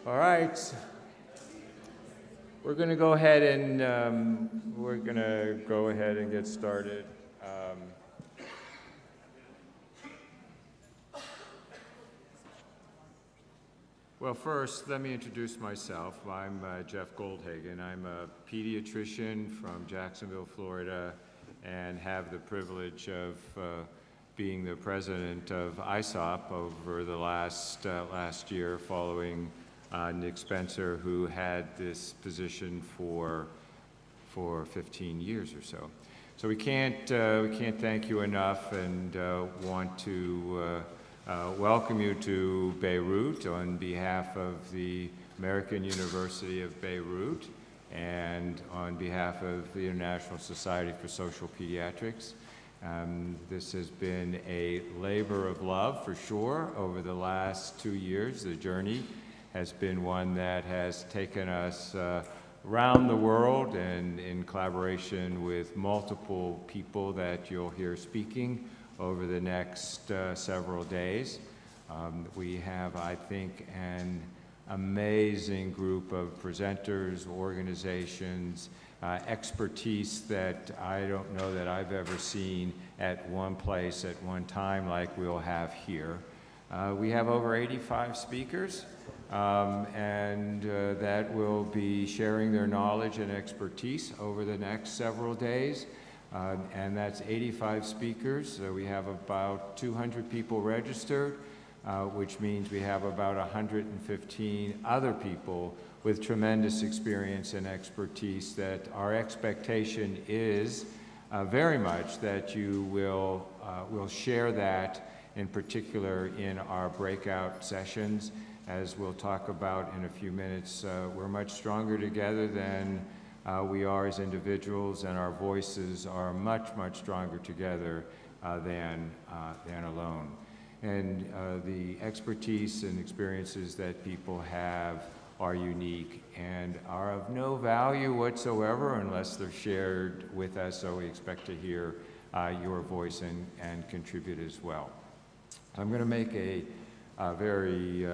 All right, we're going to go ahead and get started. Well, first, let me introduce myself. I'm Jeff Goldhagen. I'm a pediatrician from Jacksonville, Florida, and have the privilege of being the president of ISSOP over the last year, following Nick Spencer, who had this position for 15 years or so. So we can't thank you enough, and want to welcome you to Beirut on behalf of the American University of Beirut and on behalf of the International Society for Social Pediatrics. This has been a labor of love for sure over the last 2 years. The journey has been one that has taken us around the world, and in collaboration with multiple people that you'll hear speaking over the next several days. We have, I think, an amazing group of presenters, organizations, expertise that I don't know that I've ever seen at one place at one time like we'll have here. We have over 85 speakers, and that will be sharing their knowledge and expertise over the next several days. And that's 85 speakers. We have about 200 people registered, which means we have about 115 other people with tremendous experience and expertise that our expectation is very much that you will share that, in particular in our breakout sessions. As we'll talk about in a few minutes, we're much stronger together than we are as individuals, and our voices are much, much stronger together than alone. And the expertise and experiences that people have are unique and are of no value whatsoever unless they're shared with us, so we expect to hear your voice and contribute as well. I'm going to make a very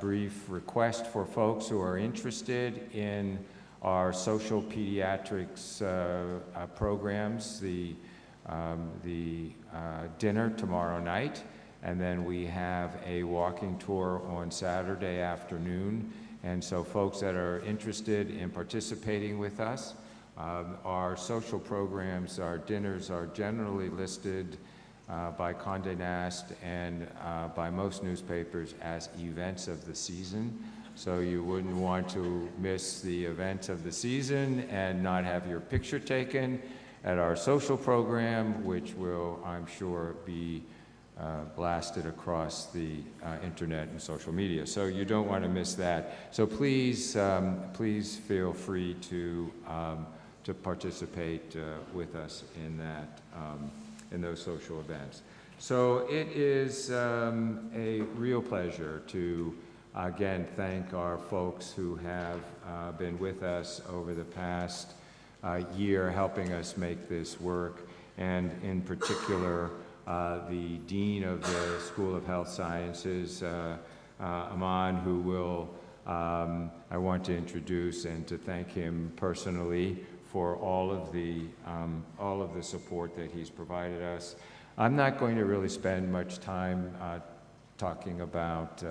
brief request for folks who are interested in our social pediatrics programs, the dinner tomorrow night, and then we have a walking tour on Saturday afternoon. And so folks that are interested in participating with us, our social programs, our dinners are generally listed by Condé Nast and by most newspapers as events of the season. So you wouldn't want to miss the event of the season and not have your picture taken at our social program, which will, I'm sure, be blasted across the internet and social media. So you don't want to miss that. So please feel free to participate with us in that, in those social events. So it is a real pleasure to again thank our folks who have been with us over the past year, helping us make this work, and in particular the Dean of the School of Health Sciences, Aman, who will I want to introduce and to thank him personally for all of the support that he's provided us. I'm not going to really spend much time talking about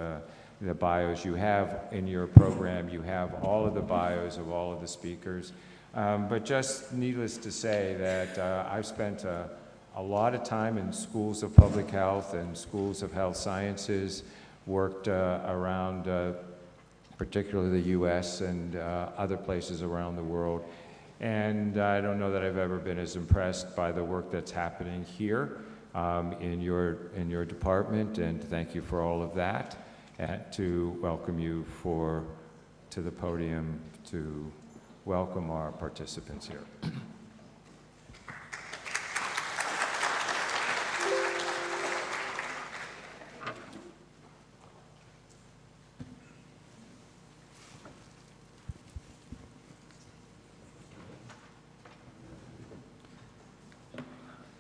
the bios. You have in your program, you have all of the bios of all of the speakers. But just needless to say that I've spent a lot of time in schools of public health and schools of health sciences, worked around particularly the US and other places around the world. And I don't know that I've ever been as impressed by the work that's happening here in your department, and thank you for all of that. And to welcome you to the podium to welcome our participants here.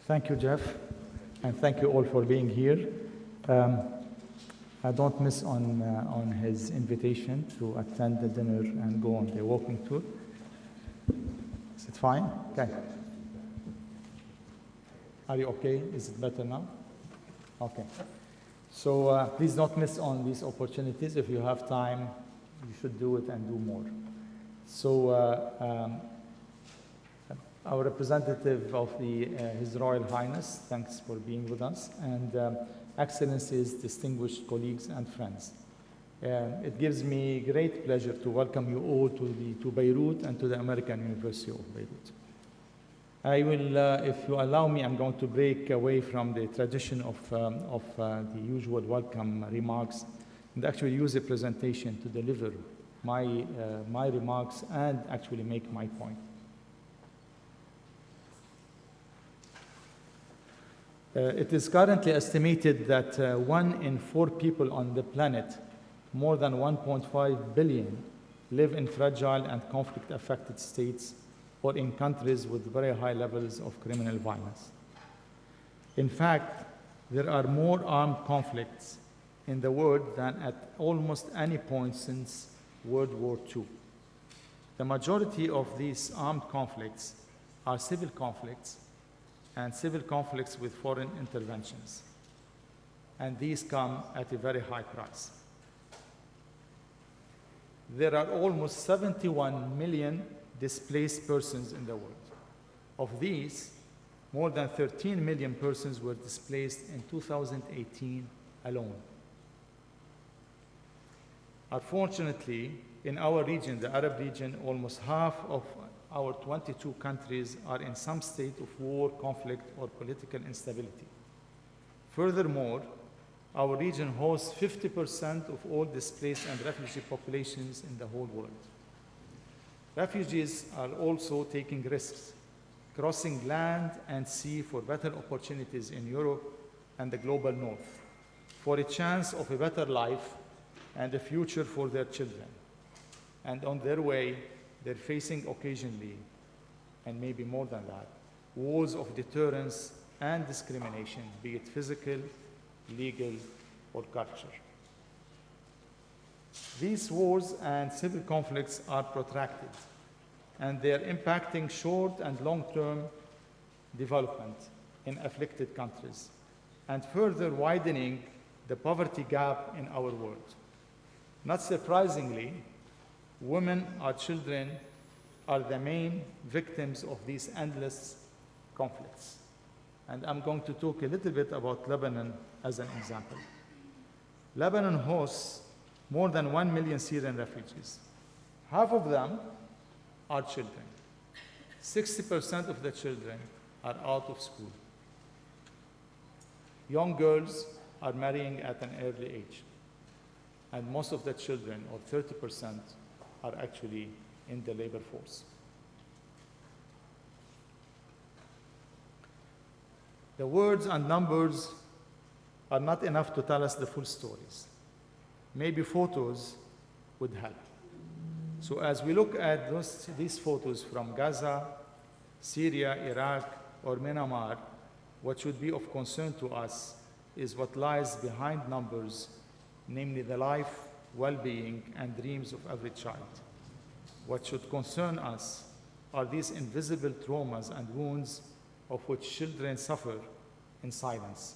Thank you, Jeff, and thank you all for being here. don't miss on his invitation to attend the dinner and go on the walking tour. Is it fine? Okay. Are you okay? Is it better now? Okay. So please don't miss on these opportunities. If you have time, you should do it and do more. So our representative of His Royal Highness, thanks for being with us, and Excellencies, distinguished colleagues and friends. It gives me great pleasure to welcome you all to Beirut and to the American University of Beirut. I will, if you allow me, I'm going to break away from the tradition of the usual welcome remarks and actually use a presentation to deliver my remarks and actually make my point. It is currently estimated that 1 in 4 people on the planet, more than 1.5 billion, live in fragile and conflict-affected states or in countries with very high levels of criminal violence. In fact, there are more armed conflicts in the world than at almost any point since World War II. The majority of these armed conflicts are civil conflicts and civil conflicts with foreign interventions. And these come at a very high price. There are almost 71 million displaced persons in the world. Of these, more than 13 million persons were displaced in 2018 alone. Unfortunately, in our region, the Arab region, almost half of our 22 countries are in some state of war, conflict, or political instability. Furthermore, our region hosts 50% of all displaced and refugee populations in the whole world. Refugees are also taking risks, crossing land and sea for better opportunities in Europe and the global north, for a chance of a better life and a future for their children. And on their way, they're facing occasionally, and maybe more than that, walls of deterrence and discrimination, be it physical, legal, or cultural. These wars and civil conflicts are protracted, and they are impacting short and long-term development in afflicted countries, and further widening the poverty gap in our world. Not surprisingly, women or children are the main victims of these endless conflicts. And I'm going to talk a little bit about Lebanon as an example. Lebanon hosts more than 1 million Syrian refugees. Half of them are children. 60% of the children are out of school. Young girls are marrying at an early age. And most of the children, or 30%, are actually in the labor force. The words and numbers are not enough to tell us the full stories. Maybe photos would help. So as we look at these photos from Gaza, Syria, Iraq, or Myanmar, what should be of concern to us is what lies behind numbers, namely the life, well-being, and dreams of every child. What should concern us are these invisible traumas and wounds of which children suffer in silence.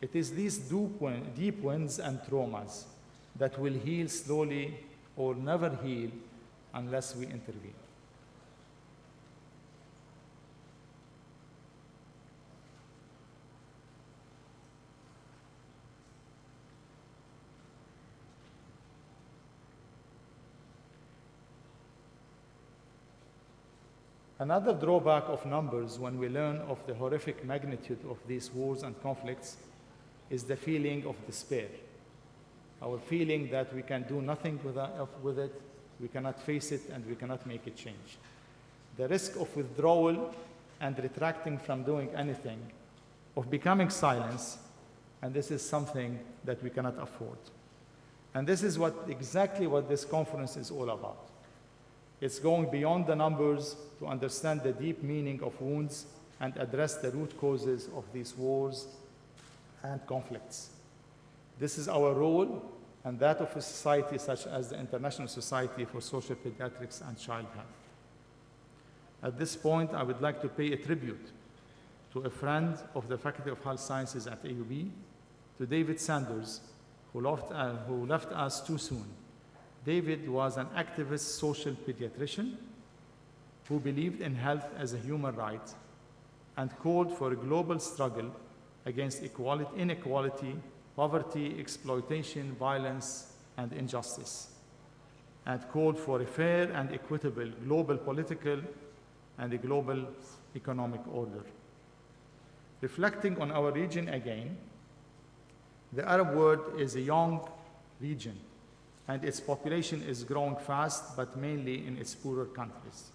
It is these deep wounds and traumas that will heal slowly or never heal unless we intervene. Another drawback of numbers when we learn of the horrific magnitude of these wars and conflicts is the feeling of despair. Our feeling that we can do nothing with it, we cannot face it, and we cannot make a change. The risk of withdrawal and retracting from doing anything, of becoming silence, and this is something that we cannot afford. And this is exactly what this conference is all about. It's going beyond the numbers to understand the deep meaning of wounds and address the root causes of these wars and conflicts. This is our role and that of a society such as the International Society for Social Pediatrics and Child Health. At this point, I would like to pay a tribute to a friend of the Faculty of Health Sciences at AUB, to David Sanders, who left us too soon. David was an activist social pediatrician who believed in health as a human right and called for a global struggle against inequality, poverty, exploitation, violence, and injustice, and called for a fair and equitable global political and a global economic order. Reflecting on our region again, the Arab world is a young region, and its population is growing fast, but mainly in its poorer countries.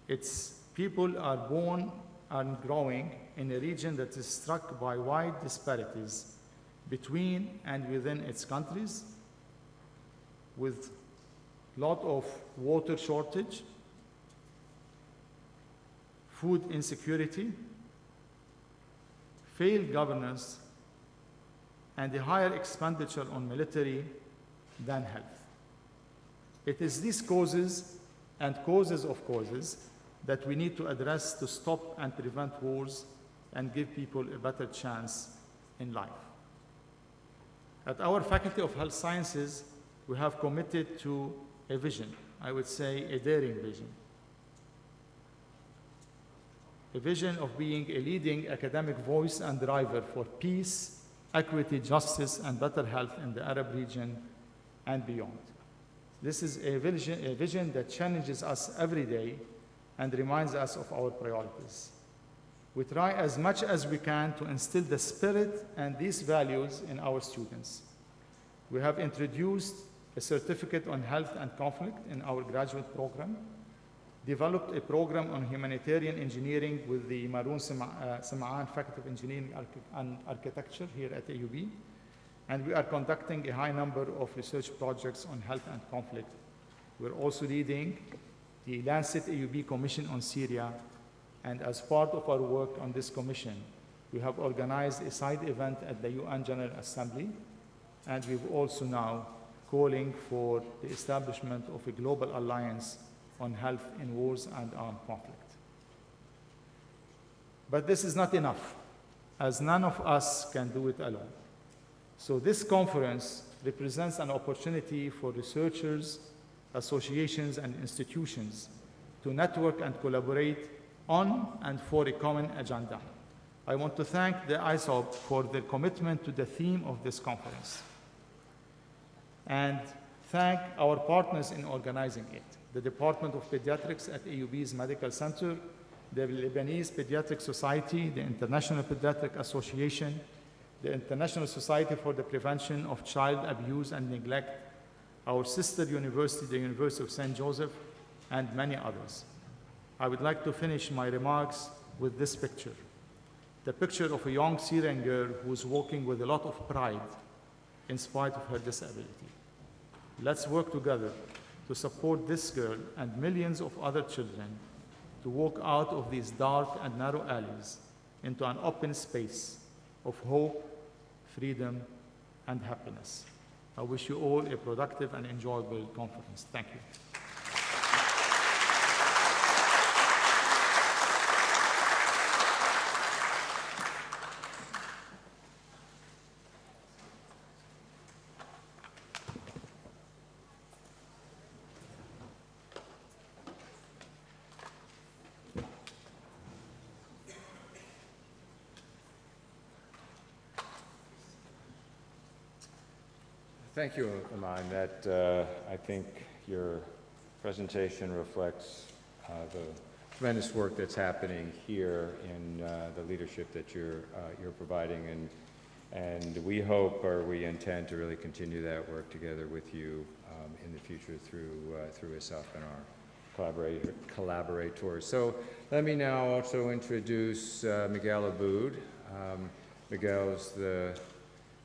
Its people are born and growing in a region that is struck by wide disparities between and within its countries, with a lot of water shortage, food insecurity, failed governance, and a higher expenditure on military than health. It is these causes and causes of causes that we need to address to stop and prevent wars and give people a better chance in life. At our Faculty of Health Sciences, we have committed to a vision, I would say a daring vision. A vision of being a leading academic voice and driver for peace, equity, justice, and better health in the Arab region and beyond. This is a vision that challenges us every day and reminds us of our priorities. We try as much as we can to instill the spirit and these values in our students. We have introduced a certificate on health and conflict in our graduate program, developed a program on humanitarian engineering with the Maroon Sama'an Faculty of Engineering and Architecture here at AUB, and we are conducting a high number of research projects on health and conflict. We're also leading the Lancet AUB Commission on Syria, and as part of our work on this commission, we have organized a side event at the UN General Assembly, and we've also now calling for the establishment of a global alliance on health in wars and armed conflict. But this is not enough, as none of us can do it alone. So this conference represents an opportunity for researchers, associations, and institutions to network and collaborate on and for a common agenda. I want to thank the ISSOP for their commitment to the theme of this conference, and thank our partners in organizing it. The Department of Pediatrics at AUB's Medical Center, the Lebanese Pediatric Society, the International Pediatric Association, the International Society for the Prevention of Child Abuse and Neglect, our sister university, the University of St. Joseph, and many others. I would like to finish my remarks with this picture. The picture of a young Syrian girl who is walking with a lot of pride in spite of her disability. Let's work together to support this girl and millions of other children to walk out of these dark and narrow alleys into an open space of hope, freedom, and happiness. I wish you all a productive and enjoyable conference. Thank you. Thank you, Iman. That, I think your presentation reflects the tremendous work that's happening here in the leadership that you're providing, and we hope, or we intend to really continue that work together with you in the future through ISSOP and our collaborators. So let me now also introduce Miguel Aboud. Miguel's the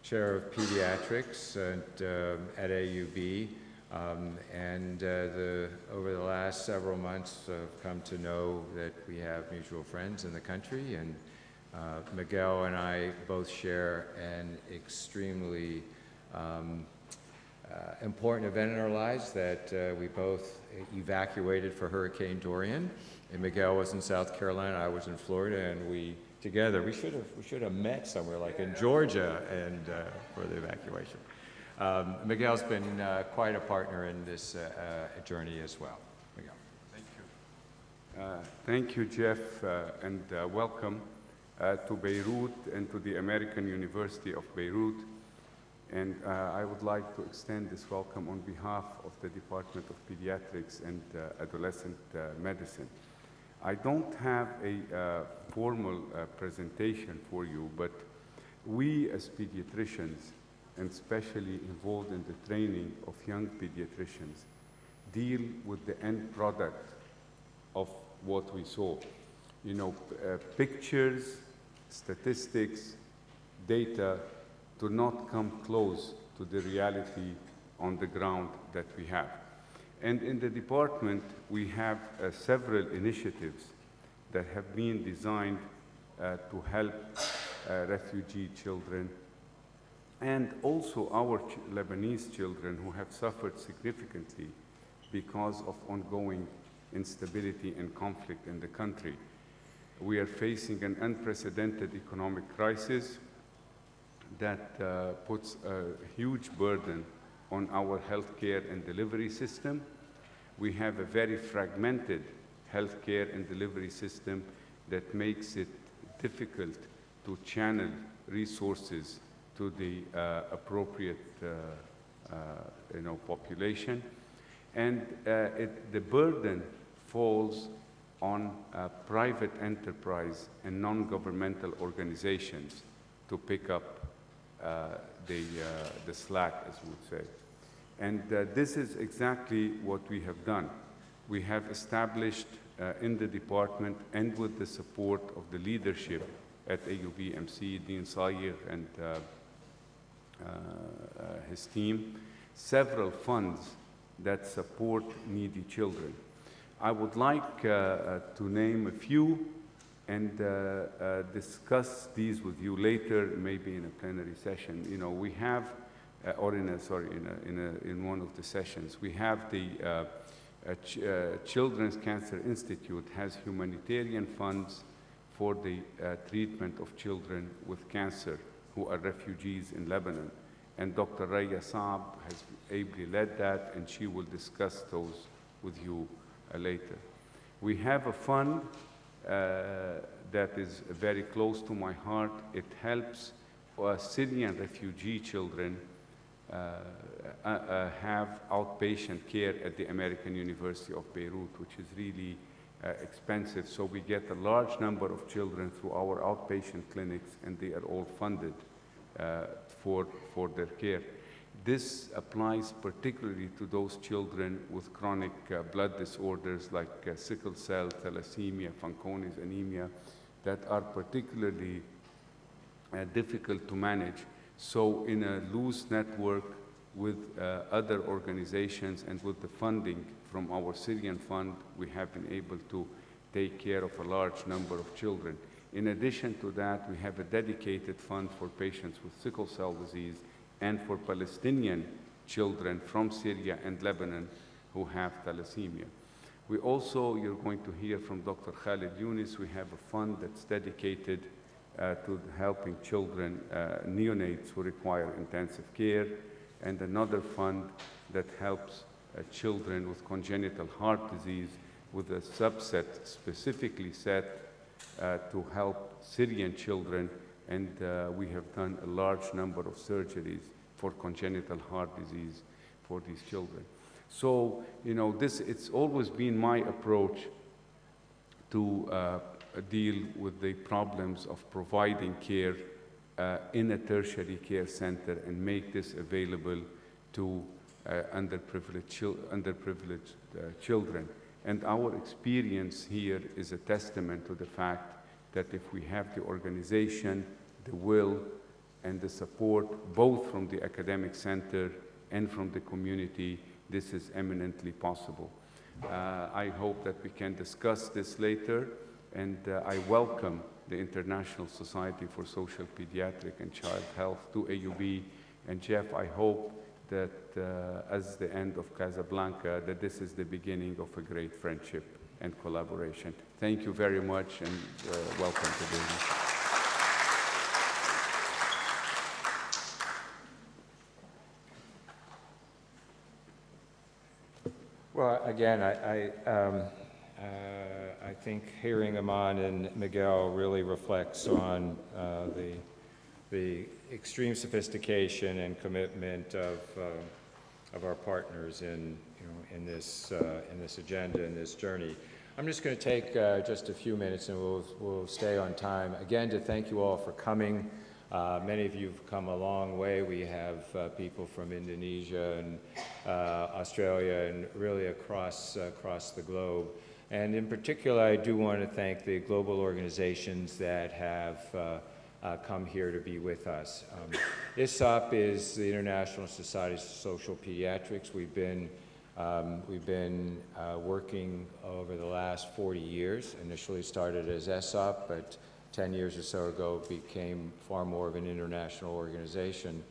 Chair of Pediatrics at AUB, and over the last several months I've come to know that we have mutual friends in the country, and Miguel and I both share an extremely important event in our lives that we both evacuated for Hurricane Dorian. And Miguel was in South Carolina, I was in Florida, and we should have met somewhere like in Georgia and for the evacuation. Miguel's been quite a partner in this journey as well. Miguel. Thank you. Thank you, Jeff, and welcome to Beirut and to the American University of Beirut. And I would like to extend this welcome on behalf of the Department of Pediatrics and Adolescent Medicine. I don't have a formal presentation for you, but we as pediatricians, and especially involved in the training of young pediatricians, deal with the end product of what we saw. You know, pictures, statistics, data do not come close to the reality on the ground that we have. And in the department, we have several initiatives that have been designed to help refugee children and also our Lebanese children who have suffered significantly because of ongoing instability and conflict in the country. We are facing an unprecedented economic crisis that puts a huge burden on our healthcare and delivery system. We have a very fragmented healthcare and delivery system that makes it difficult to channel resources to the appropriate population. And the burden falls on private enterprise and non-governmental organizations to pick up the slack, as we would say. And this is exactly what we have done. We have established in the department and with the support of the leadership at AUBMC, Dean Sayer and his team, several funds that support needy children. I would like to name a few and discuss these with you later, maybe in a plenary session. You know, we have, in one of the sessions, we have the Children's Cancer Institute has humanitarian funds for the treatment of children with cancer who are refugees in Lebanon. And Dr. Raya Saab has ably led that, and she will discuss those with you later. We have a fund that is very close to my heart. It helps Syrian refugee children have outpatient care at the American University of Beirut, which is really expensive. So we get a large number of children through our outpatient clinics, and they are all funded for their care. This applies particularly to those children with chronic blood disorders like sickle cell, thalassemia, Fanconi's anemia, that are particularly difficult to manage. So in a loose network with other organizations and with the funding from our Syrian fund, we have been able to take care of a large number of children. In addition to that, we have a dedicated fund for patients with sickle cell disease and for Palestinian children from Syria and Lebanon who have thalassemia. We also, you're going to hear from Dr. Khalid Younis, we have a fund that's dedicated to helping children, neonates who require intensive care, and another fund that helps children with congenital heart disease with a subset specifically set to help Syrian children, and we have done a large number of surgeries for congenital heart disease for these children. So, you know, it's always been my approach to deal with the problems of providing care in a tertiary care center and make this available to underprivileged children. And our experience here is a testament to the fact that if we have the organization, the will, and the support, both from the academic center and from the community, this is eminently possible. I hope that we can discuss this later, and I welcome the International Society for Social Pediatric and Child Health, to AUB. And Jeff, I hope that as the end of Casablanca, that this is the beginning of a great friendship and collaboration. Thank you very much, and welcome to Beirut. Well, again, I think hearing Aman and Miguel really reflects on the extreme sophistication and commitment of our partners in this agenda, in this journey. I'm just going to take just a few minutes, and we'll stay on time. Again, to thank you all for coming. Many of you have come a long way. We have people from Indonesia and Australia and really across the globe. And in particular, I do want to thank the global organizations that have come here to be with us. ISSOP is the International Society of Social Pediatrics. We've been working over the last 40 years. Initially started as ISSOP, but 10 years or so ago became far more of an international organization.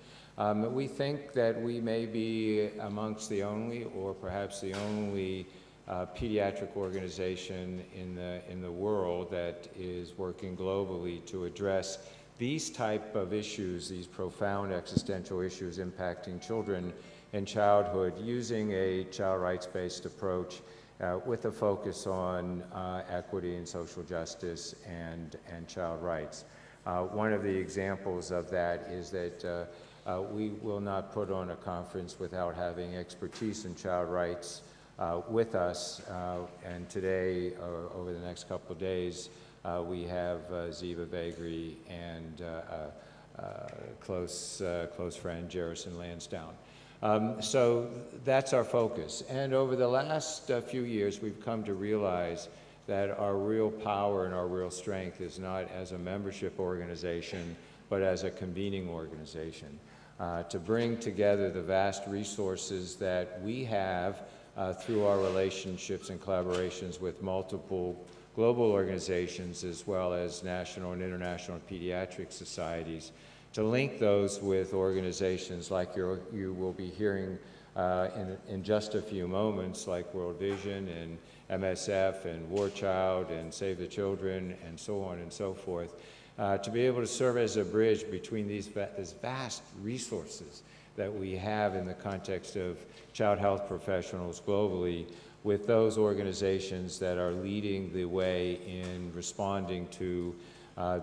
We think that we may be amongst the only, or perhaps the only, pediatric organization in the world that is working globally to address these type of issues, these profound existential issues impacting children in childhood, using a child rights-based approach with a focus on equity and social justice and child rights. One of the examples of that is that we will not put on a conference without having expertise in child rights with us, and today, over the next couple of days, we have Ziva Vagri and close friend Jerison Lansdowne. So that's our focus. And over the last few years, we've come to realize that our real power and our real strength is not as a membership organization, but as a convening organization, to bring together the vast resources that we have through our relationships and collaborations with multiple global organizations, as well as national and international pediatric societies, to link those with organizations like you will be hearing in just a few moments, like World Vision and MSF and War Child and Save the Children and so on and so forth, to be able to serve as a bridge between these vast resources that we have in the context of child health professionals globally, with those organizations that are leading the way in responding to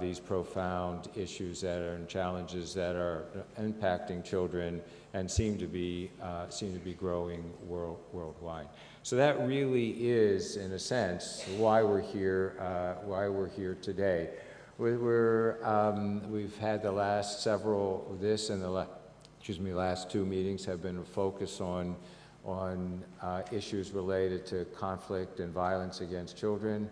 these profound issues and challenges that are impacting children and seem to be growing worldwide. So that really is, in a sense, why we're here today. We've had the last several, this and the last two meetings have been a focus on issues related to conflict and violence against children.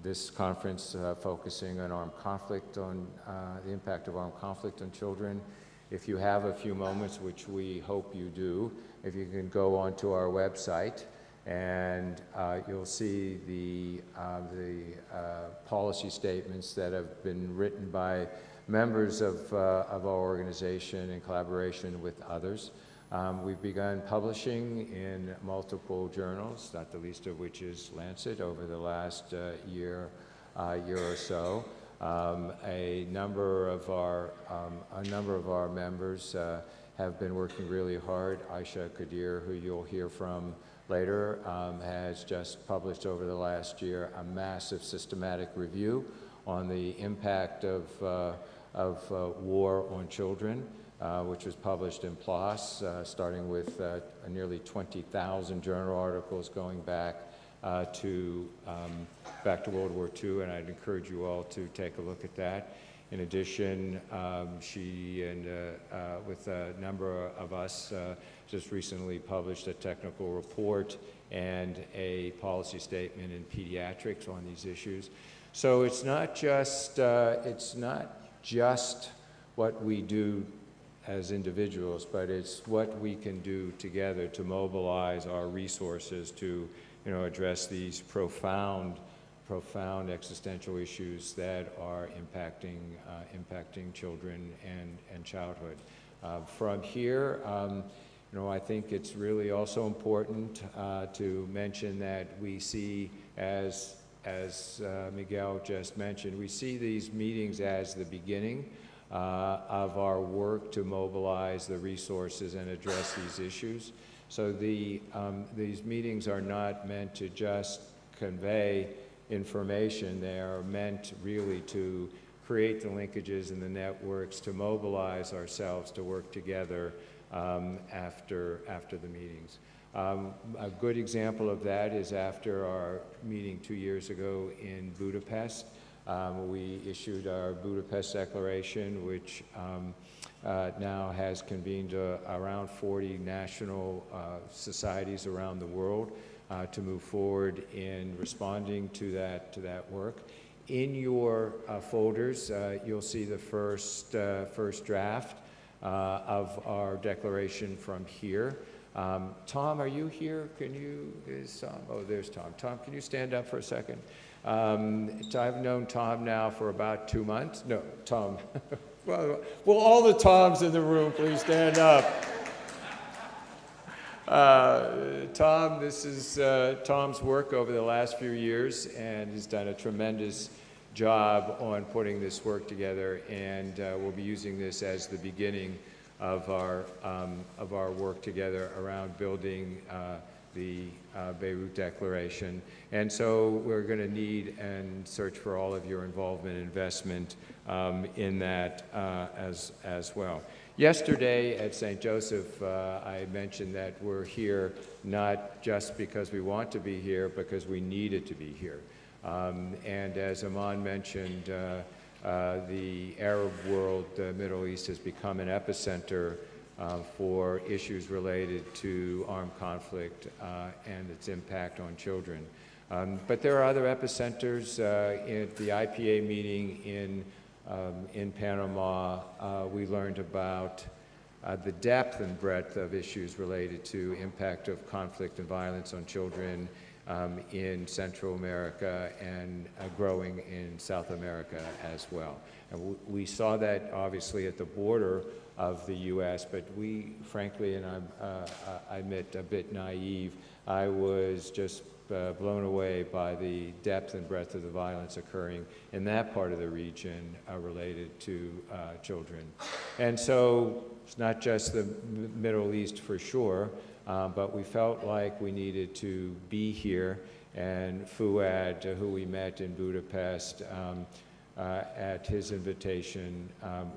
This conference focusing on armed conflict, on the impact of armed conflict on children. If you have a few moments, which we hope you do, if you can go onto our website, and you'll see the policy statements that have been written by members of our organization in collaboration with others. We've begun publishing in multiple journals, not the least of which is Lancet, over the last year or so. A number of our members have been working really hard. Aisha Qadir, who you'll hear from later, has just published over the last year a massive systematic review on the impact of war on children, which was published in PLOS, starting with nearly 20,000 journal articles going back to World War II, and I'd encourage you all to take a look at that. In addition, she and with a number of us just recently published a technical report and a policy statement in pediatrics on these issues. So it's not just what we do as individuals, but it's what we can do together to mobilize our resources to, address these profound profound existential issues that are impacting children and childhood. From here, I think it's really also important to mention that we see, as Miguel just mentioned, we see these meetings as the beginning of our work to mobilize the resources and address these issues. So these meetings are not meant to just convey information. They are meant really to create the linkages and the networks to mobilize ourselves to work together after the meetings. A good example of that is after our meeting 2 years ago in Budapest. We issued our Budapest Declaration, which now has convened around 40 national societies around the world to move forward in responding to that work. In your folders, you'll see the first draft of our declaration from here. Tom, are you here? Is Tom? Oh, there's Tom. Tom, can you stand up for a second? I've known Tom now for about 2 months. No, Tom. Well, all the Toms in the room, please stand up. Tom, this is Tom's work over the last few years, and he's done a tremendous job on putting this work together, and we'll be using this as the beginning of our work together around building the Beirut Declaration. And so we're going to need and search for all of your involvement and investment in that as well. Yesterday at St. Joseph, I mentioned that we're here not just because we want to be here, because we needed to be here. And as Aman mentioned, the Arab world, the Middle East, has become an epicenter for issues related to armed conflict and its impact on children. But there are other epicenters. At the IPA meeting in Panama, we learned about the depth and breadth of issues related to impact of conflict and violence on children in Central America and growing in South America as well. And we saw that obviously at the border of the U.S., but we, frankly, and I admit a bit naive, I was just blown away by the depth and breadth of the violence occurring in that part of the region related to children. And so it's not just the Middle East for sure, but we felt like we needed to be here, and Fuad, who we met in Budapest, at his invitation,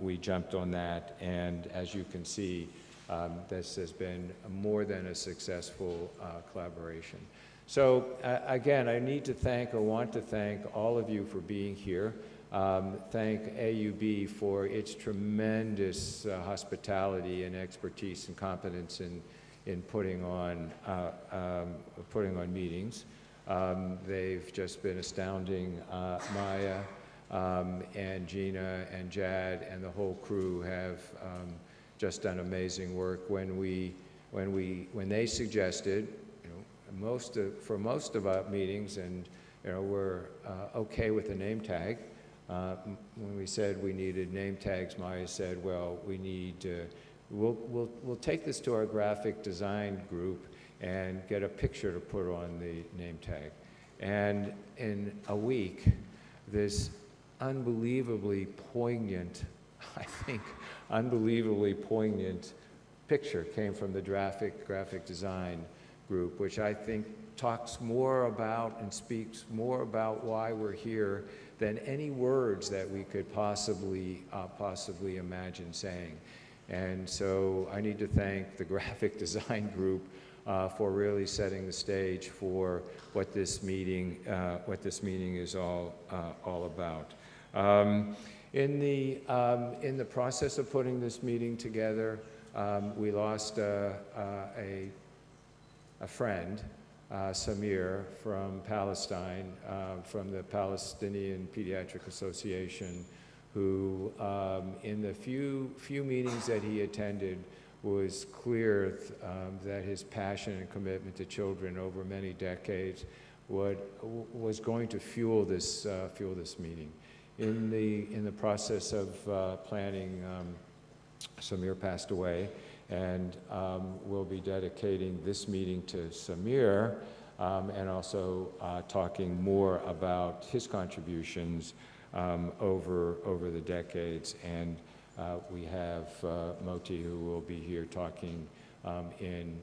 we jumped on that, and as you can see, this has been more than a successful collaboration. So again, I want to thank all of you for being here. Thank AUB for its tremendous hospitality and expertise and competence in putting on meetings. They've just been astounding. Maya and Gina and Jad and the whole crew have just done amazing work. When they suggested, for most of our meetings, and we're okay with the name tag. When we said we needed name tags, Maya said, "Well, we need." We'll take this to our graphic design group and get a picture to put on the name tag. And in a week, this unbelievably poignant picture came from the graphic design group, which I think talks more about and speaks more about why we're here than any words that we could possibly imagine saying. And so I need to thank the graphic design group for really setting the stage for what this meeting is all about. In the process of putting this meeting together, we lost a friend, Samir, from Palestine, from the Palestinian Pediatric Association, who in the few meetings that he attended was clear that his passion and commitment to children over many decades was going to fuel this meeting. In the process of planning, Samir passed away, and we'll be dedicating this meeting to Samir, and also talking more about his contributions over the decades. And we have Moti, who will be here talking in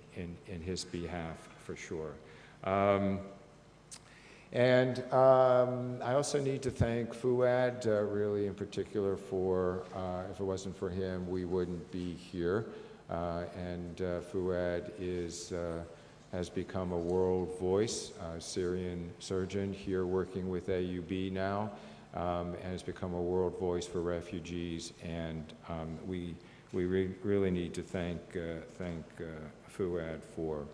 his behalf for sure. And I also need to thank Fuad, really in particular, for, if it wasn't for him, we wouldn't be here. And Fuad has become a world voice, Syrian surgeon here working with AUB now, and has become a world voice for refugees. And we really need to thank Fuad for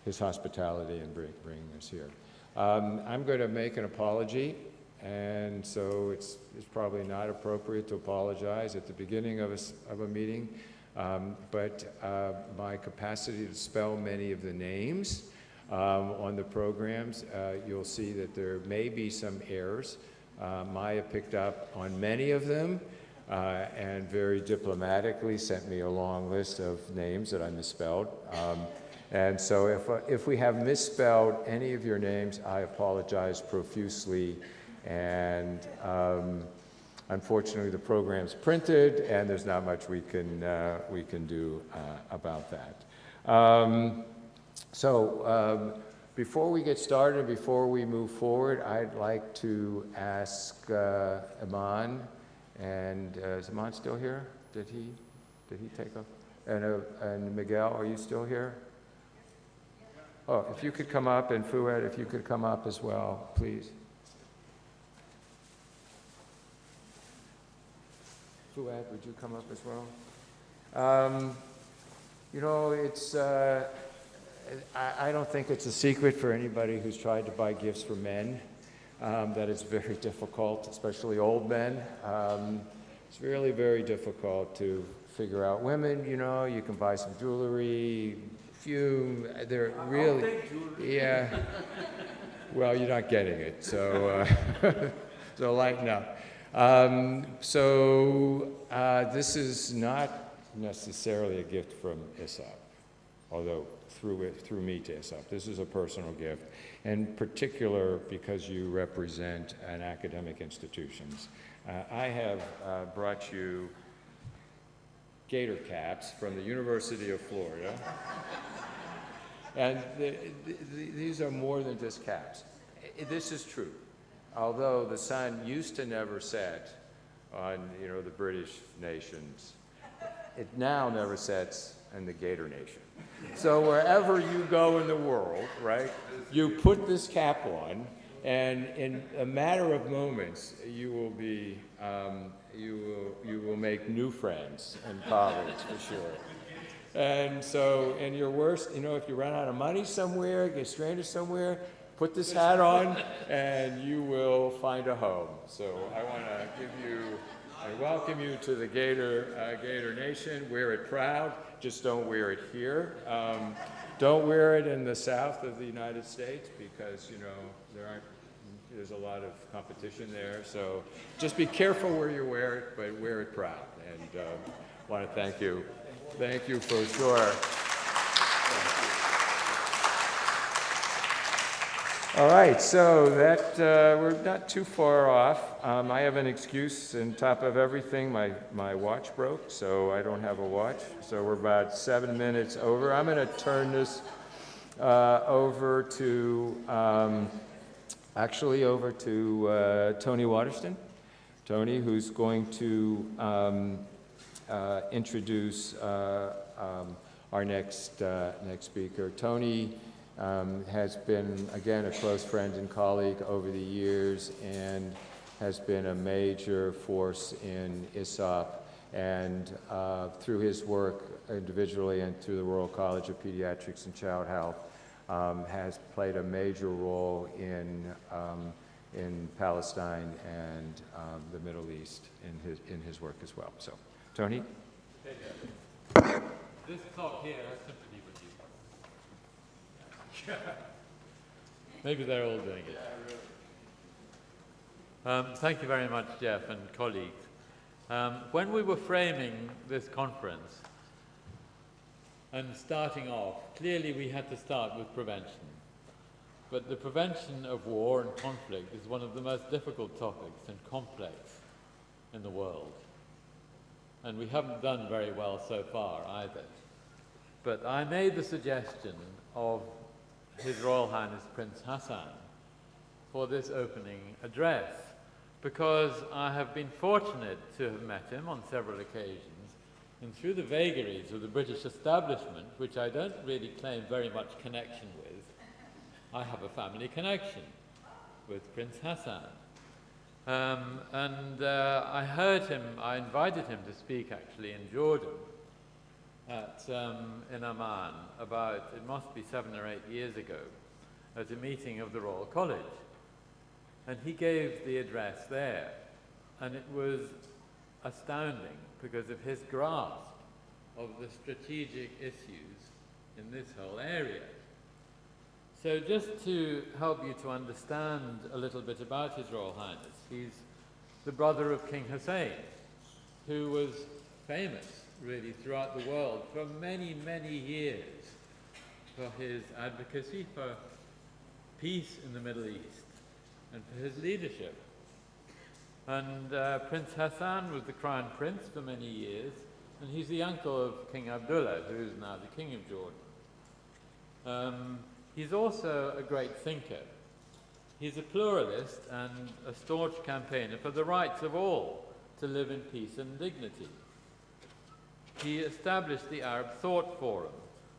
his hospitality and bringing us here. I'm going to make an apology, and so it's probably not appropriate to apologize at the beginning of a meeting, but my capacity to spell many of the names on the programs, you'll see that there may be some errors. Maya picked up on many of them, and very diplomatically sent me a long list of names that I misspelled. And so if we have misspelled any of your names, I apologize profusely. And unfortunately, the program's printed, and there's not much we can do about that. Before we get started, before we move forward, I'd like to ask Iman, and is Iman still here? Did he take off? And Miguel, are you still here? Oh, if you could come up, and Fuad, if you could come up as well, please. Fuad, would you come up as well? You know, it's, I don't think it's a secret for anybody who's tried to buy gifts for men, that it's very difficult, especially old men. It's really very difficult to figure out. Women, you know, you can buy some jewelry, they're really, yeah. Well, you're not getting it, so so lighten up. This is not necessarily a gift from ISSOP, although through me to ISSOP. This is a personal gift, in particular because you represent an academic institutions. I have brought you gator caps from the University of Florida. And these are more than just caps. This is true. Although the sun used to never set on, you know, the British nations, it now never sets in the Gator Nation. So wherever you go in the world, right, you put this cap on, and in a matter of moments, you will be, you will make new friends and colleagues for sure. And so, in your worst, you know, if you run out of money somewhere, get stranded somewhere, put this hat on, and you will find a home. So I want to I welcome you to the Gator Nation. Wear it proud. Just don't wear it here. Don't wear it in the south of the United States because, you know, there's a lot of competition there. So just be careful where you wear it, but wear it proud. And want to thank you. Thank you for sure. All right, so that we're not too far off. I have an excuse on top of everything. My watch broke, so I don't have a watch. So we're about 7 minutes over. I'm going to turn this over to Tony Waterston. Tony, who's going to introduce our next speaker. Tony has been, again, a close friend and colleague over the years and has been a major force in ISSOP, and through his work individually and through the Royal College of Pediatrics and Child Health, has played a major role in Palestine and the Middle East in his work as well. So, Tony? This talk here has to be with you. Maybe they're all doing it. Thank you very much, Jeff and colleagues. When we were framing this conference and starting off, clearly we had to start with prevention. But the prevention of war and conflict is one of the most difficult topics and complex in the world. And we haven't done very well so far either. But I made the suggestion of His Royal Highness Prince Hassan for this opening address, because I have been fortunate to have met him on several occasions, and through the vagaries of the British establishment, which I don't really claim very much connection with, I have a family connection with Prince Hassan. I heard him, I invited him to speak actually in Jordan, in Amman, about, it must be 7 or 8 years ago, at a meeting of the Royal College. And he gave the address there, and it was astounding because of his grasp of the strategic issues in this whole area. So just to help you to understand a little bit about His Royal Highness, he's the brother of King Hussein, who was famous really throughout the world for many, many years for his advocacy for peace in the Middle East and for his leadership. And Prince Hassan was the crown prince for many years, and he's the uncle of King Abdullah, who is now the King of Jordan. He's also a great thinker. He's a pluralist and a staunch campaigner for the rights of all to live in peace and dignity. He established the Arab Thought Forum,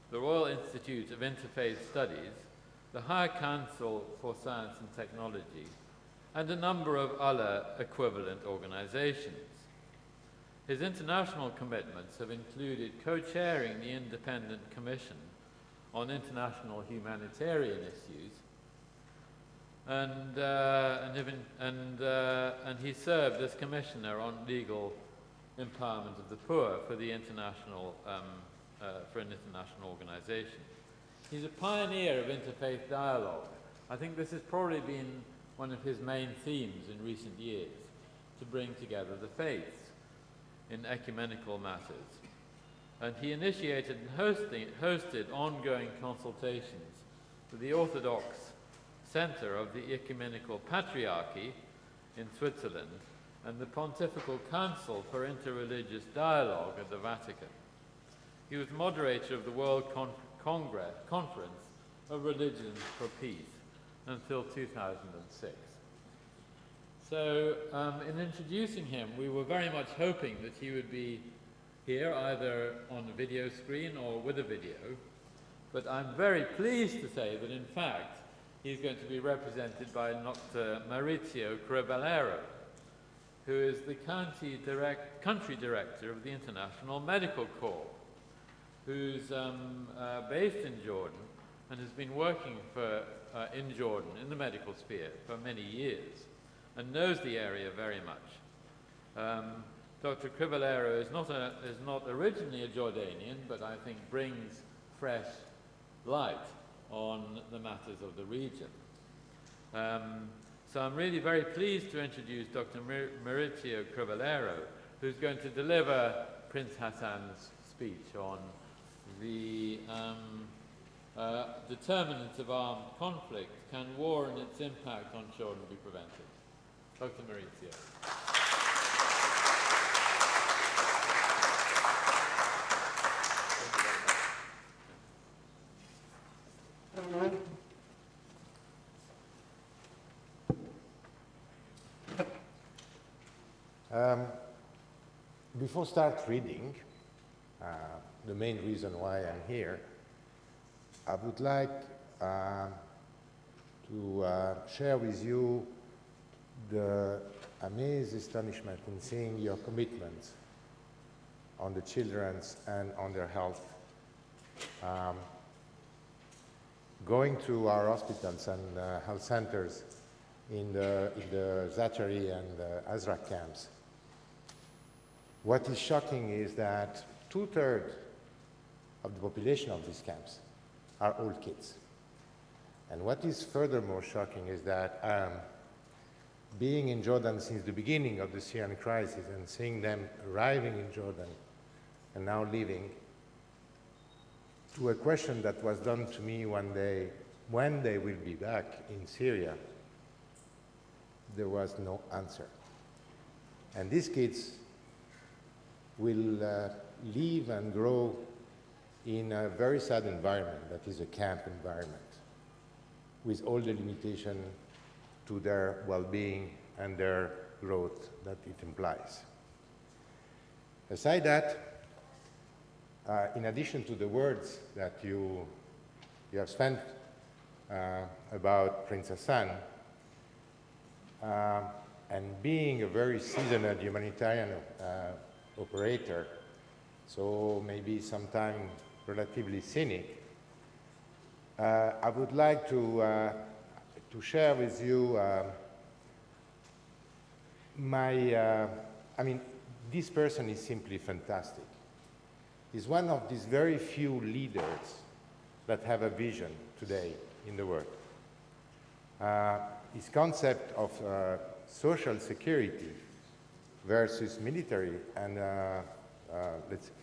the Royal Institute of Interfaith Studies, the High Council for Science and Technology, and a number of other equivalent organizations. His international commitments have included co-chairing the Independent Commission on International Humanitarian Issues, and he served as Commissioner on Legal Empowerment of the Poor for the international for an international organization. He's a pioneer of interfaith dialogue. I think this has probably been one of his main themes in recent years, to bring together the faiths in ecumenical matters. And he initiated and hosted ongoing consultations with the Orthodox Center of the Ecumenical Patriarchy in Switzerland and the Pontifical Council for Interreligious Dialogue at the Vatican. He was moderator of the World Conference of Religions for Peace until 2006. So in introducing him, we were very much hoping that he would be here either on a video screen or with a video, but I'm very pleased to say that in fact he's going to be represented by Dr. Maurizio Cribellero, who is the country director of the International Medical Corps, who's based in Jordan and has been working in Jordan in the medical sphere for many years and knows the area very much. Dr. Cribellero is not originally a Jordanian, but I think brings fresh light on the matters of the region. So I'm really very pleased to introduce Dr. Maurizio Cribellero, who's going to deliver Prince Hassan's speech on the determinants of armed conflict. Can war and its impact on children be prevented? Dr. Maurizio. Before start reading, the main reason why I'm here, I would like to share with you the amazing astonishment in seeing your commitment on the children's and on their health. Going to our hospitals and health centers in the Zaatari and Azraq camps, what is shocking is that 2/3 of the population of these camps are old kids. And what is furthermore shocking is that being in Jordan since the beginning of the Syrian crisis and seeing them arriving in Jordan and now leaving, to a question that was done to me one day, when they will be back in Syria, there was no answer. And these kids will live and grow in a very sad environment, that is a camp environment, with all the limitation to their well-being and their growth that it implies. Aside that, in addition to the words that you have spent about Prince Hassan, and being a very seasoned humanitarian operator, so maybe sometimes relatively cynic, I would like to share with you this person is simply fantastic. He's one of these very few leaders that have a vision today in the world. His concept of social security versus military and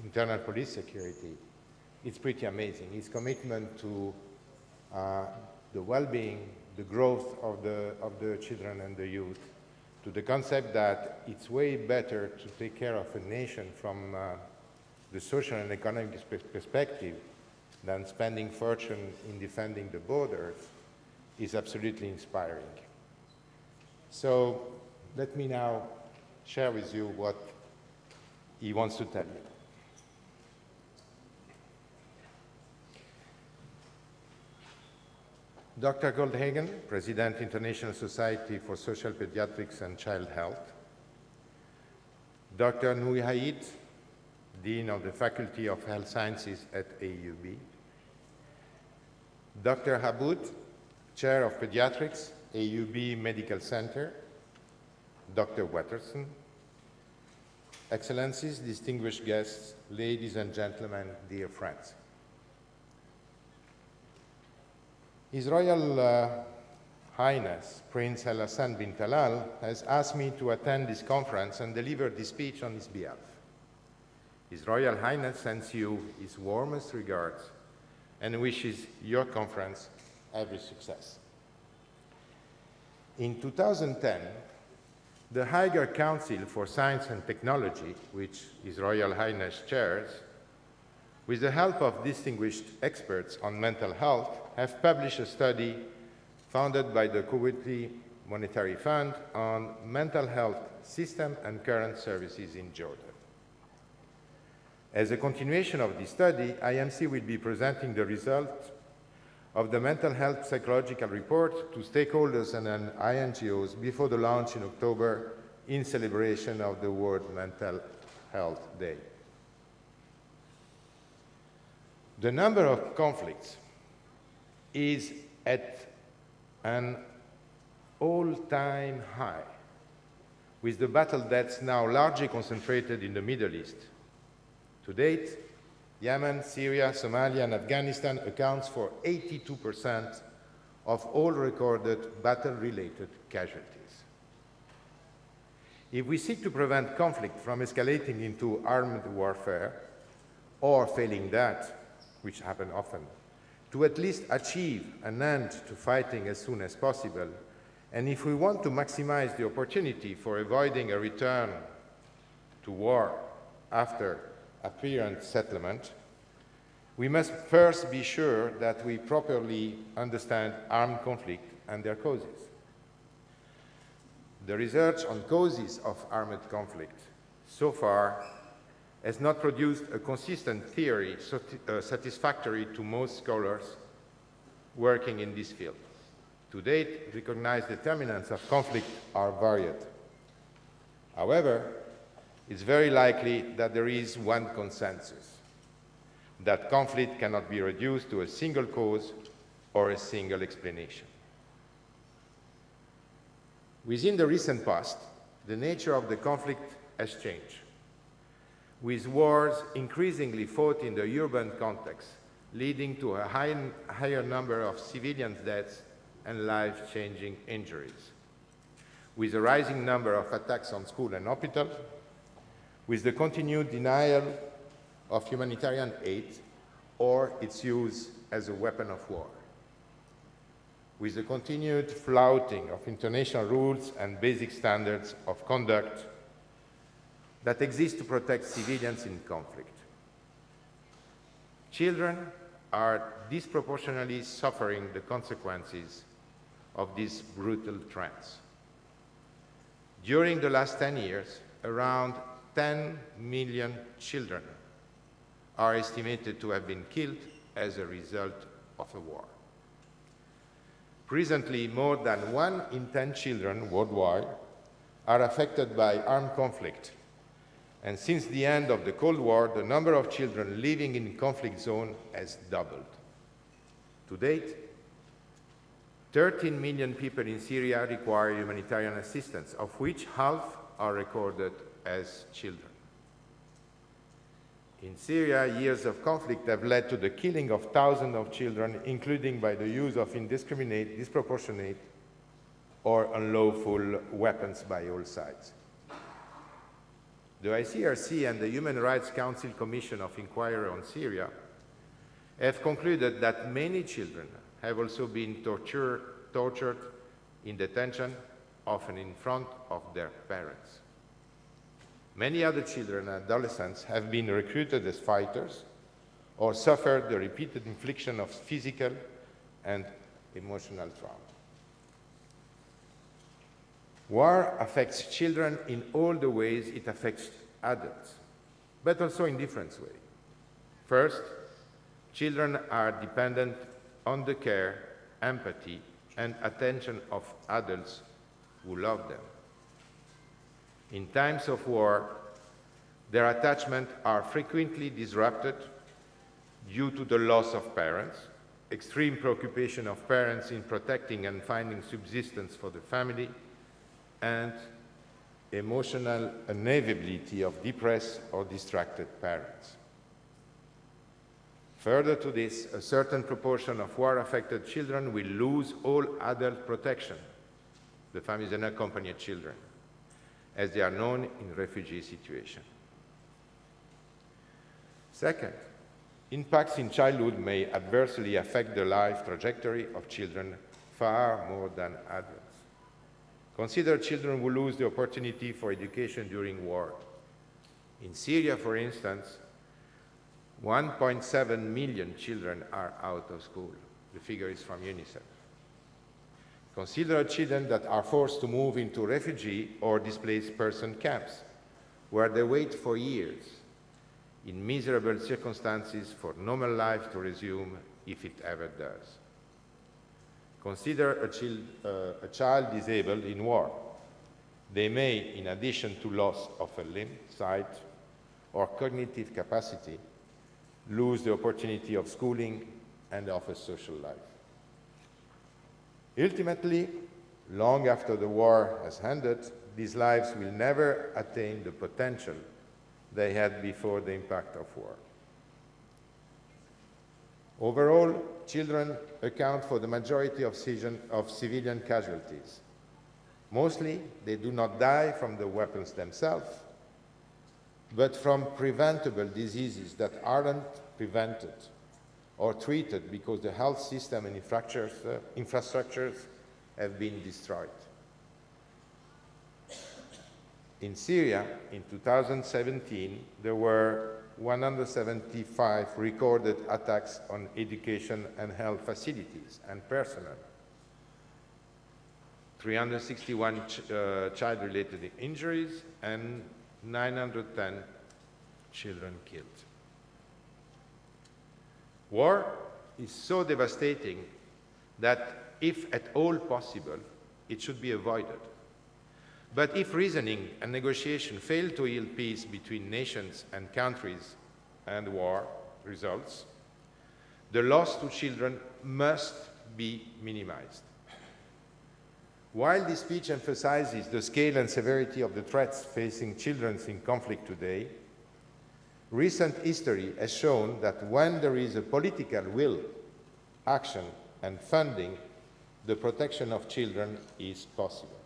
internal police security, it's pretty amazing. His commitment to the well-being, the growth of the children and the youth, to the concept that it's way better to take care of a nation from the social and economic perspective than spending fortune in defending the borders, is absolutely inspiring. So let me now share with you what he wants to tell you. Dr. Goldhagen, President, International Society for Social Pediatrics and Child Health. Dr. Nuri Haid, Dean of the Faculty of Health Sciences at AUB. Dr. Haboud, Chair of Pediatrics, AUB Medical Center. Dr. Watterson. Excellencies, distinguished guests, ladies and gentlemen, dear friends. His Royal Highness Prince Al Hassan bin Talal has asked me to attend this conference and deliver this speech on his behalf. His Royal Highness sends you his warmest regards and wishes your conference every success. In 2010, the Higher Council for Science and Technology, which His Royal Highness chairs, with the help of distinguished experts on mental health, have published a study funded by the Kuwaiti Monetary Fund on mental health system and current services in Jordan. As a continuation of this study, IMC will be presenting the results of the mental health psychological report to stakeholders and INGOs before the launch in October in celebration of the World Mental Health Day. The number of conflicts is at an all-time high, with the battle deaths now largely concentrated in the Middle East. To date, Yemen, Syria, Somalia, and Afghanistan accounts for 82% of all recorded battle-related casualties. If we seek to prevent conflict from escalating into armed warfare, or failing that, which happen often, to at least achieve an end to fighting as soon as possible, and if we want to maximize the opportunity for avoiding a return to war after apparent settlement, we must first be sure that we properly understand armed conflict and their causes. The research on causes of armed conflict so far has not produced a consistent theory satisfactory to most scholars working in this field. To date, recognized determinants of conflict are varied. However, it's very likely that there is one consensus, that conflict cannot be reduced to a single cause or a single explanation. Within the recent past, the nature of the conflict has changed, with wars increasingly fought in the urban context leading to a higher number of civilian deaths and life-changing injuries, with a rising number of attacks on schools and hospitals, with the continued denial of humanitarian aid or its use as a weapon of war, with the continued flouting of international rules and basic standards of conduct that exist to protect civilians in conflict. Children are disproportionately suffering the consequences of these brutal trends. During the last 10 years, around 10 million children are estimated to have been killed as a result of a war. Presently, more than 1 in 10 children worldwide are affected by armed conflict. And since the end of the Cold War, the number of children living in conflict zones has doubled. To date, 13 million people in Syria require humanitarian assistance, of which half are recorded as children. In Syria, years of conflict have led to the killing of thousands of children, including by the use of indiscriminate, disproportionate, or unlawful weapons by all sides. The ICRC and the Human Rights Council Commission of Inquiry on Syria have concluded that many children have also been tortured in detention, often in front of their parents. Many other children and adolescents have been recruited as fighters or suffered the repeated infliction of physical and emotional trauma. War affects children in all the ways it affects adults, but also in different ways. First, children are dependent on the care, empathy, and attention of adults who love them. In times of war, their attachments are frequently disrupted due to the loss of parents, extreme preoccupation of parents in protecting and finding subsistence for the family, and emotional unavailability of depressed or distracted parents. Further to this, a certain proportion of war-affected children will lose all adult protection, the families and unaccompanied children, as they are known in refugee situations. Second, impacts in childhood may adversely affect the life trajectory of children far more than adults. Consider children who lose the opportunity for education during war. In Syria, for instance, 1.7 million children are out of school. The figure is from UNICEF. Consider children that are forced to move into refugee or displaced person camps, where they wait for years in miserable circumstances for normal life to resume, if it ever does. Consider a child disabled in war. They may, in addition to loss of a limb, sight, or cognitive capacity, lose the opportunity of schooling and of a social life. Ultimately, long after the war has ended, these lives will never attain the potential they had before the impact of war. Overall, children account for the majority of civilian casualties. Mostly, they do not die from the weapons themselves, but from preventable diseases that aren't prevented or treated because the health system and infrastructures have been destroyed. In Syria, in 2017, there were 175 recorded attacks on education and health facilities and personnel, 361 child-related injuries, and 910 children killed. War is so devastating that, if at all possible, it should be avoided. But if reasoning and negotiation fail to yield peace between nations and countries and war results, the loss to children must be minimized. While this speech emphasizes the scale and severity of the threats facing children in conflict today, Recent history has shown that when there is a political will, action, and funding, the protection of children is possible.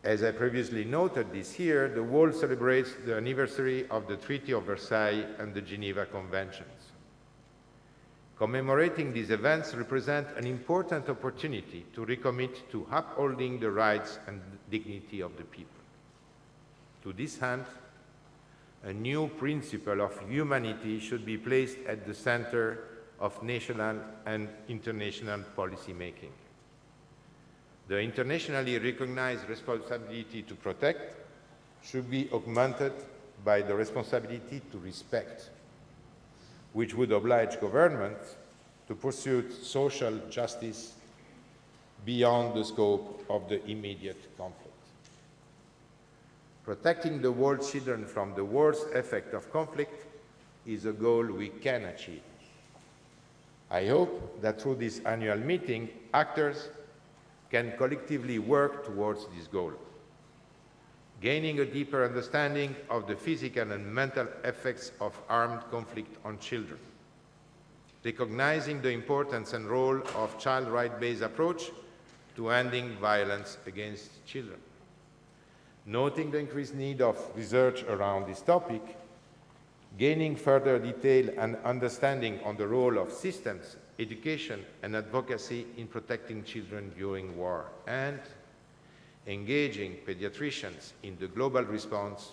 As I previously noted this year, the world celebrates the anniversary of the Treaty of Versailles and the Geneva Conventions. Commemorating these events represent an important opportunity to recommit to upholding the rights and dignity of the people. To this end, a new principle of humanity should be placed at the center of national and international policy making. The internationally recognized responsibility to protect should be augmented by the responsibility to respect, which would oblige governments to pursue social justice beyond the scope of the immediate conflict. Protecting the world's children from the worst effect of conflict is a goal we can achieve. I hope that through this annual meeting, actors can collectively work towards this goal, gaining a deeper understanding of the physical and mental effects of armed conflict on children, recognizing the importance and role of child right-based approach to ending violence against children, noting the increased need of research around this topic, gaining further detail and understanding on the role of systems, education, and advocacy in protecting children during war, and engaging pediatricians in the global response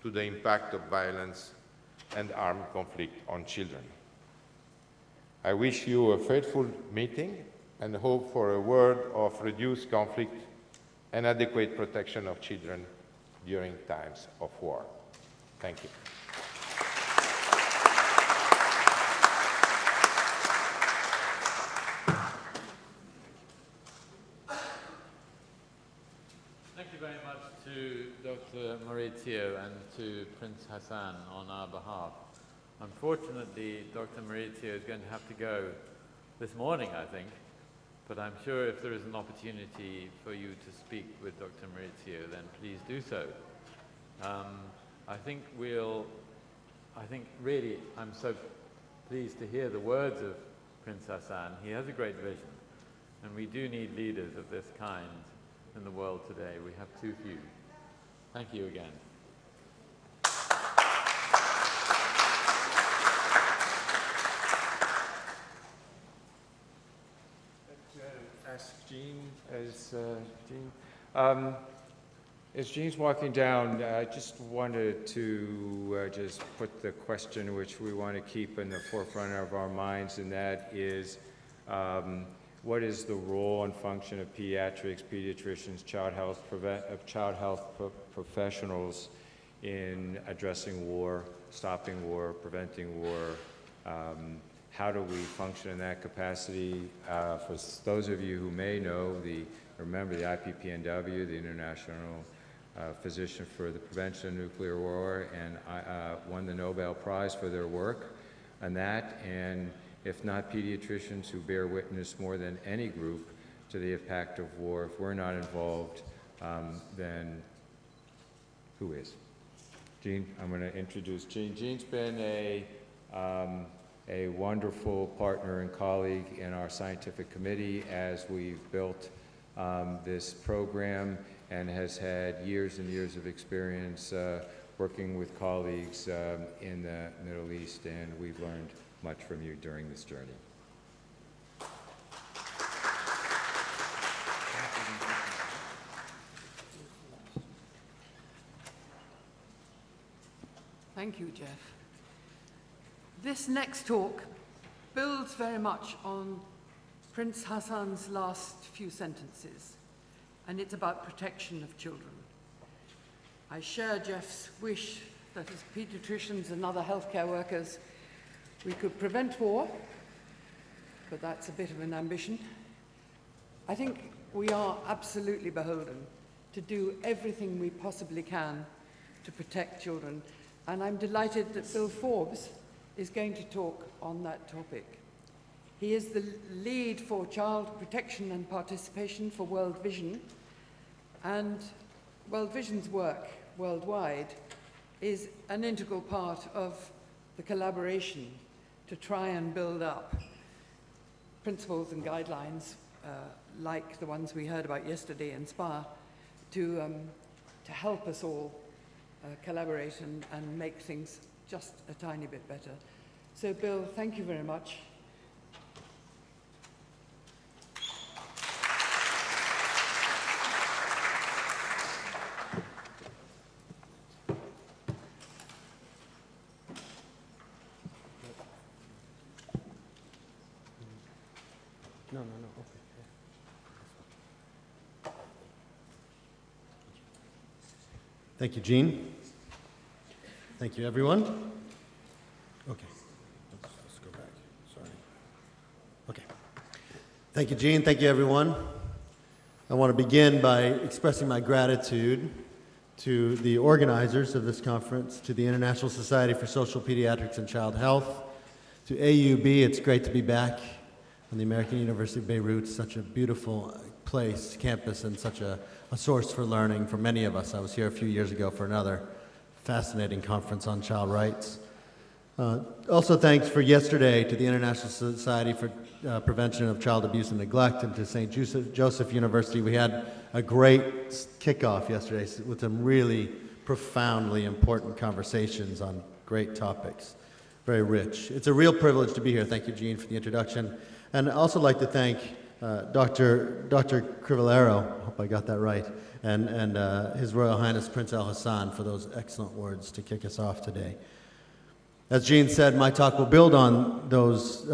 to the impact of violence and armed conflict on children. I wish you a faithful meeting and hope for a world of reduced conflict and adequate protection of children during times of war. Thank you. Thank you very much to Dr. Maurizio and to Prince Hassan on our behalf. Unfortunately, Dr. Maurizio is going to have to go this morning, I think, but I'm sure if there is an opportunity for you to speak with Dr. Maurizio, then please do so. I think really, I'm so pleased to hear the words of Prince Hassan. He has a great vision, and we do need leaders of this kind in the world today. We have too few. Thank you again. Ask Jean as Jean's walking down, I just wanted to just put the question which we want to keep in the forefront of our minds, and that is what is the role and function of pediatricians, child health professionals in addressing war, stopping war, preventing war? How do we function in that capacity? For those of you who may know, remember the IPPNW, the International Physician for the Prevention of Nuclear War, and won the Nobel Prize for their work on that. And if not pediatricians who bear witness more than any group to the impact of war, if we're not involved, then who is? Jean, I'm going to introduce Jean. Jean's been a wonderful partner and colleague in our scientific committee as we've built this program, and has had years and years of experience working with colleagues in the Middle East, and we've learned much from you during this journey. Thank you, Jeff. This next talk builds very much on Prince Hassan's last few sentences, and it's about protection of children. I share Jeff's wish that as pediatricians and other healthcare workers, we could prevent war, but that's a bit of an ambition. I think we are absolutely beholden to do everything we possibly can to protect children, and I'm delighted that Bill Forbes is going to talk on that topic. He is the lead for child protection and participation for World Vision, and World Vision's work worldwide is an integral part of the collaboration to try and build up principles and guidelines like the ones we heard about yesterday in SPA to help us all collaborate and make things just a tiny bit better. So Bill, thank you very much. Thank you, Jean. Thank you, everyone. Okay, let's go back. Sorry. Okay. Thank you, Jean. Thank you, everyone. I want to begin by expressing my gratitude to the organizers of this conference, to the International Society for Social Pediatrics and Child Health, to AUB. It's great to be back on the American University of Beirut, such a beautiful place, campus, and such a source for learning for many of us. I was here a few years ago for another fascinating conference on child rights. Also thanks for yesterday to the International Society for Prevention of Child Abuse and Neglect and to St. Joseph University. We had a great kickoff yesterday with some really profoundly important conversations on great topics. Very rich. It's a real privilege to be here. Thank you, Jean, for the introduction. And I'd also like to thank Dr. Crivellaro, I hope I got that right, and His Royal Highness Prince Al Hassan for those excellent words to kick us off today. As Jean said, my talk will build on those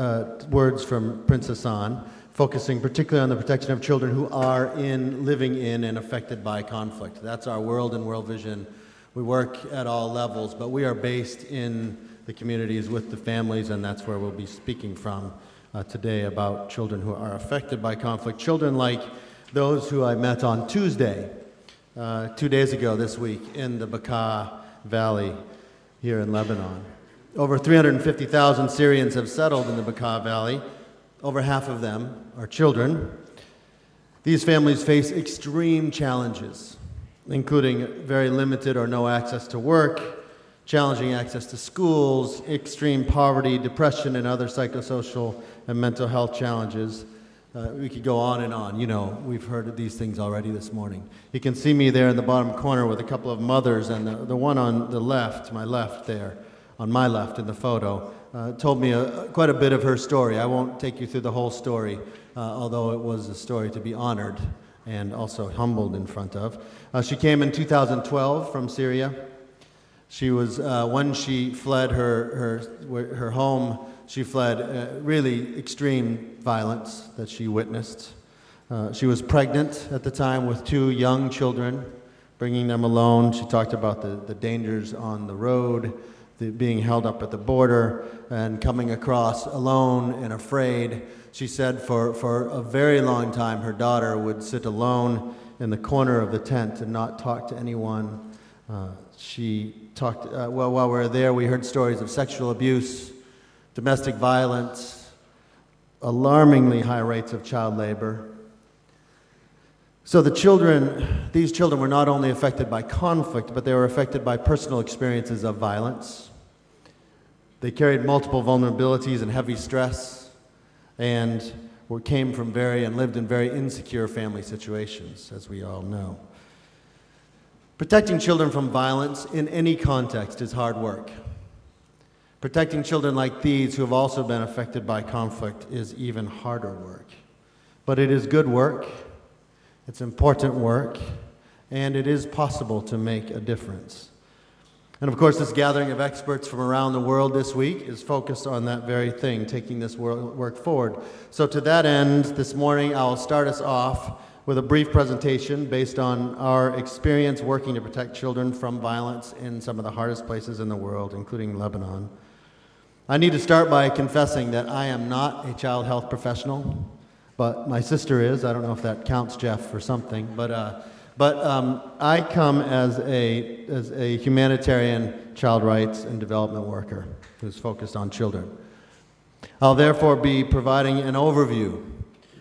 words from Prince Hassan, focusing particularly on the protection of children who are living in and affected by conflict. That's our world and world vision. We work at all levels, but we are based in the communities with the families, and that's where we'll be speaking from today about children who are affected by conflict. Children like those who I met on Tuesday, 2 days ago this week, in the Bekaa Valley here in Lebanon. Over 350,000 Syrians have settled in the Bekaa Valley. Over half of them are children. These families face extreme challenges, including very limited or no access to work, challenging access to schools, extreme poverty, depression, and other psychosocial and mental health challenges. We could go on and on. You know, we've heard of these things already this morning. You can see me there in the bottom corner with a couple of mothers, and the one on the left, my left there, on my left in the photo, told me quite a bit of her story. I won't take you through the whole story, although it was a story to be honored and also humbled in front of. She came in 2012 from Syria. She was, when she fled her home, she fled really extreme violence that she witnessed. She was pregnant at the time with 2 young children, bringing them alone. She talked about the dangers on the road, being held up at the border, and coming across alone and afraid. She said for a very long time her daughter would sit alone in the corner of the tent and not talk to anyone. She talked, while we were there, we heard stories of sexual abuse, domestic violence, alarmingly high rates of child labor. So these children were not only affected by conflict, but they were affected by personal experiences of violence. They carried multiple vulnerabilities and heavy stress, and came from lived in very insecure family situations, as we all know. Protecting children from violence in any context is hard work. Protecting children like these who have also been affected by conflict is even harder work. But it is good work, it's important work, and it is possible to make a difference. And of course, this gathering of experts from around the world this week is focused on that very thing, taking this work forward. So to that end, this morning I'll start us off with a brief presentation based on our experience working to protect children from violence in some of the hardest places in the world, including Lebanon. I need to start by confessing that I am not a child health professional, but my sister is. I don't know if that counts, Jeff, for something, but I come as a humanitarian child rights and development worker who's focused on children. I'll therefore be providing an overview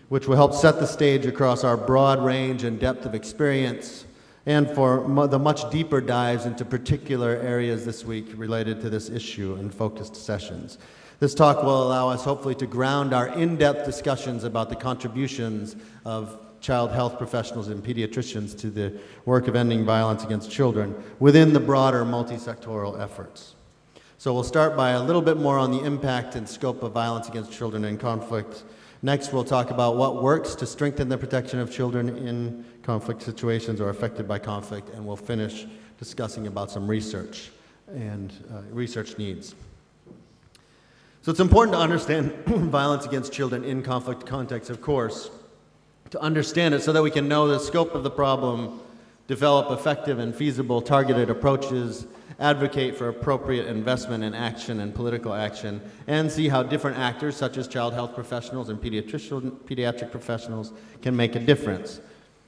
which will help set the stage across our broad range and depth of experience and for the much deeper dives into particular areas this week related to this issue and focused sessions. This talk will allow us hopefully to ground our in-depth discussions about the contributions of child health professionals and pediatricians to the work of ending violence against children within the broader multi-sectoral efforts. So we'll start by a little bit more on the impact and scope of violence against children in conflict. Next, we'll talk about what works to strengthen the protection of children in conflict situations or affected by conflict, and we'll finish discussing about some research and research needs. So it's important to understand violence against children in conflict context, of course, to understand it so that we can know the scope of the problem, develop effective and feasible targeted approaches, advocate for appropriate investment in action and political action, and see how different actors such as child health professionals and pediatric professionals can make a difference.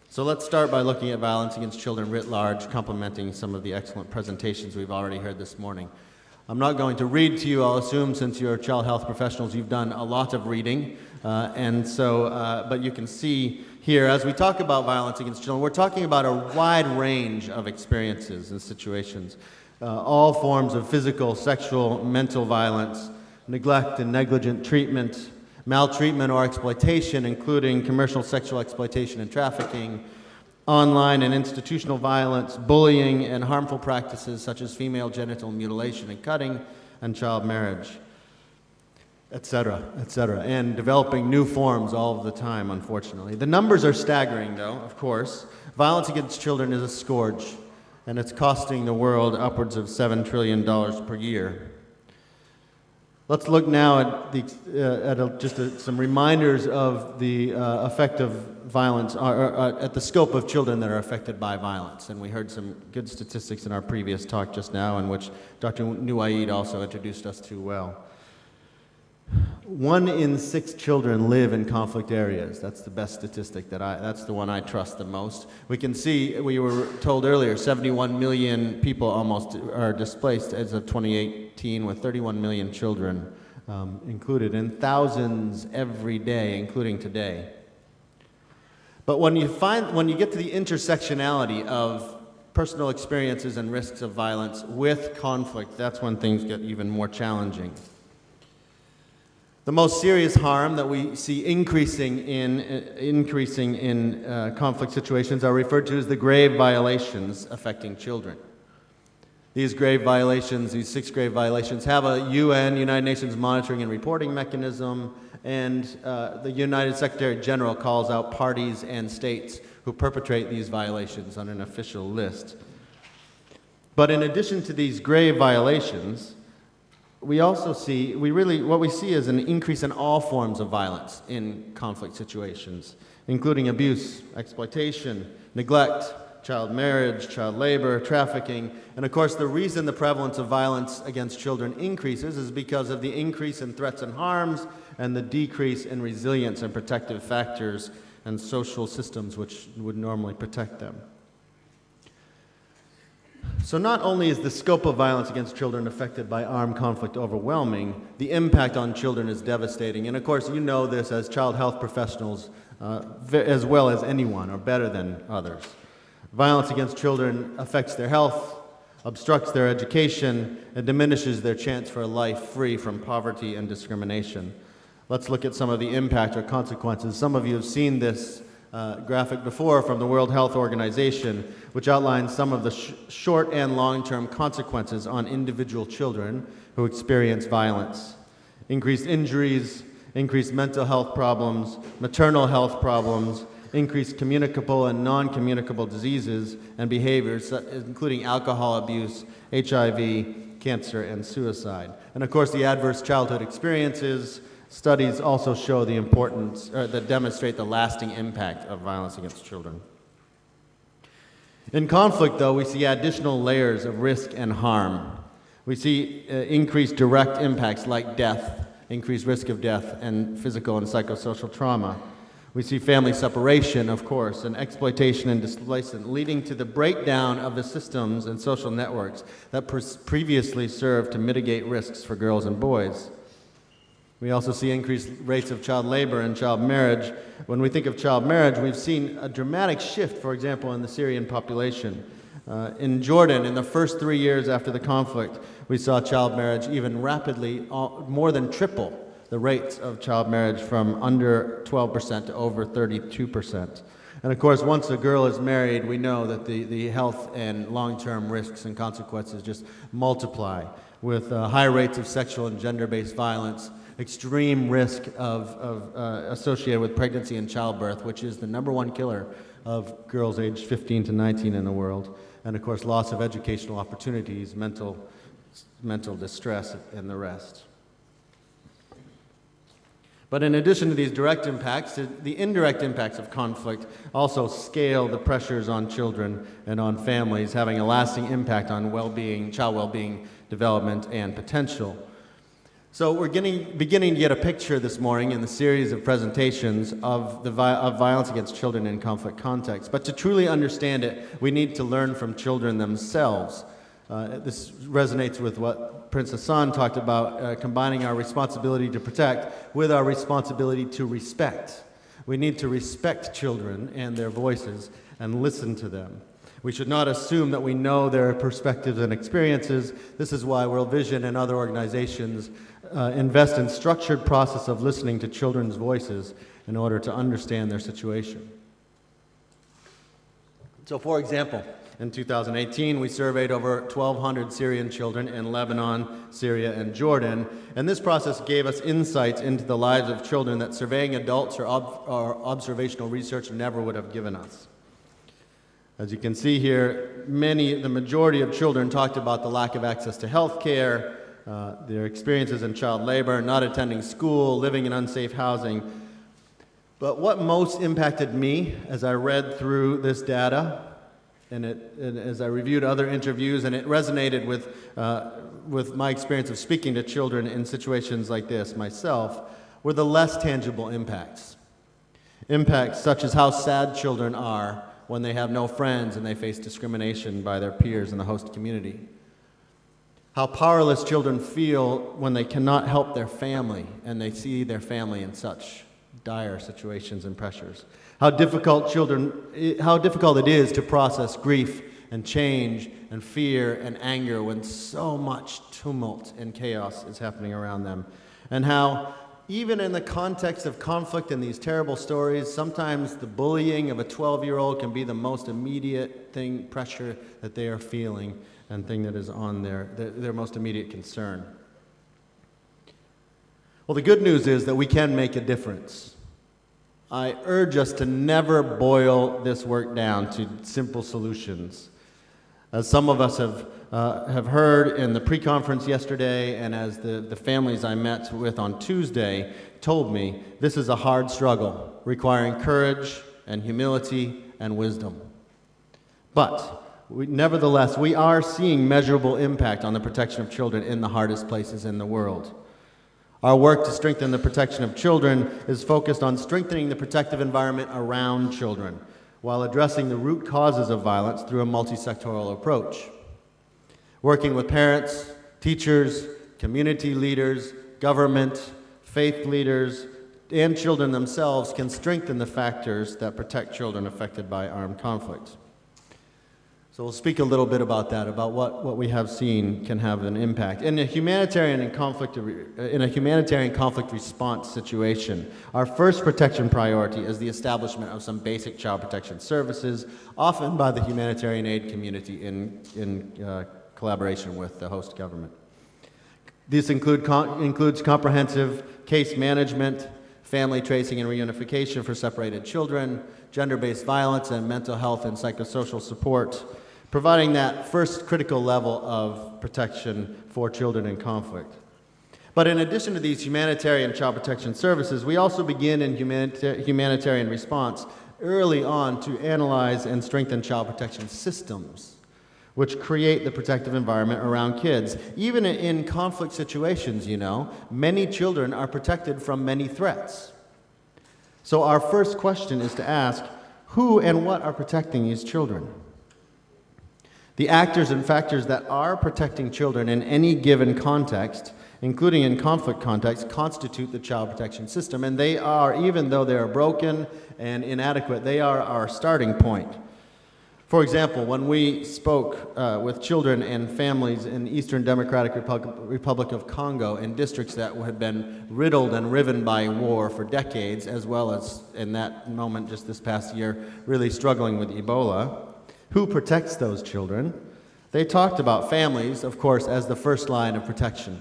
So let's start by looking at violence against children writ large, complementing some of the excellent presentations we've already heard this morning. I'm not going to read to you, I'll assume since you're child health professionals you've done a lot of reading, but you can see here, as we talk about violence against children, we're talking about a wide range of experiences and situations. All forms of physical, sexual, mental violence, neglect and negligent treatment, maltreatment or exploitation, including commercial sexual exploitation and trafficking, online and institutional violence, bullying, and harmful practices such as female genital mutilation and cutting, and child marriage, etc., and developing new forms all of the time, unfortunately. The numbers are staggering, though, of course. Violence against children is a scourge, and it's costing the world upwards of $7 trillion per year. Let's look now at some reminders of the effect of violence, at the scope of children that are affected by violence. And we heard some good statistics in our previous talk just now, in which Dr. Nuaid also introduced us to well. 1 in 6 children live in conflict areas. That's the best statistic that's the one I trust the most. We can see, we were told earlier, 71 million people almost are displaced as of 2018, with 31 million children included, and thousands every day, including today. But when you get to the intersectionality of personal experiences and risks of violence with conflict, that's when things get even more challenging. The most serious harm that we see increasing in conflict situations are referred to as the grave violations affecting children. These grave violations, these 6 grave violations, have a United Nations monitoring and reporting mechanism, and the United Secretary General calls out parties and states who perpetrate these violations on an official list. But in addition to these grave violations, we also see, what we see is an increase in all forms of violence in conflict situations, including abuse, exploitation, neglect, child marriage, child labor, trafficking, and of course the reason the prevalence of violence against children increases is because of the increase in threats and harms and the decrease in resilience and protective factors and social systems which would normally protect them. So not only is the scope of violence against children affected by armed conflict overwhelming, the impact on children is devastating. And of course, you know this as child health professionals as well as anyone, or better than others. Violence against children affects their health, obstructs their education, and diminishes their chance for a life free from poverty and discrimination. Let's look at some of the impact or consequences. Some of you have seen this graphic before from the World Health Organization, which outlines some of the short and long-term consequences on individual children who experience violence. Increased injuries, increased mental health problems, maternal health problems, increased communicable and non-communicable diseases and behaviors, including alcohol abuse, HIV, cancer, and suicide. And of course, the adverse childhood experiences. Studies also show the importance, that demonstrate the lasting impact of violence against children. In conflict, though, we see additional layers of risk and harm. We see increased direct impacts like death, increased risk of death, and physical and psychosocial trauma. We see family separation, of course, and exploitation and displacement, leading to the breakdown of the systems and social networks that previously served to mitigate risks for girls and boys. We also see increased rates of child labor and child marriage. When we think of child marriage, we've seen a dramatic shift, for example, in the Syrian population. In Jordan, in the first 3 years after the conflict, we saw child marriage even rapidly, more than triple the rates of child marriage from under 12% to over 32%. And of course, once a girl is married, we know that the health and long-term risks and consequences just multiply, with high rates of sexual and gender-based violence, extreme risk associated with pregnancy and childbirth, which is the #1 killer of girls aged 15 to 19 in the world, and of course loss of educational opportunities, mental distress, and the rest. But in addition to these direct impacts, the indirect impacts of conflict also scale the pressures on children and on families, having a lasting impact on well-being, child well-being, development, and potential. So we're beginning to get a picture this morning in the series of presentations of violence against children in conflict contexts. But to truly understand it, we need to learn from children themselves. This resonates with what Prince Hassan talked about, combining our responsibility to protect with our responsibility to respect. We need to respect children and their voices and listen to them. We should not assume that we know their perspectives and experiences. This is why World Vision and other organizations invest in structured process of listening to children's voices in order to understand their situation. So, for example, in 2018, we surveyed over 1,200 Syrian children in Lebanon, Syria, and Jordan, and this process gave us insights into the lives of children that surveying adults or observational research never would have given us. As you can see here, the majority of children talked about the lack of access to health care, their experiences in child labor, not attending school, living in unsafe housing. But what most impacted me as I read through this data, and as I reviewed other interviews, and it resonated with my experience of speaking to children in situations like this myself, were the less tangible impacts. Impacts such as how sad children are when they have no friends and they face discrimination by their peers in the host community. How powerless children feel when they cannot help their family and they see their family in such dire situations and pressures. How difficult it is to process grief and change and fear and anger when so much tumult and chaos is happening around them. And how, even in the context of conflict and these terrible stories, sometimes the bullying of a 12-year-old can be the most immediate pressure that they are feeling and thing that is on their most immediate concern. Well, the good news is that we can make a difference. I urge us to never boil this work down to simple solutions. As some of us have heard in the pre-conference yesterday, and as the families I met with on Tuesday told me, this is a hard struggle, requiring courage and humility and wisdom. But nevertheless, we are seeing measurable impact on the protection of children in the hardest places in the world. Our work to strengthen the protection of children is focused on strengthening the protective environment around children, while addressing the root causes of violence through a multi-sectoral approach. Working with parents, teachers, community leaders, government, faith leaders, and children themselves can strengthen the factors that protect children affected by armed conflict. So we'll speak a little bit about that, about what we have seen can have an impact. In a humanitarian conflict response situation, our first protection priority is the establishment of some basic child protection services, often by the humanitarian aid community in collaboration with the host government. This includes comprehensive case management, family tracing and reunification for separated children, gender-based violence, and mental health and psychosocial support, providing that first critical level of protection for children in conflict. But in addition to these humanitarian child protection services, we also begin in humanitarian response early on to analyze and strengthen child protection systems, which create the protective environment around kids. Even in conflict situations, many children are protected from many threats. So our first question is to ask, who and what are protecting these children? The actors and factors that are protecting children in any given context including in conflict contexts, constitute the child protection system. And they are, even though they are broken and inadequate, they are our starting point. For example, when we spoke with children and families in Eastern Democratic Republic of Congo in districts that had been riddled and riven by war for decades, as well as in that moment just this past year, really struggling with Ebola, who protects those children? They talked about families, of course, as the first line of protection.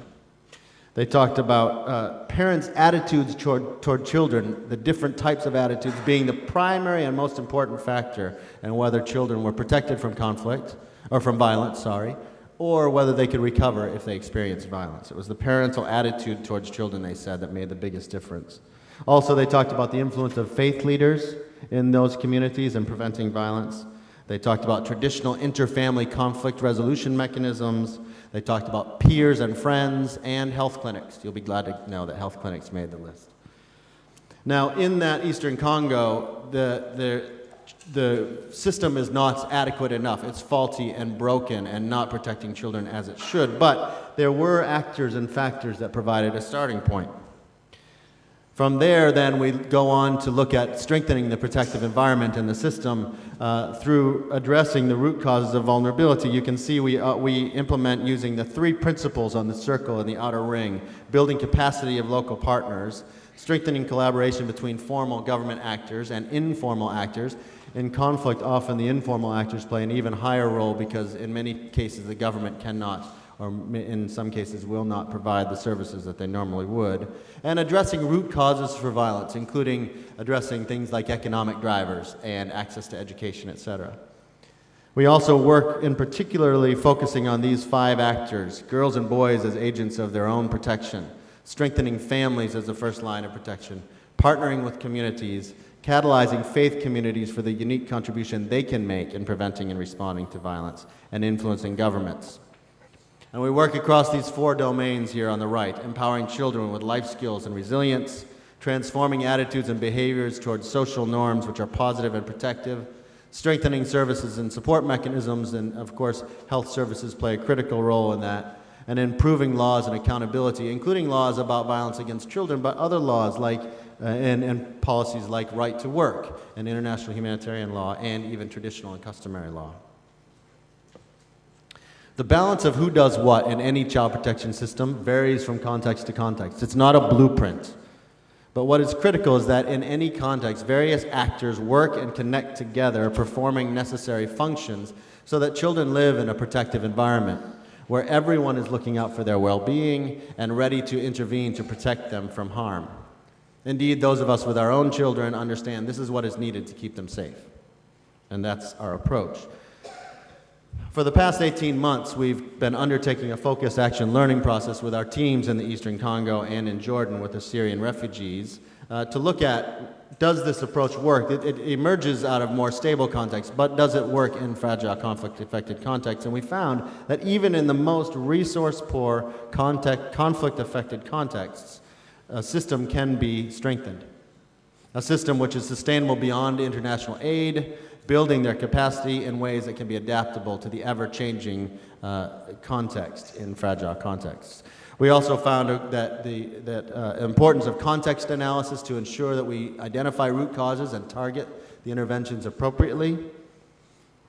They talked about parents' attitudes toward children, the different types of attitudes being the primary and most important factor in whether children were protected from conflict, or from violence, or whether they could recover if they experienced violence. It was the parental attitude towards children, they said, that made the biggest difference. Also, they talked about the influence of faith leaders in those communities in preventing violence. They talked about traditional interfamily conflict resolution mechanisms. They talked about peers and friends and health clinics. You'll be glad to know that health clinics made the list. Now, in that Eastern Congo, the system is not adequate enough. It's faulty and broken and not protecting children as it should. But there were actors and factors that provided a starting point. From there, then, we go on to look at strengthening the protective environment in the system through addressing the root causes of vulnerability. You can see we implement using the 3 principles on the circle in the outer ring: building capacity of local partners, strengthening collaboration between formal government actors and informal actors. In conflict, often the informal actors play an even higher role because in many cases the government cannot, or in some cases will not, provide the services that they normally would, and addressing root causes for violence, including addressing things like economic drivers and access to education, etc. We also work in particularly focusing on these 5 actors: girls and boys as agents of their own protection, strengthening families as the first line of protection, partnering with communities, catalyzing faith communities for the unique contribution they can make in preventing and responding to violence, and influencing governments. And we work across these 4 domains here on the right: empowering children with life skills and resilience, transforming attitudes and behaviors towards social norms which are positive and protective, strengthening services and support mechanisms, and of course health services play a critical role in that, and improving laws and accountability, including laws about violence against children, but other laws like and policies like right to work and international humanitarian law and even traditional and customary law. The balance of who does what in any child protection system varies from context to context. It's not a blueprint. But what is critical is that in any context, various actors work and connect together, performing necessary functions so that children live in a protective environment where everyone is looking out for their well-being and ready to intervene to protect them from harm. Indeed, those of us with our own children understand this is what is needed to keep them safe. And that's our approach. For the past 18 months, we've been undertaking a focused action learning process with our teams in the Eastern Congo and in Jordan with the Syrian refugees to look at, does this approach work? It emerges out of more stable contexts, but does it work in fragile conflict-affected contexts? And we found that even in the most resource-poor conflict-affected contexts, a system can be strengthened. A system which is sustainable beyond international aid, building their capacity in ways that can be adaptable to the ever-changing context in fragile contexts. We also found that the importance of context analysis to ensure that we identify root causes and target the interventions appropriately.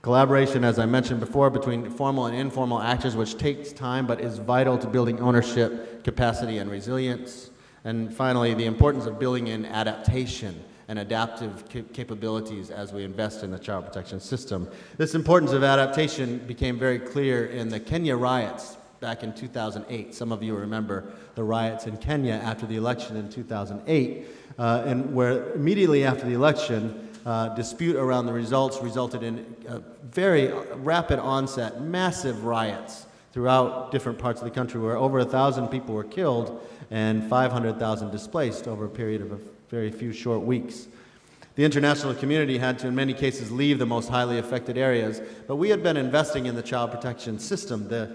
Collaboration, as I mentioned before, between formal and informal actors, which takes time but is vital to building ownership, capacity, and resilience. And finally, the importance of building in adaptation and adaptive capabilities as we invest in the child protection system. This importance of adaptation became very clear in the Kenya riots back in 2008. Some of you remember the riots in Kenya after the election in 2008, and where immediately after the election, dispute around the results resulted in very rapid onset, massive riots throughout different parts of the country where over 1,000 people were killed and 500,000 displaced over a period of a very few short weeks. The international community had to, in many cases, leave the most highly affected areas, but we had been investing in the child protection system, the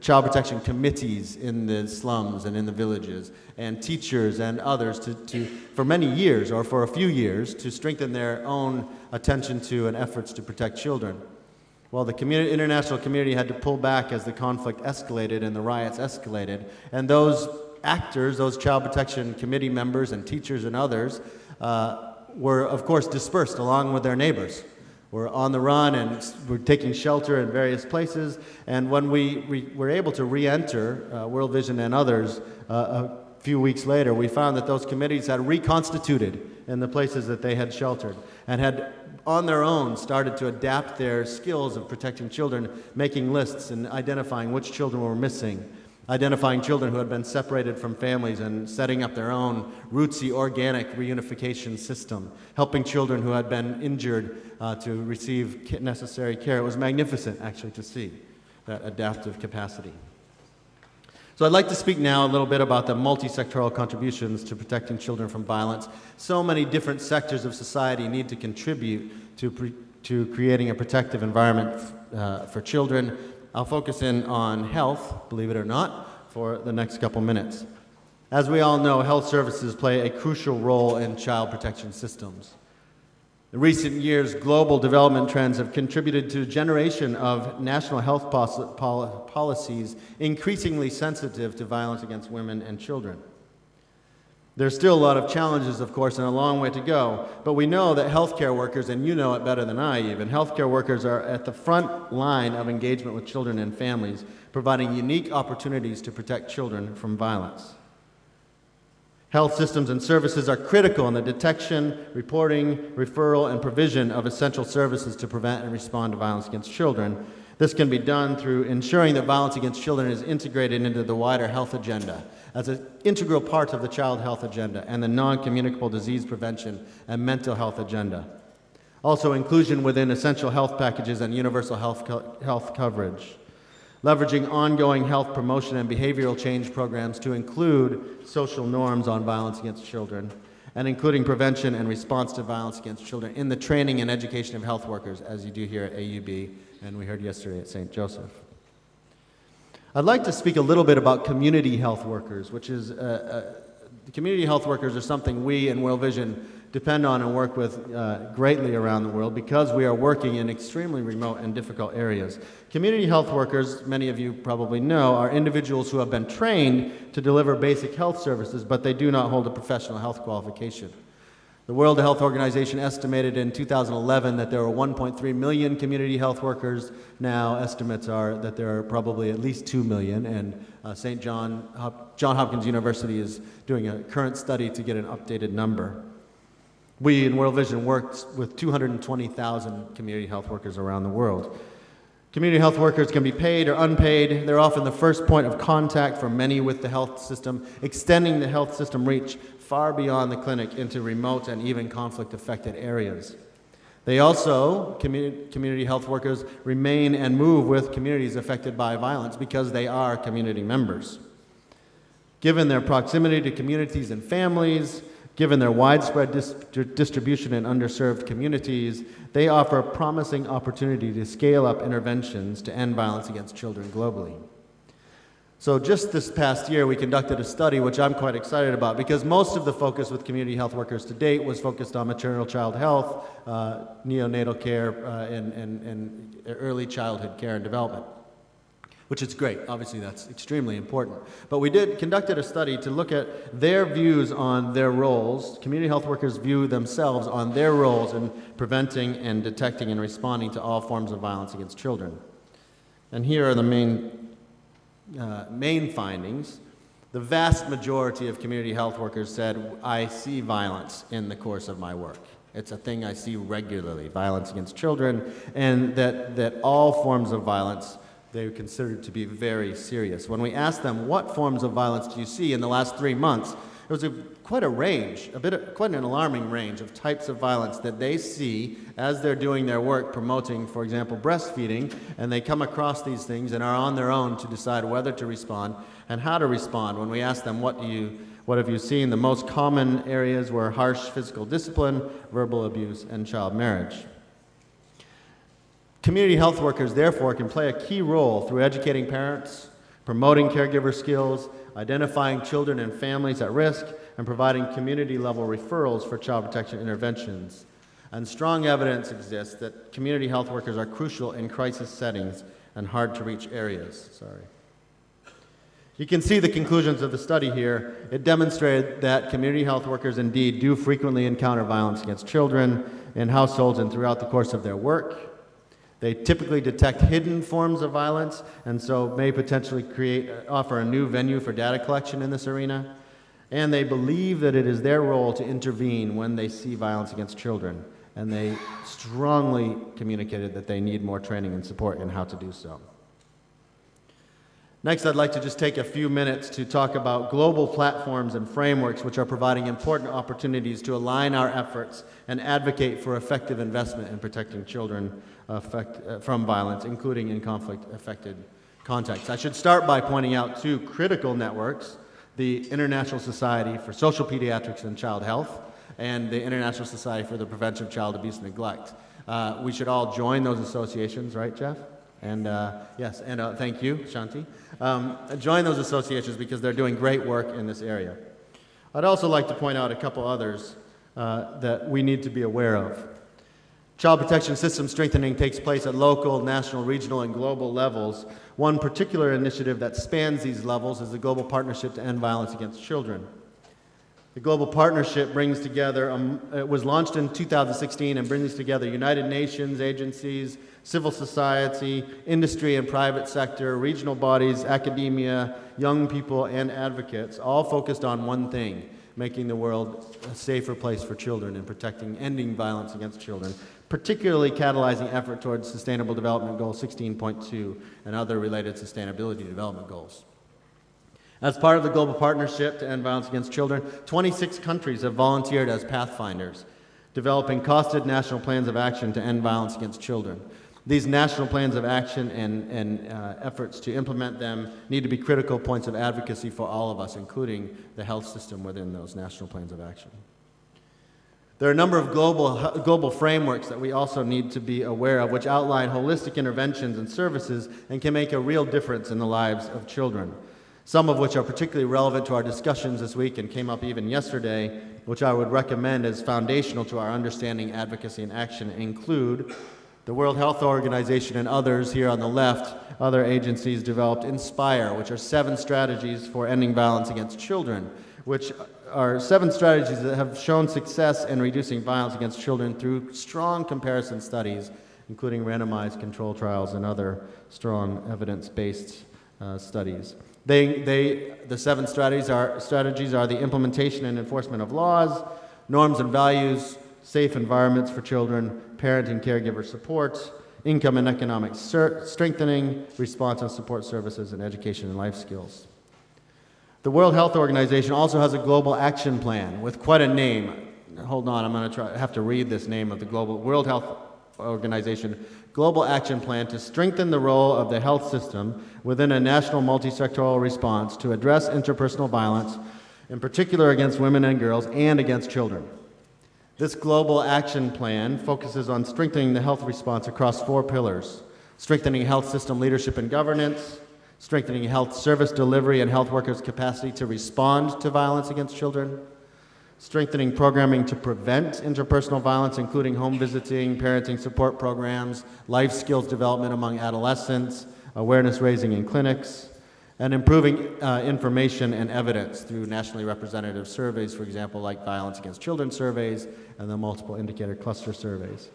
child protection committees in the slums and in the villages, and teachers and others to for many years, or for a few years, to strengthen their own attention to and efforts to protect children. Well, the international community had to pull back as the conflict escalated and the riots escalated. And those actors, those Child Protection Committee members and teachers and others, were, of course, dispersed along with their neighbors. Were on the run and were taking shelter in various places. And when we were able to re-enter, World Vision and others, a few weeks later, we found that those committees had reconstituted in the places that they had sheltered and had, on their own, started to adapt their skills of protecting children, making lists and identifying which children were missing, identifying children who had been separated from families and setting up their own rootsy organic reunification system, helping children who had been injured to receive necessary care. It was magnificent, actually, to see that adaptive capacity. So I'd like to speak now a little bit about the multi-sectoral contributions to protecting children from violence. So many different sectors of society need to contribute to creating a protective environment for children. I'll focus in on health, believe it or not, for the next couple minutes. As we all know, health services play a crucial role in child protection systems. In recent years, global development trends have contributed to a generation of national health policies increasingly sensitive to violence against women and children. There's still a lot of challenges, of course, and a long way to go, but we know that healthcare workers, and you know it better than I even, healthcare workers are at the front line of engagement with children and families, providing unique opportunities to protect children from violence. Health systems and services are critical in the detection, reporting, referral, and provision of essential services to prevent and respond to violence against children. This can be done through ensuring that violence against children is integrated into the wider health agenda as an integral part of the child health agenda and the non-communicable disease prevention and mental health agenda. Also, inclusion within essential health packages and universal health coverage. Leveraging ongoing health promotion and behavioral change programs to include social norms on violence against children, and including prevention and response to violence against children in the training and education of health workers, as you do here at AUB, and we heard yesterday at St. Joseph. I'd like to speak a little bit about community health workers, which is, community health workers are something we in World Vision depend on and work with greatly around the world because we are working in extremely remote and difficult areas. Community health workers, many of you probably know, are individuals who have been trained to deliver basic health services, but they do not hold a professional health qualification. The World Health Organization estimated in 2011 that there were 1.3 million community health workers. Now estimates are that there are probably at least 2 million, and Johns Hopkins University is doing a current study to get an updated number. We in World Vision work with 220,000 community health workers around the world. Community health workers can be paid or unpaid. They're often the first point of contact for many with the health system, extending the health system reach far beyond the clinic into remote and even conflict-affected areas. They also, community health workers, remain and move with communities affected by violence because they are community members. Given their proximity to communities and families, given their widespread distribution in underserved communities, they offer a promising opportunity to scale up interventions to end violence against children globally. So just this past year, we conducted a study which I'm quite excited about because most of the focus with community health workers to date was focused on maternal child health, neonatal care, and early childhood care and development, which is great. Obviously, that's extremely important. But we conducted a study to look at their views on their roles. Community health workers view themselves on their roles in preventing and detecting and responding to all forms of violence against children. And here are the main findings. The vast majority of community health workers said, I see violence in the course of my work. It's a thing I see regularly, violence against children, and that all forms of violence they considered to be very serious. When we asked them, what forms of violence do you see in the last 3 months, there was quite a range, quite an alarming range of types of violence that they see as they're doing their work promoting, for example, breastfeeding, and they come across these things and are on their own to decide whether to respond and how to respond. When we asked them, what have you seen? The most common areas were harsh physical discipline, verbal abuse, and child marriage. Community health workers, therefore, can play a key role through educating parents, promoting caregiver skills, identifying children and families at risk, and providing community-level referrals for child protection interventions. and strong evidence exists that community health workers are crucial in crisis settings and hard-to-reach areas. You can see the conclusions of the study here. It demonstrated that community health workers indeed do frequently encounter violence against children in households and throughout the course of their work. They typically detect hidden forms of violence and so may potentially offer a new venue for data collection in this arena. And they believe that it is their role to intervene when they see violence against children. And they strongly communicated that they need more training and support in how to do so. Next, I'd like to just take a few minutes to talk about global platforms and frameworks which are providing important opportunities to align our efforts and advocate for effective investment in protecting children from violence, including in conflict-affected contexts. I should start by pointing out two critical networks: the International Society for Social Pediatrics and Child Health and the International Society for the Prevention of Child Abuse and Neglect. We should all join those associations, right, Jeff? And yes, and thank you, Shanti. Join those associations because they're doing great work in this area. I'd also like to point out a couple others that we need to be aware of. Child protection system strengthening takes place at local, national, regional, and global levels. One particular initiative that spans these levels is the Global Partnership to End Violence Against Children. The Global Partnership brings together, it was launched in 2016 and brings together United Nations agencies, civil society, industry and private sector, regional bodies, academia, young people, and advocates, all focused on one thing: making the world a safer place for children and ending violence against children, particularly catalyzing effort towards Sustainable Development Goal 16.2 and other related sustainability development goals. As part of the Global Partnership to End Violence Against Children, 26 countries have volunteered as pathfinders, developing costed national plans of action to end violence against children. These national plans of action and efforts to implement them need to be critical points of advocacy for all of us, including the health system within those national plans of action. There are a number of global frameworks that we also need to be aware of, which outline holistic interventions and services and can make a real difference in the lives of children. Some of which are particularly relevant to our discussions this week and came up even yesterday, which I would recommend as foundational to our understanding, advocacy, and action, include the World Health Organization and others here on the left. Other agencies developed INSPIRE, which are 7 strategies for ending violence against children, which are 7 strategies that have shown success in reducing violence against children through strong comparison studies, including randomized control trials and other strong evidence-based studies. The 7 strategies are the implementation and enforcement of laws, norms and values, safe environments for children, parent and caregiver support, income and economic strengthening, response and support services, and education and life skills. The World Health Organization also has a global action plan with quite a name. Hold on, I have to read this name of the World Health Organization Global Action Plan to strengthen the role of the health system within a national multi-sectoral response to address interpersonal violence, in particular against women and girls and against children. This global action plan focuses on strengthening the health response across 4 pillars: strengthening health system leadership and governance, strengthening health service delivery and health workers' capacity to respond to violence against children, strengthening programming to prevent interpersonal violence, including home visiting, parenting support programs, life skills development among adolescents, awareness raising in clinics, and improving information and evidence through nationally representative surveys, for example, like violence against children surveys and the multiple indicator cluster surveys.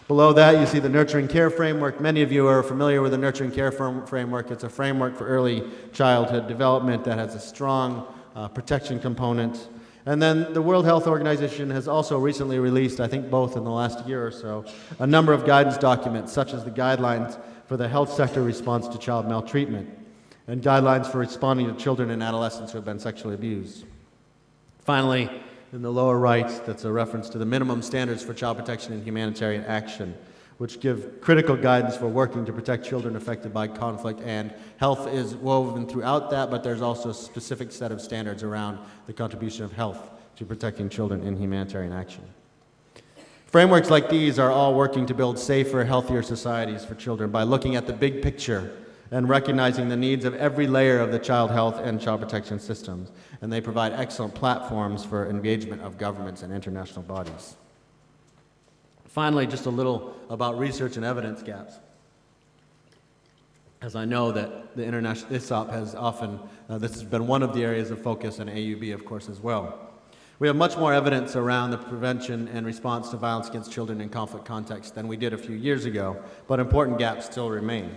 Below that, you see the Nurturing Care Framework. Many of you are familiar with the Nurturing Care Framework. It's a framework for early childhood development that has a strong protection component. And then the World Health Organization has also recently released, I think both in the last year or so, a number of guidance documents, such as the guidelines for the health sector response to child maltreatment and guidelines for responding to children and adolescents who have been sexually abused. Finally, in the lower right, that's a reference to the minimum standards for child protection and humanitarian action, which give critical guidance for working to protect children affected by conflict, and health is woven throughout that, but there's also a specific set of standards around the contribution of health to protecting children in humanitarian action. Frameworks like these are all working to build safer, healthier societies for children by looking at the big picture and recognizing the needs of every layer of the child health and child protection systems, and they provide excellent platforms for engagement of governments and international bodies. Finally, just a little about research and evidence gaps. As I know that the international ISSOP has often, this has been one of the areas of focus, and AUB, of course, as well. We have much more evidence around the prevention and response to violence against children in conflict contexts than we did a few years ago, but important gaps still remain.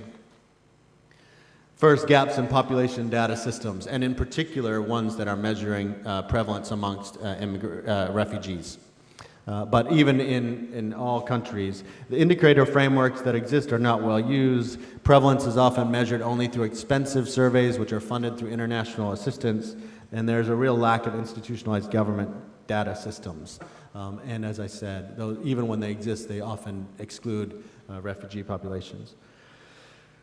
First, gaps in population data systems, and in particular, ones that are measuring prevalence amongst refugees. But even in all countries, the indicator frameworks that exist are not well used. Prevalence is often measured only through expensive surveys, which are funded through international assistance, and there's a real lack of institutionalized government data systems. And as I said, though, even when they exist, they often exclude refugee populations.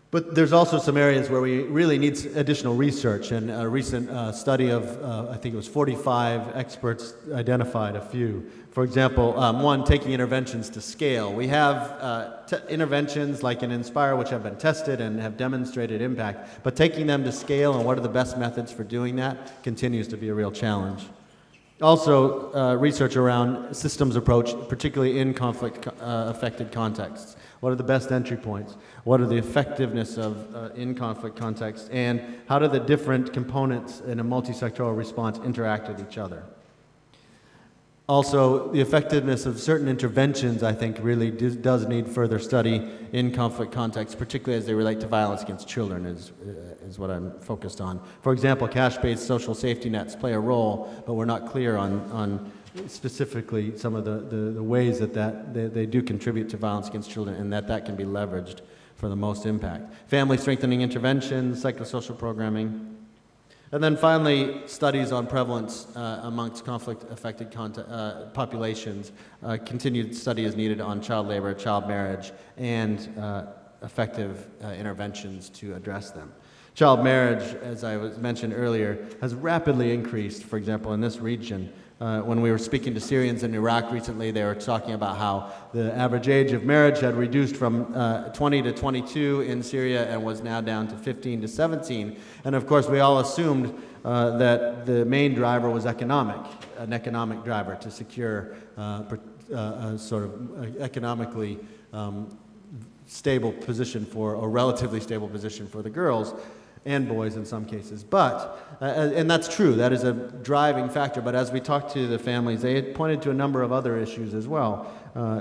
But there's also some areas where we really need additional research, and a recent study of, I think it was 45 experts identified a few. For example, one, taking interventions to scale. We have interventions like in Inspire, which have been tested and have demonstrated impact, but taking them to scale and what are the best methods for doing that continues to be a real challenge. Also, research around systems approach, particularly in conflict-affected contexts. What are the best entry points? What are the effectiveness of in conflict contexts? And how do the different components in a multi-sectoral response interact with each other? Also, the effectiveness of certain interventions, I think, really does need further study in conflict contexts, particularly as they relate to violence against children, is what I'm focused on. For example, cash-based social safety nets play a role, but we're not clear on specifically some of the ways that they do contribute to violence against children, and that can be leveraged for the most impact. Family strengthening interventions, psychosocial programming. And then finally, studies on prevalence amongst conflict-affected populations. Continued study is needed on child labor, child marriage, and effective interventions to address them. Child marriage, as I mentioned earlier, has rapidly increased, for example, in this region. When we were speaking to Syrians in Iraq recently, they were talking about how the average age of marriage had reduced from 20 to 22 in Syria and was now down to 15 to 17. And of course, we all assumed that the main driver was an economic driver to secure a sort of economically stable position or relatively stable position for the girls. And boys in some cases. But, and that's true, that is a driving factor, but as we talked to the families, they had pointed to a number of other issues as well,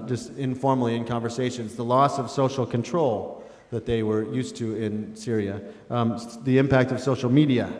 just informally in conversations. The loss of social control that they were used to in Syria, the impact of social media,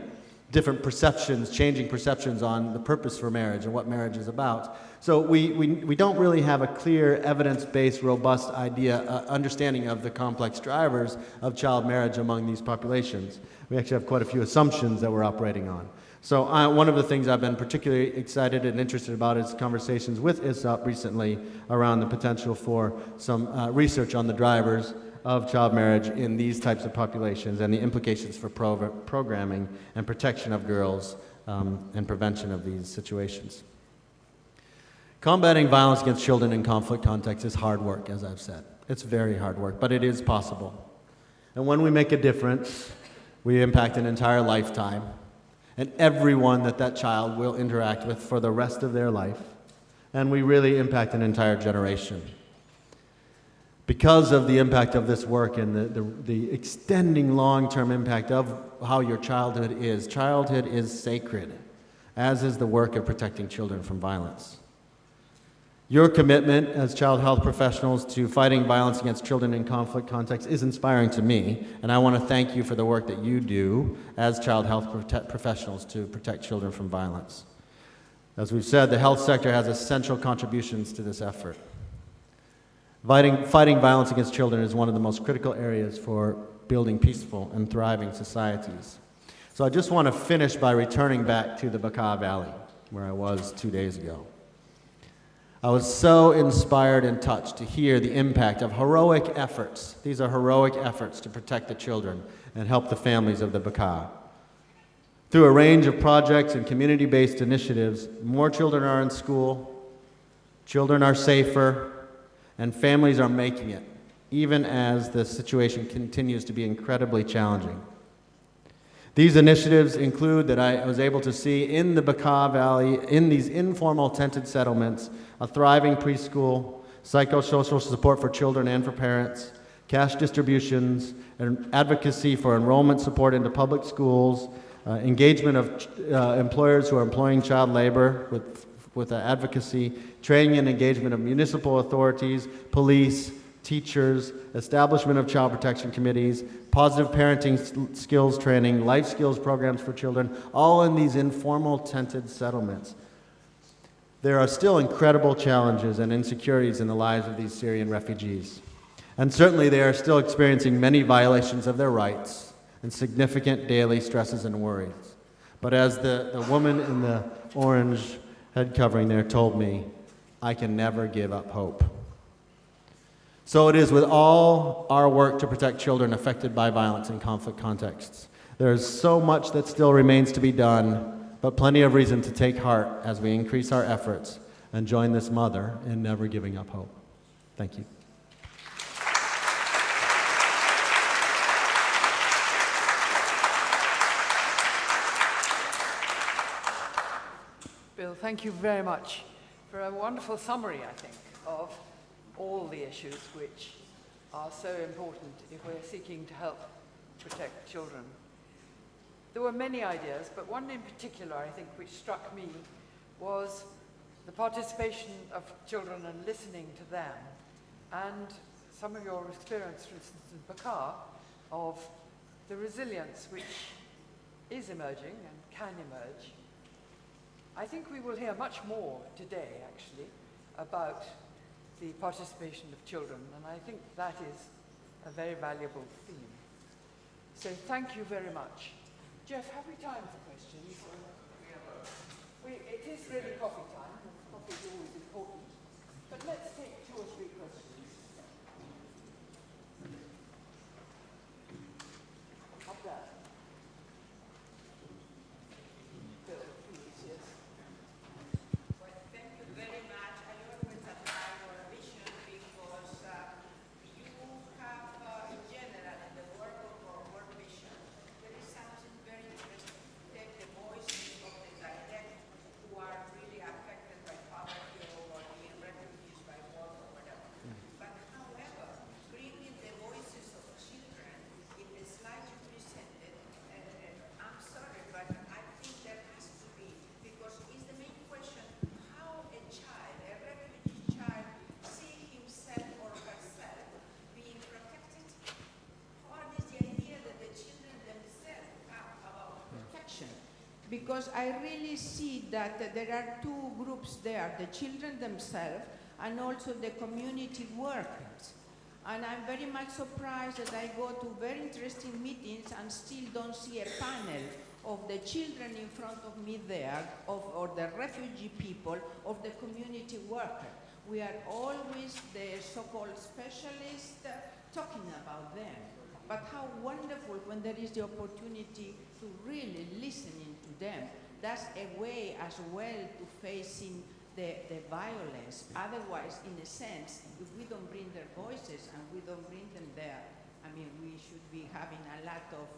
different perceptions, changing perceptions on the purpose for marriage and what marriage is about. So we don't really have a clear, evidence-based, robust understanding of the complex drivers of child marriage among these populations. We actually have quite a few assumptions that we're operating on. So one of the things I've been particularly excited and interested about is conversations with ISSOP recently around the potential for some research on the drivers of child marriage in these types of populations and the implications for programming and protection of girls and prevention of these situations. Combating violence against children in conflict contexts is hard work, as I've said. It's very hard work, but it is possible. And when we make a difference, we impact an entire lifetime and everyone that child will interact with for the rest of their life, and we really impact an entire generation. Because of the impact of this work and the extending long-term impact of how your childhood is sacred, as is the work of protecting children from violence. Your commitment as child health professionals to fighting violence against children in conflict contexts is inspiring to me, and I want to thank you for the work that you do as child health professionals to protect children from violence. As we've said, the health sector has essential contributions to this effort. Fighting violence against children is one of the most critical areas for building peaceful and thriving societies. So I just want to finish by returning back to the Bekaa Valley, where I was 2 days ago. I was so inspired and touched to hear the impact of heroic efforts. These are heroic efforts to protect the children and help the families of the Bekaa. Through a range of projects and community-based initiatives, more children are in school, children are safer, and families are making it, even as the situation continues to be incredibly challenging. These initiatives include that I was able to see in the Bekaa Valley, in these informal tented settlements, a thriving preschool, psychosocial support for children and for parents, cash distributions, and advocacy for enrollment support into public schools, engagement of employers who are employing child labor with advocacy, training and engagement of municipal authorities, police, teachers, establishment of child protection committees, positive parenting skills training, life skills programs for children, all in these informal tented settlements. There are still incredible challenges and insecurities in the lives of these Syrian refugees. And certainly they are still experiencing many violations of their rights and significant daily stresses and worries. But as the woman in the orange head covering there told me, I can never give up hope. So it is with all our work to protect children affected by violence in conflict contexts. There is so much that still remains to be done, but plenty of reason to take heart as we increase our efforts and join this mother in never giving up hope. Thank you. Bill, thank you very much for a wonderful summary, I think, of all the issues which are so important if we're seeking to help protect children. There were many ideas, but one in particular, I think, which struck me was the participation of children and listening to them, and some of your experience, for instance, in Bakar, of the resilience which is emerging and can emerge. I think we will hear much more today, actually, about the participation of children, and I think that is a very valuable theme. So thank you very much. Jeff, have we time for questions? It is really coffee time. Coffee is always important. But let's take 2 or 3 questions. Up there. Bill, please, yes. Well, thank you very much. I always admire your vision because you have, in general, in the work of World Vision, there is something very interesting. Take the voices of the direct who are really affected by poverty or being refugees by war or whatever. But however, bringing the voices of children in the slide you presented, I'm sorry, but I think there has to be, because it's the main question, how a child, a refugee child, see himself or herself being protected? What is the idea that the children themselves have about protection? Because I really see that there are 2 groups there, the children themselves and also the community workers. And I'm very much surprised that I go to very interesting meetings and still don't see a panel of the children in front of me there, or the refugee people, of the community worker. We are always the so-called specialists talking about them. But how wonderful when there is the opportunity to really listening to them. That's a way as well to facing the violence. Otherwise, in a sense, if we don't bring their voices and we don't bring them there, I mean, we should be having a lot of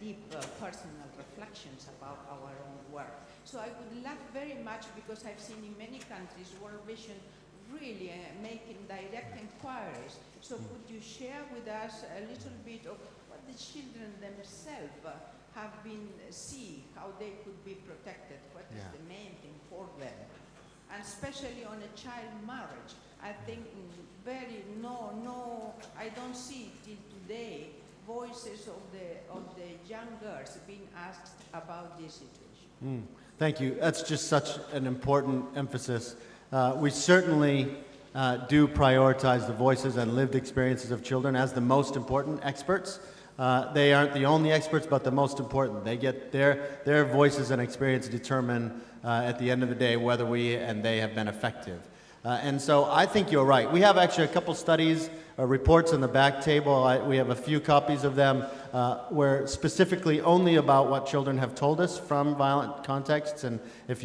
deep personal reflections about our own work. So I would love very much, because I've seen in many countries World Vision really making direct inquiries. So could you share with us a little bit of what the children themselves have been how they could be protected? What is the main thing for them? And especially on a child marriage, I think I don't see till today voices of the young girls being asked about this situation. Thank you. That's just such an important emphasis. We certainly do prioritize the voices and lived experiences of children as the most important experts. They aren't the only experts, but the most important. They get their voices and experience determine at the end of the day whether we and they have been effective. And so I think you're right. We have actually a couple studies, reports on the back table. We have a few copies of them where specifically only about what children have told us from violent contexts. And if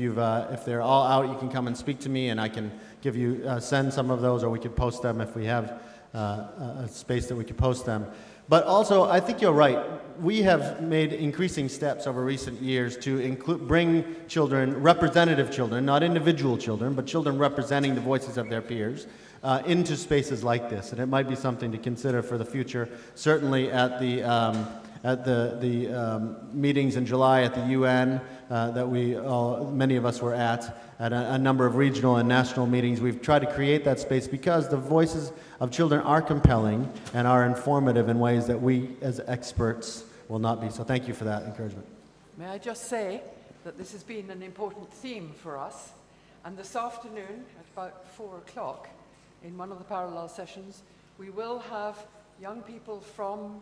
they're all out, you can come and speak to me, and I can give you send some of those, or we could post them if we have a space that we could post them. But also, I think you're right. We have made increasing steps over recent years to bring children, representative children, not individual children, but children representing the voices of their peers, into spaces like this. And it might be something to consider for the future. Certainly at the meetings in July at the UN that many of us were at a number of regional and national meetings, we've tried to create that space because the voices of children are compelling and are informative in ways that we as experts will not be. So thank you for that encouragement. May I just say that this has been an important theme for us, and this afternoon at about 4 o'clock in one of the parallel sessions we will have young people from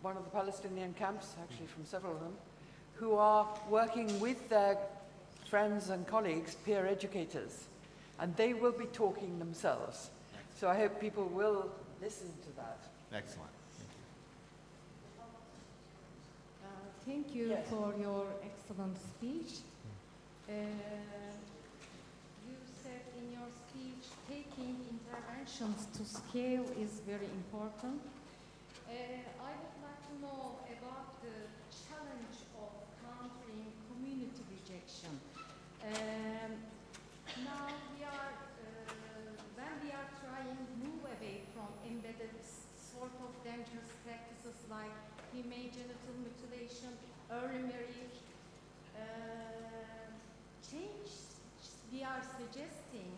one of the Palestinian camps, actually from several of them, who are working with their friends and colleagues, peer educators, and they will be talking themselves. So I hope people will listen to that. Excellent. Thank you Yes. for your excellent speech. You said in your speech, taking interventions to scale is very important. I would like to know about the challenge of countering community rejection. Now when we are trying to move away from embedded sort of dangerous practices like female genital mutilation, early marriage, change we are suggesting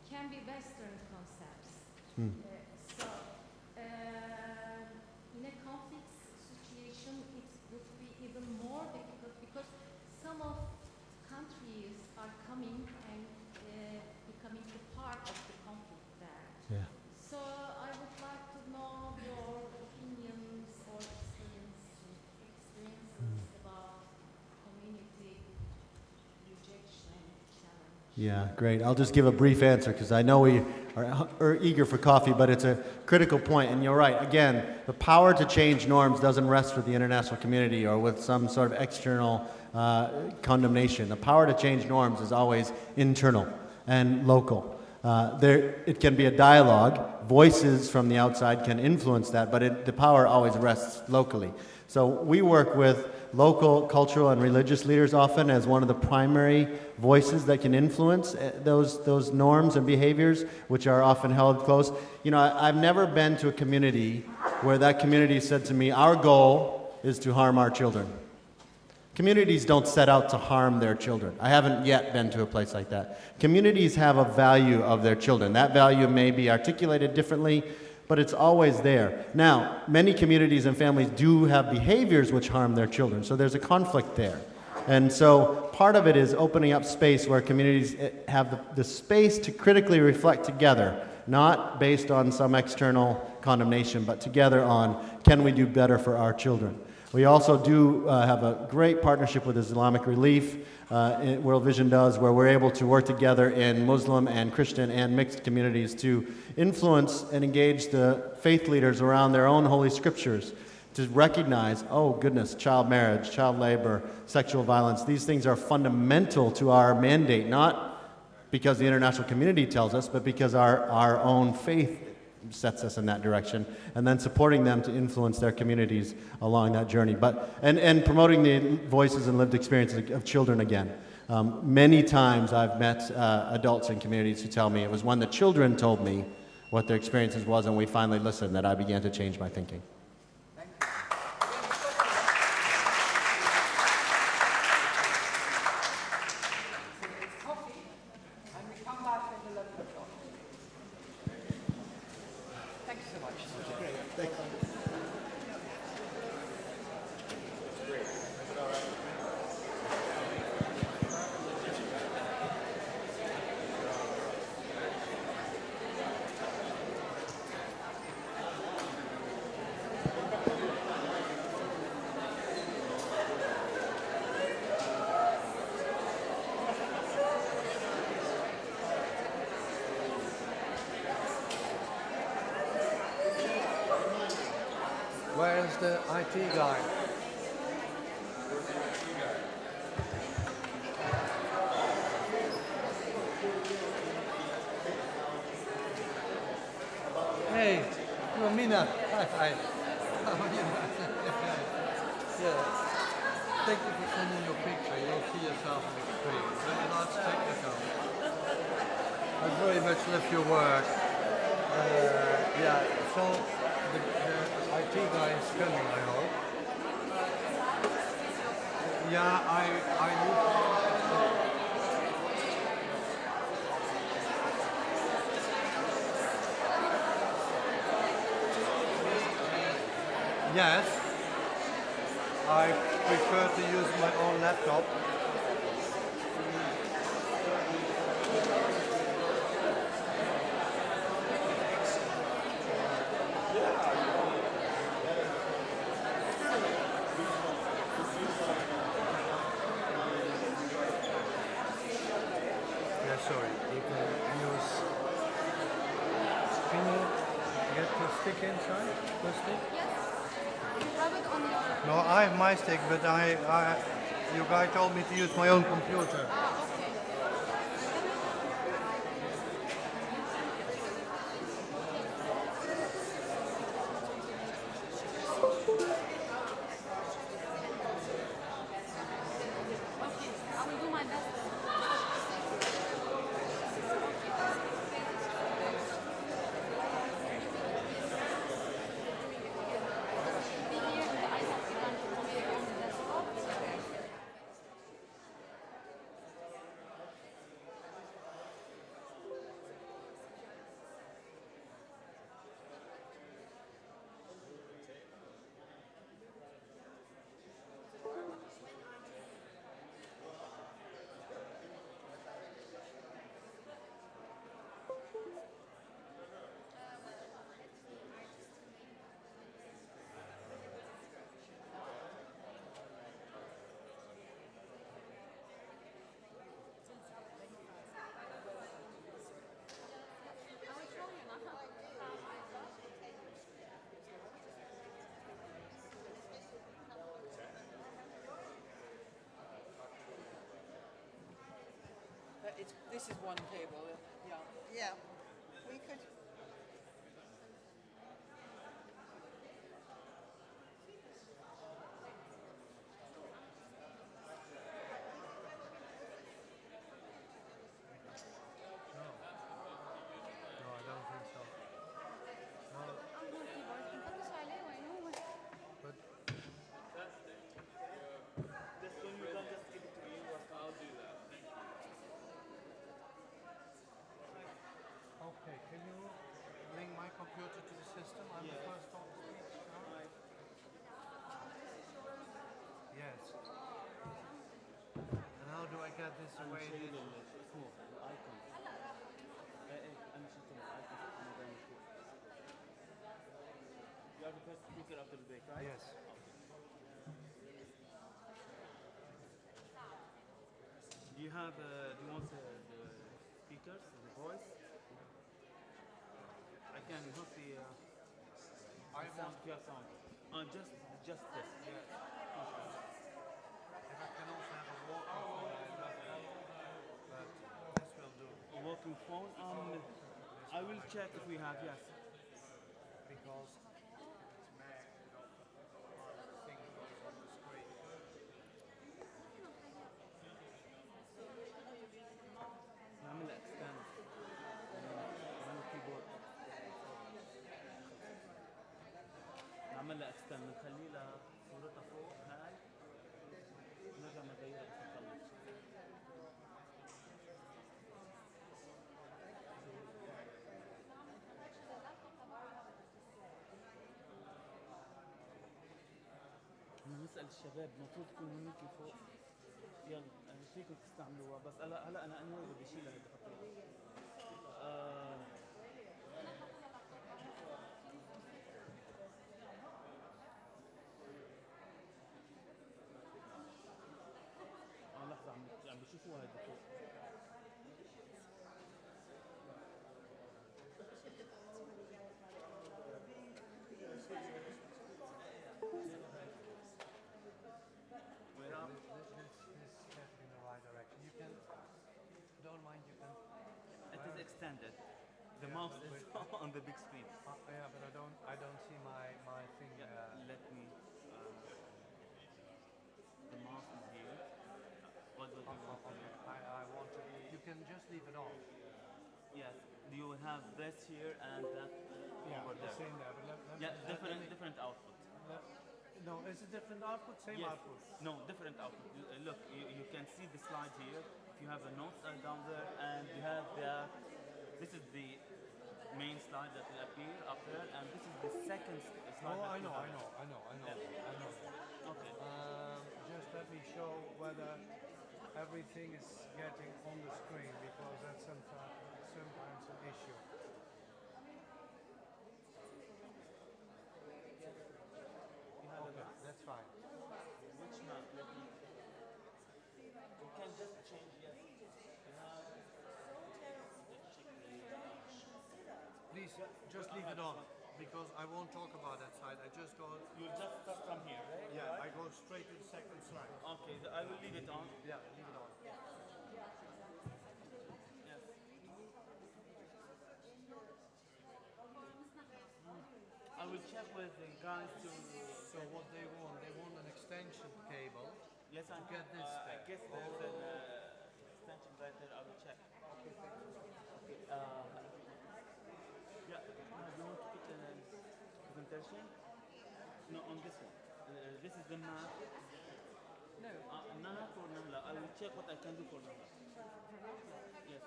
can be Western concepts. In a conflict situation, it would be even more difficult because some of countries are coming and becoming a part of the conflict there. Yeah. So I would like to know your opinions or experiences about community rejection challenge. Yeah, great. I'll just give a brief answer because I know we are eager for coffee, but it's a critical point. And you're right. Again, the power to change norms doesn't rest with the international community or with some sort of external condemnation. The power to change norms is always internal and local. It can be a dialogue. Voices from the outside can influence that, but the power always rests locally. So we work with local cultural and religious leaders often as one of the primary voices that can influence those norms and behaviors, which are often held close. You know, I've never been to a community where that community said to me, our goal is to harm our children. Communities don't set out to harm their children. I haven't yet been to a place like that. Communities have a value of their children. That value may be articulated differently, but it's always there. Now, many communities and families do have behaviors which harm their children, so there's a conflict there. And so part of it is opening up space where communities have the space to critically reflect together, not based on some external condemnation, but together on, can we do better for our children? We also do have a great partnership with Islamic Relief, World Vision does, where we're able to work together in Muslim and Christian and mixed communities to influence and engage the faith leaders around their own holy scriptures to recognize, oh goodness, child marriage, child labor, sexual violence, these things are fundamental to our mandate, not because the international community tells us, but because our own faith sets us in that direction, and then supporting them to influence their communities along that journey. And promoting the voices and lived experiences of children again. Many times I've met adults in communities who tell me it was when the children told me what their experiences was and we finally listened that I began to change my thinking. Where's the IT guy? Hey, you're Mina. Hi. How are you? Yeah. Thank you for sending your picture. You'll see yourself on the screen. Very large technical. I very much love your work. Yeah, so the IT guy is coming, I hope. Yeah, I Yes, I prefer to use my own laptop. Yeah, sorry. You can use. Can you get the stick inside? The stick? No, I have my stick, but you guy told me to use my own computer. I will do my best. This is one table, yeah. Yeah, we could. No, I don't think so. No, but okay, can you link my computer to the system? I'm the first on speech now. Yes. And how do I get this away? You are the first speaker after the break, right? Yes. Do you have, do you want the speakers, the voice? I can hook the sound, your sound. Just this. Yes. If I can also have a walking phone, I'd love that. But this will do. A working phone. I will check if we have, yes. Because it's mad, the thing goes on the screen. نعمل extend. نعمل keyboard. نعمل لها extend نخلي لها صورتها فوق هاي نرجع نغيرها بس نخلص. نسأل الشباب المفروض تكون هنيك فوق. يلا فيكم تستعملوها بس هلا انا بدي اشيلها بدي احطها. لحظة عم بشوفوها هيدي فوق. This heading in the right direction. You can, don't mind, you can. It is extended. The mouse is on the big screen. Yeah, but I don't see my thing. Let me. The mouse is here. What do you want? Okay. I want to. You can just leave it on. Yes, you will have this here and that Yeah, over the there. same there, but Yeah, different output. no, it's a different output, same Yes. output. No, different output. Look, you can see the slide here. If you have a notes down there, and you have the, this is the main slide that will appear up there, and this is the second slide. Oh, that I you know, have. I know, I know, I know, Yeah. I know that. Okay. Just let me show whether everything is getting on the screen because that's sometimes an issue. Okay, that's fine. Which map? You can just change, yes. Please, just leave it on because I won't talk about that side. I just go. You just start from here, right? Yeah, I go straight to the second slide. Okay, I will leave it on. Yeah, leave it on. Yes. I will check with the guys to. So what they want an extension cable. Yes, to get this I there. guess there's an extension right there. I will check. Yeah, you want to put a presentation? No, on this one. This is the map. No. Nana for Nala. I will check what I can do for Nala. Yes.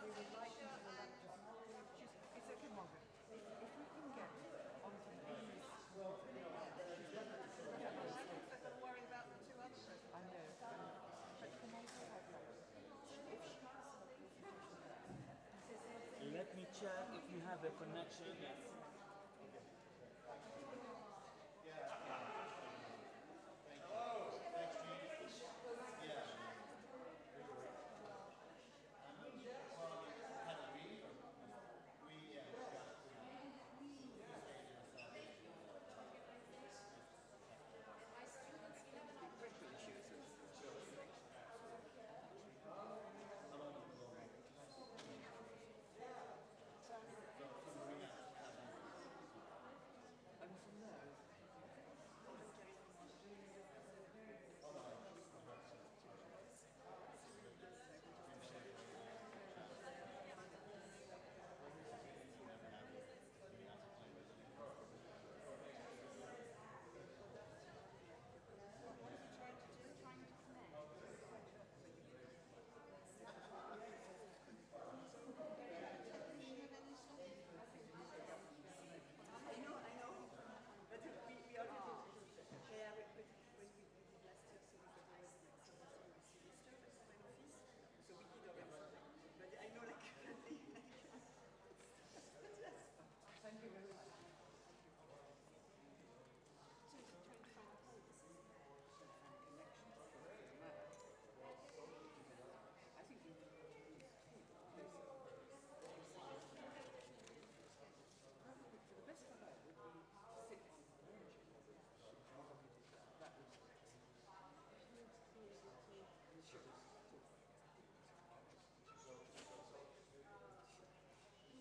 It's okay, Margaret. If we can get onto these... Don't worry about the two others. I know. But can I say Let me check if you have a connection. Yes.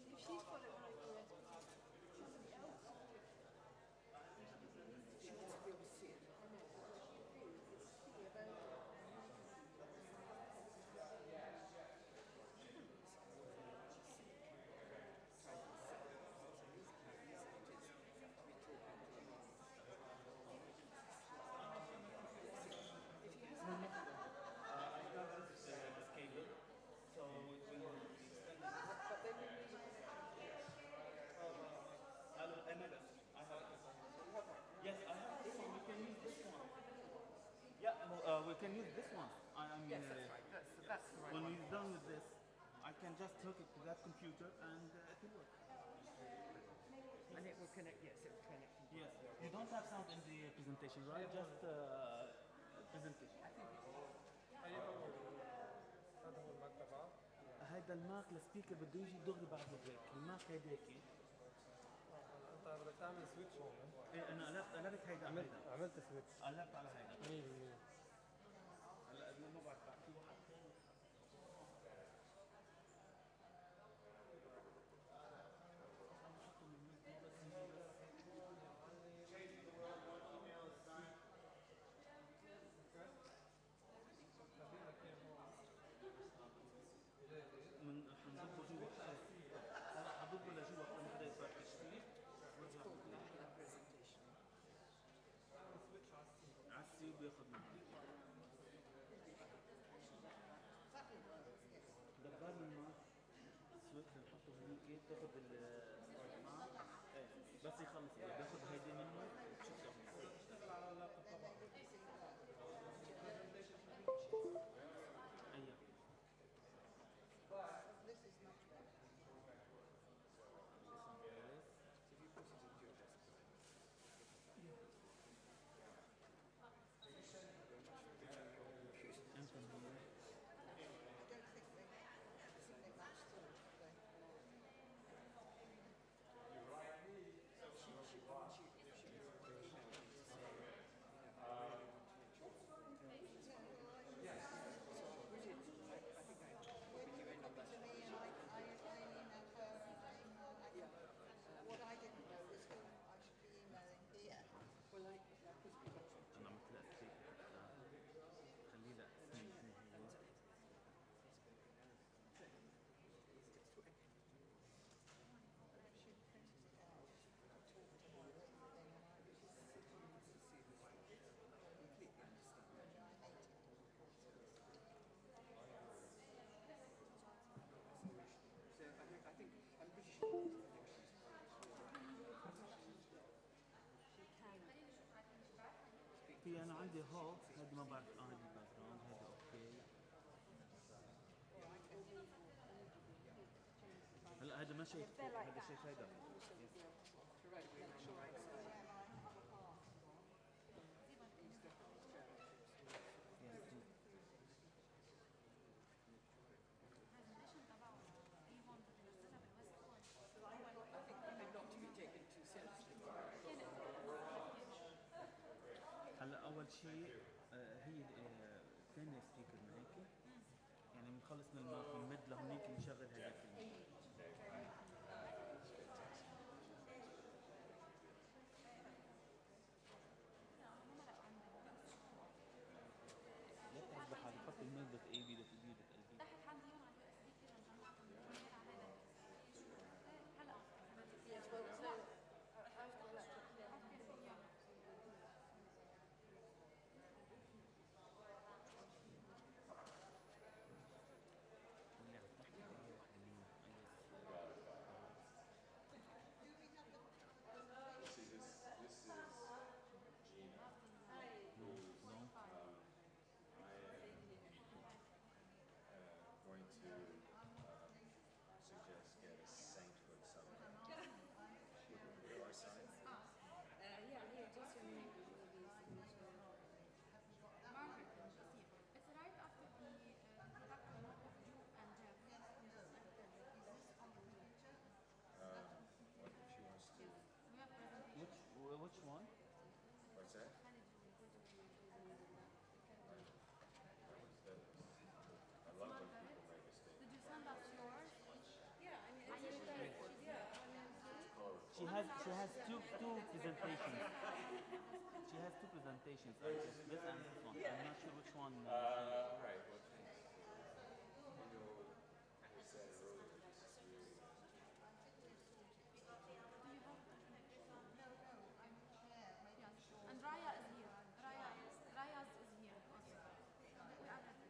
If she's got it right there, somebody else. she wants to be able to see it. This cable. So it will extend. But they will need I have it. Yes, I have this one. We can use this one. Yeah, we can use this one. I mean, Yes, that's right. That's the right when one. we're done with this, I can just hook it to that computer and it will work. And it will connect, yes, it will connect. Yes. You don't have sound in the presentation, right? Just presentation. هيدا الماك للسبيكر بده يجي دغري بعد البريك، الماك هيداك. انت بدك تعمل سويتش هون. ايه انا قلبت هيدا على هيدا. عملت سويتش. قلبت على هيدا. 100%. هلا ما بعرف في واحد ثاني. من حنضبه جوا. البيت تاخد بس يخلص بياخد هيدي منه وتشوف شغله. ايوه. What I didn't know was who I should be emailing here. Well, انا عملت لها ستيك خليه لا في انا عندي هو هذا ما بعرف هذا الباك جراوند هذا اوكي. هلا هذا ما شايف هذا شايف هذا. هلا اول شيء هي ثاني سبيكر هيك يعني بنخلص من الميد لهونيك نشغل هذا الفيلم. لا تربح على خط الميل دوت اي بي دوت بي دوت ال بي. تحت عندي هون على اليو اس بي كده جمعتهم على هذا. هلا Yes, well, so after that, going to suggest get a sainthood summit. Your side? Margaret, it's right after the introduction of you and Jeff. What if she wants to? We have presentation. Which one? What's that? I love when people make a statement. Did you send us yours? She has two presentations. She has two presentations. I guess this and this one. I'm not sure which one. Right. Well, thanks. You know, we said it earlier. This is really. And Raya is here. Raya is here also. We are ready.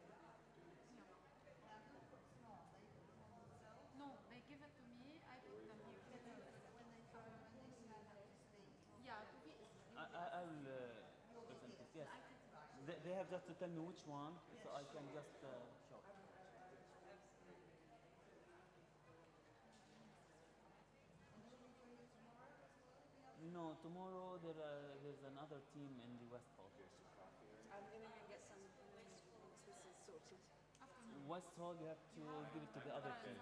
No, they give it to me. I put them here. Yeah, to be. I will present it. Yes. They have just to tell me which one, so I can just show. No, tomorrow there's another team in the West Hall. I'm going to go get some once this is sorted. West Hall, you have to give it to the other team.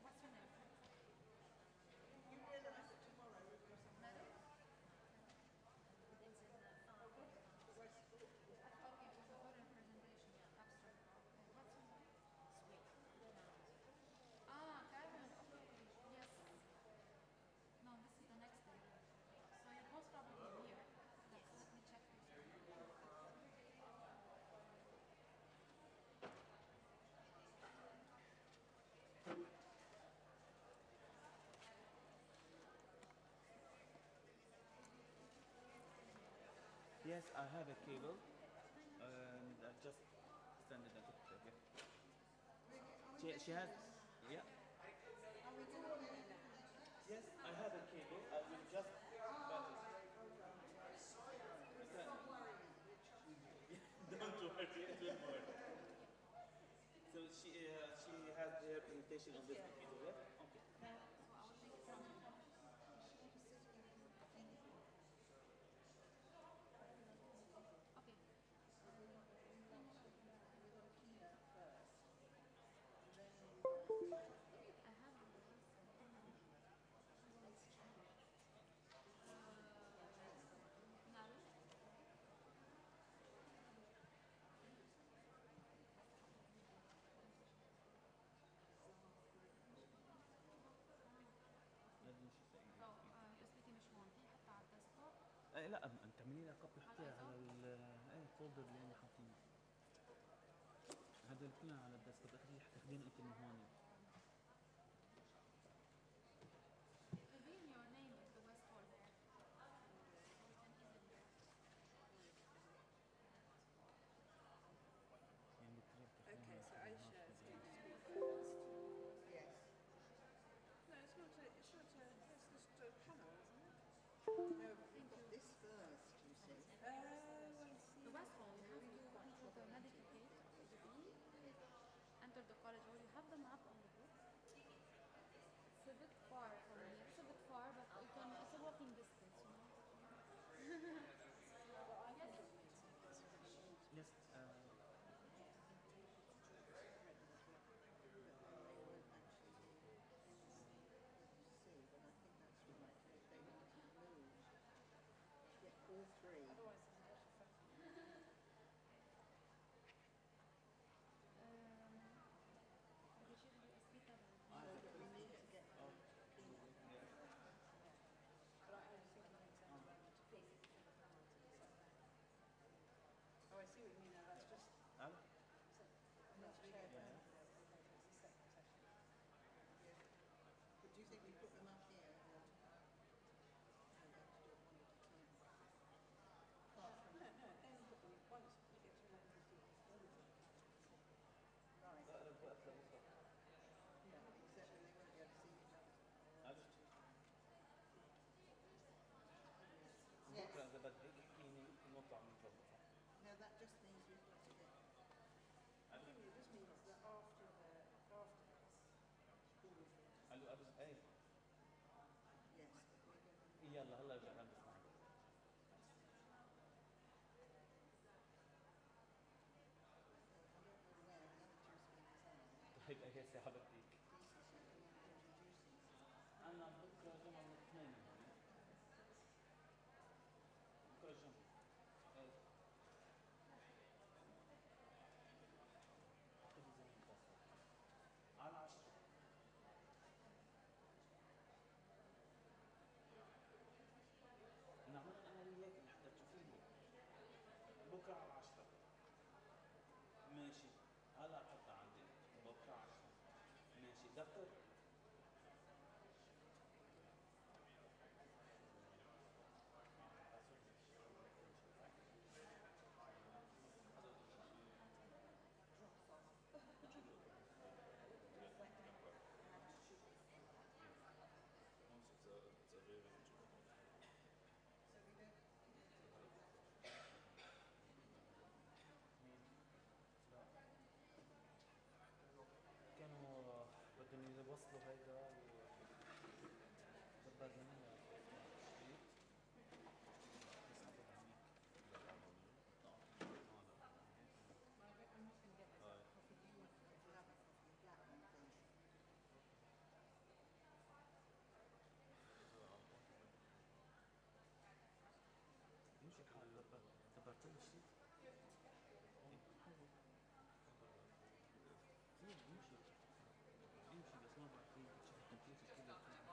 What's your name? You realise that tomorrow we've got some Okay, for the oral presentation, abstract. What's your name? Sweet. Karen, okay, yes. No, this is the next day. So you're most probably here. Yes, let me check this. Yes, I have a cable, and I just send it at the She has, yeah. Yes, I have a cable. I will just. Don't worry, it will work. So she has her presentation on this computer, yeah? Okay. لا تعملي لها كوبي حطيها على الفولدر اللي انا حاطينه. هذول كلهم على الديسكتوب، تاخذين انت من هون. Okay, so Aisha is going to speak first. Yes. No, it's not it's just a panel, isn't it? No, we've got this first, you see. I see. The West Hall, you have to enter the medical gate, enter the college, or you have the map on the book. It's a bit far from here. It's a bit far, but you can, it's a walking distance, you know. Yes. All three. We need to get Oh, I see what you mean now. That's just. That's chair. That's a separate session. But do you think we put them up here? Or we have to do it one at a time? No, only put them once. You get to 11:15. Right. Yeah, except when they won't be able to see each other. Yes. No, that just means we've got to get. I think it just means that after this, all of them. Yes. يلا هلا رجعنا نسمع. طيب هي ساعة بديك. أنا بكرة جمعة الاثنين. بكرة جمعة. على 10. نعمل أنا وياك حتى تشوفيني. بكرة على 10. ماشي. هلا حطها عندي. بكرة 10. ماشي. دكتور. كانوا بدهم يوصلوا هيدا بالبرلمان الشريط يسحبوا بعميق. يمشي حالك دبرت له الشيء. يمشي بس ما بعرف تشوف الكمبيوتر كله.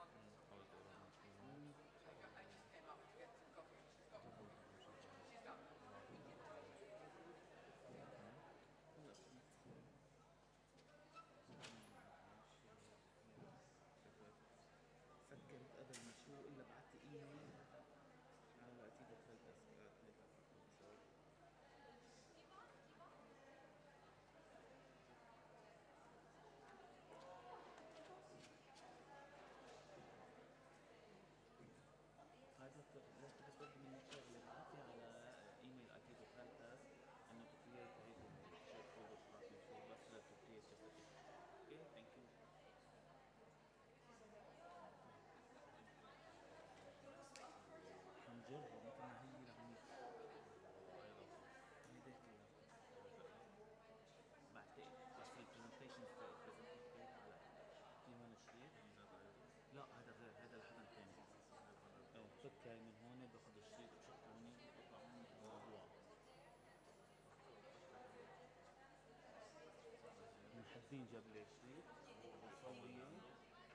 دينجا بالشريط وبتصوريه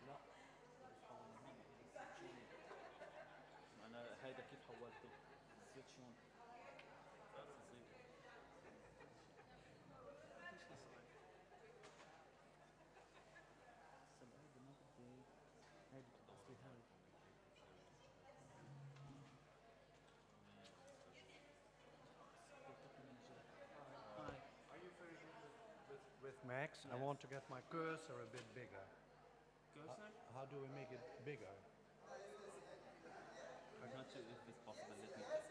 لا بتصور هون السويتشون انا هيدا كيف حولته السويتشون صغير مش صغير هسه هيدا ما بدي هيدا اصلي هاي هاي Are you very good with Max? I want to get my cursor a bit bigger. cursor How do we make it bigger? I'm not sure if it's possible let me check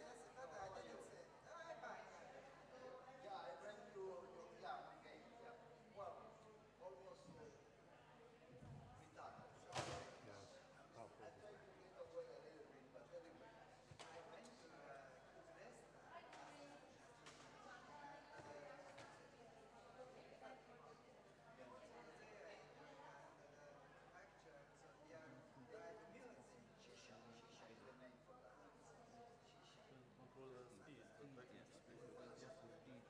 Yes. How big is that? control the speed yes just the speed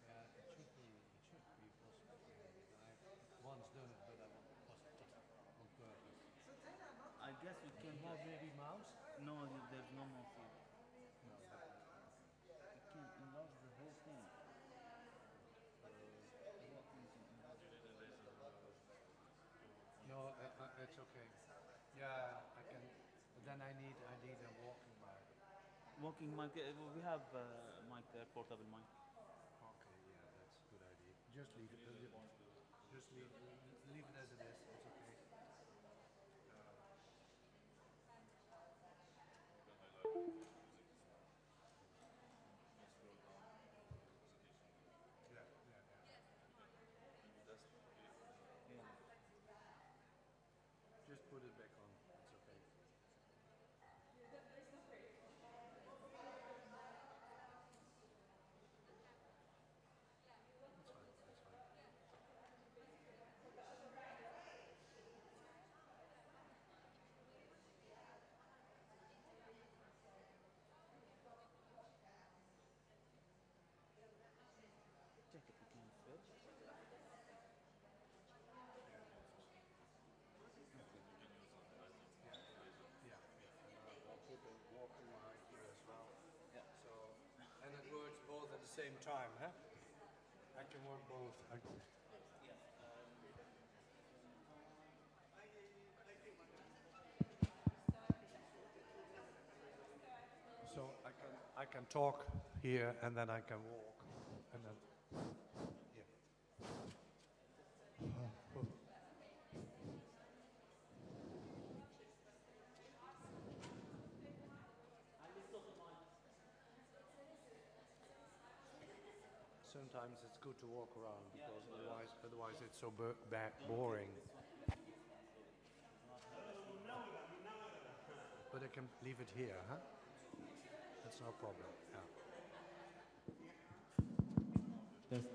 Yeah, it should be possible. I once done it, but I was just on purpose. I guess we can More maybe mouse? no there's no more field No. you can enlarge the whole thing what things you enlarge No, it's okay. Yeah, I can. But then I need a walking bag. walking mic we have mic there portable mic Okay, yeah, that's a good idea. Just leave it. Just leave it as it is. It's okay. Yeah, yeah, yeah. yeah Just put it back on. It's okay. That's fine. That's fine. check it again switch Yeah, yeah. I'll put the walking mic here as well. yeah So, and it works both at the same time, huh? I can work both. So I can talk here and then I can walk and then yeah. Sometimes it's good to walk around because otherwise it's so boring. But I can leave it here, huh? That's no problem. Yeah.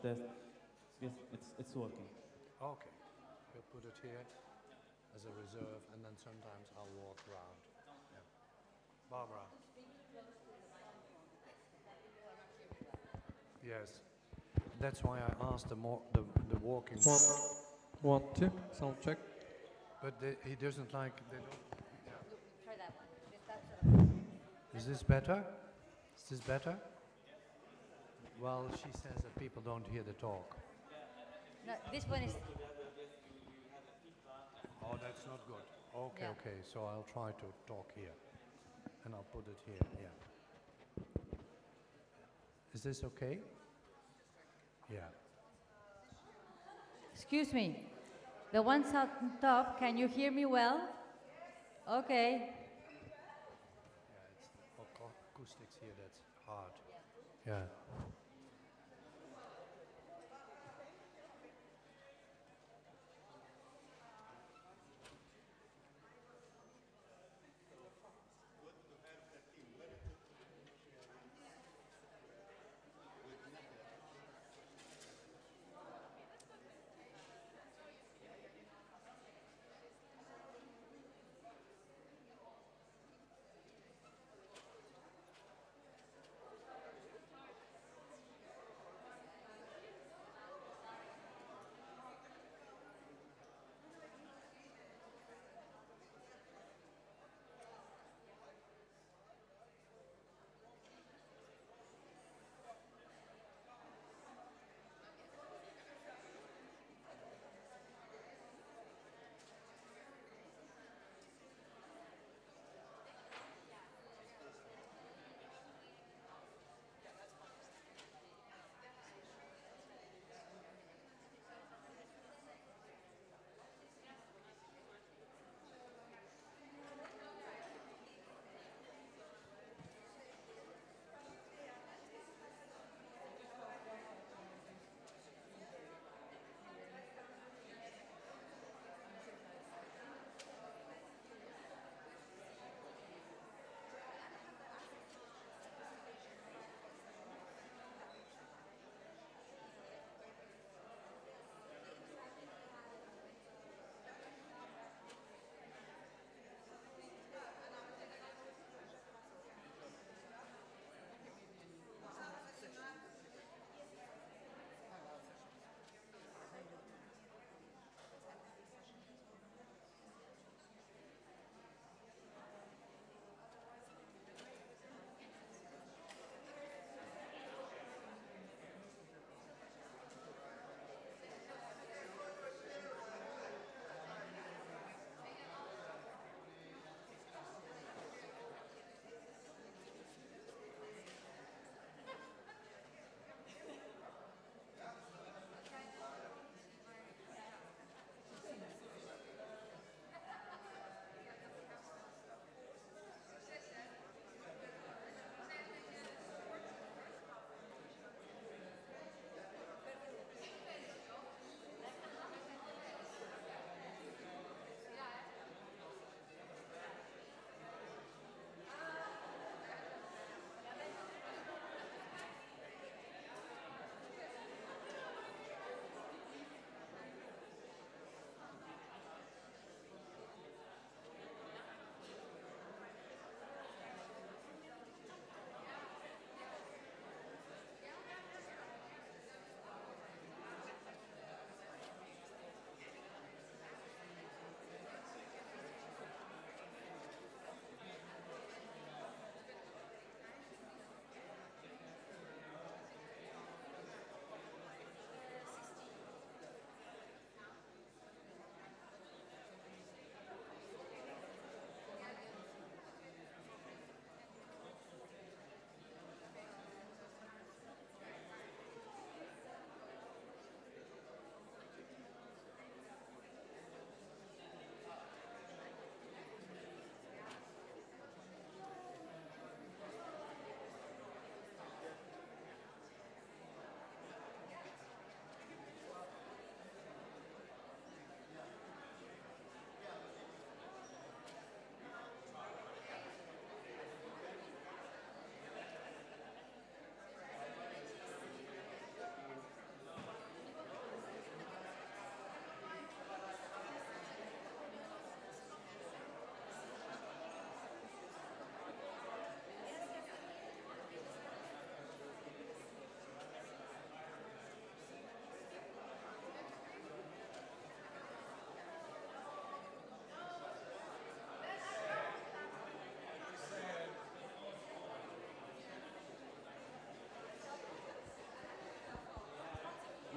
test yes it's working Okay. We'll put it here as a reserve and then sometimes I'll walk around. Yeah. Barbara. Yes. That's why I asked the walking. One, two, sound check. But he doesn't like. They don't. Try that one. Is this better? Is this better? Well, she says that people don't hear the talk. No, this one is. Oh, that's not good. Okay, Yeah. okay. So I'll try to talk here, and I'll put it here. Yeah. Is this okay? Yeah. Excuse me. The ones on top, can you hear me well? Okay. Yeah, it's the acoustics here that's hard. Yeah.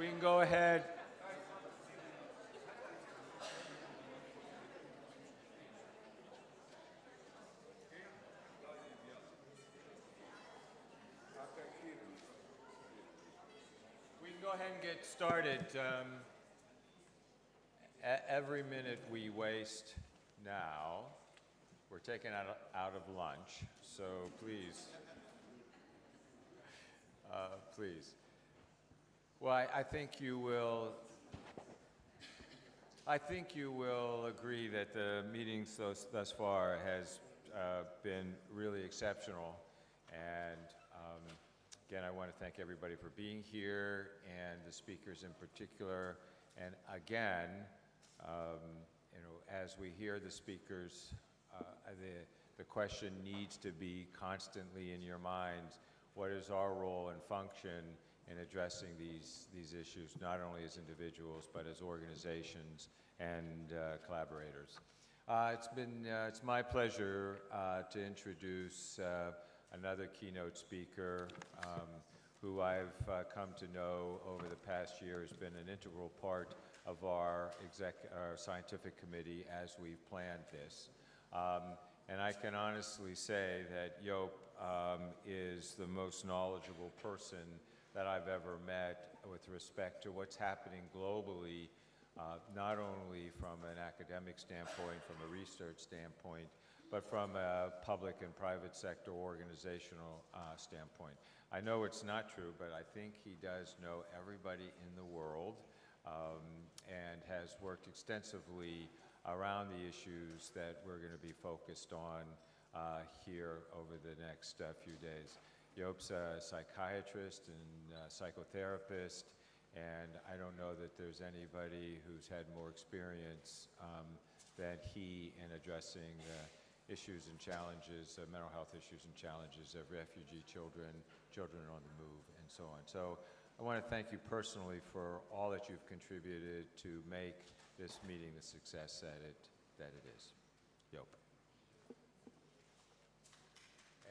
we can go ahead. We can go ahead and get started. Every minute we waste now, we're taken out of lunch, so please, please. Well, I think you will agree that the meetings thus far has been really exceptional. And again, I want to thank everybody for being here and the speakers in particular. And again, as we hear the speakers, the question needs to be constantly in your minds: what is our role and function in addressing these issues, not only as individuals, but as organizations and collaborators? It's my pleasure to introduce another keynote speaker who I've come to know over the past year has been an integral part of our scientific committee as we've planned this. And I can honestly say that Joop is the most knowledgeable person that I've ever met with respect to what's happening globally, not only from an academic standpoint, from a research standpoint, but from a public and private sector organizational standpoint. I know it's not true, but I think he does know everybody in the world and has worked extensively around the issues that we're going to be focused on here over the next few days. Joop's a psychiatrist and psychotherapist, and I don't know that there's anybody who's had more experience than he in addressing issues and challenges, mental health issues and challenges of refugee children, children on the move, and so on. So I want to thank you personally for all that you've contributed to make this meeting the success that it is. Joop.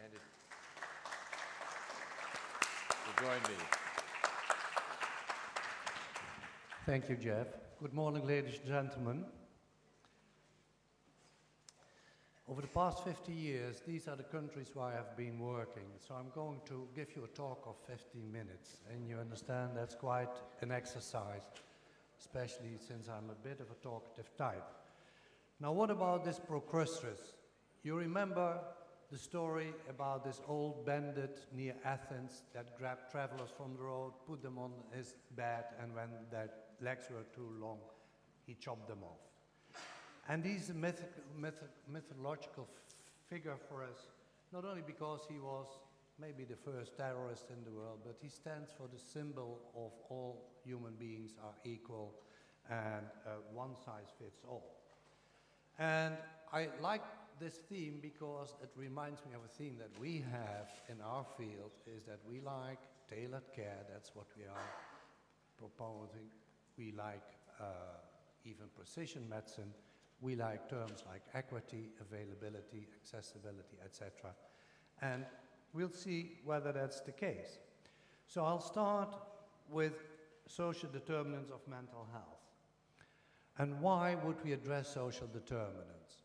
And join me. Thank you, Jeff. Good morning, ladies and gentlemen. Over the past 50 years, these are the countries where I have been working. So I'm going to give you a talk of 15 minutes. And you understand that's quite an exercise, especially since I'm a bit of a talkative type. Now, what about this Procrustes? You remember the story about this old bandit near Athens that grabbed travelers from the road, put them on his bed, and when their legs were too long, he chopped them off. And he's a mythological figure for us, not only because he was maybe the first terrorist in the world, but he stands for the symbol of all human beings are equal and one size fits all. And I like this theme because it reminds me of a theme that we have in our field, is that we like tailored care. That's what we are proposing. We like even precision medicine. We like terms like equity, availability, accessibility, etc. And we'll see whether that's the case. So I'll start with social determinants of mental health. And why would we address social determinants?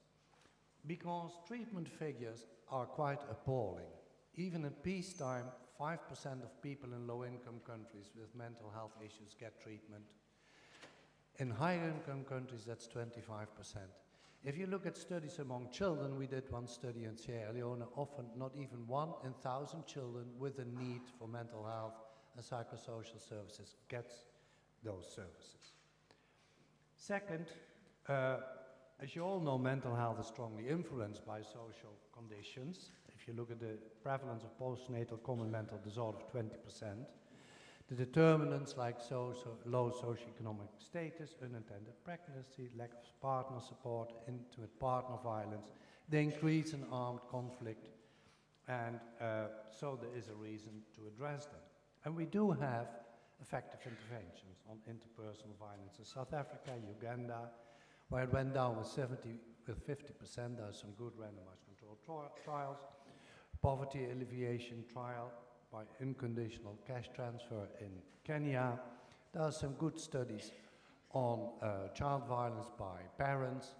Because treatment figures are quite appalling. Even in peacetime, 5% of people in low-income countries with mental health issues get treatment. In higher-income countries, that's 25%. If you look at studies among children, we did one study in Sierra Leone, often not even 1 in 1,000 children with a need for mental health and psychosocial services gets those services. Second, as you all know, mental health is strongly influenced by social conditions. If you look at the prevalence of postnatal common mental disorder of 20%, the determinants like low socioeconomic status, unintended pregnancy, lack of partner support, intimate partner violence, they increase in armed conflict, and so there is a reason to address them. And we do have effective interventions on interpersonal violence in South Africa, Uganda, where it went down with 50%. There are some good randomized controlled trials. Poverty alleviation trial by unconditional cash transfer in Kenya. There are some good studies on child violence by parents.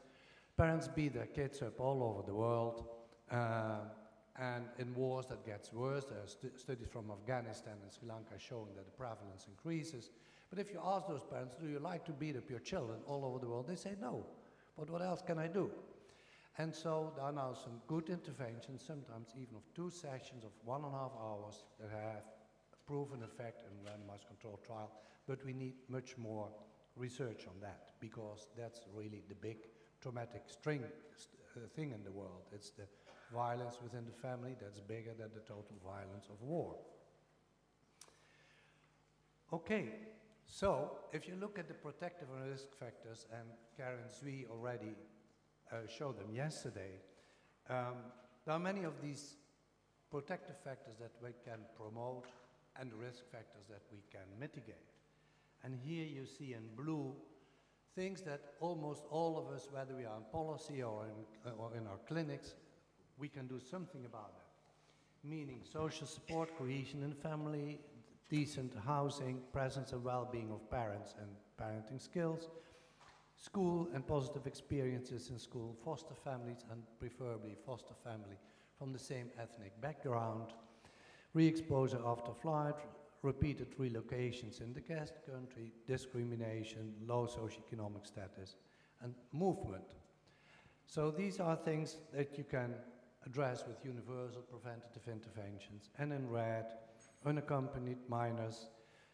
Parents beat their kids up all over the world, and in wars that gets worse. There are studies from Afghanistan and Sri Lanka showing that the prevalence increases. But if you ask those parents, do you like to beat up your children all over the world, they say no. But what else can I do? And so there are now some good interventions, sometimes even of 2 sessions of 1.5 hours that have a proven effect in a randomized controlled trial. But we need much more research on that, because that's really the big traumatic thing in the world. It's the violence within the family that's bigger than the total violence of war. Okay, so if you look at the protective and risk factors, and Karen Zui already showed them yesterday, there are many of these protective factors that we can promote and risk factors that we can mitigate. And here you see in blue things that almost all of us, whether we are in policy or in our clinics, we can do something about that. Meaning social support, cohesion in the family, decent housing, presence and well-being of parents and parenting skills, school and positive experiences in school, foster families and preferably foster family from the same ethnic background, re-exposure after flight, repeated relocations in the guest country, discrimination, low socioeconomic status, and movement. So these are things that you can address with universal preventative interventions. And in red, unaccompanied minors,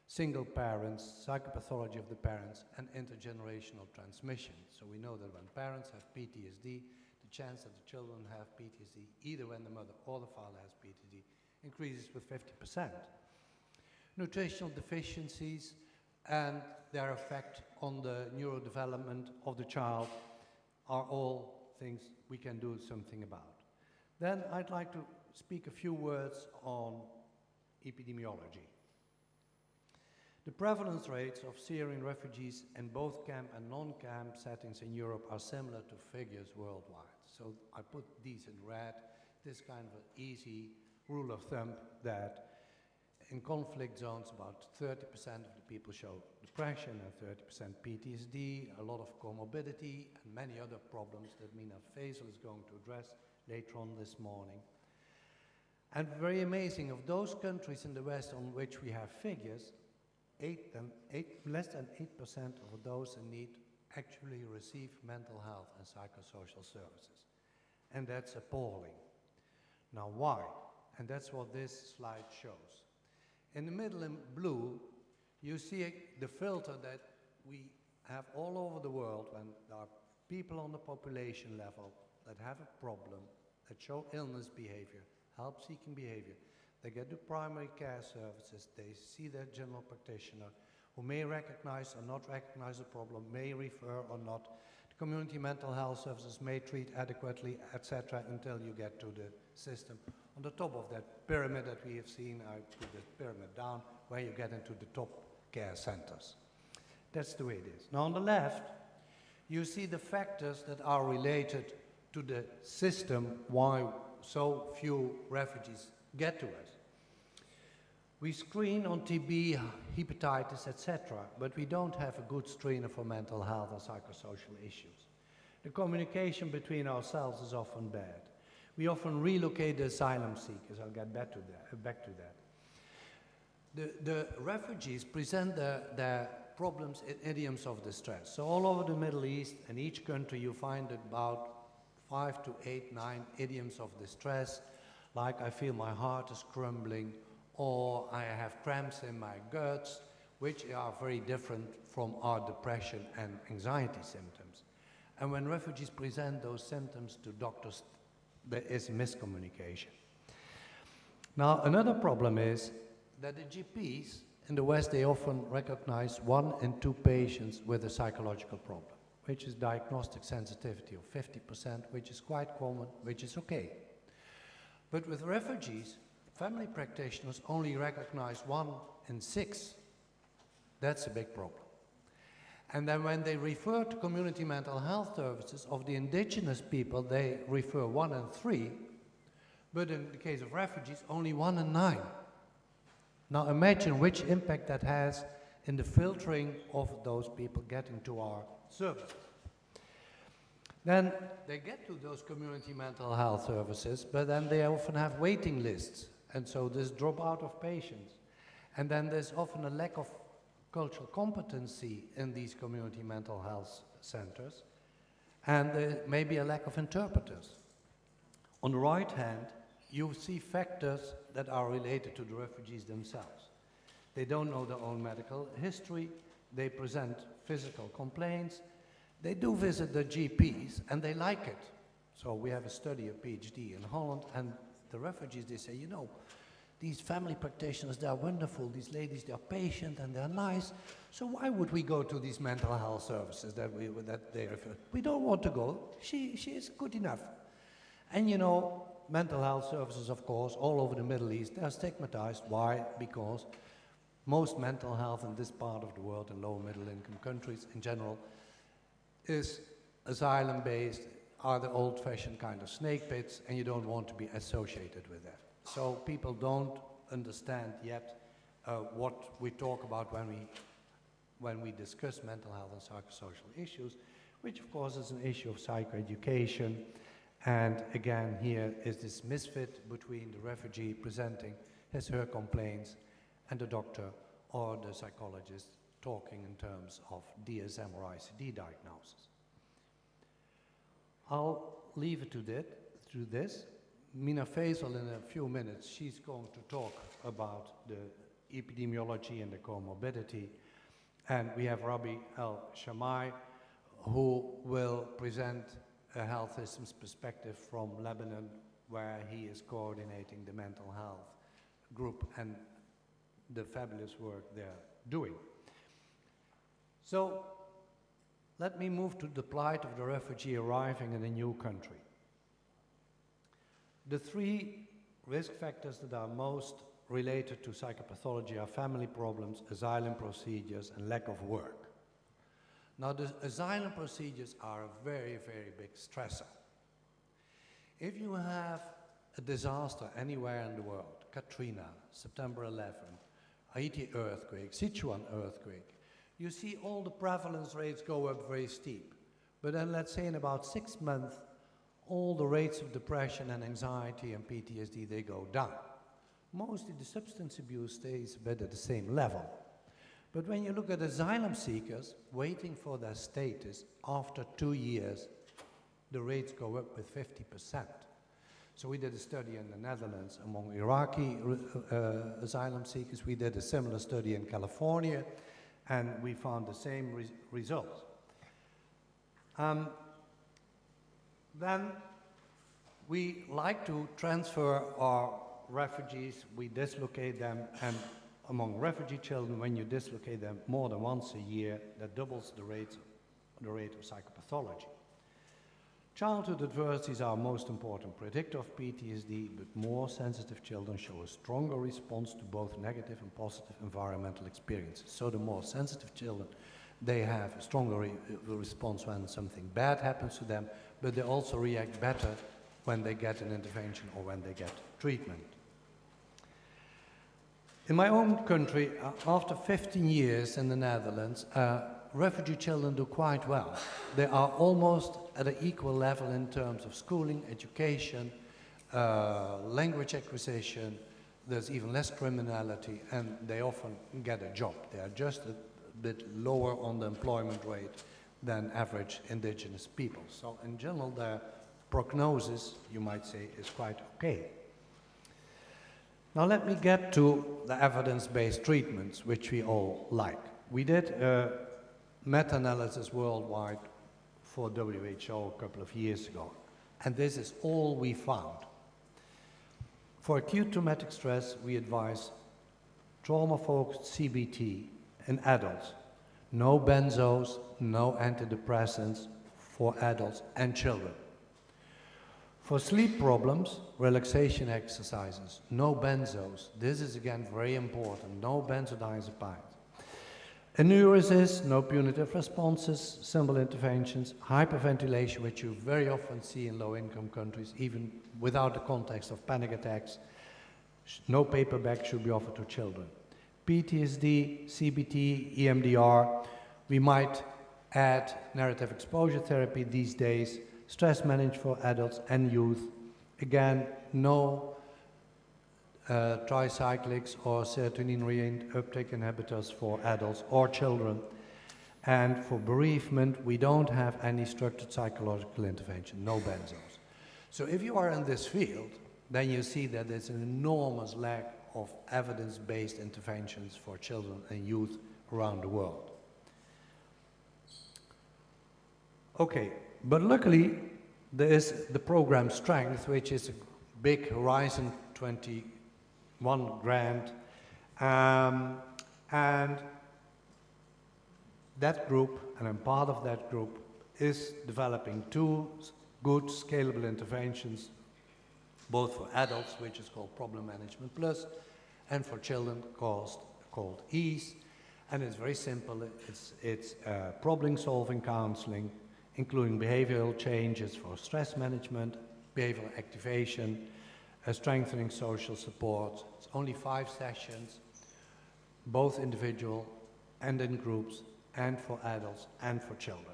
single parents, psychopathology of the parents, and intergenerational transmission. So we know that when parents have PTSD, the chance that the children have PTSD, either when the mother or the father has PTSD, increases with 50%. Nutritional deficiencies and their effect on the neurodevelopment of the child are all things we can do something about. Then I'd like to speak a few words on epidemiology. The prevalence rates of Syrian refugees in both camp and non-camp settings in Europe are similar to figures worldwide. So I put these in red. This kind of an easy rule of thumb that in conflict zones, about 30% of the people show depression and 30% PTSD, a lot of comorbidity, and many other problems that Mina Faisal is going to address later on this morning. And very amazing, of those countries in the West on which we have figures, less than 8% of those in need actually receive mental health and psychosocial services. And that's appalling. Now why? And that's what this slide shows. In the middle in blue, you see the filter that we have all over the world when there are people on the population level that have a problem, that show illness behavior, help-seeking behavior. They get to primary care services, they see their general practitioner, who may recognize or not recognize the problem, may refer or not. The community mental health services may treat adequately, etc., until you get to the system. On the top of that pyramid that we have seen, I put the pyramid down, where you get into the top care centers. That's the way it is. Now on the left, you see the factors that are related to the system, why so few refugees get to us. We screen on TB, hepatitis, etc., but we don't have a good screener for mental health and psychosocial issues. The communication between ourselves is often bad. We often relocate the asylum seekers. I'll get back to that. The refugees present their problems in idioms of distress. So all over the Middle East, in each country, you find about 5 to 8, 9 idioms of distress, like I feel my heart is crumbling, or I have cramps in my guts, which are very different from our depression and anxiety symptoms. And when refugees present those symptoms to doctors, there is miscommunication. Now, another problem is that the GPs in the West, they often recognize 1 in 2 patients with a psychological problem, which is diagnostic sensitivity of 50%, which is quite common, which is okay. But with refugees, family practitioners only recognize 1 in 6. That's a big problem. And then when they refer to community mental health services of the indigenous people, they refer 1 in 3, but in the case of refugees, only 1 in 9. Now imagine which impact that has in the filtering of those people getting to our services. Then they get to those community mental health services, but then they often have waiting lists, and so there's dropout of patients. And then there's often a lack of cultural competency in these community mental health centers, and there may be a lack of interpreters. On the right hand, you see factors that are related to the refugees themselves. They don't know their own medical history, they present physical complaints, they do visit their GPs, and they like it. So we have a study, a PhD in Holland, and the refugees, they say, you know, these family practitioners, they are wonderful, these ladies, they are patient and they're nice, so why would we go to these mental health services that they refer? We don't want to go, she is good enough. And you know, mental health services, of course, all over the Middle East, they are stigmatized. Why? Because most mental health in this part of the world, in low and middle income countries in general, is asylum-based, are the old-fashioned kind of snake pits, and you don't want to be associated with that. So people don't understand yet what we talk about when we discuss mental health and psychosocial issues, which of course is an issue of psychoeducation. And again, here is this misfit between the refugee presenting her complaints and the doctor or the psychologist talking in terms of DSM or ICD diagnosis. I'll leave it to this. Mina Faisal, in a few minutes, she's going to talk about the epidemiology and the comorbidity. And we have Rabbi El-Shamai, who will present a health systems perspective from Lebanon, where he is coordinating the mental health group and the fabulous work they're doing. So let me move to the plight of the refugee arriving in a new country. The three risk factors that are most related to psychopathology are family problems, asylum procedures, and lack of work. Now, the asylum procedures are a very, very big stressor. If you have a disaster anywhere in the world, Katrina, September 11, Haiti earthquake, Sichuan earthquake, you see all the prevalence rates go up very steep. But then let's say in about 6 months, all the rates of depression and anxiety and PTSD, they go down. Mostly the substance abuse stays a bit at the same level. But when you look at asylum seekers waiting for their status, after 2 years, the rates go up with 50%. So we did a study in the Netherlands among Iraqi asylum seekers. We did a similar study in California, and we found the same results. Then we like to transfer our refugees, we dislocate them, and among refugee children, when you dislocate them more than once a year, that doubles the rate of psychopathology. Childhood adversities are most important predictor of PTSD, but more sensitive children show a stronger response to both negative and positive environmental experiences. So the more sensitive children, they have a stronger response when something bad happens to them, but they also react better when they get an intervention or when they get treatment. In my own country, after 15 years in the Netherlands, refugee children do quite well. They are almost at an equal level in terms of schooling, education, language acquisition. There's even less criminality, and they often get a job. They are just a bit lower on the employment rate than average indigenous people. So in general, their prognosis, you might say, is quite okay. Now let me get to the evidence-based treatments, which we all like. We did a meta-analysis worldwide for WHO a couple of years ago, and this is all we found. For acute traumatic stress, we advise trauma-focused CBT in adults. No benzos, no antidepressants for adults and children. For sleep problems, relaxation exercises, no benzos. This is again very important, no benzodiazepines. Enuresis, no punitive responses, simple interventions, hyperventilation, which you very often see in low-income countries, even without the context of panic attacks. No paper bag should be offered to children. PTSD, CBT, EMDR. We might add narrative exposure therapy these days, stress management for adults and youth. Again, no tricyclics or serotonin reuptake inhibitors for adults or children. And for bereavement, we don't have any structured psychological intervention, no benzos. So if you are in this field, then you see that there's an enormous lack of evidence-based interventions for children and youth around the world. Okay, but luckily there is the program Strength, which is a big Horizon 21 grant, and that group, and I'm part of that group, is developing 2 good scalable interventions, both for adults, which is called Problem Management Plus, and for children called EASE. And it's very simple. It's problem-solving counseling, including behavioral changes for stress management, behavioral activation, strengthening social support. It's only 5 sessions, both individual and in groups, and for adults and for children.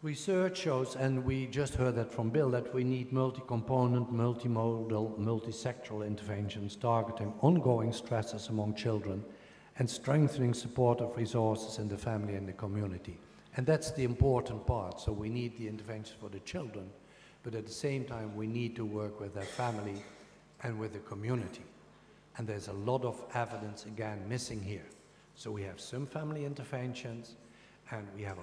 Research shows, and we just heard that from Bill, that we need multi-component, multimodal, multi-sectoral interventions targeting ongoing stresses among children and strengthening supportive resources in the family and the community. And that's the important part. So we need the interventions for the children, but at the same time we need to work with their family and with the community. And there's a lot of evidence, again, missing here. So we have some family interventions, and we have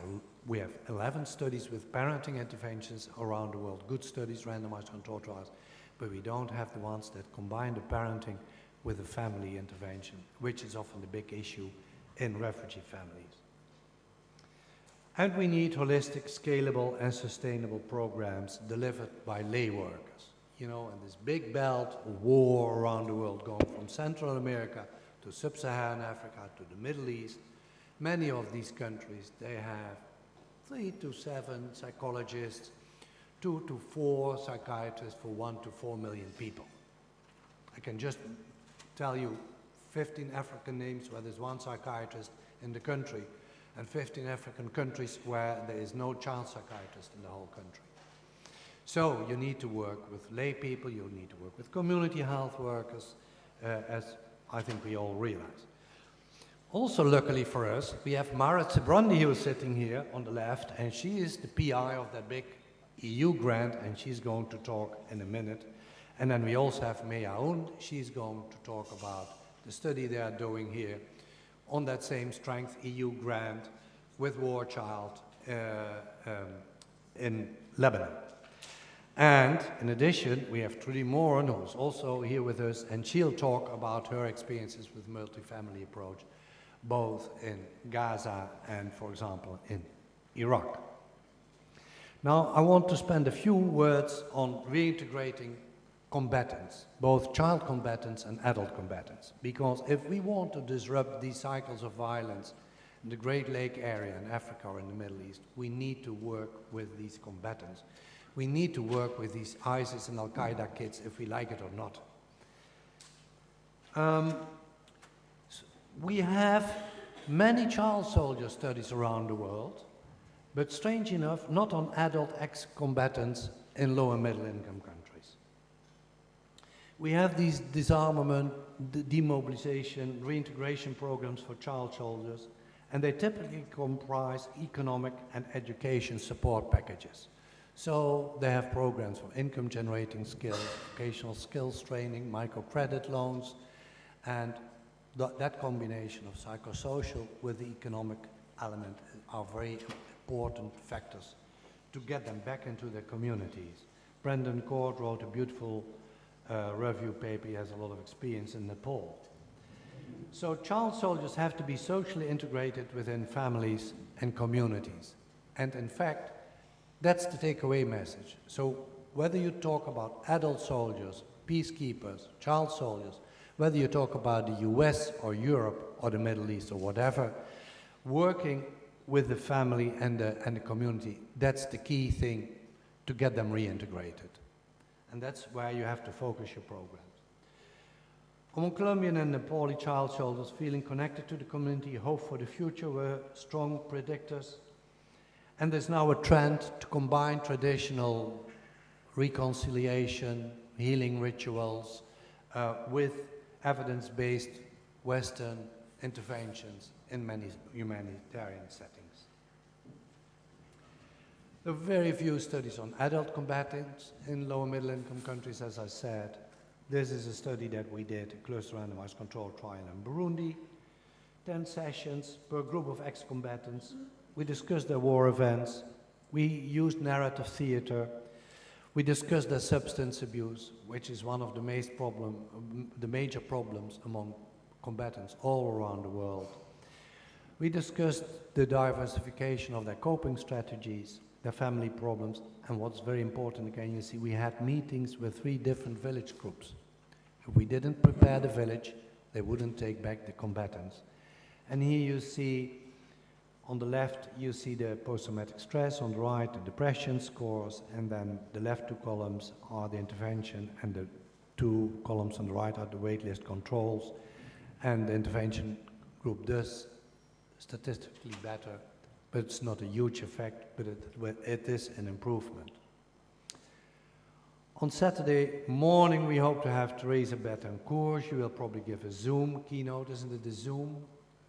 11 studies with parenting interventions around the world, good studies, randomized controlled trials, but we don't have the ones that combine the parenting with the family intervention, which is often the big issue in refugee families. And we need holistic, scalable, and sustainable programs delivered by lay workers. You know, and this big belt of war around the world, going from Central America to Sub-Saharan Africa to the Middle East, many of these countries, they have 3 to 7 psychologists, 2 to 4 psychiatrists for 1 to 4 million people. I can just tell you 15 African names where there's 1 psychiatrist in the country, and 15 African countries where there is no child psychiatrist in the whole country. So you need to work with lay people, you need to work with community health workers, as I think we all realize. Also, luckily for us, we have Marit Sebrandi, who is sitting here on the left, and she is the PI of that big EU grant, and she's going to talk in a minute. And then we also have Mea Hoon. She's going to talk about the study they are doing here on that same Strength EU grant with War Child in Lebanon. And in addition, we have Trudy Moran, who's also here with us, and she'll talk about her experiences with multifamily approach, both in Gaza and, for example, in Iraq. Now, I want to spend a few words on reintegrating combatants, both child combatants and adult combatants, because if we want to disrupt these cycles of violence in the Great Lake area in Africa or in the Middle East, we need to work with these combatants. We need to work with these ISIS and Al-Qaeda kids, if we like it or not. We have many child soldier studies around the world, but strange enough, not on adult ex-combatants in low and middle income countries. We have these disarmament, demobilization, reintegration programs for child soldiers, and they typically comprise economic and education support packages. So they have programs for income generating skills, vocational skills training, microcredit loans, and that combination of psychosocial with the economic element are very important factors to get them back into their communities. Brendan Cord wrote a beautiful review paper. He has a lot of experience in Nepal. So child soldiers have to be socially integrated within families and communities. And in fact, that's the takeaway message. So whether you talk about adult soldiers, peacekeepers, child soldiers, whether you talk about the US or Europe or the Middle East or whatever, working with the family and the community, that's the key thing to get them reintegrated. And that's where you have to focus your programs. Among Colombian and Nepali child soldiers, feeling connected to the community, hope for the future were strong predictors. And there's now a trend to combine traditional reconciliation, healing rituals, with evidence-based Western interventions in many humanitarian settings. There are very few studies on adult combatants in low and middle income countries, as I said. This is a study that we did, a close randomized controlled trial in Burundi. 10 sessions per group of ex-combatants. We discussed their war events. We used narrative theater. We discussed their substance abuse, which is one of the major problems among combatants all around the world. We discussed the diversification of their coping strategies, their family problems, and what's very important, again, you see, we had meetings with 3 different village groups. If we didn't prepare the village, they wouldn't take back the combatants. And here you see, on the left, you see the post-traumatic stress, on the right, the depression scores, and then the left 2 columns are the intervention, and the 2 columns on the right are the waitlist controls. And the intervention group does statistically better, but it's not a huge effect, but it is an improvement. On Saturday morning, we hope to have Teresa Betancourt. She will probably give a Zoom keynote. Isn't it a Zoom?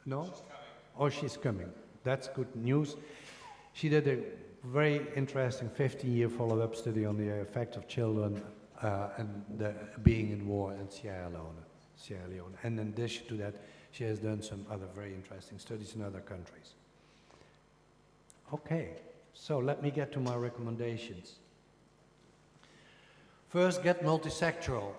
No? She's coming. Oh, she's coming. That's good news. She did a very interesting 15-year follow-up study on the effect of children and being in war in Sierra Leone. And in addition to that, she has done some other very interesting studies in other countries. Okay, so let me get to my recommendations. First, get multisectoral.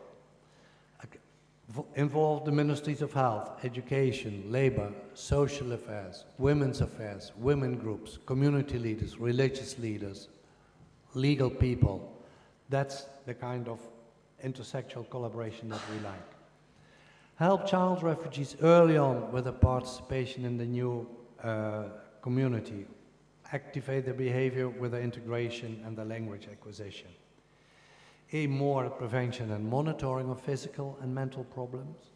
Involve the ministries of health, education, labor, social affairs, women groups, community leaders, religious leaders, legal people. That's the kind of intersectoral collaboration that we like. Help child refugees early on with their participation in the new community. Activate their behavior with their integration and their language acquisition. Aim more at prevention and monitoring of physical and mental problems.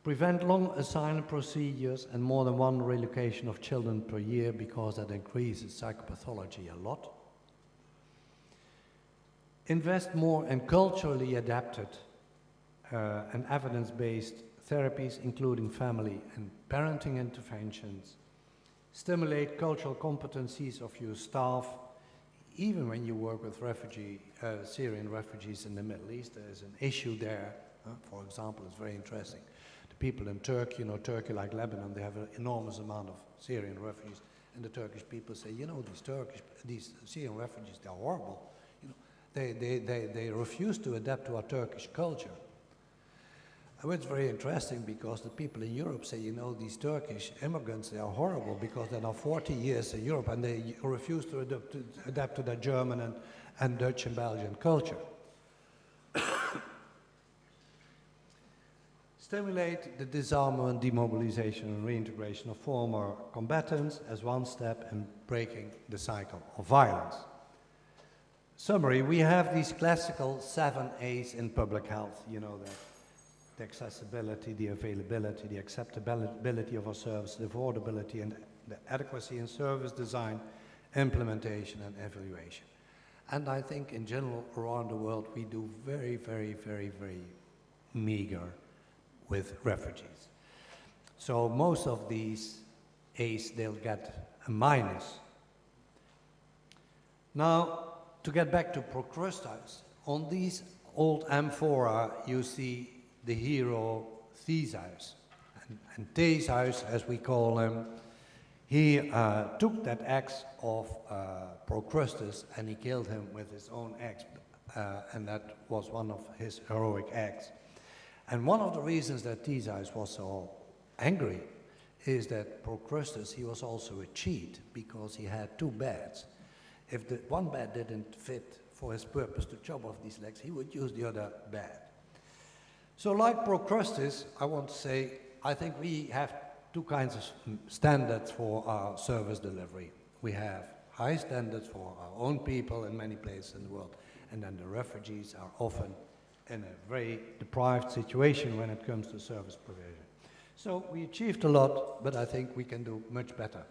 Prevent long asylum procedures and more than 1 relocation of children per year, because that increases psychopathology a lot. Invest more in culturally adapted and evidence-based therapies, including family and parenting interventions. Stimulate cultural competencies of your staff. Even when you work with Syrian refugees in the Middle East, there is an issue there. For example, it's very interesting. The people in Turkey, Turkey like Lebanon, they have an enormous amount of Syrian refugees, and the Turkish people say, these Syrian refugees, they're horrible. They refuse to adapt to our Turkish culture. And it's very interesting because the people in Europe say, these Turkish immigrants, they are horrible because they're now 40 years in Europe and they refuse to adapt to their German and Dutch and Belgian culture. Stimulate the disarmament, demobilization and reintegration of former combatants as one step in breaking the cycle of violence. Summary, we have these classical 7 A's in public health, that. The accessibility, the availability, the acceptability of our service, the affordability, and the adequacy in service design, implementation, and evaluation. And I think in general, around the world, we do very, very, very, very meager with refugees. So most of these A's, they'll get a minus. Now, to get back to Procrustes, on these old amphora, you see the hero Theseus. And Theseus, as we call him, he took that axe of Procrustes and he killed him with his own axe. And that was one of his heroic acts. And one of the reasons that Theseus was so angry is that Procrustes, he was also a cheat because he had 2 beds. If the one bed didn't fit for his purpose to chop off these legs, he would use the other bed. So like Procrustes, I want to say, I think we have 2 kinds of standards for our service delivery. We have high standards for our own people in many places in the world, and then the refugees are often in a very deprived situation when it comes to service provision. So we achieved a lot, but I think we can do much better.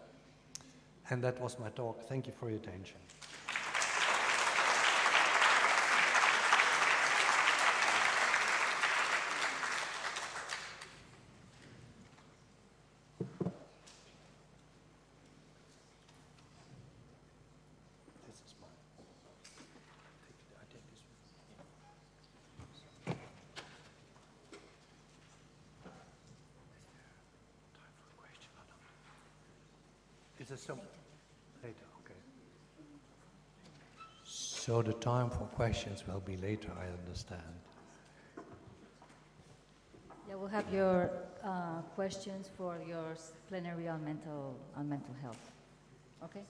And that was my talk. Thank you for your attention. Is there some later? Okay. So the time for questions will be later, I understand. Yeah, we'll have your questions for your plenary on mental health. Okay.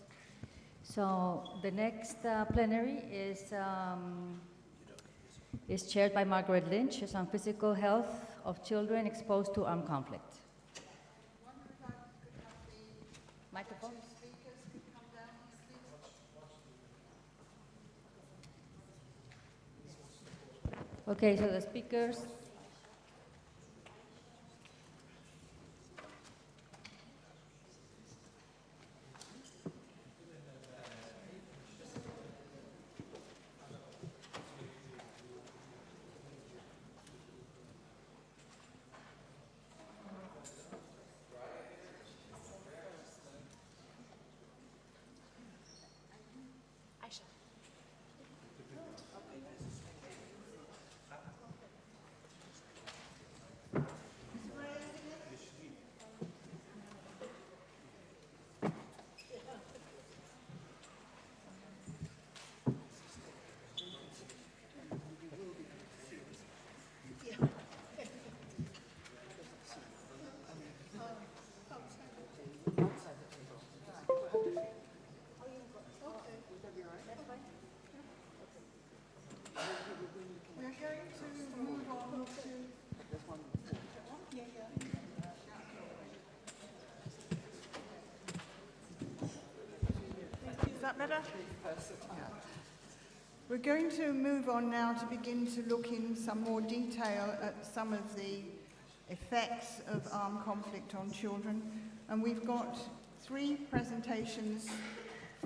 So the next plenary is chaired by Margaret Lynch. It's on physical health of children exposed to armed conflict. Microphone. Okay, so the speakers. Better? We're going to move on now to begin to look in some more detail at some of the effects of armed conflict on children. And we've got 3 presentations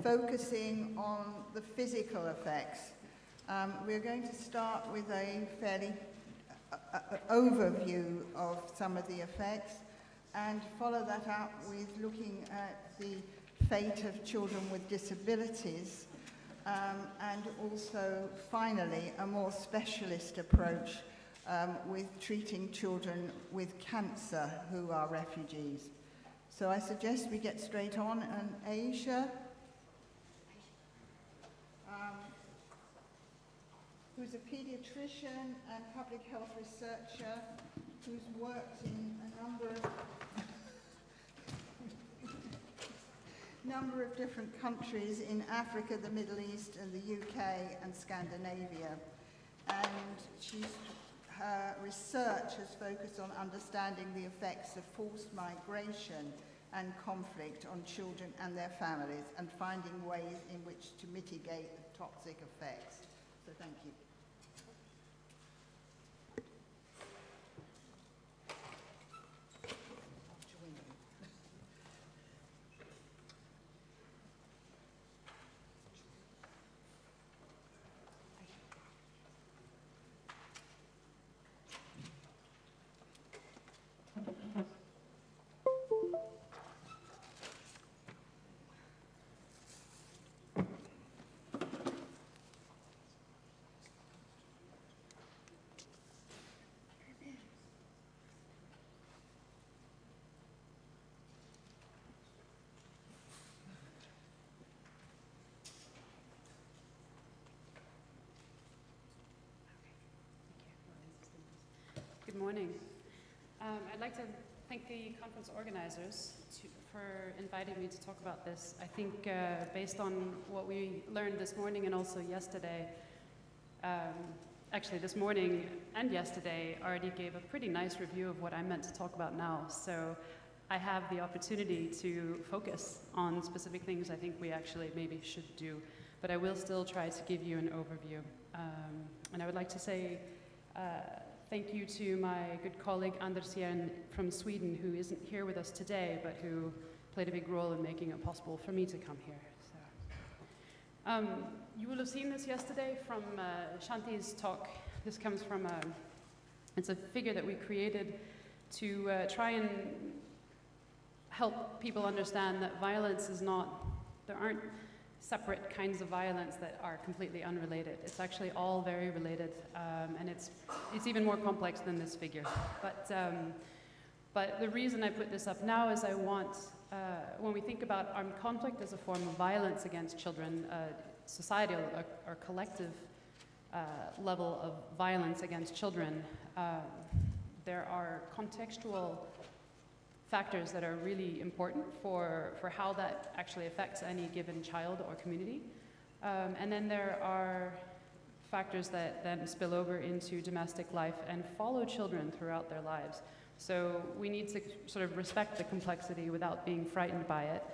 focusing on the physical effects. We're going to start with a fairly overview of some of the effects and follow that up with looking at the fate of children with disabilities, and also, finally, a more specialist approach with treating children with cancer who are refugees. So I suggest we get straight on, and Aisha, who's a pediatrician and public health researcher who's worked in a number of different countries in Africa, the Middle East, and the UK, and Scandinavia. And her research has focused on understanding the effects of forced migration and conflict on children and their families, and finding ways in which to mitigate the toxic effects. So thank you. Good morning. I'd like to thank the conference organizers for inviting me to talk about this. I think based on what we learned this morning and also yesterday, actually this morning and yesterday already gave a pretty nice review of what I'm meant to talk about now. So I have the opportunity to focus on specific things I think we actually maybe should do, but I will still try to give you an overview. And I would like to say Thank you to my good colleague Anders Jern from Sweden, who isn't here with us today, but who played a big role in making it possible for me to come here. So, you will have seen this yesterday from Shanti's talk. This comes from it's a figure that we created to try and help people understand that violence is not, there aren't separate kinds of violence that are completely unrelated. It's actually all very related, and it's even more complex than this figure. But the reason I put this up now is I want, when we think about armed conflict as a form of violence against children, societal or collective level of violence against children, there are contextual factors that are really important for how that actually affects any given child or community. And then there are factors that then spill over into domestic life and follow children throughout their lives. So we need to sort of respect the complexity without being frightened by it.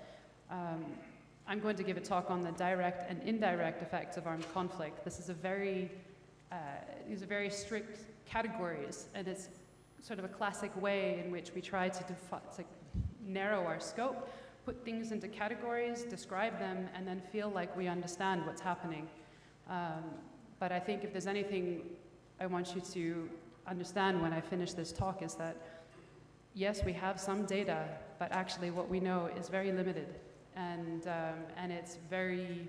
I'm going to give a talk on the direct and indirect effects of armed conflict. This is these are very strict categories, and it's sort of a classic way in which we try to narrow our scope, put things into categories, describe them, and then feel like we understand what's happening. But I think if there's anything I want you to understand when I finish this talk is that, yes, we have some data, but actually what we know is very limited, and it's very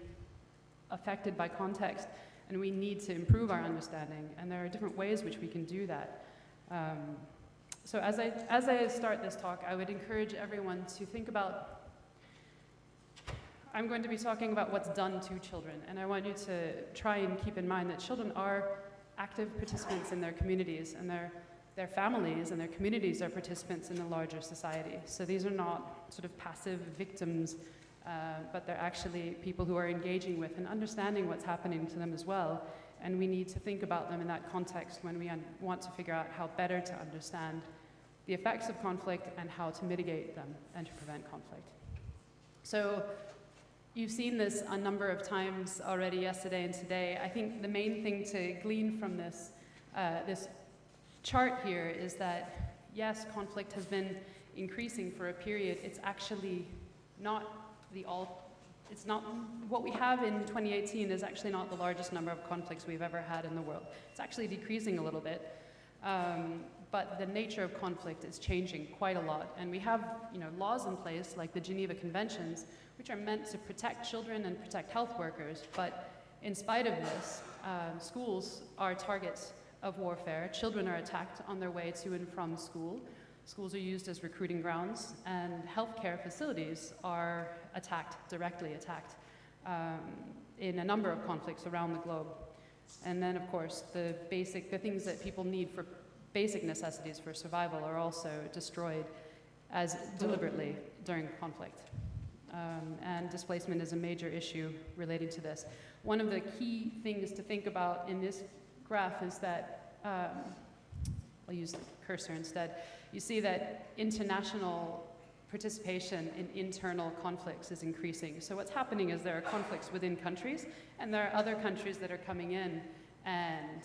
affected by context, and we need to improve our understanding, and there are different ways which we can do that. So as I start this talk, I would encourage everyone to think about, I'm going to be talking about what's done to children, and I want you to try and keep in mind that children are active participants in their communities, and their families and their communities are participants in the larger society. So these are not sort of passive victims, but they're actually people who are engaging with and understanding what's happening to them as well. And we need to think about them in that context when we want to figure out how better to understand the effects of conflict and how to mitigate them and to prevent conflict. So you've seen this a number of times already yesterday and today. I think the main thing to glean from this, this chart here is that, yes, conflict has been increasing for a period. It's actually not it's not, what we have in 2018 is actually not the largest number of conflicts we've ever had in the world. It's actually decreasing a little bit, but the nature of conflict is changing quite a lot. And we have, laws in place like the Geneva Conventions, which are meant to protect children and protect health workers. But in spite of this, schools are targets of warfare. Children are attacked on their way to and from school. Schools are used as recruiting grounds, and healthcare facilities are directly attacked in a number of conflicts around the globe. And then, of course, the things that people need for basic necessities for survival are also destroyed as deliberately during conflict. And displacement is a major issue related to this. One of the key things to think about in this graph is that, I'll use the cursor instead. You see that international participation in internal conflicts is increasing. So what's happening is there are conflicts within countries, and there are other countries that are coming in and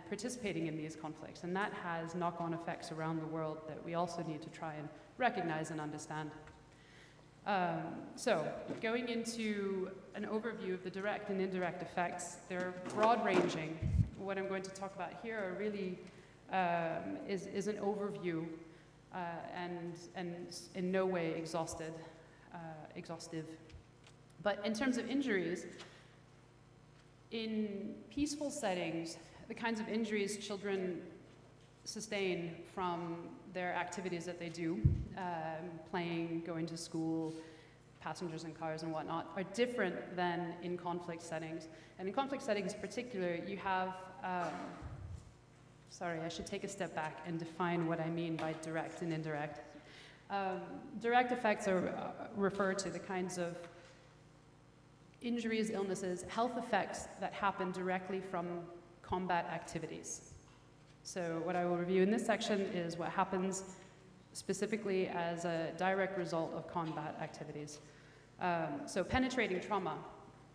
participating in these conflicts. And that has knock-on effects around the world that we also need to try and recognize and understand. So going into an overview of the direct and indirect effects, they're broad-ranging. What I'm going to talk about here are really is an overview and in no way exhaustive. But in terms of injuries, in peaceful settings, the kinds of injuries children sustain from their activities that they do, playing, going to school, passengers in cars and whatnot, are different than in conflict settings. And in conflict settings in particular, you have sorry, I should take a step back and define what I mean by direct and indirect. Direct effects refer to the kinds of injuries, illnesses, health effects that happen directly from combat activities. So what I will review in this section is what happens specifically as a direct result of combat activities. So penetrating trauma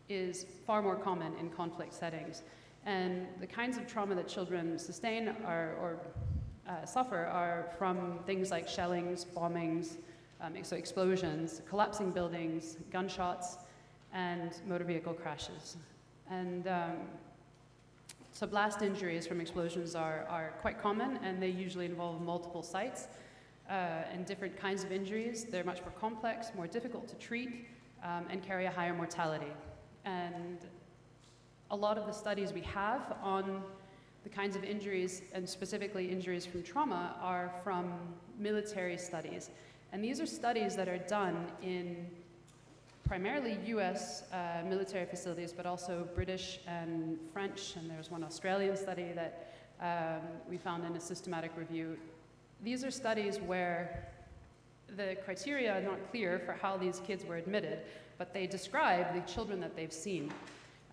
is far more common in conflict settings. And the kinds of trauma that children sustain or suffer are from things like shellings, bombings, so explosions, collapsing buildings, gunshots, and motor vehicle crashes. And so blast injuries from explosions are quite common, and they usually involve multiple sites and different kinds of injuries. They're much more complex, more difficult to treat, and carry a higher mortality. And a lot of the studies we have on the kinds of injuries, and specifically injuries from trauma, are from military studies. And these are studies that are done in primarily US military facilities, but also British and French, and there's one Australian study that we found in a systematic review. These are studies where the criteria are not clear for how these kids were admitted, but they describe the children that they've seen.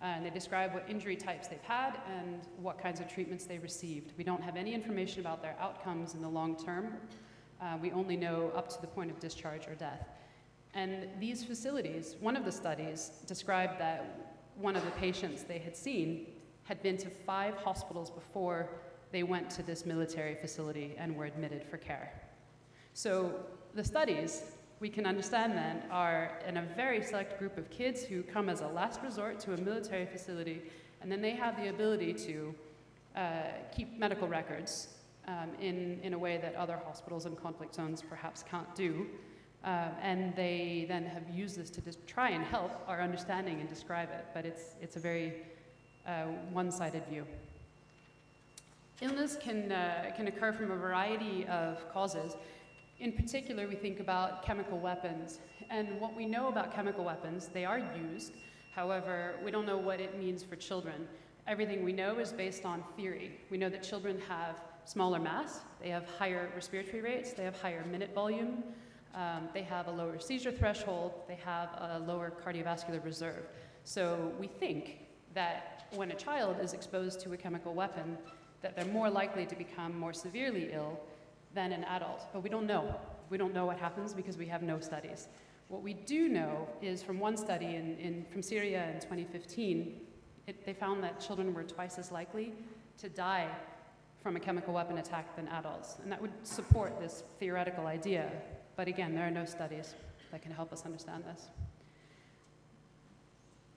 And they describe what injury types they've had and what kinds of treatments they received. We don't have any information about their outcomes in the long term. We only know up to the point of discharge or death. And these facilities, one of the studies described that one of the patients they had seen had been to 5 hospitals before they went to this military facility and were admitted for care. So the studies, we can understand then, are in a very select group of kids who come as a last resort to a military facility, and then they have the ability to keep medical records in a way that other hospitals in conflict zones perhaps can't do. And they then have used this to just try and help our understanding and describe it, but it's a very one-sided view. Illness can occur from a variety of causes. In particular, we think about chemical weapons. And what we know about chemical weapons, they are used. However, we don't know what it means for children. Everything we know is based on theory. We know that children have smaller mass, they have higher respiratory rates, they have higher minute volume, they have a lower seizure threshold, they have a lower cardiovascular reserve. So we think that when a child is exposed to a chemical weapon, that they're more likely to become more severely ill than an adult, but we don't know. We don't know what happens because we have no studies. What we do know is from one study from Syria in 2015, they found that children were twice as likely to die from a chemical weapon attack than adults, and that would support this theoretical idea. But again, there are no studies that can help us understand this.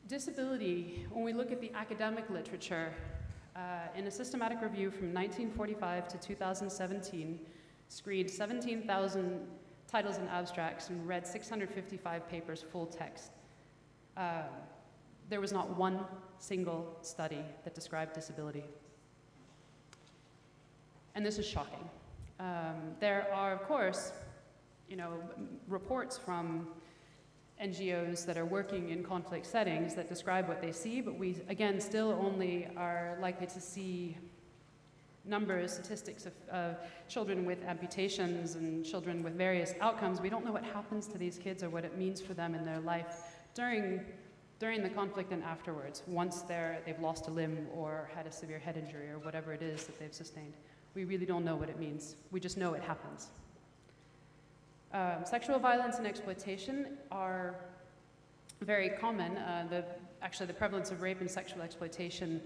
Disability, when we look at the academic literature, in a systematic review from 1945 to 2017, screened 17,000 titles and abstracts and read 655 papers full text. There was not one single study that described disability. And this is shocking. There are, of course, reports from NGOs that are working in conflict settings that describe what they see, but we, again, still only are likely to see numbers, statistics of children with amputations and children with various outcomes. We don't know what happens to these kids or what it means for them in their life during the conflict and afterwards, once they've lost a limb or had a severe head injury or whatever it is that they've sustained. We really don't know what it means. We just know it happens. Sexual violence and exploitation are very common. Actually, the prevalence of rape and sexual exploitation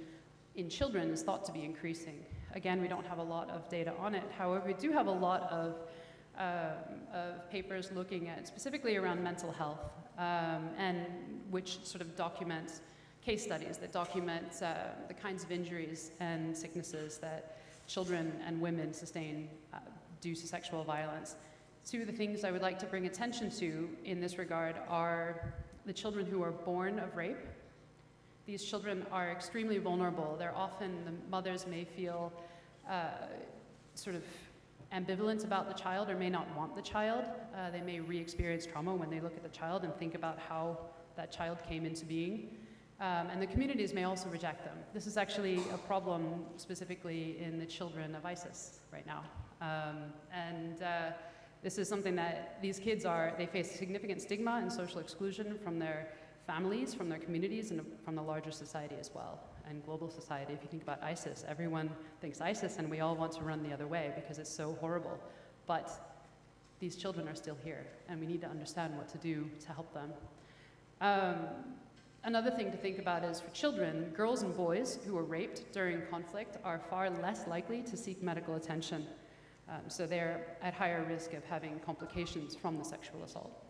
in children is thought to be increasing. Again, we don't have a lot of data on it. However, we do have a lot of papers looking at specifically around mental health, and which sort of documents case studies that document the kinds of injuries and sicknesses that children and women sustain due to sexual violence. Two of the things I would like to bring attention to in this regard are the children who are born of rape. These children are extremely vulnerable. They're often, the mothers may feel sort of ambivalent about the child or may not want the child. They may re-experience trauma when they look at the child and think about how that child came into being. And the communities may also reject them. This is actually a problem specifically in the children of ISIS right now. This is something that these kids they face significant stigma and social exclusion from their families, from their communities, and from the larger society as well, and global society. If you think about ISIS, everyone thinks ISIS, and we all want to run the other way because it's so horrible. But these children are still here, and we need to understand what to do to help them. Another thing to think about is for children, girls and boys who are raped during conflict are far less likely to seek medical attention. So they're at higher risk of having complications from the sexual assault.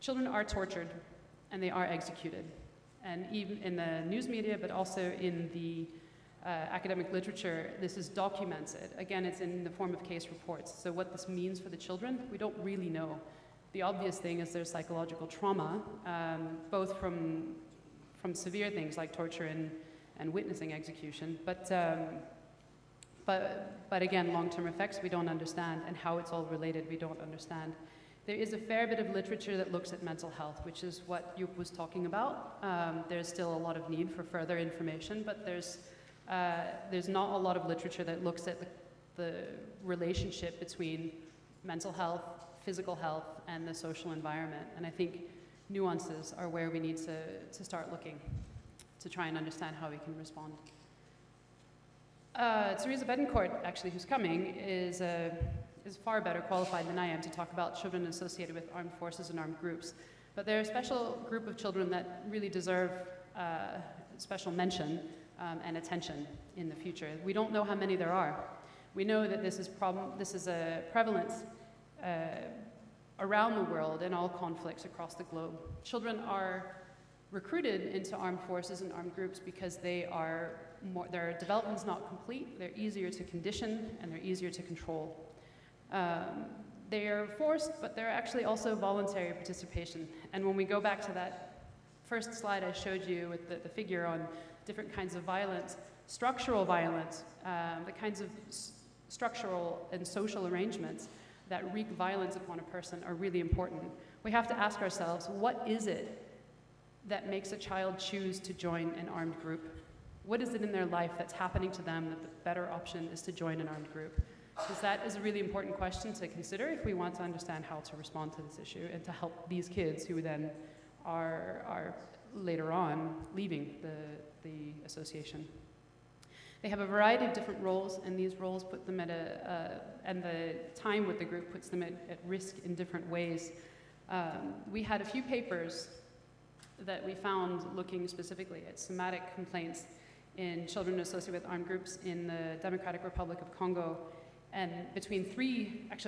Children are tortured and they are executed. And even in the news media, but also in the academic literature, this is documented. Again, it's in the form of case reports. So what this means for the children, we don't really know. The obvious thing is there's psychological trauma, both from severe things like torture and witnessing execution, but again, long-term effects we don't understand, and how it's all related we don't understand. There is a fair bit of literature that looks at mental health, which is what Joep was talking about. There's still a lot of need for further information, but there's not a lot of literature that looks at the relationship between mental health, physical health, and the social environment. And I think nuances are where we need to start looking to try and understand how we can respond. Teresa Betancourt, actually, who's coming, is far better qualified than I am to talk about children associated with armed forces and armed groups. But they're a special group of children that really deserve special mention and attention in the future. We don't know how many there are. We know that this is a prevalence around the world in all conflicts across the globe. Children are recruited into armed forces and armed groups because their development is not complete, they're easier to condition, and they're easier to control. They are forced, but they're actually also voluntary participation. And when we go back to that first slide I showed you with the figure on different kinds of violence, structural violence, the kinds of structural and social arrangements that wreak violence upon a person are really important. We have to ask ourselves, what is it that makes a child choose to join an armed group? What is it in their life that's happening to them that the better option is to join an armed group? Because that is a really important question to consider if we want to understand how to respond to this issue and to help these kids who then are later on leaving the association. They have a variety of different roles, and these roles put them and the time with the group puts them at risk in different ways. We had a few papers that we found looking specifically at somatic complaints in children associated with armed groups in the Democratic Republic of Congo. And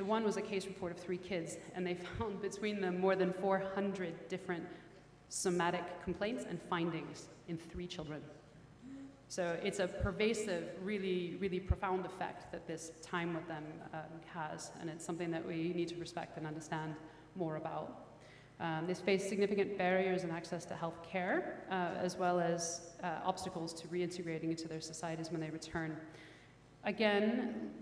one was a case report of 3 kids, and they found between them more than 400 different somatic complaints and findings in 3 children. So it's a pervasive, really, really profound effect that this time with them has, and it's something that we need to respect and understand more about. They face significant barriers in access to health care, as well as obstacles to reintegrating into their societies when they return. Again,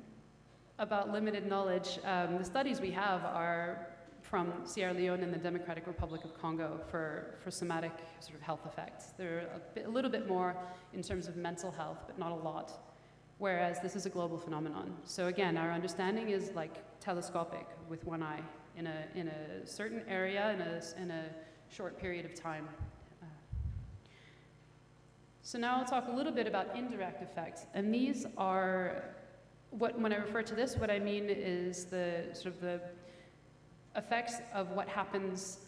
about limited knowledge, the studies we have are from Sierra Leone and the Democratic Republic of Congo for somatic sort of health effects. They're a little bit more in terms of mental health, but not a lot, whereas this is a global phenomenon. So again, our understanding is like telescopic with one eye in a certain area in a short period of time. So now I'll talk a little bit about indirect effects, and these are when I refer to this, what I mean is the effects of what happens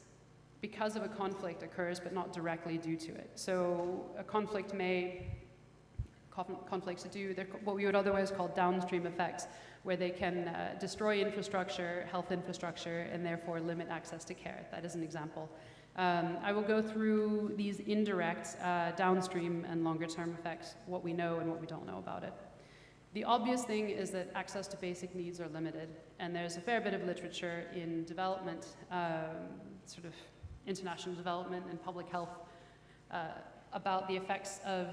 because of a conflict occurs, but not directly due to it. So a conflicts do what we would otherwise call downstream effects, where they can destroy infrastructure, health infrastructure, and therefore limit access to care. That is an example. I will go through these indirect downstream and longer term effects, what we know and what we don't know about it. The obvious thing is that access to basic needs are limited, and there's a fair bit of literature in development, sort of international development and public health, about the effects of,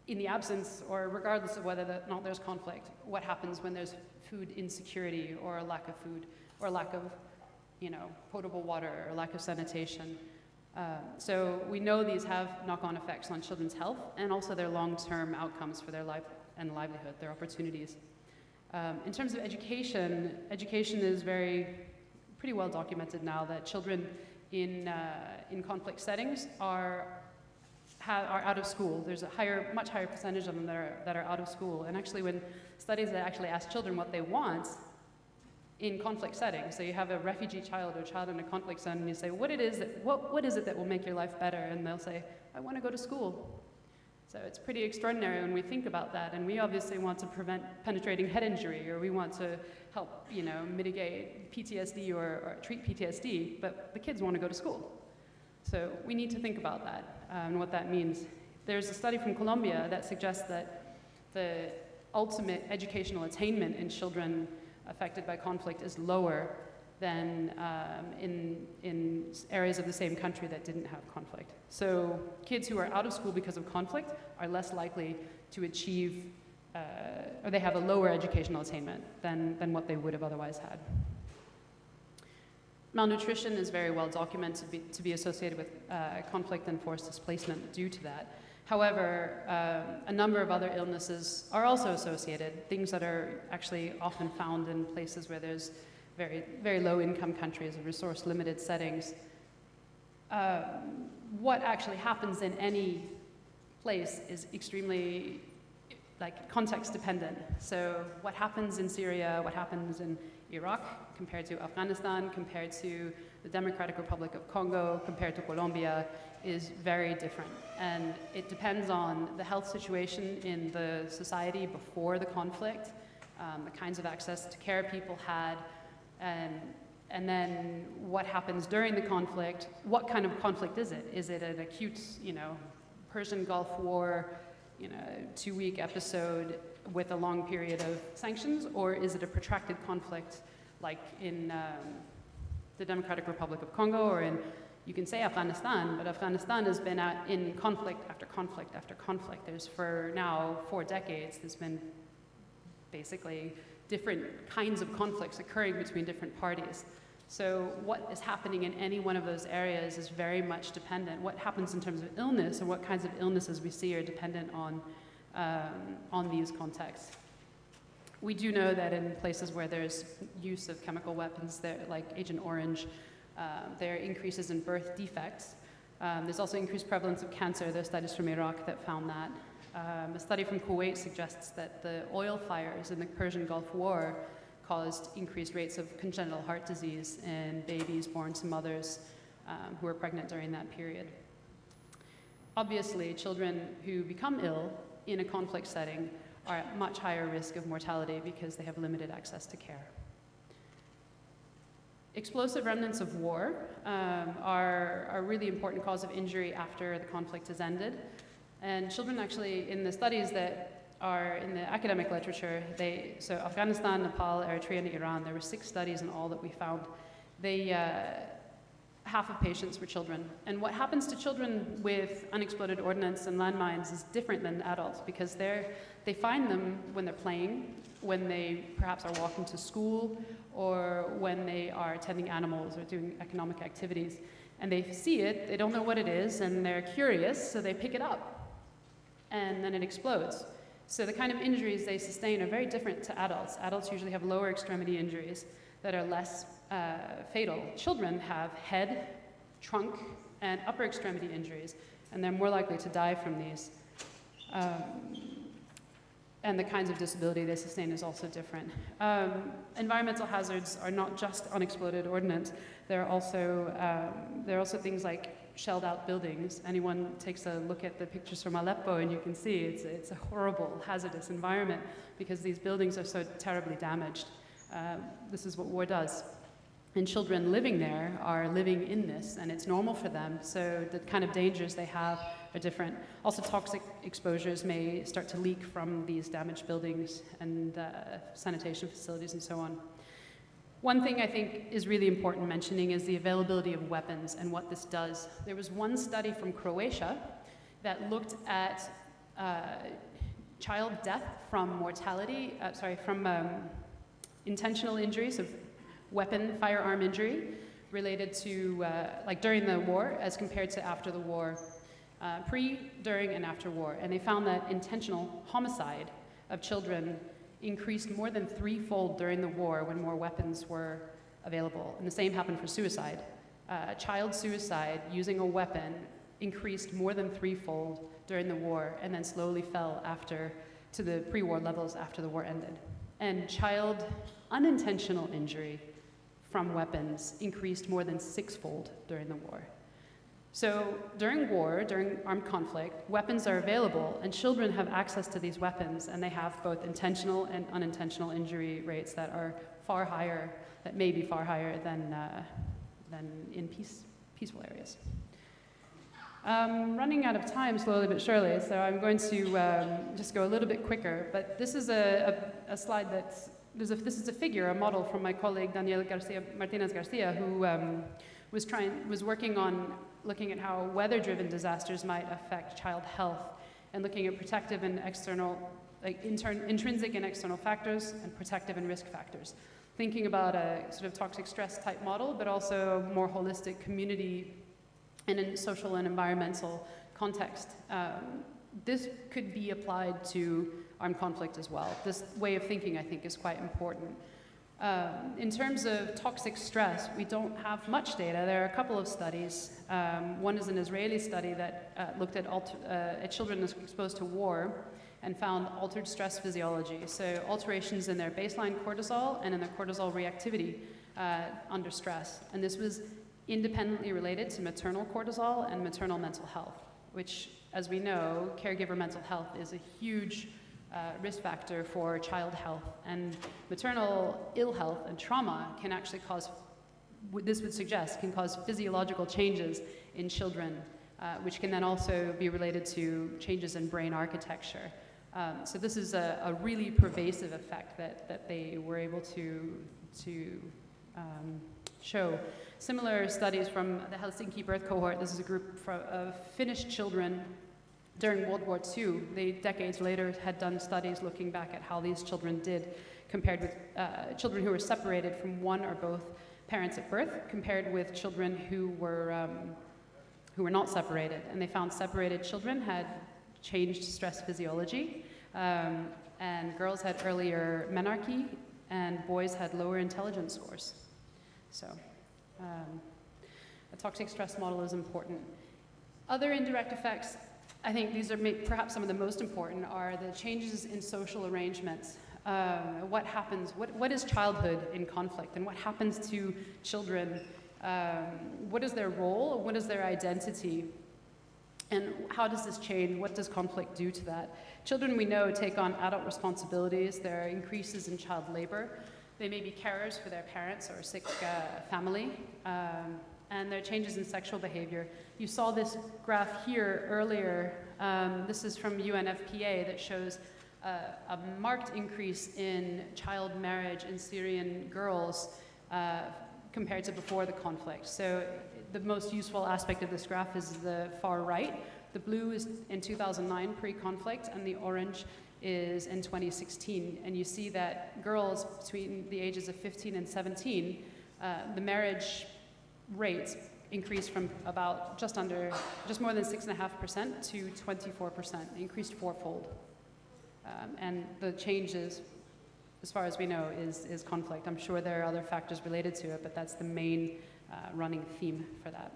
in the absence or regardless of whether or not there's conflict, what happens when there's food insecurity or a lack of food or lack of, potable water or lack of sanitation. So we know these have knock-on effects on children's health and also their long-term outcomes for their life and livelihood, their opportunities. In terms of education is pretty well documented now that children in conflict settings are out of school. There's a much higher percentage of them that are out of school. And actually, when studies that actually ask children what they want, in conflict settings. So you have a refugee child or a child in a conflict zone, and you say, what is it that will make your life better? And they'll say, I want to go to school. So it's pretty extraordinary when we think about that, and we obviously want to prevent penetrating head injury, or we want to help, mitigate PTSD or treat PTSD, but the kids want to go to school. So we need to think about that and what that means. There's a study from Colombia that suggests that the ultimate educational attainment in children affected by conflict is lower than in areas of the same country that didn't have conflict. So kids who are out of school because of conflict are less likely to achieve, or they have a lower educational attainment than what they would have otherwise had. Malnutrition is very well documented to be associated with conflict and forced displacement due to that. However, a number of other illnesses are also associated, things that are actually often found in places where there's very, very low income countries or resource limited settings. What actually happens in any place is extremely context dependent. So what happens in Syria, what happens in Iraq compared to Afghanistan, compared to the Democratic Republic of Congo, compared to Colombia, is very different. And it depends on the health situation in the society before the conflict, the kinds of access to care people had, and then what happens during the conflict. What kind of conflict is it? Is it an acute, Persian Gulf War, 2-week episode with a long period of sanctions, or is it a protracted conflict like in the Democratic Republic of Congo, or in, you can say Afghanistan, but Afghanistan has been in conflict after conflict after conflict. There's for now 4 decades, there's been basically different kinds of conflicts occurring between different parties. So what is happening in any one of those areas is very much dependent. What happens in terms of illness and what kinds of illnesses we see are dependent on these contexts. We do know that in places where there's use of chemical weapons, like Agent Orange, there are increases in birth defects. There's also increased prevalence of cancer. There are studies from Iraq that found that. A study from Kuwait suggests that the oil fires in the Persian Gulf War caused increased rates of congenital heart disease in babies born to mothers who were pregnant during that period. Obviously, children who become ill in a conflict setting are at much higher risk of mortality because they have limited access to care. Explosive remnants of war are a really important cause of injury after the conflict has ended. And children actually, in the studies that are in the academic literature, so Afghanistan, Nepal, Eritrea, and Iran, there were 6 studies in all that we found. Half of patients were children. And what happens to children with unexploded ordnance and landmines is different than adults, because they find them when they're playing, when they perhaps are walking to school, or when they are tending animals or doing economic activities. And they see it, they don't know what it is, and they're curious, so they pick it up. And then it explodes. So the kind of injuries they sustain are very different to adults. Adults usually have lower extremity injuries that are less fatal. Children have head, trunk, and upper extremity injuries, and they're more likely to die from these. And the kinds of disability they sustain is also different. Environmental hazards are not just unexploded ordnance. There are also things like shelled out buildings. Anyone takes a look at the pictures from Aleppo and you can see it's a horrible, hazardous environment because these buildings are so terribly damaged. This is what war does. And children living there are living in this, and it's normal for them, so the kind of dangers they have are different. Also, toxic exposures may start to leak from these damaged buildings and sanitation facilities and so on. One thing I think is really important mentioning is the availability of weapons and what this does. There was one study from Croatia that looked at child death from intentional injuries of firearm injury related to like during the war as compared to after the war, pre, during, and after war. And they found that intentional homicide of children increased more than 3-fold during the war when more weapons were available. And the same happened for suicide. Child suicide using a weapon increased more than 3-fold during the war and then slowly fell to the pre-war levels after the war ended. and child unintentional injury from weapons increased more than 6-fold during the war. So during war, during armed conflict, weapons are available and children have access to these weapons, and they have both intentional and unintentional injury rates that are far higher, that may be far higher than in peaceful areas. Running out of time slowly but surely, so I'm going to just go a little bit quicker, but this is a slide that's, this is a figure, a model from my colleague Daniel Martinez Garcia, who was working on looking at how weather-driven disasters might affect child health, and looking at protective and external, like intrinsic and external factors, and protective and risk factors. Thinking about a sort of toxic stress type model, but also more holistic community and in social and environmental context. This could be applied to armed conflict as well. This way of thinking, I think, is quite important. In terms of toxic stress, we don't have much data. There are a couple of studies. One is an Israeli study that looked at children exposed to war and found altered stress physiology, so alterations in their baseline cortisol and in their cortisol reactivity under stress. And this was independently related to maternal cortisol and maternal mental health, which, as we know, caregiver mental health is a huge risk factor for child health, and maternal ill health and trauma can actually cause, this would suggest, can cause physiological changes in children, which can then also be related to changes in brain architecture. So this is a really pervasive effect that they were able to show. Similar studies from the Helsinki birth cohort. This is a group of Finnish children during World War II. They, decades later, had done studies looking back at how these children did compared with children who were separated from one or both parents at birth, compared with children who were not separated. And they found separated children had changed stress physiology, and girls had earlier menarche, and boys had lower intelligence scores. So a toxic stress model is important. Other indirect effects, I think these are perhaps some of the most important, are the changes in social arrangements. What happens, what is childhood in conflict, and what happens to children? What is their role? What is their identity? And how does this change? What does conflict do to that? Children, we know, take on adult responsibilities. There are increases in child labor. They may be carers for their parents or a sick family. And there are changes in sexual behavior. You saw this graph here earlier. This is from UNFPA that shows a marked increase in child marriage in Syrian girls compared to before the conflict. So the most useful aspect of this graph is the far right. The blue is in 2009 pre-conflict, and the orange is in 2016. And you see that girls between the ages of 15 and 17, the marriage rates increased from about just more than 6.5% to 24%, increased fourfold. And the changes, as far as we know, is conflict. I'm sure there are other factors related to it, but that's the main running theme for that.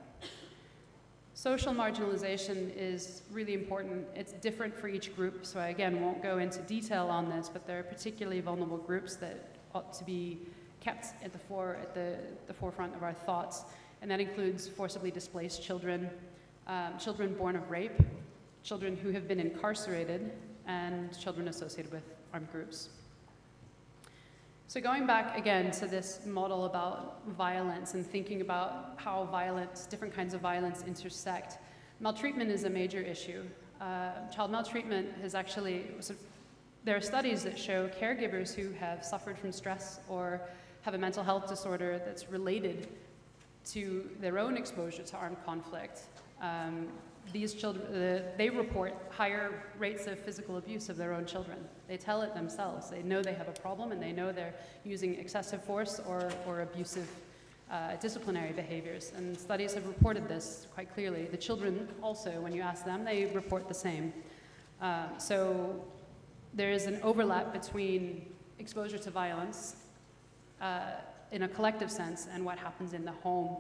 Social marginalization is really important. It's different for each group, so I again won't go into detail on this, but there are particularly vulnerable groups that ought to be kept at the forefront of our thoughts, and that includes forcibly displaced children, children born of rape, children who have been incarcerated, and children associated with armed groups. So going back again to this model about violence and thinking about how violence, different kinds of violence intersect, maltreatment is a major issue. Child maltreatment has actually, there are studies that show caregivers who have suffered from stress or have a mental health disorder that's related to their own exposure to armed conflict. These children, they report higher rates of physical abuse of their own children. They tell it themselves. They know they have a problem, and they know they're using excessive force or abusive disciplinary behaviors. And studies have reported this quite clearly. The children also, when you ask them, they report the same. So there is an overlap between exposure to violence in a collective sense and what happens in the home.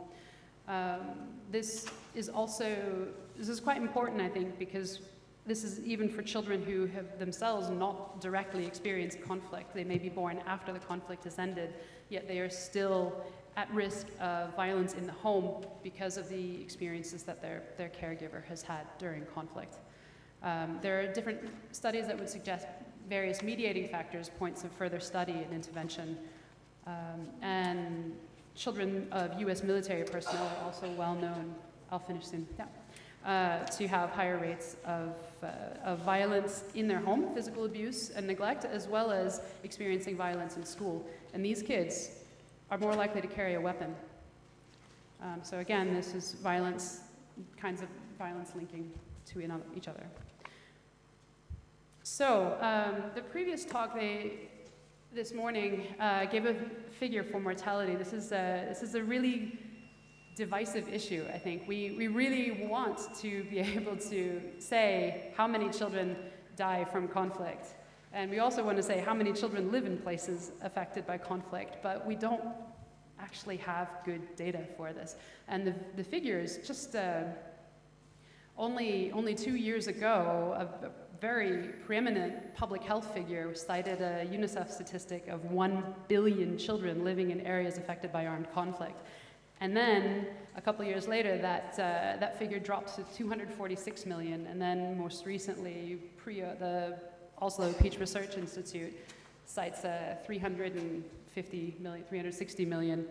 This is quite important, I think, because this is even for children who have themselves not directly experienced conflict. They may be born after the conflict has ended, yet they are still at risk of violence in the home because of the experiences that their caregiver has had during conflict. There are different studies that would suggest various mediating factors, points of further study and intervention. And children of US military personnel are also well known, I'll finish soon, to have higher rates of violence in their home, physical abuse and neglect, as well as experiencing violence in school. And these kids are more likely to carry a weapon. So again, this is violence, kinds of violence linking to each other. So the previous talk this morning gave a figure for mortality. This is a really divisive issue, I think. We really want to be able to say how many children die from conflict. And we also want to say how many children live in places affected by conflict, but we don't actually have good data for this. And the figures, just only 2 years ago, a very preeminent public health figure cited a UNICEF statistic of 1 billion children living in areas affected by armed conflict. And then, a couple of years later, that figure dropped to 246 million, and then most recently, the Oslo Peace Research Institute cites 360 million.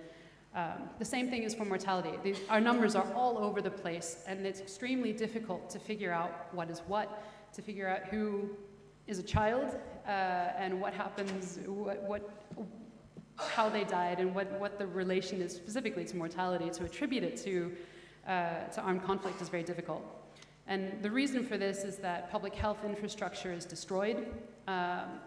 The same thing is for mortality. Our numbers are all over the place, and it's extremely difficult to figure out what is what, to figure out who is a child, and what happens, how they died, and what the relation is specifically to mortality. To attribute it to armed conflict is very difficult. And the reason for this is that public health infrastructure is destroyed,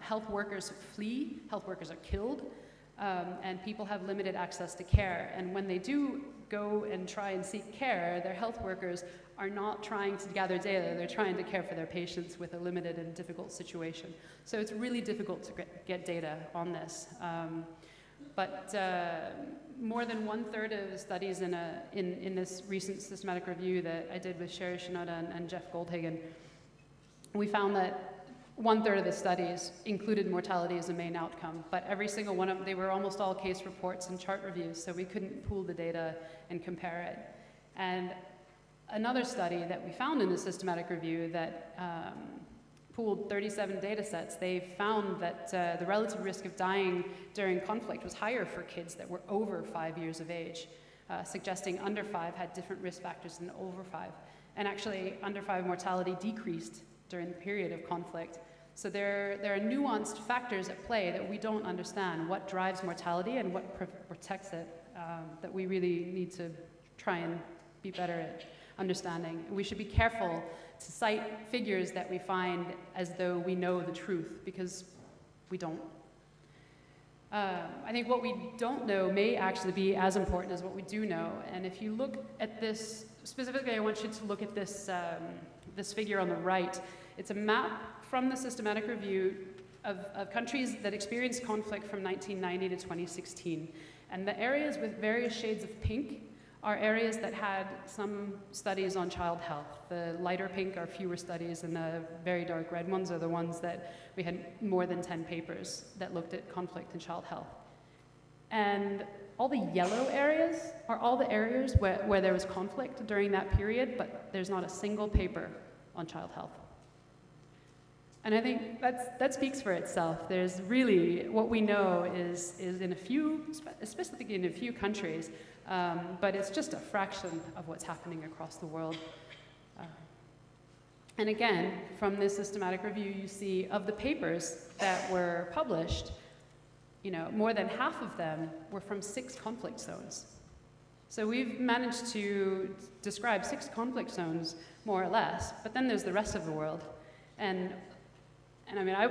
health workers flee, health workers are killed, and people have limited access to care. And when they do go and try and seek care, their health workers are not trying to gather data, they're trying to care for their patients with a limited and difficult situation. So it's really difficult to get data on this. But more than 1/3 of the studies in this recent systematic review that I did with Sherry Shinoda and Jeff Goldhagen, we found that 1/3 of the studies included mortality as a main outcome, but every single one of them, they were almost all case reports and chart reviews, so we couldn't pool the data and compare it. And another study that we found in the systematic review that pooled 37 data sets, they found that the relative risk of dying during conflict was higher for kids that were over 5 years of age, suggesting under 5 had different risk factors than over 5. And actually, under 5 mortality decreased during the period of conflict. So there are nuanced factors at play that we don't understand, what drives mortality and what protects it, that we really need to try and be better at understanding. And we should be careful to cite figures that we find as though we know the truth, because we don't. I think what we don't know may actually be as important as what we do know. And if you look at this, specifically I want you to look at this, this figure on the right. It's a map from the systematic review of countries that experienced conflict from 1990 to 2016. And the areas with various shades of pink are areas that had some studies on child health. The lighter pink are fewer studies, and the very dark red ones are the ones that we had more than 10 papers that looked at conflict and child health. And all the yellow areas are all the areas where there was conflict during that period, but there's not a single paper on child health. And I think that speaks for itself. There's really, what we know is in a few, specifically in a few countries, but it's just a fraction of what's happening across the world. And again, from this systematic review, you see of the papers that were published, you know, more than half of them were from 6 conflict zones. So we've managed to describe 6 conflict zones, more or less, but then there's the rest of the world. And I mean, I,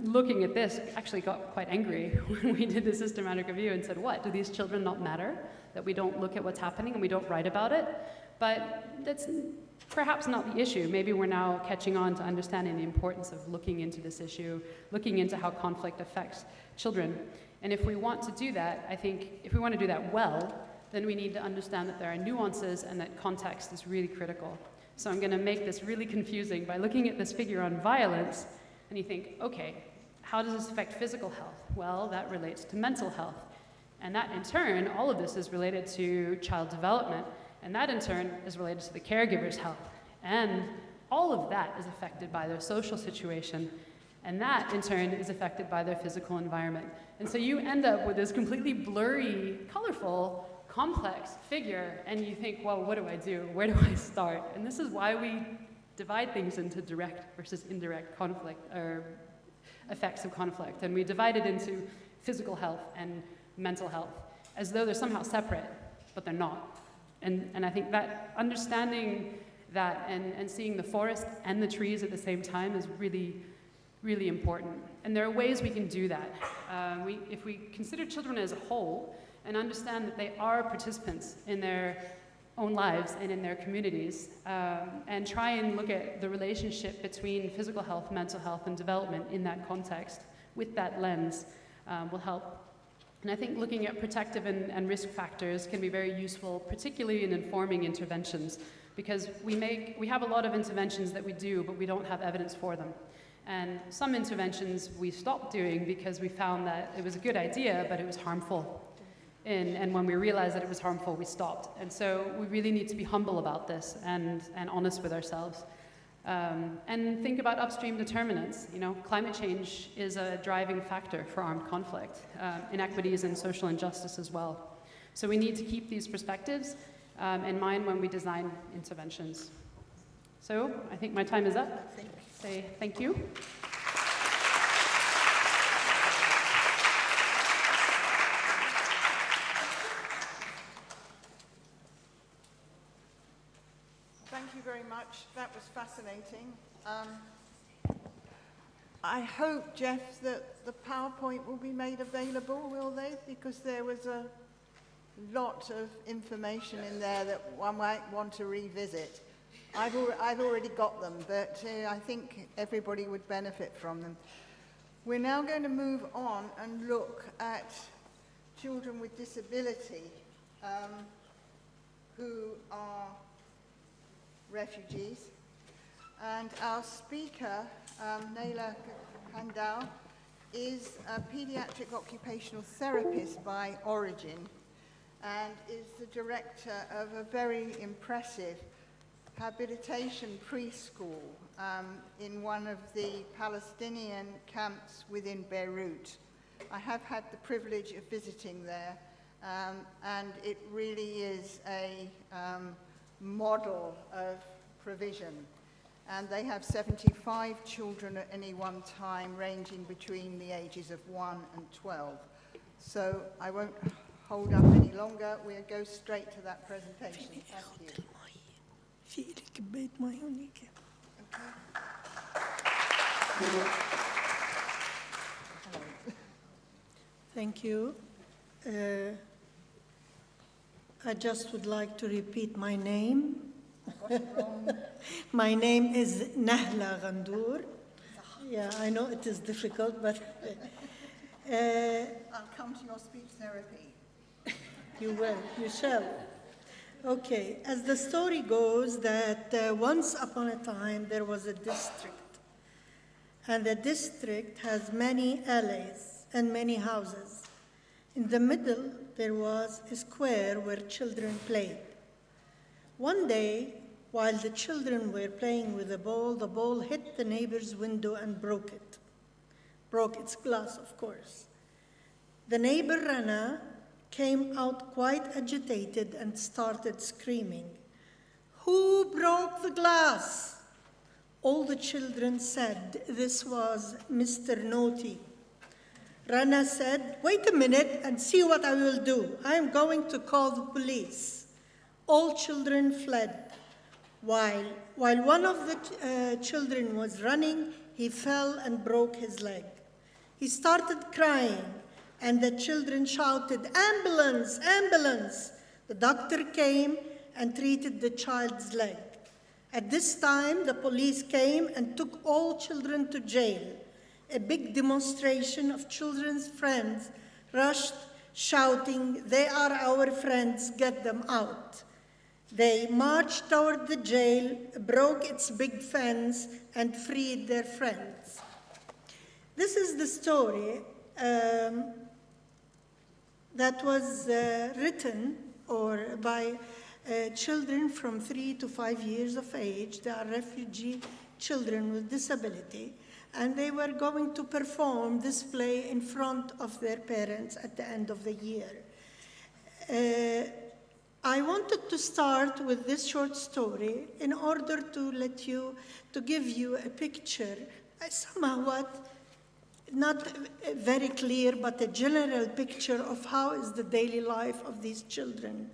looking at this, actually got quite angry when we did the systematic review and said, what, do these children not matter? That we don't look at what's happening and we don't write about it? But that's perhaps not the issue. Maybe we're now catching on to understanding the importance of looking into this issue, looking into how conflict affects children. And if we want to do that, I think, if we want to do that well, then we need to understand that there are nuances and that context is really critical. So I'm going to make this really confusing by looking at this figure on violence, and you think, okay, how does this affect physical health? Well, that relates to mental health. And that in turn, all of this is related to child development, and that in turn is related to the caregiver's health. And all of that is affected by their social situation, and that in turn is affected by their physical environment. And so you end up with this completely blurry, colorful, complex figure, and you think, well, what do I do? Where do I start? And this is why we divide things into direct versus indirect conflict, or effects of conflict. And we divide it into physical health and mental health, as though they're somehow separate, but they're not. And I think that understanding that and seeing the forest and the trees at the same time is really, really important. And there are ways we can do that. If we consider children as a whole and understand that they are participants in their own lives and in their communities, and try and look at the relationship between physical health, mental health, and development in that context, with that lens, will help. And I think looking at protective and risk factors can be very useful, particularly in informing interventions, because we have a lot of interventions that we do, but we don't have evidence for them. And some interventions we stopped doing because we found that it was a good idea, but it was harmful. And when we realized that it was harmful, we stopped. And so we really need to be humble about this and honest with ourselves. And think about upstream determinants. You know, climate change is a driving factor for armed conflict, inequities and social injustice as well. So we need to keep these perspectives in mind when we design interventions. So I think my time is up. Say thank you. Thank you very much. That was fascinating. I hope, Jeff, that the PowerPoint will be made available, will they? Because there was a lot of information in there that one might want to revisit. I've already got them, but I think everybody would benefit from them. We're now going to move on and look at children with disability who are refugees. And our speaker, Naila Kandal, is a pediatric occupational therapist by origin and is the director of a very impressive habilitation preschool in one of the Palestinian camps within Beirut. I have had the privilege of visiting there, and it really is a model of provision. And they have 75 children at any one time, ranging between the ages of 1 and 12. So I won't hold up any longer. We'll go straight to that presentation. Thank you. Thank you. I just would like to repeat my name. My name is Nahla Ghandour. Yeah, I know it is difficult, but I'll come to your speech therapy. You will, you shall. Okay, as the story goes, that once upon a time there was a district, and the district has many alleys and many houses. In the middle, there was a square where children played. One day, while the children were playing with the ball hit the neighbor's window and broke it. Broke its glass, of course. The neighbor, Rana, came out quite agitated and started screaming, "Who broke the glass?" All the children said this was Mr. Naughty. Rana said, "Wait a minute and see what I will do. I am going to call the police." All children fled. While one of the children was running, he fell and broke his leg. He started crying, and the children shouted, "Ambulance, ambulance!" The doctor came and treated the child's leg. At this time, the police came and took all children to jail. A big demonstration of children's friends rushed, shouting, "They are our friends, get them out." They marched toward the jail, broke its big fence, and freed their friends. This is the story that was written by children from 3 to 5 years of age. They are refugee children with disability, and they were going to perform this play in front of their parents at the end of the year. I wanted to start with this short story in order to give you a picture, somewhat not very clear, but a general picture of how is the daily life of these children.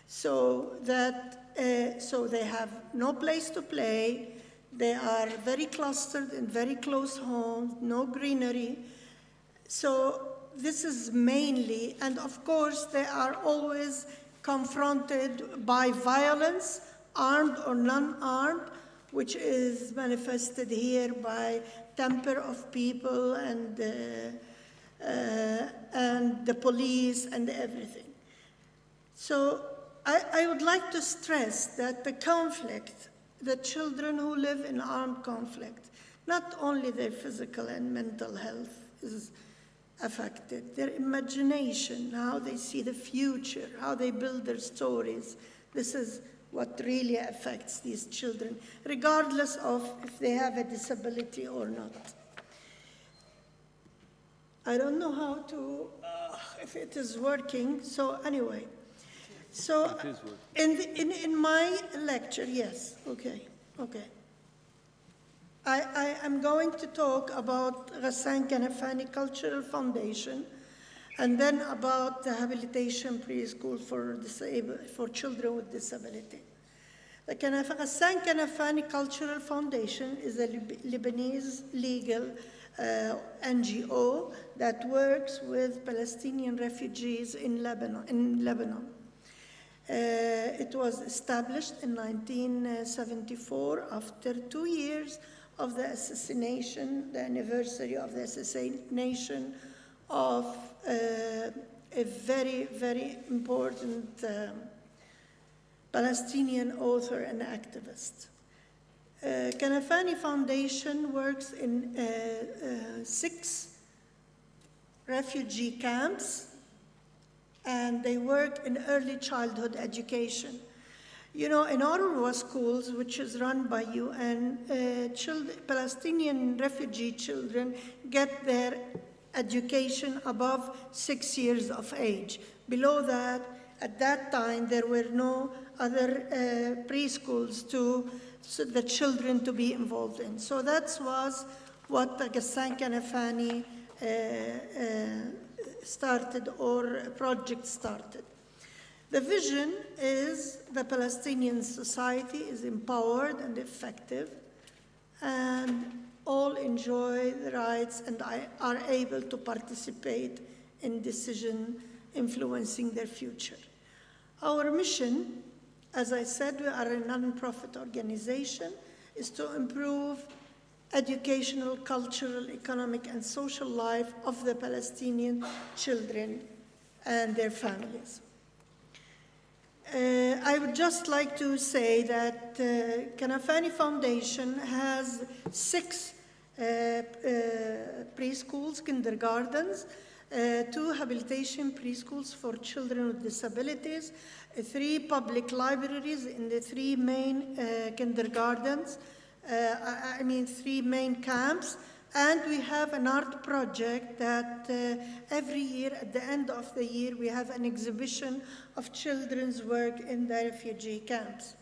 So they have no place to play, they are very clustered in very close homes, no greenery. So this is mainly, and of course they are always confronted by violence, armed or non-armed, which is manifested here by temper of people and the police and everything. So I would like to stress that the conflict, the children who live in armed conflict, not only their physical and mental health is affected, their imagination, how they see the future, how they build their stories. This is what really affects these children, regardless of if they have a disability or not. I don't know how to, if it is working, so anyway. So in my lecture, yes, okay. I am going to talk about Ghassan Kanafani Cultural Foundation, and then about the habilitation preschool for children with disability. The Ghassan Kanafani Cultural Foundation is a Lebanese legal NGO that works with Palestinian refugees in Lebanon. It was established in 1974 after 2 years of the assassination, the anniversary of the assassination of a very, very important Palestinian author and activist. Kanafani Foundation works in 6 refugee camps, and they work in early childhood education. You know, in Urwa schools, which is run by UN, Palestinian refugee children get their education above 6 years of age. Below that, at that time, there were no other preschools so the children to be involved in. So that was what the Ghassan Kanafani started, or project started. The vision is the Palestinian society is empowered and effective, and all enjoy the rights and are able to participate in decision influencing their future. Our mission, as I said, we are a non-profit organization, is to improve educational, cultural, economic, and social life of the Palestinian children and their families. I would just like to say that Kanafani Foundation has 6 preschools, kindergartens, 2 habilitation preschools for children with disabilities, 3 public libraries in the 3 main kindergartens, 3 main camps, and we have an art project that every year, at the end of the year, we have an exhibition of children's work in the refugee camps.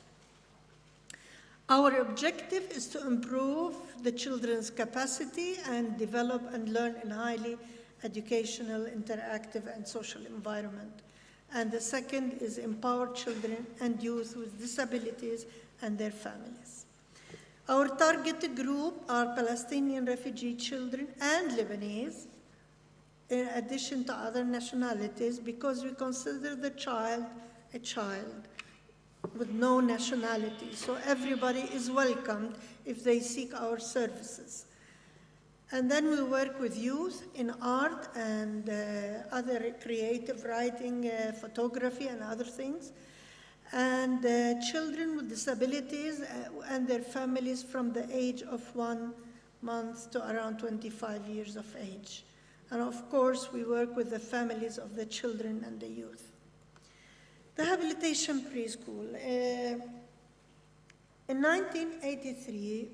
Our objective is to improve the children's capacity and develop and learn in highly educational, interactive, and social environment. And the second is empower children and youth with disabilities and their families. Our targeted group are Palestinian refugee children and Lebanese, in addition to other nationalities, because we consider the child a child with no nationality. So everybody is welcomed if they seek our services. And then we work with youth in art and other creative writing, photography, and other things. and children with disabilities and their families from the age of 1 month to around 25 years of age. And of course, we work with the families of the children and the youth. The Rehabilitation Preschool. In 1983,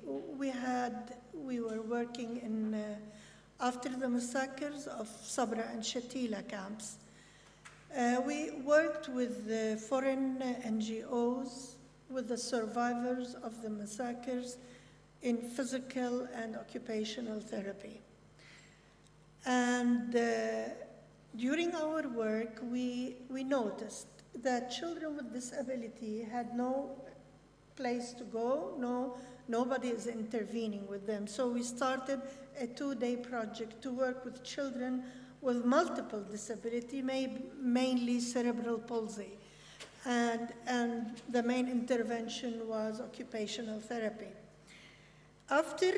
we were working in, after the massacres of Sabra and Shatila camps. We worked with the foreign NGOs, with the survivors of the massacres in physical and occupational therapy. And during our work, we noticed that children with disability had no place to go, nobody is intervening with them. So we started a 2-day project to work with children with multiple disability, mainly cerebral palsy. And the main intervention was occupational therapy. After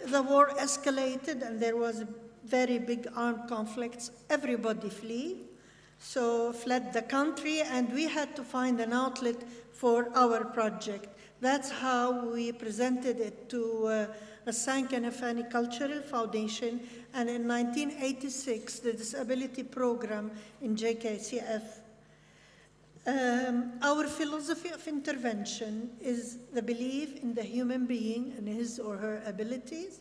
the war escalated and there was very big armed conflicts, everybody fled the country, and we had to find an outlet for our project. That's how we presented it to Hassan Kanafani Cultural Foundation, and in 1986, the disability program in JKCF. Our philosophy of intervention is the belief in the human being and his or her abilities,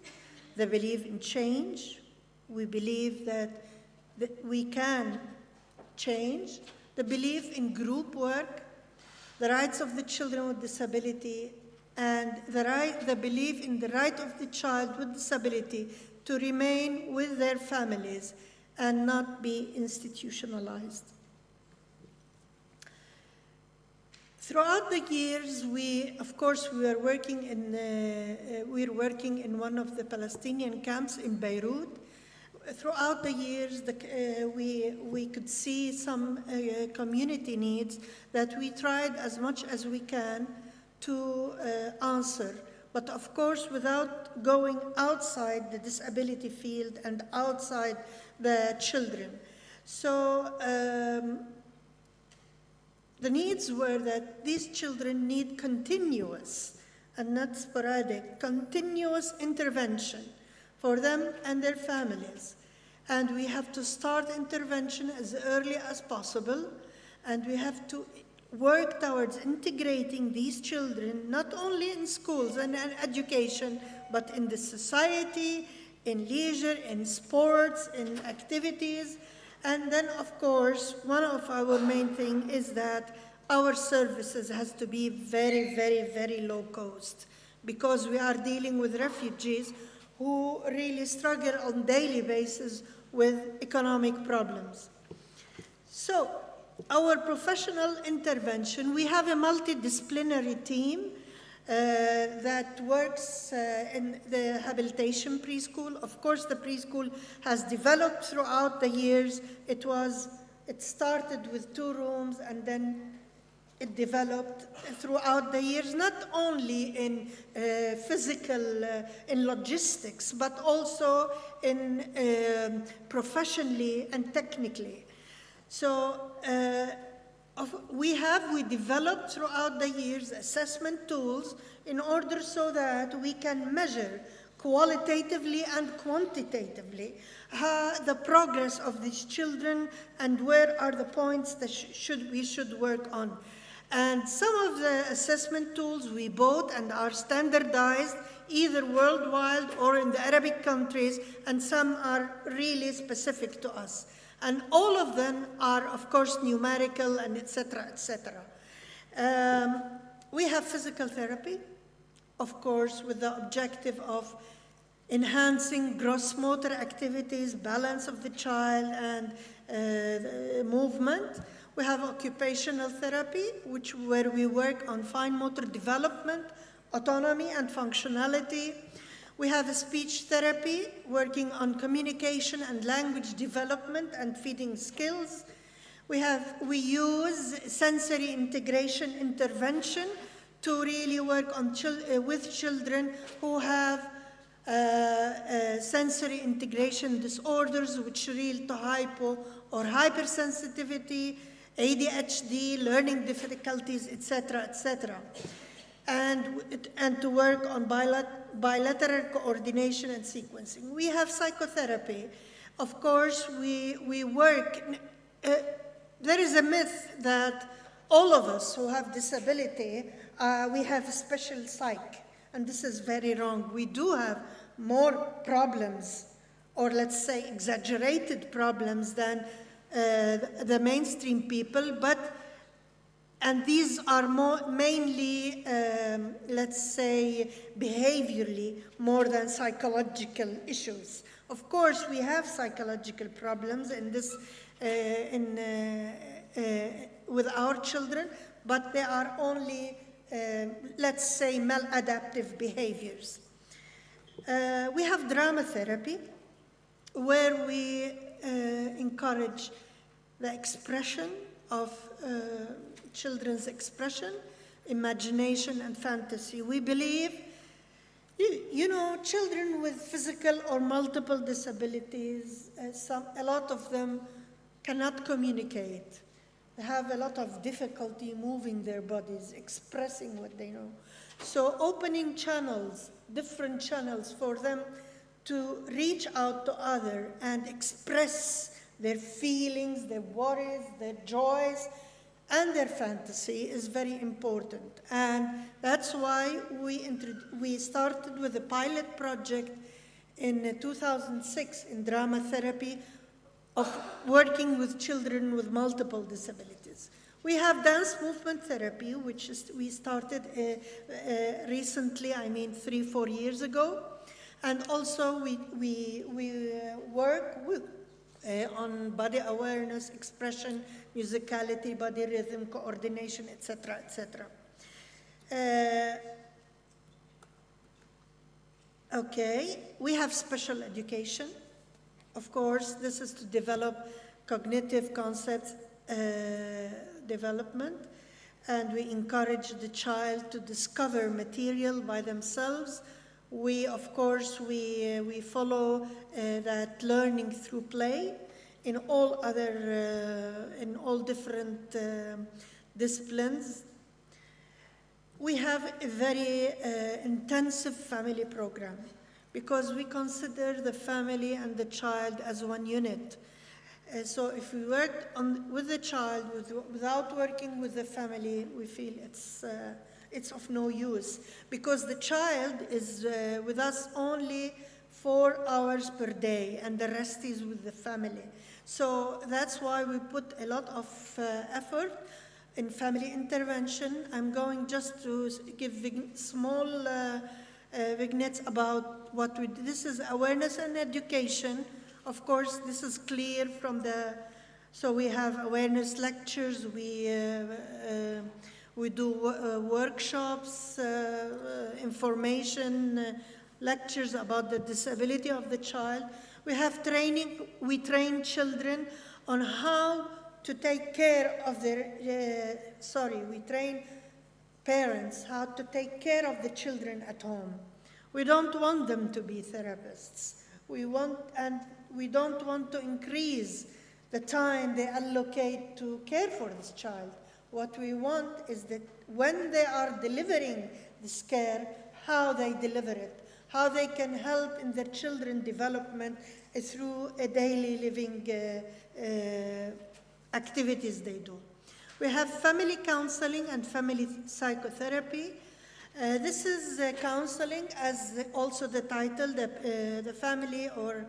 the belief in change. We believe that we can change, the belief in group work, the rights of the children with disability, and the belief in the right of the child with disability to remain with their families and not be institutionalized. Throughout the years, we were working in one of the Palestinian camps in Beirut. Throughout the years, we could see some community needs that we tried as much as we can to answer, but of course without going outside the disability field and outside the children. So the needs were that these children need continuous and not sporadic, continuous intervention for them and their families. And we have to start intervention as early as possible, and we have to work towards integrating these children not only in schools and education, but in the society, in leisure, in sports, in activities. And then, of course, one of our main things is that our services has to be very, very, very low cost, because we are dealing with refugees who really struggle on a daily basis with economic problems. So, our professional intervention, we have a multidisciplinary team that works in the Rehabilitation Preschool. Of course, the preschool has developed throughout the years. It started with 2 rooms, and then it developed throughout the years, not only in physical, in logistics, but also in professionally and technically. So we developed throughout the years assessment tools in order so that we can measure qualitatively and quantitatively the progress of these children and where are the points that we should work on. And some of the assessment tools we bought and are standardized either worldwide or in the Arabic countries, and some are really specific to us. And all of them are, of course, numerical and et cetera, et cetera. We have physical therapy, of course, with the objective of enhancing gross motor activities, balance of the child, and movement. We have occupational therapy, where we work on fine motor development, autonomy, and functionality. We have a speech therapy, working on communication and language development and feeding skills. We use sensory integration intervention to really work on with children who have sensory integration disorders, which lead to hypo or hypersensitivity, ADHD, learning difficulties, etc., etc. And to work on bilateral coordination and sequencing. We have psychotherapy. Of course, we work. There is a myth that all of us who have disability, we have a special psych, and this is very wrong. We do have more problems, or let's say exaggerated problems than the mainstream people, and these are mainly, let's say, behaviorally more than psychological issues. Of course, we have psychological problems in this, with our children, but they are only, let's say, maladaptive behaviors. We have drama therapy, where we encourage the expression of children's expression, imagination, and fantasy. We believe, you know, children with physical or multiple disabilities, a lot of them cannot communicate. They have a lot of difficulty moving their bodies, expressing what they know. So opening channels, different channels for them to reach out to others and express their feelings, their worries, their joys, and their fantasy is very important. And that's why we started with a pilot project in 2006 in drama therapy of working with children with multiple disabilities. We have dance movement therapy, which we started recently, 3-4 years ago. And also we work with on body awareness, expression, musicality, body rhythm, coordination, etc., etc. Okay, we have special education. Of course, this is to develop cognitive concepts development, and we encourage the child to discover material by themselves. We, of course, we follow that learning through play in all different disciplines. We have a very intensive family program because we consider the family and the child as one unit. So if we work with the child without working with the family, we feel it's of no use, because the child is with us only 4 hours per day and the rest is with the family. So that's why we put a lot of effort in family intervention. I'm going just to give small vignettes about what we do. This is awareness and education. Of course, this is clear from the, so we have awareness lectures, we do workshops, information, lectures about the disability of the child. We have training, we train children on how to take care of their, we train parents how to take care of the children at home. We don't want them to be therapists. We don't want to increase the time they allocate to care for this child. What we want is that when they are delivering this care, how they deliver it, how they can help in their children's development through a daily living activities they do. We have family counseling and family psychotherapy. This is counseling, as also the title, the family or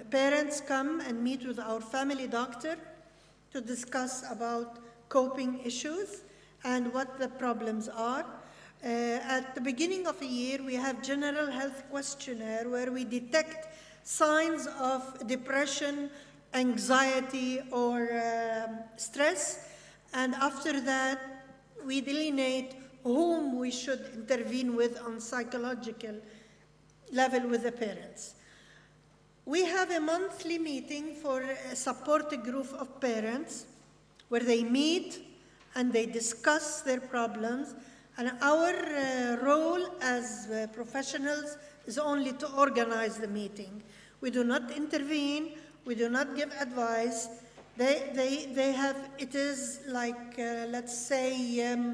parents come and meet with our family doctor to discuss about coping issues and what the problems are. At the beginning of the year, we have general health questionnaire where we detect signs of depression, anxiety, or stress. And after that, we delineate whom we should intervene with on psychological level with the parents. We have a monthly meeting for a support group of parents where they meet and they discuss their problems. And our role as professionals is only to organize the meeting. We do not intervene, we do not give advice. They have, it is like, let's say,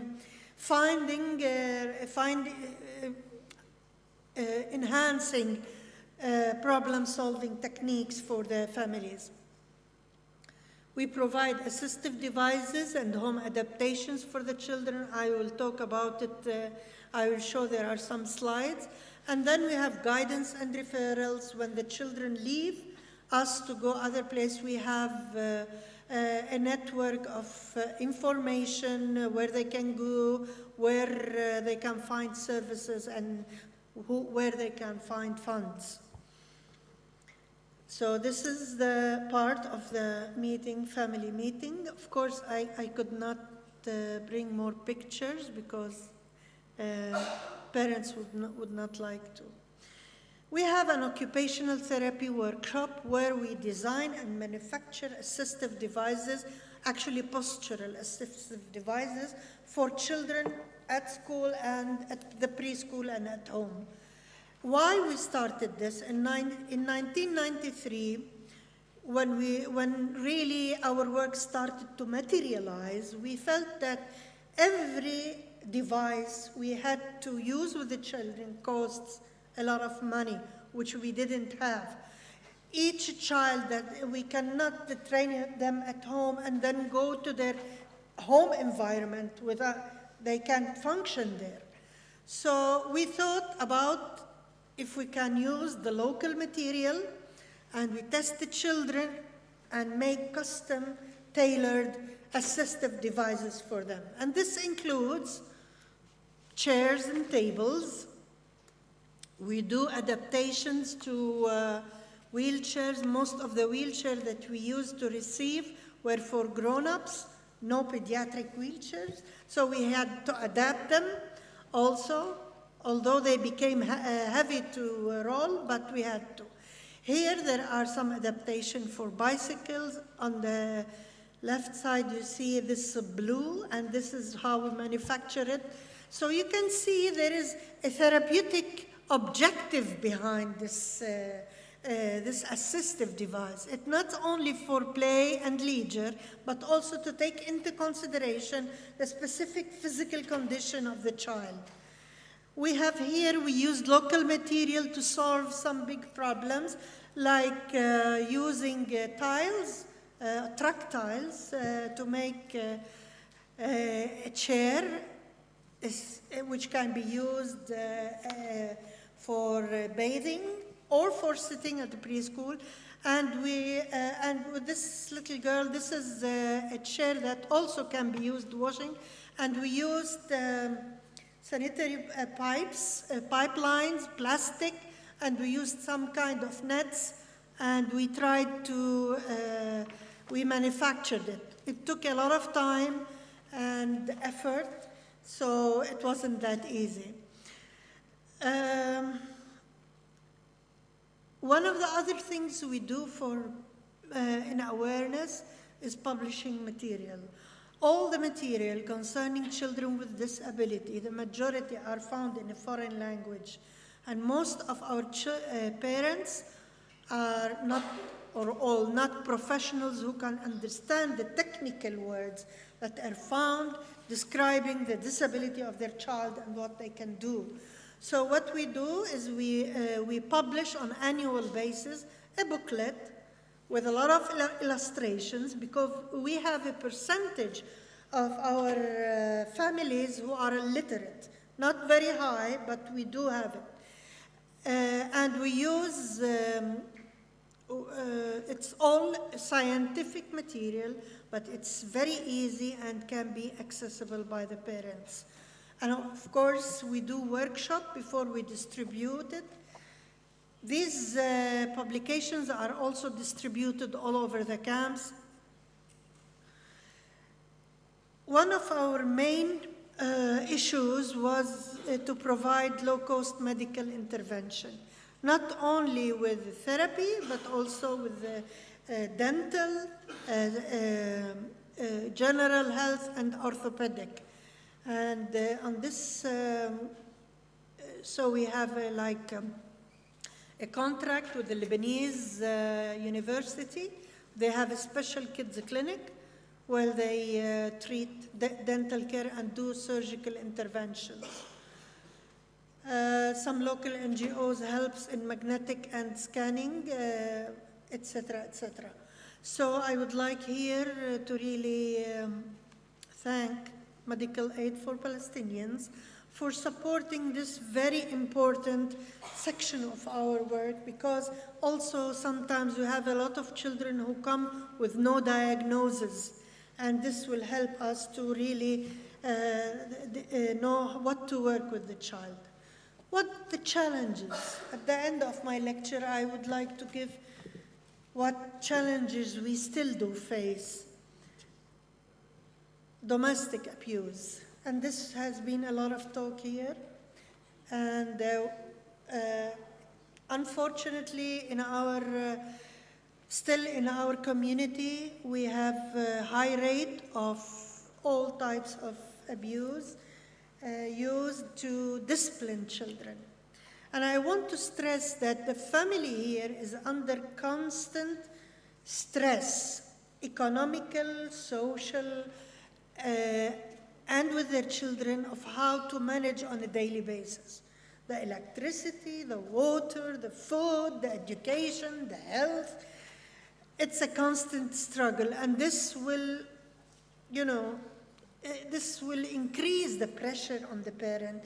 enhancing problem-solving techniques for the families. We provide assistive devices and home adaptations for the children. I will talk about it. I will show there are some slides. And then we have guidance and referrals when the children leave us to go other place. We have a network of information where they can go, where they can find services, and where they can find funds. So this is the part of the meeting, family meeting. Of course, I could not bring more pictures because parents would not like to. We have an occupational therapy workshop where we design and manufacture assistive devices, actually postural assistive devices, for children at school and at the preschool and at home. Why we started this? In 1993, when really our work started to materialize, we felt that every device we had to use with the children costs a lot of money, which we didn't have. Each child that we cannot train them at home and then go to their home environment without they can't function there. So we thought about if we can use the local material, and we test the children and make custom tailored assistive devices for them. And this includes chairs and tables. We do adaptations to wheelchairs. Most of the wheelchairs that we used to receive were for grown-ups, no pediatric wheelchairs. So we had to adapt them also, although they became heavy to roll, but we had to. Here there are some adaptation for bicycles. On the left side you see this blue, and this is how we manufacture it. So you can see there is a therapeutic objective behind this, this assistive device. It's not only for play and leisure, but also to take into consideration the specific physical condition of the child. We have here, we used local material to solve some big problems, like using tiles, truck tiles, to make a chair, which can be used for bathing or for sitting at the preschool. And with this little girl, this is a chair that also can be used washing. And we used sanitary pipes, pipelines, plastic, and we used some kind of nets, and we tried to, we manufactured it. It took a lot of time and effort, so it wasn't that easy. One of the other things we do for in awareness is publishing material. All the material concerning children with disability, the majority are found in a foreign language. And most of our parents are not, or all, not professionals who can understand the technical words that are found describing the disability of their child and what they can do. So what we do is we publish on an annual basis a booklet with a lot of illustrations, because we have a percentage of our families who are illiterate. Not very high, but we do have it. And we use, it's all scientific material, but it's very easy and can be accessible by the parents. And of course, we do workshop before we distribute it. These publications are also distributed all over the camps. One of our main issues was to provide low-cost medical intervention, not only with therapy, but also with dental, general health, and orthopedic. And on this, so we have a contract with the Lebanese university They have a special kids clinic where they treat dental care and do surgical interventions. Some local NGOs helps in magnetic and scanning, etc., etc. So I would like here to really thank Medical Aid for Palestinians for supporting this very important section of our work, because also sometimes we have a lot of children who come with no diagnosis, and this will help us to really know what to work with the child. What the challenges? At the end of my lecture, I would like to give what challenges we still do face. Domestic abuse. And this has been a lot of talk here. And unfortunately, still in our community, we have a high rate of all types of abuse used to discipline children. And I want to stress that the family here is under constant stress, economical, social, and with their children, of how to manage on a daily basis. The electricity, the water, the food, the education, the health. It's a constant struggle, and this will, this will increase the pressure on the parent,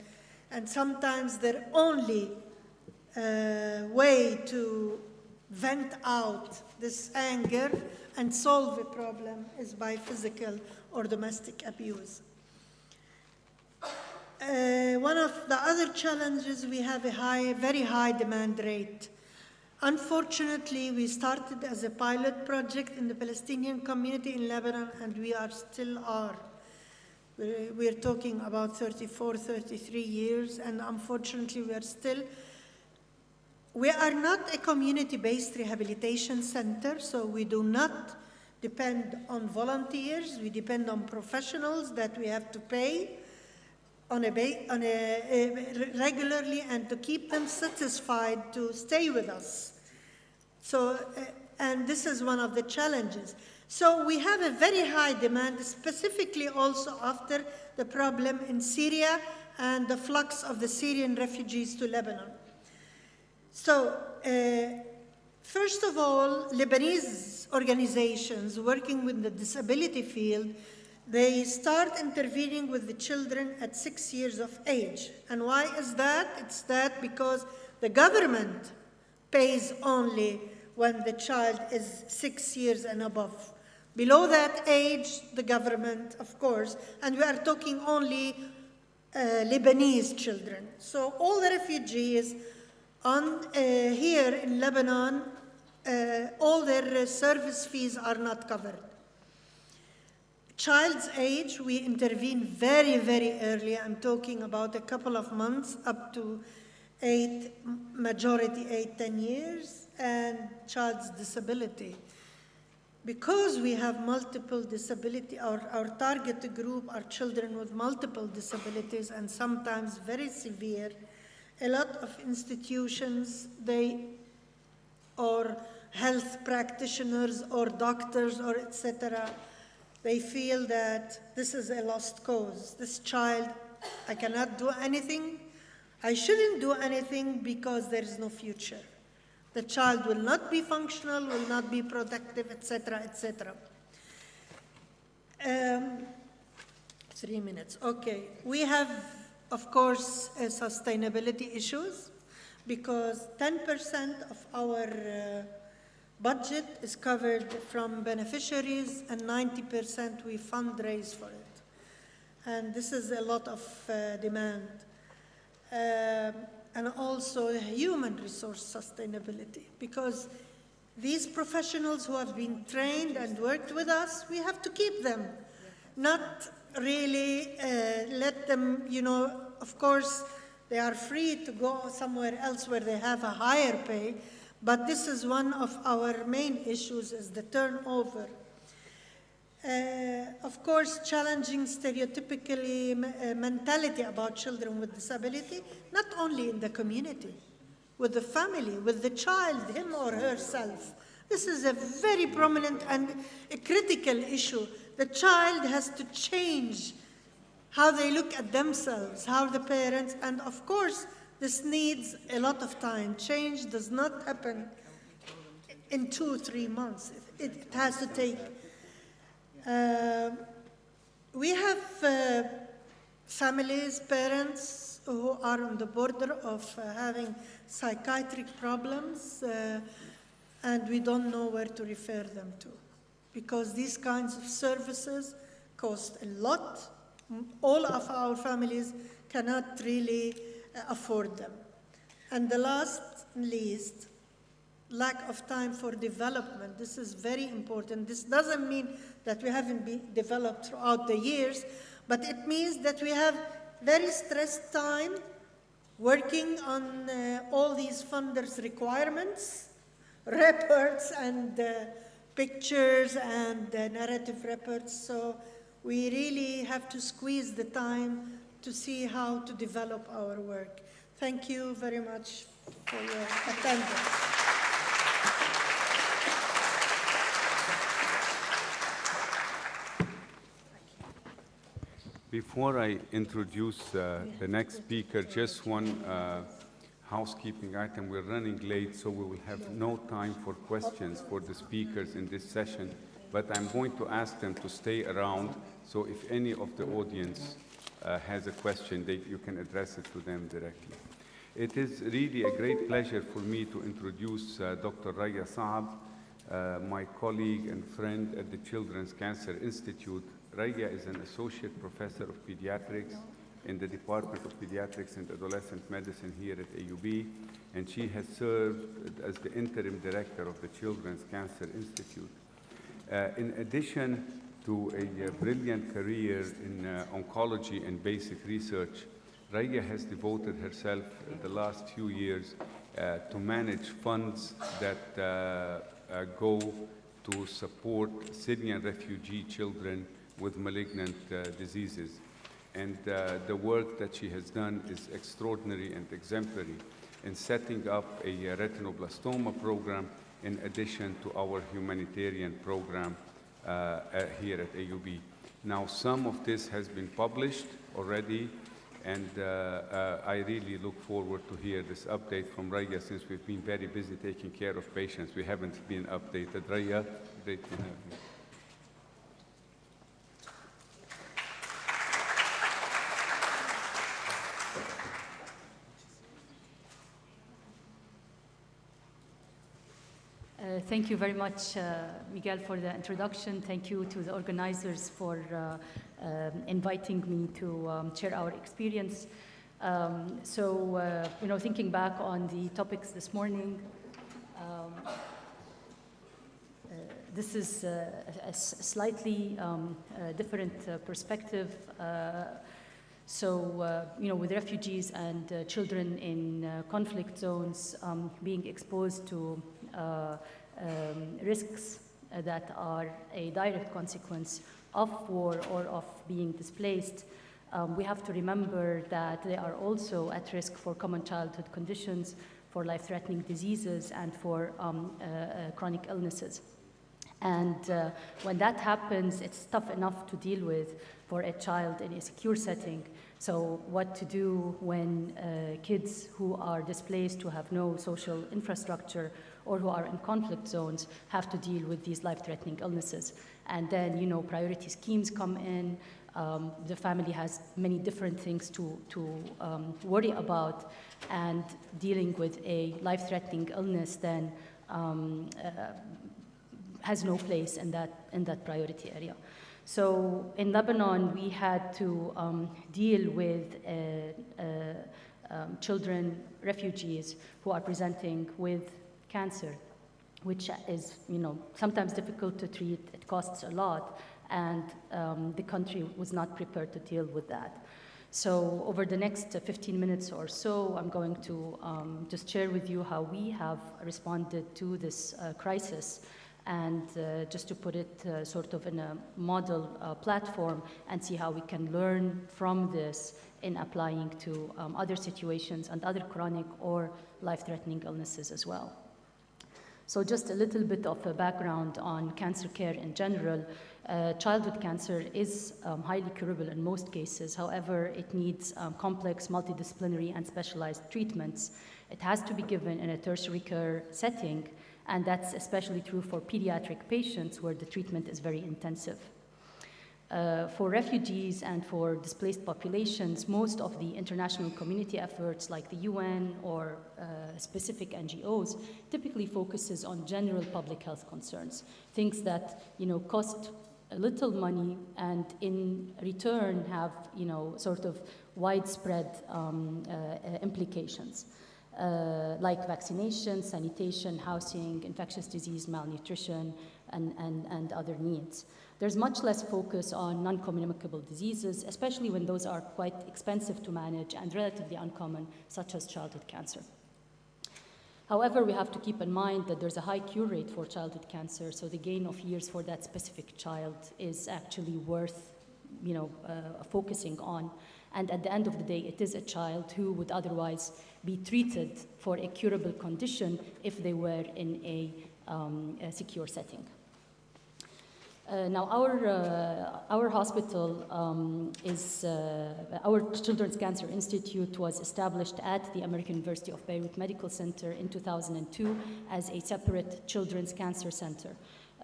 and sometimes their only way to vent out this anger and solve a problem is by physical or domestic abuse. One of the other challenges, we have a very high demand rate. Unfortunately, we started as a pilot project in the Palestinian community in Lebanon, and we still are. We're talking about 34, 33 years, and unfortunately we are not a community-based rehabilitation center, so we do not depend on volunteers. We depend on professionals that we have to pay regularly, and to keep them satisfied to stay with us. So, and this is one of the challenges. So we have a very high demand, specifically also after the problem in Syria and the flux of the Syrian refugees to Lebanon. So, first of all, Lebanese organizations working with the disability field, they start intervening with the children at 6 years of age. And why is that? It's that because the government pays only when the child is 6 years and above. Below that age, the government, of course, and we are talking only Lebanese children. So all the refugees here in Lebanon, all their service fees are not covered. Child's age, we intervene very, very early. I'm talking about a couple of months, up to 10 years, and child's disability. Because we have multiple disability, our target group are children with multiple disabilities, and sometimes very severe. A lot of institutions, or health practitioners, or doctors, or etc., they feel that this is a lost cause. This child, I cannot do anything. I shouldn't do anything because there is no future. The child will not be functional, will not be productive, etc., etc. 3 minutes, okay. We have, of course, sustainability issues, because 10% of our budget is covered from beneficiaries, and 90% we fundraise for it. And this is a lot of demand. And also human resource sustainability, because these professionals who have been trained and worked with us, we have to keep them, not really let them, of course, they are free to go somewhere else where they have a higher pay, but this is one of our main issues, is the turnover. Of course, challenging stereotypically mentality about children with disability, not only in the community, with the family, with the child, him or herself. This is a very prominent and a critical issue. The child has to change how they look at themselves, how the parents, and of course, this needs a lot of time. Change does not happen in 2-3 months. It has to take. We have families, parents who are on the border of having psychiatric problems, and we don't know where to refer them to, because these kinds of services cost a lot. All of our families cannot really afford them. And the last least, lack of time for development. This is very important. This doesn't mean that we haven't been developed throughout the years, but it means that we have very stressed time working on all these funders' requirements, reports and pictures and narrative reports. So we really have to squeeze the time to see how to develop our work. Thank you very much for your attendance. Before I introduce the next speaker, just one housekeeping item. We're running late, so we will have no time for questions for the speakers in this session, but I'm going to ask them to stay around, so if any of the audience has a question, you can address it to them directly. It is really a great pleasure for me to introduce Dr. Raya Saab, my colleague and friend at the Children's Cancer Institute. Raya is an associate professor of pediatrics in the Department of Pediatrics and Adolescent Medicine here at AUB, and she has served as the interim director of the Children's Cancer Institute. In addition to a brilliant career in oncology and basic research, Raya has devoted herself the last few years to manage funds that go to support Syrian refugee children with malignant diseases. And the work that she has done is extraordinary and exemplary in setting up a retinoblastoma program in addition to our humanitarian program here at AUB. Now, some of this has been published already, and I really look forward to hear this update from Raya, since we've been very busy taking care of patients. We haven't been updated. Raya, great to have you. Thank you very much, Miguel, for the introduction. Thank you to the organizers for inviting me to share our experience. Thinking back on the topics this morning, this is a slightly different perspective. With refugees and children in conflict zones being exposed to risks that are a direct consequence of war or of being displaced, we have to remember that they are also at risk for common childhood conditions, for life-threatening diseases, and for chronic illnesses. And when that happens, it's tough enough to deal with for a child in a secure setting. So what to do when kids who are displaced, who have no social infrastructure, or who are in conflict zones have to deal with these life-threatening illnesses. And then, priority schemes come in. The family has many different things to worry about, and dealing with a life-threatening illness then has no place in that priority area. So in Lebanon, we had to deal with children, refugees, who are presenting with cancer, which is, sometimes difficult to treat. It costs a lot, and the country was not prepared to deal with that. So over the next 15 minutes or so, I'm going to just share with you how we have responded to this crisis, and just to put it sort of in a model platform and see how we can learn from this in applying to other situations and other chronic or life-threatening illnesses as well. So just a little bit of a background on cancer care in general. Childhood cancer is highly curable in most cases. However, it needs complex, multidisciplinary, and specialized treatments. It has to be given in a tertiary care setting, and that's especially true for pediatric patients where the treatment is very intensive. For refugees and for displaced populations, most of the international community efforts like the UN or specific NGOs typically focuses on general public health concerns, things that cost a little money and in return have sort of widespread implications. Like vaccination, sanitation, housing, infectious disease, malnutrition, and other needs. There's much less focus on non-communicable diseases, especially when those are quite expensive to manage and relatively uncommon, such as childhood cancer. However, we have to keep in mind that there's a high cure rate for childhood cancer, so the gain of years for that specific child is actually worth focusing on. And at the end of the day, it is a child who would otherwise be treated for a curable condition if they were in a secure setting. Now, our hospital our Children's Cancer Institute was established at the American University of Beirut Medical Center in 2002 as a separate children's cancer center.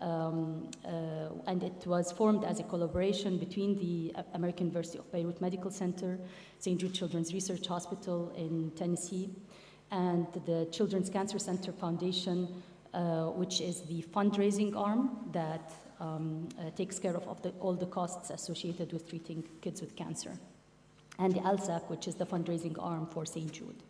And it was formed as a collaboration between the American University of Beirut Medical Center, St. Jude Children's Research Hospital in Tennessee, and the Children's Cancer Center Foundation, which is the fundraising arm that takes care of all the costs associated with treating kids with cancer, and the ISSOP, which is the fundraising arm for St. Jude.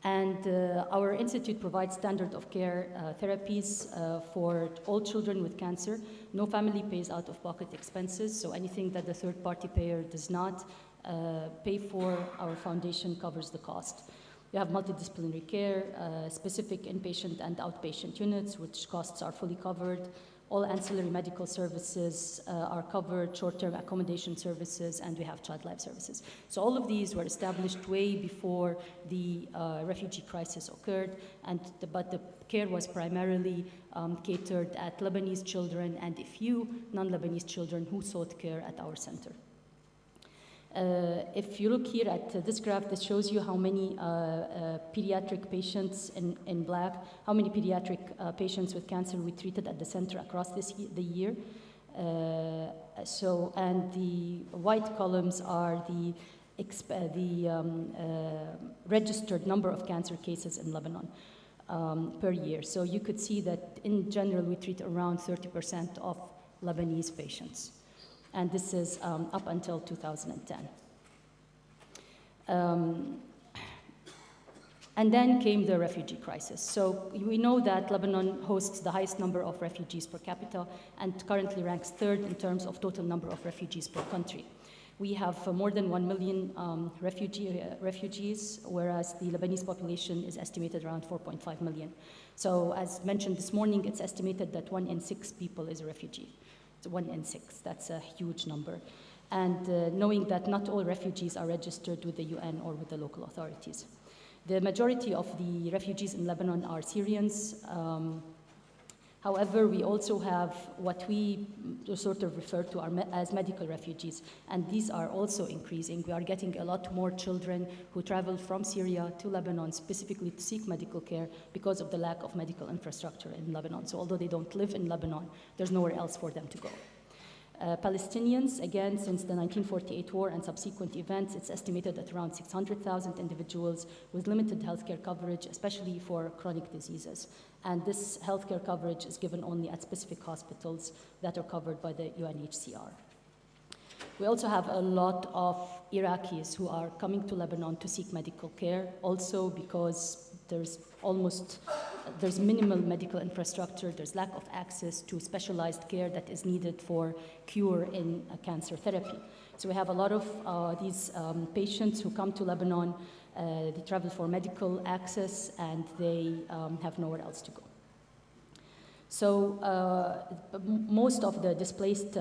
And our institute provides standard of care therapies for all children with cancer. No family pays out-of-pocket expenses, so anything that the third-party payer does not pay for, our foundation covers the cost. We have multidisciplinary care, specific inpatient and outpatient units, which costs are fully covered. All ancillary medical services are covered, short-term accommodation services, and we have child life services. So all of these were established way before the refugee crisis occurred, but the care was primarily catered at Lebanese children and a few non-Lebanese children who sought care at our center. If you look here at this graph, this shows you how many pediatric patients in black, how many pediatric patients with cancer we treated at the center across the year. And the white columns are the registered number of cancer cases in Lebanon per year. So you could see that in general we treat around 30% of Lebanese patients. And this is up until 2010. And then came the refugee crisis. So we know that Lebanon hosts the highest number of refugees per capita and currently ranks third in terms of total number of refugees per country. We have more than 1 million refugees, whereas the Lebanese population is estimated around 4.5 million. So as mentioned this morning, it's estimated that 1 in 6 people is a refugee. 1 in 6, that's a huge number. And knowing that not all refugees are registered with the UN or with the local authorities. The majority of the refugees in Lebanon are Syrians. However, we also have what we sort of refer to as medical refugees, and these are also increasing. We are getting a lot more children who travel from Syria to Lebanon specifically to seek medical care because of the lack of medical infrastructure in Lebanon. So although they don't live in Lebanon, there's nowhere else for them to go. Palestinians, again, since the 1948 war and subsequent events, it's estimated at around 600,000 individuals with limited healthcare coverage, especially for chronic diseases. And this healthcare coverage is given only at specific hospitals that are covered by the UNHCR. We also have a lot of Iraqis who are coming to Lebanon to seek medical care, also because there's minimal medical infrastructure, there's lack of access to specialized care that is needed for cure in cancer therapy. So we have a lot of these patients who come to Lebanon, they travel for medical access, and they have nowhere else to go. So most of the displaced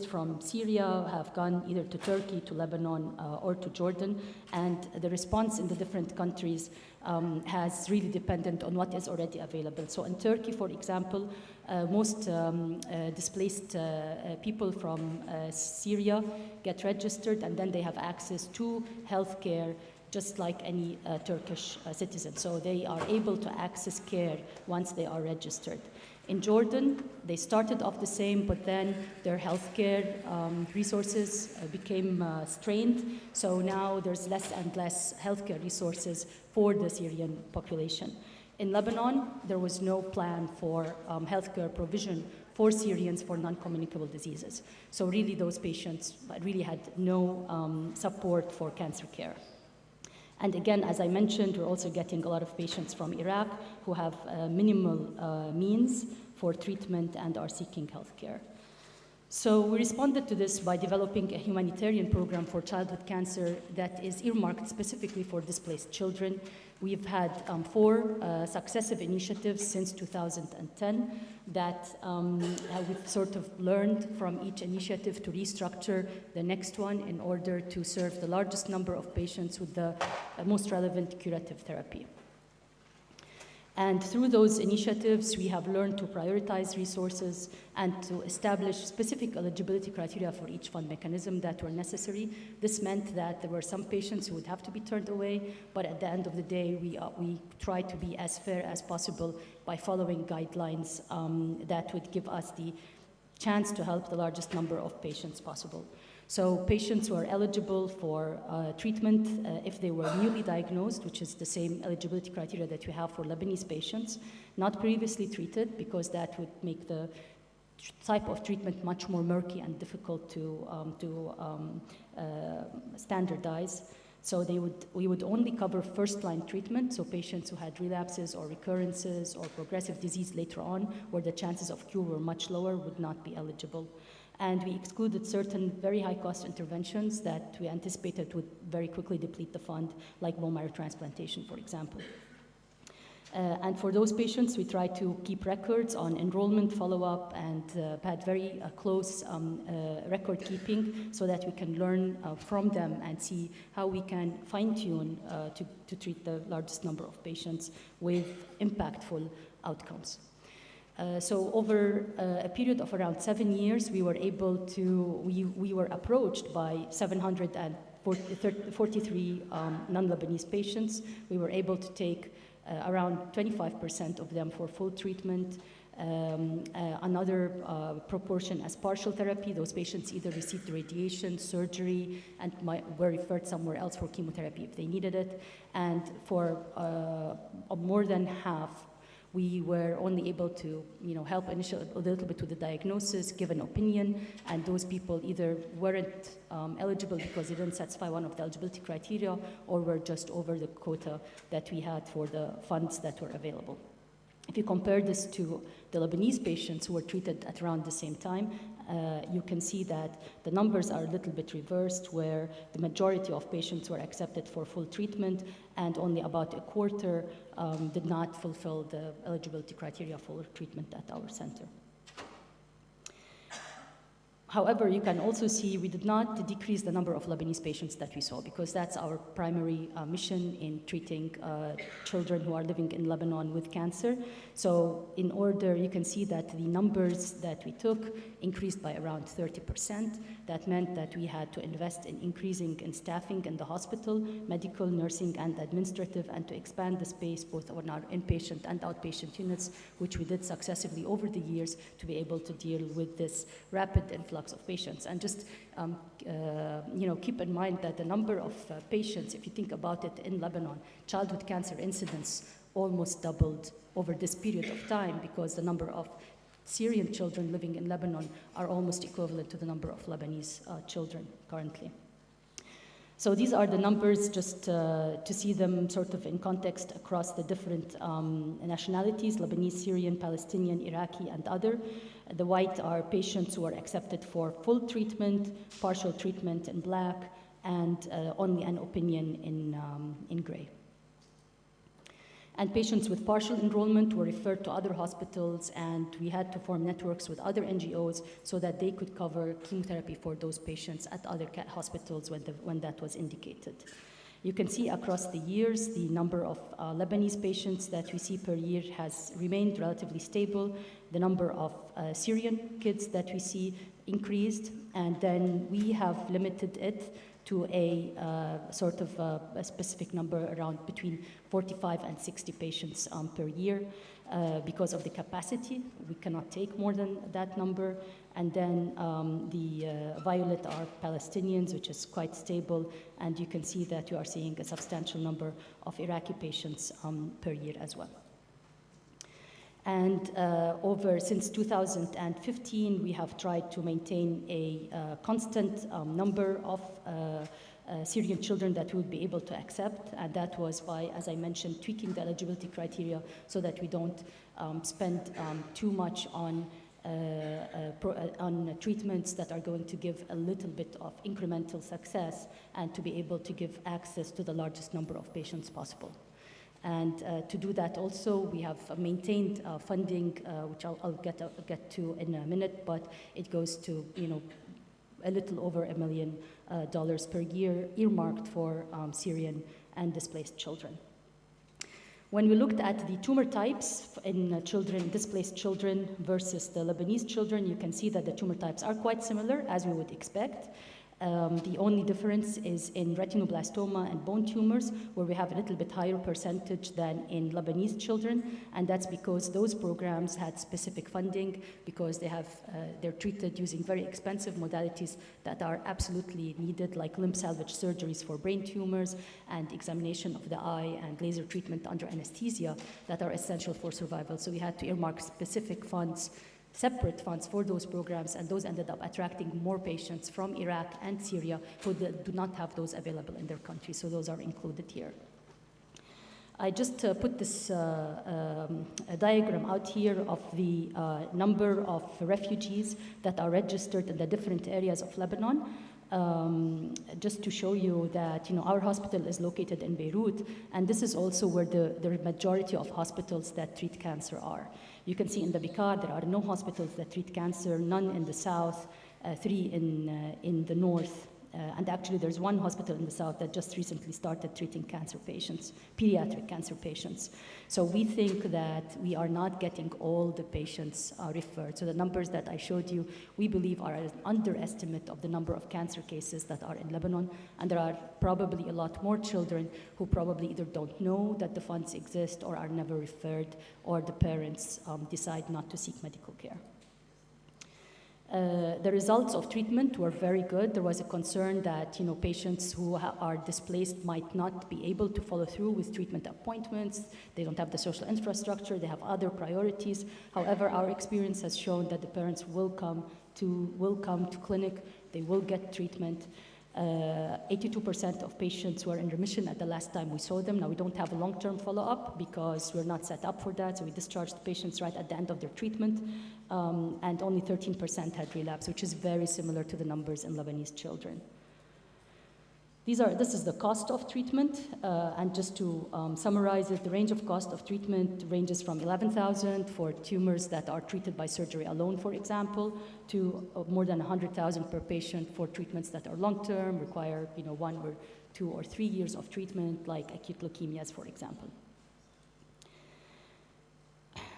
from Syria have gone either to Turkey, to Lebanon, or to Jordan, and the response in the different countries has really dependent on what is already available. So in Turkey, for example, most displaced people from Syria get registered, and then they have access to healthcare just like any Turkish citizen. So they are able to access care once they are registered. In Jordan, they started off the same, but then their healthcare resources became strained. So now there's less and less healthcare resources for the Syrian population. In Lebanon, there was no plan for healthcare provision for Syrians for non-communicable diseases. So really those patients really had no support for cancer care. And again, as I mentioned, we're also getting a lot of patients from Iraq who have minimal means for treatment and are seeking health care. So we responded to this by developing a humanitarian program for childhood cancer that is earmarked specifically for displaced children. We've had 4 successive initiatives since 2010 that we've sort of learned from each initiative to restructure the next one in order to serve the largest number of patients with the most relevant curative therapy. And through those initiatives, we have learned to prioritize resources and to establish specific eligibility criteria for each fund mechanism that were necessary. This meant that there were some patients who would have to be turned away, but at the end of the day, we try to be as fair as possible by following guidelines that would give us the chance to help the largest number of patients possible. So patients who are eligible for treatment if they were newly diagnosed, which is the same eligibility criteria that we have for Lebanese patients, not previously treated, because that would make the type of treatment much more murky and difficult to standardize. So we would only cover first-line treatment, so patients who had relapses or recurrences or progressive disease later on, where the chances of cure were much lower, would not be eligible. And we excluded certain very high-cost interventions that we anticipated would very quickly deplete the fund, like bone marrow transplantation, for example. And for those patients, we tried to keep records on enrollment, follow-up, and had very close record keeping so that we can learn from them and see how we can fine-tune to treat the largest number of patients with impactful outcomes. So over a period of around 7 years, we were able to, we were approached by 743 non-Lebanese patients. We were able to take around 25% of them for full treatment, another proportion as partial therapy. Those patients either received radiation, surgery, and were referred somewhere else for chemotherapy if they needed it. And for more than half, we were only able to, help initially a little bit with the diagnosis, give an opinion, and those people either weren't eligible because they didn't satisfy one of the eligibility criteria, or were just over the quota that we had for the funds that were available. If you compare this to the Lebanese patients who were treated at around the same time, you can see that the numbers are a little bit reversed, where the majority of patients were accepted for full treatment and only about a quarter did not fulfill the eligibility criteria for treatment at our center. However, you can also see we did not decrease the number of Lebanese patients that we saw, because that's our primary mission in treating children who are living in Lebanon with cancer. So in order, you can see that the numbers that we took increased by around 30%. That meant that we had to invest in increasing in staffing in the hospital, medical, nursing, and administrative, and to expand the space both on our inpatient and outpatient units, which we did successively over the years to be able to deal with this rapid influx of patients. And just keep in mind that the number of patients, if you think about it, in Lebanon, childhood cancer incidence almost doubled over this period of time, because the number of Syrian children living in Lebanon are almost equivalent to the number of Lebanese children currently. So these are the numbers, just to see them sort of in context across the different nationalities: Lebanese, Syrian, Palestinian, Iraqi, and other. The white are patients who are accepted for full treatment, partial treatment in black, and only an opinion in gray. And patients with partial enrollment were referred to other hospitals, and we had to form networks with other NGOs so that they could cover chemotherapy for those patients at other hospitals when that was indicated. You can see across the years, the number of Lebanese patients that we see per year has remained relatively stable. The number of Syrian kids that we see increased, and then we have limited it to a sort of a specific number around between 45 and 60 patients per year because of the capacity. We cannot take more than that number. And then the violet are Palestinians, which is quite stable, and you can see that you are seeing a substantial number of Iraqi patients per year as well. And since 2015, we have tried to maintain a constant number of Syrian children that we would be able to accept, and that was by, as I mentioned, tweaking the eligibility criteria so that we don't spend too much on treatments that are going to give a little bit of incremental success and to be able to give access to the largest number of patients possible. And to do that also, we have maintained funding, which I'll get to in a minute, but it goes to, a little over $1 million per year earmarked for Syrian and displaced children. When we looked at the tumor types in children, displaced children versus the Lebanese children, you can see that the tumor types are quite similar, as we would expect. The only difference is in retinoblastoma and bone tumors, where we have a little bit higher percentage than in Lebanese children, and that's because those programs had specific funding, because they're treated using very expensive modalities that are absolutely needed, like limb salvage surgeries for brain tumors and examination of the eye and laser treatment under anesthesia that are essential for survival. So we had to earmark specific funds, separate funds for those programs, and those ended up attracting more patients from Iraq and Syria who do not have those available in their country, so those are included here. I just put this diagram out here of the number of refugees that are registered in the different areas of Lebanon. Just to show you that our hospital is located in Beirut, and this is also where the majority of hospitals that treat cancer are. You can see in the Bikar there are no hospitals that treat cancer, none in the south, 3 in the north, and actually there's one hospital in the south that just recently started treating cancer patients, pediatric cancer patients. So we think that we are not getting all the patients referred. So the numbers that I showed you, we believe are an underestimate of the number of cancer cases that are in Lebanon, and there are probably a lot more children who probably either don't know that the funds exist or are never referred, or the parents decide not to seek medical care. The results of treatment were very good. There was a concern that patients who are displaced might not be able to follow through with treatment appointments. They don't have the social infrastructure. They have other priorities. However, our experience has shown that the parents will come to clinic. They will get treatment. 82% of patients were in remission at the last time we saw them. Now, we don't have a long-term follow-up because we're not set up for that, so we discharged the patients right at the end of their treatment, and only 13% had relapse, which is very similar to the numbers in Lebanese children. This is the cost of treatment, and just to summarize it, the range of cost of treatment ranges from $11,000 for tumors that are treated by surgery alone, for example, to more than $100,000 per patient for treatments that are long-term, require 1 or 2 or 3 years of treatment, like acute leukemias, for example.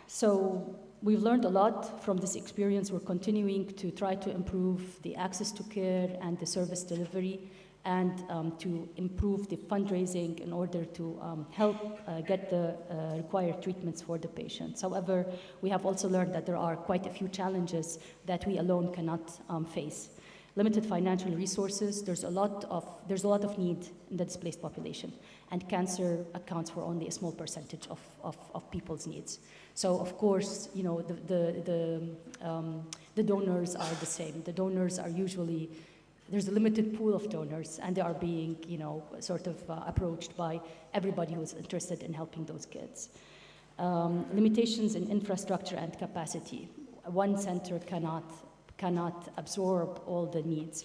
So we've learned a lot from this experience. We're continuing to try to improve the access to care and the service delivery, and to improve the fundraising in order to help get the required treatments for the patients. However, we have also learned that there are quite a few challenges that we alone cannot face. Limited financial resources, there's a lot of need in the displaced population, and cancer accounts for only a small percentage of people's needs. So of course, the donors are the same. The donors are usually, there's a limited pool of donors, and they are being, approached by everybody who is interested in helping those kids. Limitations in infrastructure and capacity. One center cannot absorb all the needs.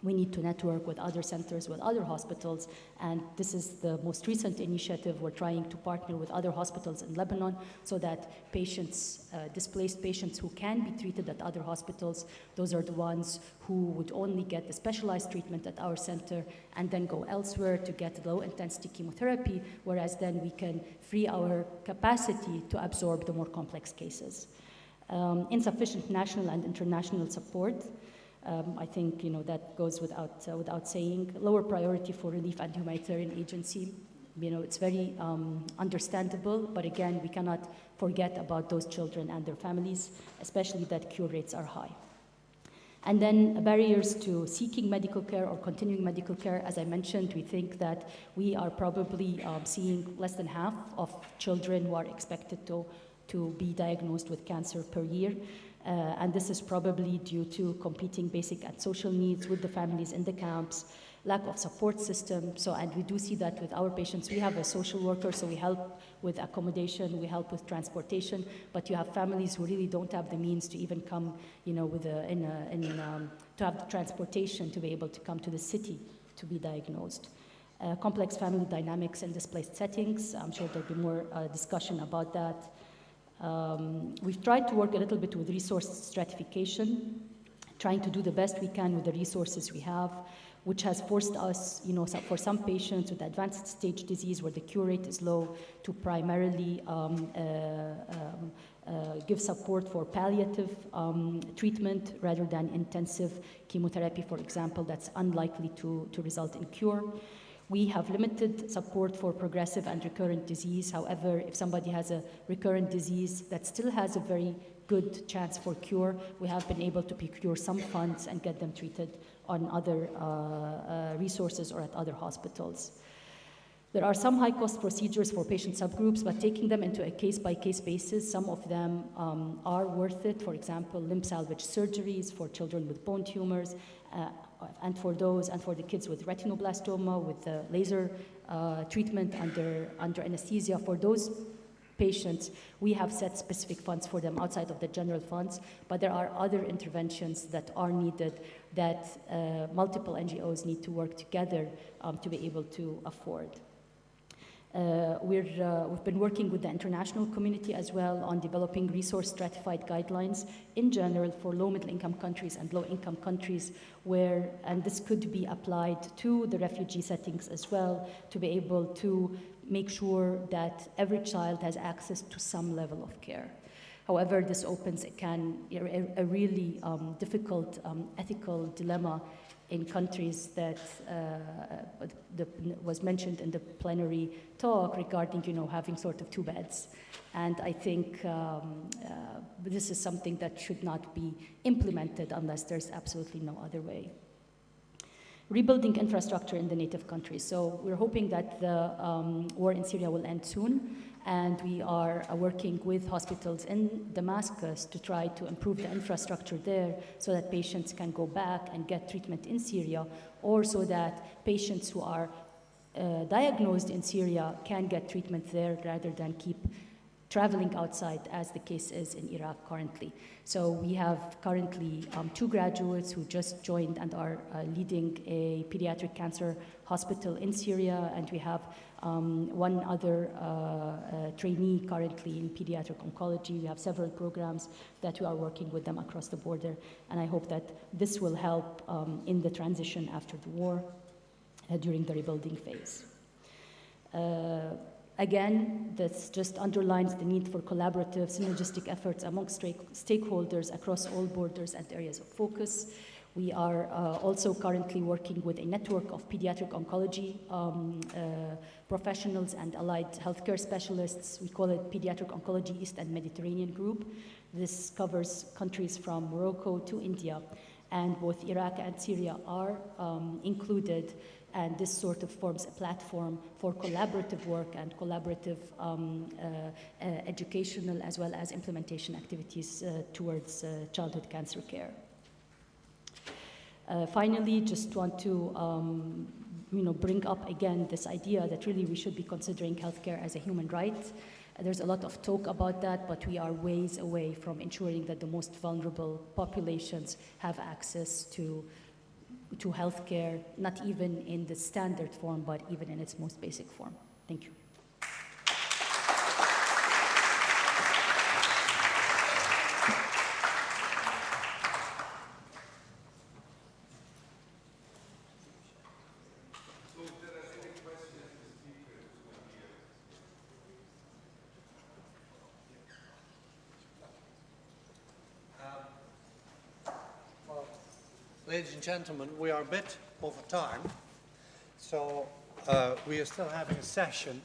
We need to network with other centers, with other hospitals, and this is the most recent initiative. We're trying to partner with other hospitals in Lebanon so that patients, displaced patients who can be treated at other hospitals, those are the ones who would only get the specialized treatment at our center and then go elsewhere to get low-intensity chemotherapy, whereas then we can free our capacity to absorb the more complex cases. Insufficient national and international support. I think that goes without saying. Lower priority for relief and humanitarian agency. It's very understandable, but again, we cannot forget about those children and their families, especially that cure rates are high. And then barriers to seeking medical care or continuing medical care. As I mentioned, we think that we are probably seeing less than half of children who are expected to be diagnosed with cancer per year. And this is probably due to competing basic and social needs with the families in the camps, lack of support system. And we do see that with our patients. We have a social worker, so we help with accommodation, we help with transportation, but you have families who really don't have the means to even come, to have the transportation to be able to come to the city to be diagnosed. Complex family dynamics in displaced settings. I'm sure there'll be more discussion about that. We've tried to work a little bit with resource stratification, trying to do the best we can with the resources we have, which has forced us, for some patients with advanced stage disease where the cure rate is low, to primarily give support for palliative treatment rather than intensive chemotherapy, for example, that's unlikely to result in cure. We have limited support for progressive and recurrent disease. However, if somebody has a recurrent disease that still has a very good chance for cure, we have been able to procure some funds and get them treated on other resources or at other hospitals. There are some high-cost procedures for patient subgroups, but taking them into a case-by-case basis, some of them are worth it. For example, limb salvage surgeries for children with bone tumors, and for the kids with retinoblastoma, with the laser treatment under anesthesia. For those patients, we have set specific funds for them outside of the general funds, but there are other interventions that are needed that multiple NGOs need to work together to be able to afford. We've been working with the international community as well on developing resource stratified guidelines in general for low-middle income countries and low-income countries and this could be applied to the refugee settings as well, to be able to make sure that every child has access to some level of care. However, this opens a really difficult ethical dilemma in countries that was mentioned in the plenary talk regarding, having sort of two beds. And I think this is something that should not be implemented unless there's absolutely no other way. Rebuilding infrastructure in the native countries. So we're hoping that the war in Syria will end soon, and we are working with hospitals in Damascus to try to improve the infrastructure there so that patients can go back and get treatment in Syria, or so that patients who are diagnosed in Syria can get treatment there rather than keep traveling outside, as the case is in Iraq currently. So we have currently 2 graduates who just joined and are leading a pediatric cancer hospital in Syria, and we have 1 other trainee currently in pediatric oncology. We have several programs that we are working with them across the border, and I hope that this will help in the transition after the war during the rebuilding phase. Again, this just underlines the need for collaborative, synergistic efforts amongst stakeholders across all borders and areas of focus. We are also currently working with a network of pediatric oncology professionals and allied healthcare specialists. We call it Pediatric Oncology East and Mediterranean Group. This covers countries from Morocco to India, and both Iraq and Syria are included, and this sort of forms a platform for collaborative work and collaborative educational as well as implementation activities towards childhood cancer care. Finally, just want to bring up again this idea that really we should be considering healthcare as a human right. There's a lot of talk about that, but we are ways away from ensuring that the most vulnerable populations have access to to healthcare, not even in the standard form, but even in its most basic form. Thank you. Ladies and gentlemen, we are a bit over time, so we are still having a session.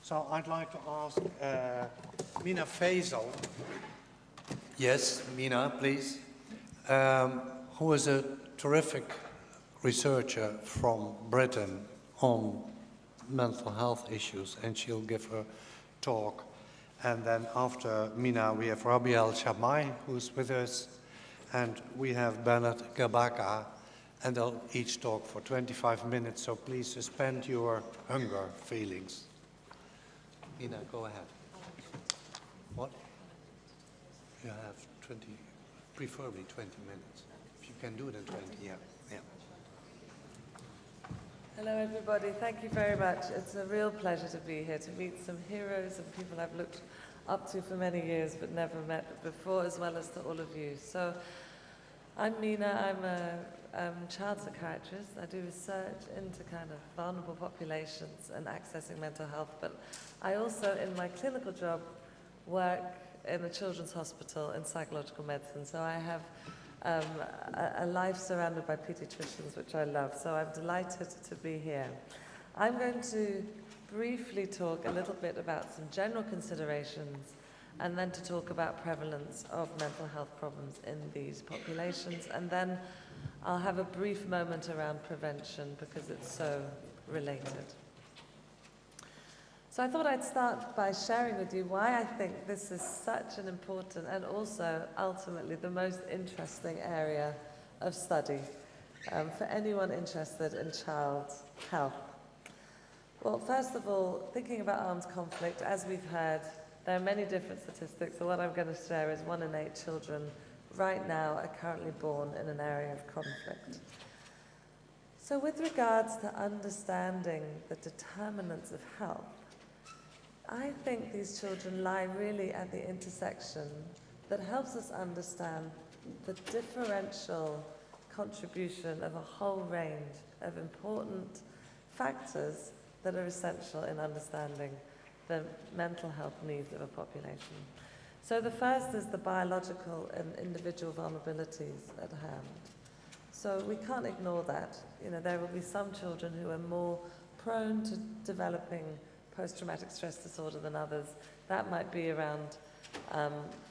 So I'd like to ask Mina Faisal. Yes, Mina, please. Who is a terrific researcher from Britain on mental health issues, and she'll give her talk. And then after Mina, we have Rabiel Shamai, who's with us, and we have Bernard Gabaka, and they'll each talk for 25 minutes, so please suspend your hunger feelings. Mina, go ahead. What? You have 20, preferably 20 minutes. If you can do it in 20, yeah. Hello everybody, thank you very much. It's a real pleasure to be here, to meet some heroes and people I've looked up to for many years but never met before, as well as to all of you. So, I'm Nina, I'm a child psychiatrist. I do research into kind of vulnerable populations and accessing mental health, but I also, in my clinical job, work in a children's hospital in psychological medicine. So I have a life surrounded by pediatricians, which I love. So I'm delighted to be here. I'm going to briefly talk a little bit about some general considerations and then to talk about prevalence of mental health problems in these populations. And then I'll have a brief moment around prevention because it's so related. So I thought I'd start by sharing with you why I think this is such an important and also ultimately the most interesting area of study for anyone interested in child health. Well, first of all, thinking about armed conflict, as we've heard, there are many different statistics, so what I'm going to share is 1 in 8 children right now are currently born in an area of conflict. So with regards to understanding the determinants of health, I think these children lie really at the intersection that helps us understand the differential contribution of a whole range of important factors that are essential in understanding the mental health needs of a population. So the first is the biological and individual vulnerabilities at hand. So we can't ignore that. You know, there will be some children who are more prone to developing post-traumatic stress disorder than others. That might be around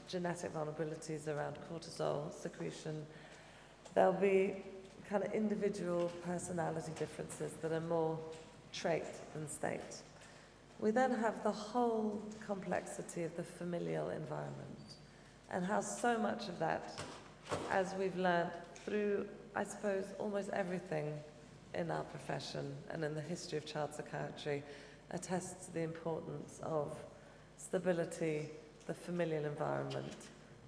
genetic vulnerabilities around cortisol secretion. There'll be kind of individual personality differences that are more trait than state. We then have the whole complexity of the familial environment and how so much of that, as we've learned through, I suppose, almost everything in our profession and in the history of child psychiatry, attests to the importance of stability, the familial environment,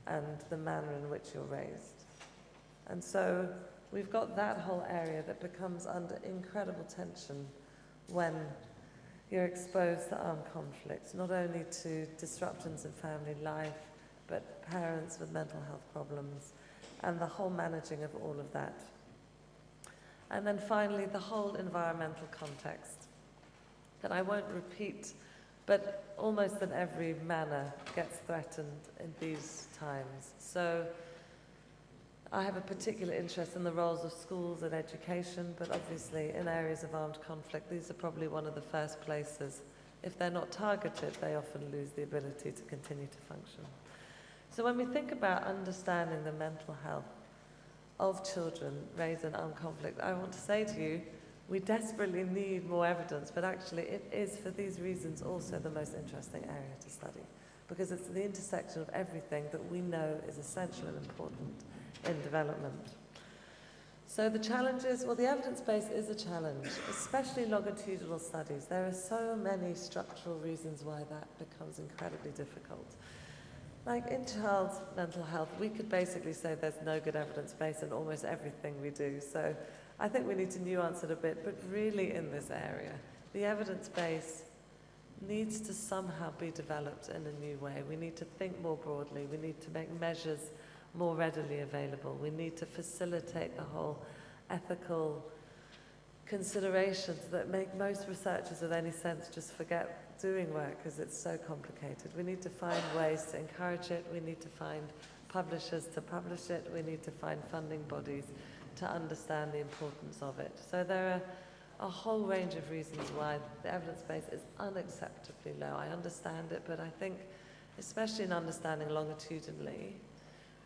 and the manner in which you're raised. And so we've got that whole area that becomes under incredible tension when you're exposed to armed conflicts, not only to disruptions in family life, but parents with mental health problems, and the whole managing of all of that. And then finally, the whole environmental context that I won't repeat, but almost in every manner gets threatened in these times. So I have a particular interest in the roles of schools and education, but obviously in areas of armed conflict, these are probably one of the first places. If they're not targeted, they often lose the ability to continue to function. So when we think about understanding the mental health of children raised in armed conflict, I want to say to you, we desperately need more evidence, but actually it is, for these reasons, also the most interesting area to study, because it's the intersection of everything that we know is essential and important in development. So the challenges, well, the evidence base is a challenge, especially longitudinal studies. There are so many structural reasons why that becomes incredibly difficult. Like in child mental health, we could basically say there's no good evidence base in almost everything we do. So I think we need to nuance it a bit, but really in this area, the evidence base needs to somehow be developed in a new way. We need to think more broadly. We need to make measures more readily available. We need to facilitate the whole ethical considerations that make most researchers with any sense just forget doing work because it's so complicated. We need to find ways to encourage it. We need to find publishers to publish it. We need to find funding bodies to understand the importance of it. So there are a whole range of reasons why the evidence base is unacceptably low. I understand it, but I think, especially in understanding longitudinally,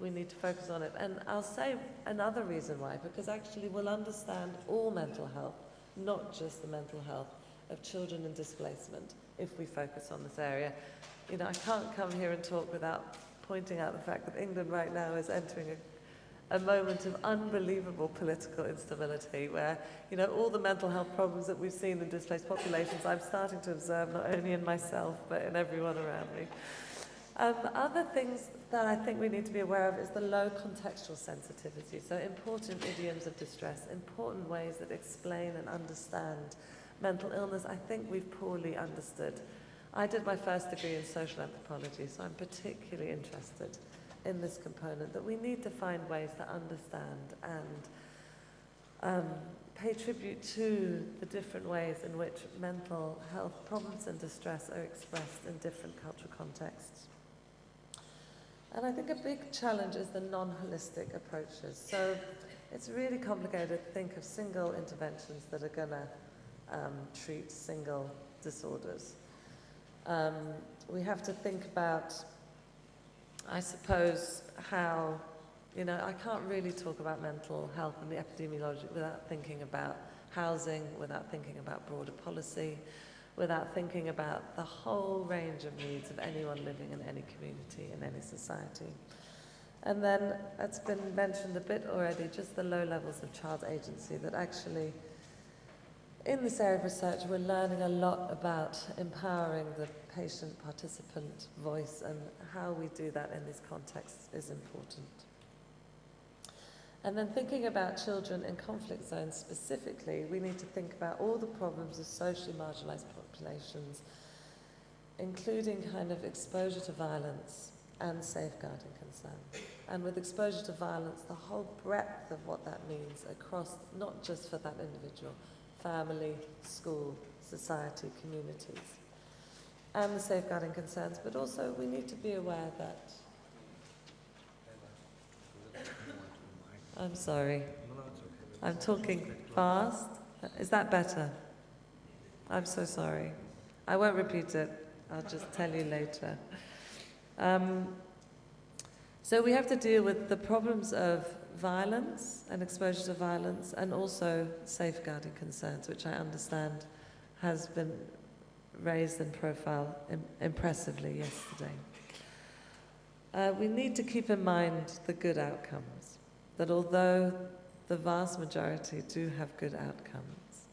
we need to focus on it. And I'll say another reason why, because actually we'll understand all mental health, not just the mental health of children in displacement, if we focus on this area. You know, I can't come here and talk without pointing out the fact that England right now is entering a moment of unbelievable political instability where, you know, all the mental health problems that we've seen in displaced populations, I'm starting to observe not only in myself, but in everyone around me. Other things that I think we need to be aware of is the low contextual sensitivity. So important idioms of distress, important ways that explain and understand mental illness, I think we've poorly understood. I did my first degree in social anthropology, so I'm particularly interested in this component, that we need to find ways to understand and pay tribute to the different ways in which mental health problems and distress are expressed in different cultural contexts. And I think a big challenge is the non-holistic approaches. So it's really complicated to think of single interventions that are going to treat single disorders. We have to think about, I suppose, how, you know, I can't really talk about mental health and the epidemiology without thinking about housing, without thinking about broader policy, without thinking about the whole range of needs of anyone living in any community, in any society. And then, it's been mentioned a bit already, just the low levels of child agency, that actually, in this area of research, we're learning a lot about empowering the patient participant voice, and how we do that in these contexts is important. And then thinking about children in conflict zones specifically, we need to think about all the problems of socially marginalized populations, including kind of exposure to violence and safeguarding concern. And with exposure to violence, the whole breadth of what that means across, not just for that individual, family, school, society, communities, and the safeguarding concerns, but also we need to be aware that, I'm sorry, I'm talking fast. Is that better? I'm so sorry. I won't repeat it. I'll just tell you later. So we have to deal with the problems of violence and exposure to violence, and also safeguarding concerns, which I understand has been raised in profile impressively yesterday. We need to keep in mind the good outcomes, that although the vast majority do have good outcomes,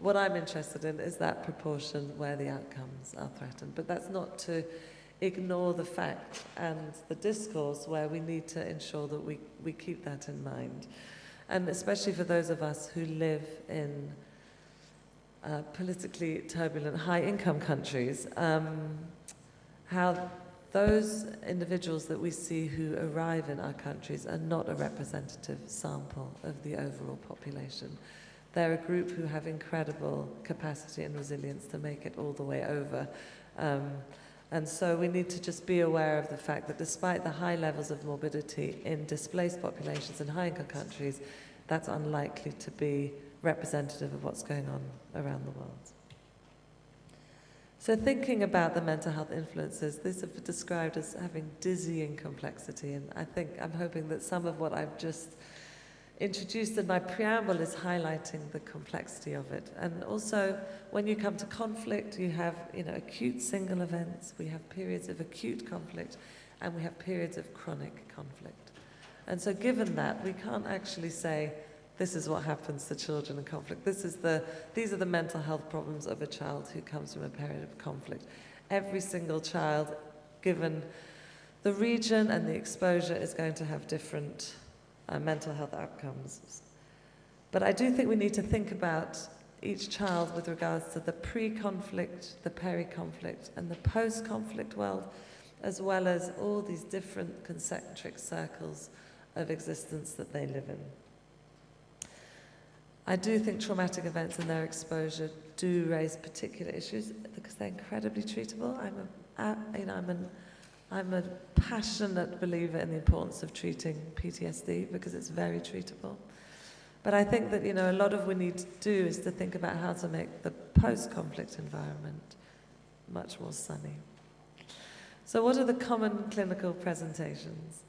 what I'm interested in is that proportion where the outcomes are threatened. But that's not to ignore the fact and the discourse where we need to ensure that we keep that in mind. And especially for those of us who live in politically turbulent, high-income countries, how those individuals that we see who arrive in our countries are not a representative sample of the overall population. They're a group who have incredible capacity and resilience to make it all the way over. And so we need to just be aware of the fact that despite the high levels of morbidity in displaced populations in high-income countries, that's unlikely to be representative of what's going on around the world. So thinking about the mental health influences, these are described as having dizzying complexity, and I'm hoping that some of what I've just introduced in my preamble is highlighting the complexity of it. And also, when you come to conflict, you have, acute single events, we have periods of acute conflict, and we have periods of chronic conflict. And so given that, we can't actually say, this is what happens to children in conflict. These are the mental health problems of a child who comes from a period of conflict. Every single child, given the region and the exposure, is going to have different mental health outcomes. But I do think we need to think about each child with regards to the pre-conflict, the peri-conflict, and the post-conflict world, as well as all these different concentric circles of existence that they live in. I do think traumatic events and their exposure do raise particular issues because they're incredibly treatable. I'm a passionate believer in the importance of treating PTSD because it's very treatable. But I think that, a lot of what we need to do is to think about how to make the post-conflict environment much more sunny. So what are the common clinical presentations?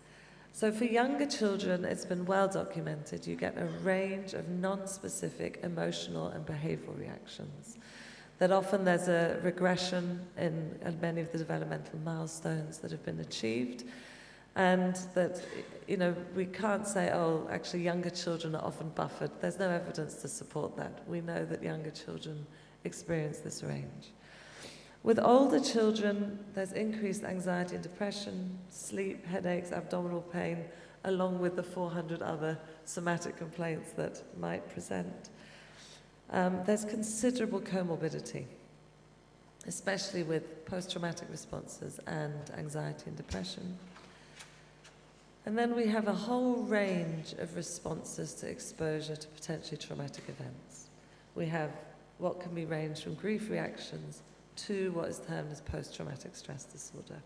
So for younger children, it's been well documented. You get a range of non-specific emotional and behavioral reactions. That often there's a regression in many of the developmental milestones that have been achieved. And that, we can't say, oh, actually younger children are often buffered. There's no evidence to support that. We know that younger children experience this range. With older children, there's increased anxiety and depression, sleep, headaches, abdominal pain, along with the 400 other somatic complaints that might present. There's considerable comorbidity, especially with post-traumatic responses and anxiety and depression. And then we have a whole range of responses to exposure to potentially traumatic events. We have what can be ranged from grief reactions to what is termed as post-traumatic stress disorder.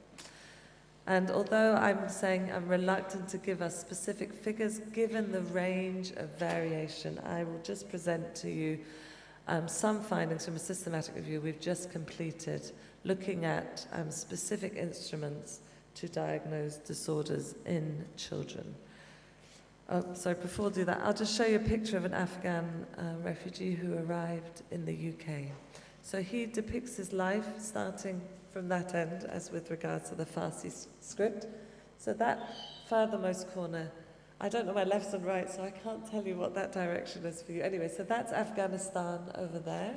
And although I'm saying I'm reluctant to give us specific figures, given the range of variation, I will just present to you some findings from a systematic review we've just completed, looking at specific instruments to diagnose disorders in children. So before I do that, I'll just show you a picture of an Afghan refugee who arrived in the UK. So he depicts his life starting from that end, as with regards to the Farsi script. So that furthermost corner, I don't know my left and right, so I can't tell you what that direction is for you. Anyway, so that's Afghanistan over there.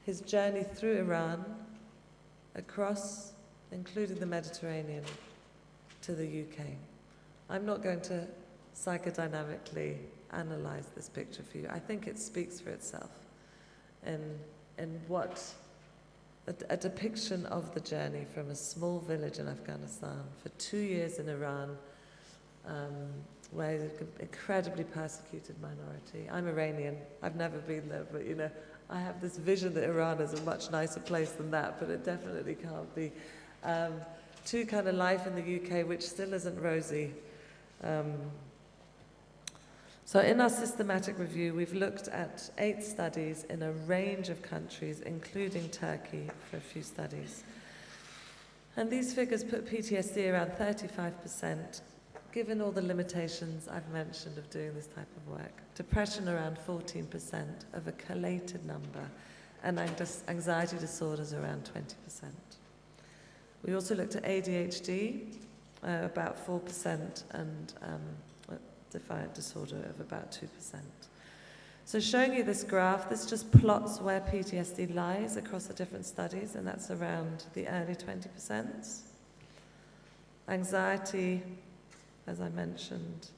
His journey through Iran, across, including the Mediterranean, to the UK. I'm not going to psychodynamically analyze this picture for you. I think it speaks for itself in what a depiction of the journey from a small village in Afghanistan for 2 years in Iran, where it's an incredibly persecuted minority. I'm Iranian. I've never been there, but I have this vision that Iran is a much nicer place than that, but it definitely can't be. To kind of life in the UK, which still isn't rosy. So in our systematic review, we've looked at 8 studies in a range of countries, including Turkey for a few studies. And these figures put PTSD around 35%, given all the limitations I've mentioned of doing this type of work. Depression around 14% of a collated number, and anxiety disorders around 20%. We also looked at ADHD, about 4%, and defiant disorder of about 2%. So showing you this graph, this just plots where PTSD lies across the different studies, and that's around the early 20%. Anxiety, as I mentioned,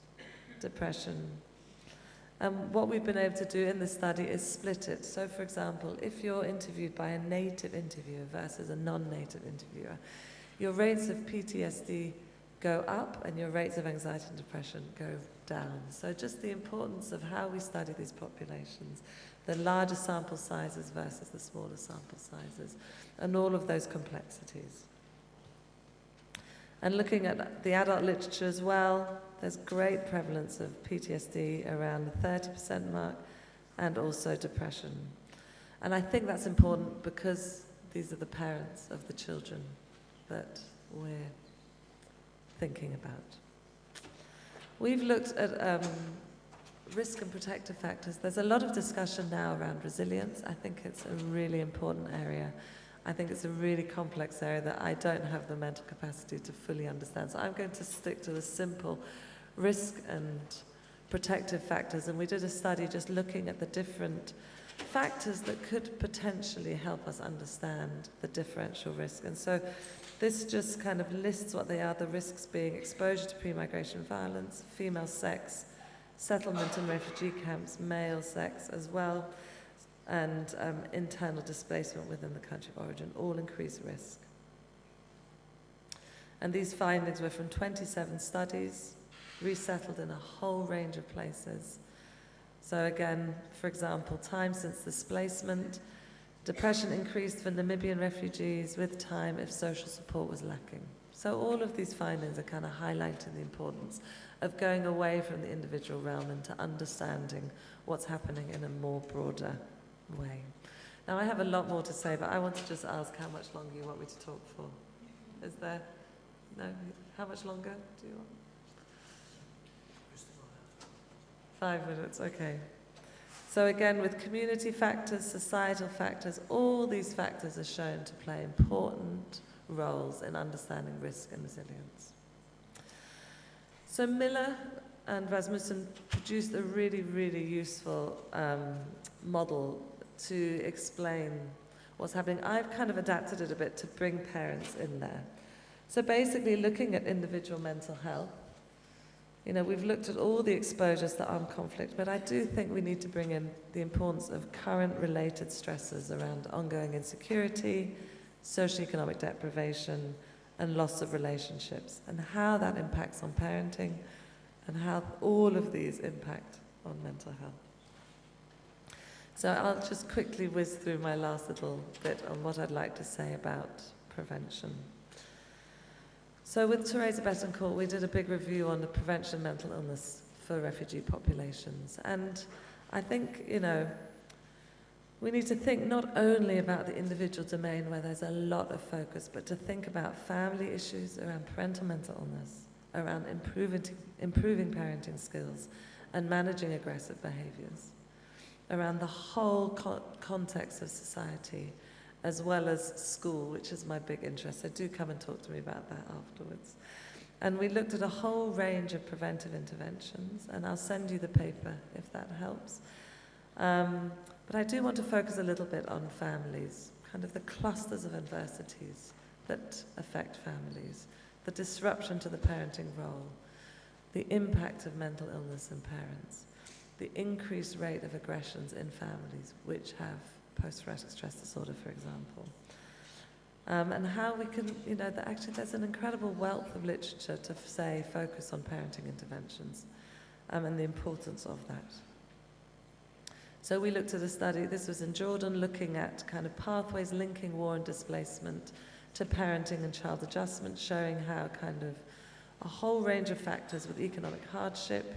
depression. What we've been able to do in this study is split it. So for example, if you're interviewed by a native interviewer versus a non-native interviewer, your rates of PTSD go up and your rates of anxiety and depression go down. So just the importance of how we study these populations, the larger sample sizes versus the smaller sample sizes, and all of those complexities. And looking at the adult literature as well, there's great prevalence of PTSD around the 30% mark, and also depression. And I think that's important because these are the parents of the children that we're thinking about. We've looked at risk and protective factors. There's a lot of discussion now around resilience. I think it's a really important area. I think it's a really complex area that I don't have the mental capacity to fully understand. So I'm going to stick to the simple risk and protective factors. And we did a study just looking at the different factors that could potentially help us understand the differential risk. And so this just kind of lists what they are, the risks being exposure to pre-migration violence, female sex, settlement and refugee camps, male sex as well, and internal displacement within the country of origin, all increase risk. And these findings were from 27 studies, resettled in a whole range of places. So again, for example, time since displacement, depression increased for Namibian refugees with time if social support was lacking. So all of these findings are kind of highlighting the importance of going away from the individual realm into understanding what's happening in a more broader way. Now I have a lot more to say, but I want to just ask how much longer you want me to talk for. Is there? No? How much longer do you want? 5 minutes, okay. So again, with community factors, societal factors, all these factors are shown to play important roles in understanding risk and resilience. So Miller and Rasmussen produced a really, really useful model to explain what's happening. I've kind of adapted it a bit to bring parents in there. So basically looking at individual mental health, you know, we've looked at all the exposures to armed conflict, but I do think we need to bring in the importance of current related stresses around ongoing insecurity, socioeconomic deprivation, and loss of relationships, and how that impacts on parenting, and how all of these impact on mental health. So I'll just quickly whiz through my last little bit on what I'd like to say about prevention. So with Teresa Betancourt, we did a big review on the prevention of mental illness for refugee populations. And I think, you know, we need to think not only about the individual domain where there's a lot of focus, but to think about family issues around parental mental illness, around improving parenting skills and managing aggressive behaviors, around the whole context of society, as well as school, which is my big interest. So do come and talk to me about that afterwards. And we looked at a whole range of preventive interventions, and I'll send you the paper if that helps. But I do want to focus a little bit on families, kind of the clusters of adversities that affect families, the disruption to the parenting role, the impact of mental illness in parents, the increased rate of aggressions in families which have post-traumatic stress disorder, for example. And how we can, you know, actually there's an incredible wealth of literature to say focus on parenting interventions and the importance of that. So we looked at a study, this was in Jordan, looking at kind of pathways linking war and displacement to parenting and child adjustment, showing how kind of a whole range of factors with economic hardship,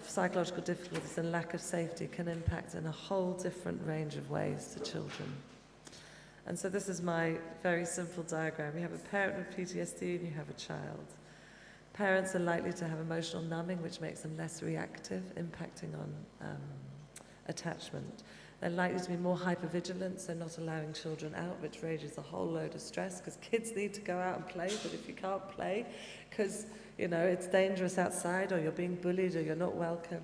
psychological difficulties and lack of safety can impact in a whole different range of ways to children. And so this is my very simple diagram. You have a parent with PTSD and you have a child. Parents are likely to have emotional numbing, which makes them less reactive, impacting on attachment. They're likely to be more hypervigilant, so not allowing children out, which raises a whole load of stress, because kids need to go out and play, but if you can't play, because you know, it's dangerous outside, or you're being bullied, or you're not welcome.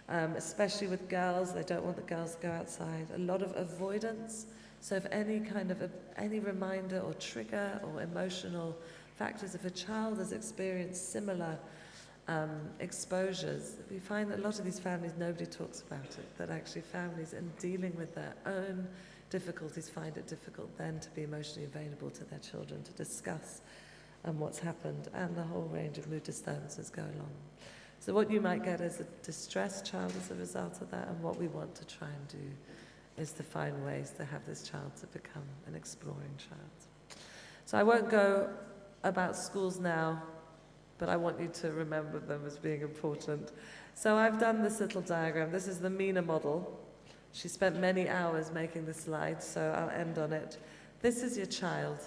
Especially with girls, they don't want the girls to go outside. A lot of avoidance. So if any kind of any reminder or trigger or emotional factors, if a child has experienced similar exposures, we find that a lot of these families, nobody talks about it, that actually families in dealing with their own difficulties find it difficult then to be emotionally available to their children, to discuss what's happened, and the whole range of mood disturbances go along. So what you might get is a distressed child as a result of that, and what we want to try and do is to find ways to have this child to become an exploring child. So I won't go about schools now, but I want you to remember them as being important. So I've done this little diagram. This is the Mina model. She spent many hours making the slide, so I'll end on it. This is your child.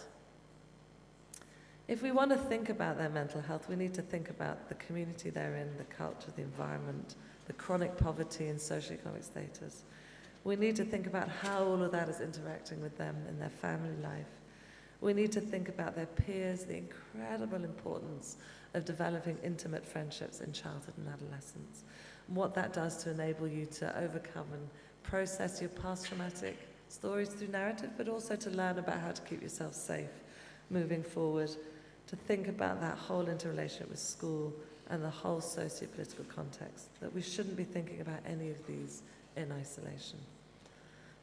If we want to think about their mental health, we need to think about the community they're in, the culture, the environment, the chronic poverty and socioeconomic status. We need to think about how all of that is interacting with them in their family life. We need to think about their peers, the incredible importance of developing intimate friendships in childhood and adolescence, and what that does to enable you to overcome and process your past traumatic stories through narrative, but also to learn about how to keep yourself safe moving forward, to think about that whole interrelationship with school, and the whole socio-political context, that we shouldn't be thinking about any of these in isolation.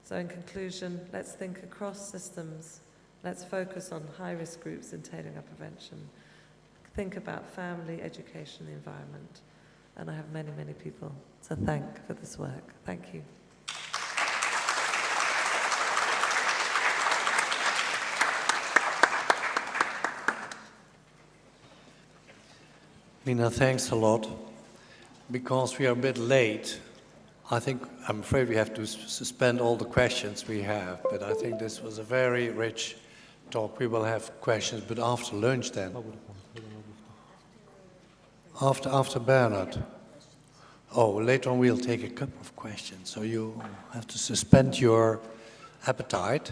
So in conclusion, let's think across systems, let's focus on high-risk groups in tailoring our prevention, think about family, education, the environment, and I have many, many people to thank for this work. Thank you. Mina, thanks a lot. Because we are a bit late, I'm afraid we have to suspend all the questions we have, but I think this was a very rich talk. We will have questions, but after lunch then. After Bernard. Oh, later on we'll take a couple of questions, so you have to suspend your appetite.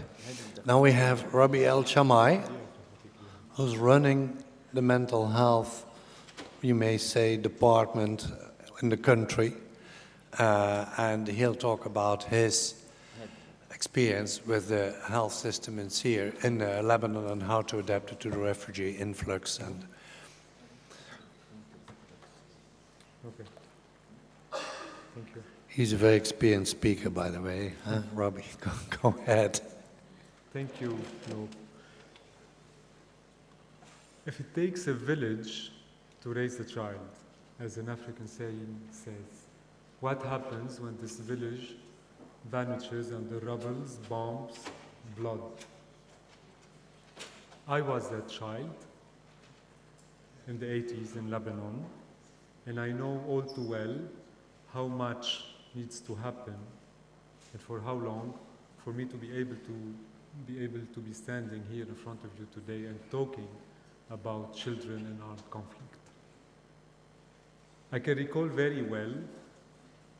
Now we have Rabi El Chamai, who's running the mental health, you may say, department in the country, and he'll talk about his experience with the health system in Lebanon and how to adapt it to the refugee influx. And okay. Thank you. He's a very experienced speaker, by the way. Robbie, go ahead. Thank you. No. If it takes a village to raise a child, as an African saying says, what happens when this village vanishes under rubbles, bombs, blood? I was that child in the 80s in Lebanon, and I know all too well how much needs to happen and for how long for me to be able to be standing here in front of you today and talking about children in armed conflict. I can recall very well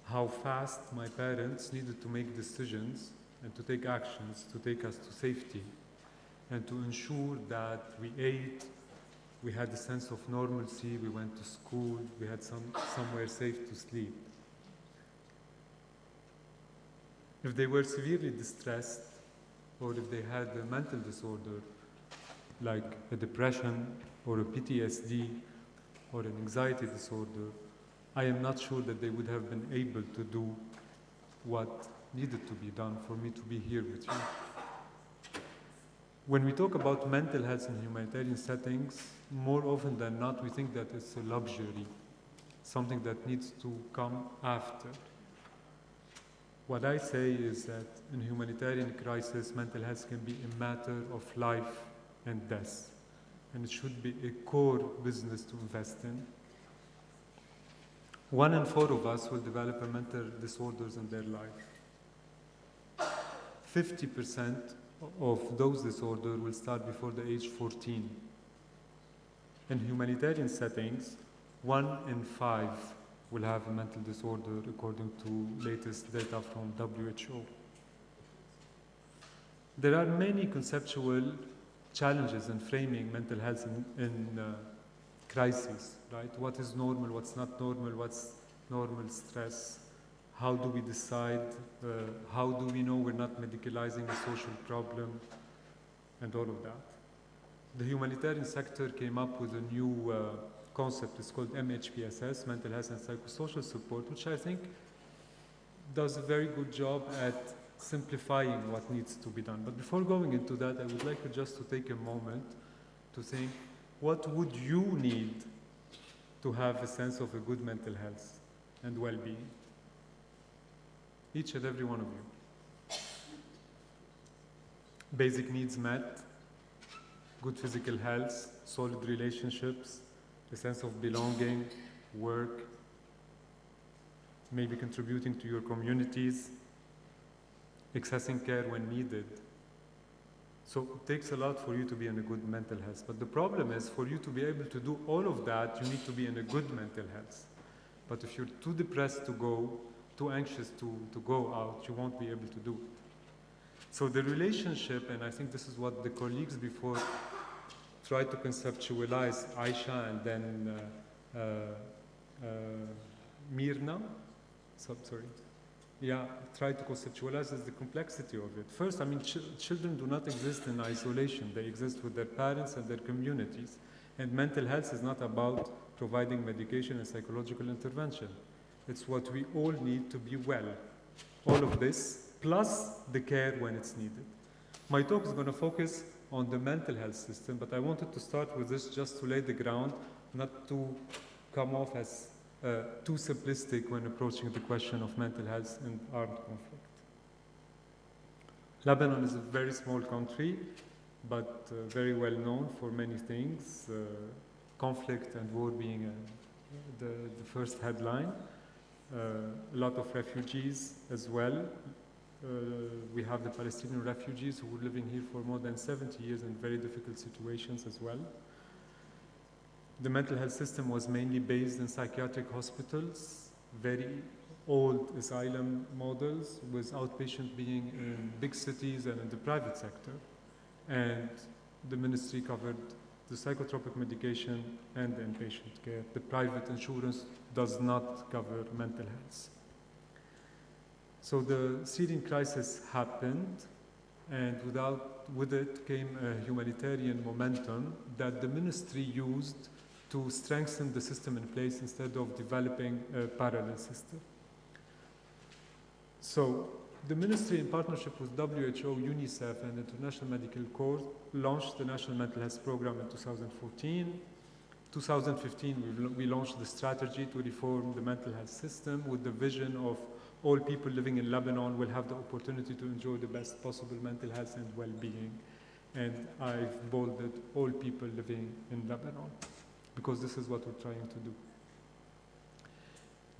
how fast my parents needed to make decisions and to take actions to take us to safety and to ensure that we ate, we had a sense of normalcy, we went to school, we had somewhere safe to sleep. If they were severely distressed or if they had a mental disorder like a depression or a PTSD or an anxiety disorder, I am not sure that they would have been able to do what needed to be done for me to be here with you. When we talk about mental health in humanitarian settings, more often than not, we think that it's a luxury, something that needs to come after. What I say is that in humanitarian crisis, mental health can be a matter of life and death, and it should be a core business to invest in. 1 in 4 of us will develop a mental disorders in their life. 50% of those disorders will start before the age 14. In humanitarian settings, 1 in 5 will have a mental disorder according to latest data from WHO. There are many conceptual challenges in framing mental health in crises, right? What is normal, what's not normal, what's normal stress? How do we decide? How do we know we're not medicalizing a social problem? And all of that. The humanitarian sector came up with a new concept. It's called MHPSS, Mental Health and Psychosocial Support, which I think does a very good job at simplifying what needs to be done. But before going into that, I would like just to take a moment to think, what would you need to have a sense of a good mental health and well-being? Each and every one of you. Basic needs met, good physical health, solid relationships, a sense of belonging, work, maybe contributing to your communities, accessing care when needed. So it takes a lot for you to be in a good mental health. But the problem is, for you to be able to do all of that, you need to be in a good mental health. But if you're too depressed to go, too anxious to go out, you won't be able to do it. So the relationship, and I think this is what the colleagues before tried to conceptualize, Aisha and then Mirna, tried to conceptualize is the complexity of it. First, I mean, children do not exist in isolation. They exist with their parents and their communities. And mental health is not about providing medication and psychological intervention. It's what we all need to be well. All of this, plus the care when it's needed. My talk is going to focus on the mental health system, but I wanted to start with this just to lay the ground, not to come off as too simplistic when approaching the question of mental health and armed conflict. Lebanon is a very small country, but very well known for many things, conflict and war being the first headline. A lot of refugees as well. We have the Palestinian refugees who were living here for more than 70 years in very difficult situations as well. The mental health system was mainly based in psychiatric hospitals, very old asylum models, with outpatient being in big cities and in the private sector. And the ministry covered the psychotropic medication and the inpatient care. The private insurance does not cover mental health. So the Syrian crisis happened, and with it came a humanitarian momentum that the ministry used to strengthen the system in place instead of developing a parallel system. So the ministry, in partnership with WHO, UNICEF, and International Medical Corps, launched the National Mental Health Program in 2014. 2015, we launched the strategy to reform the mental health system with the vision of all people living in Lebanon will have the opportunity to enjoy the best possible mental health and well-being. And I've bolded all people living in Lebanon, because this is what we're trying to do.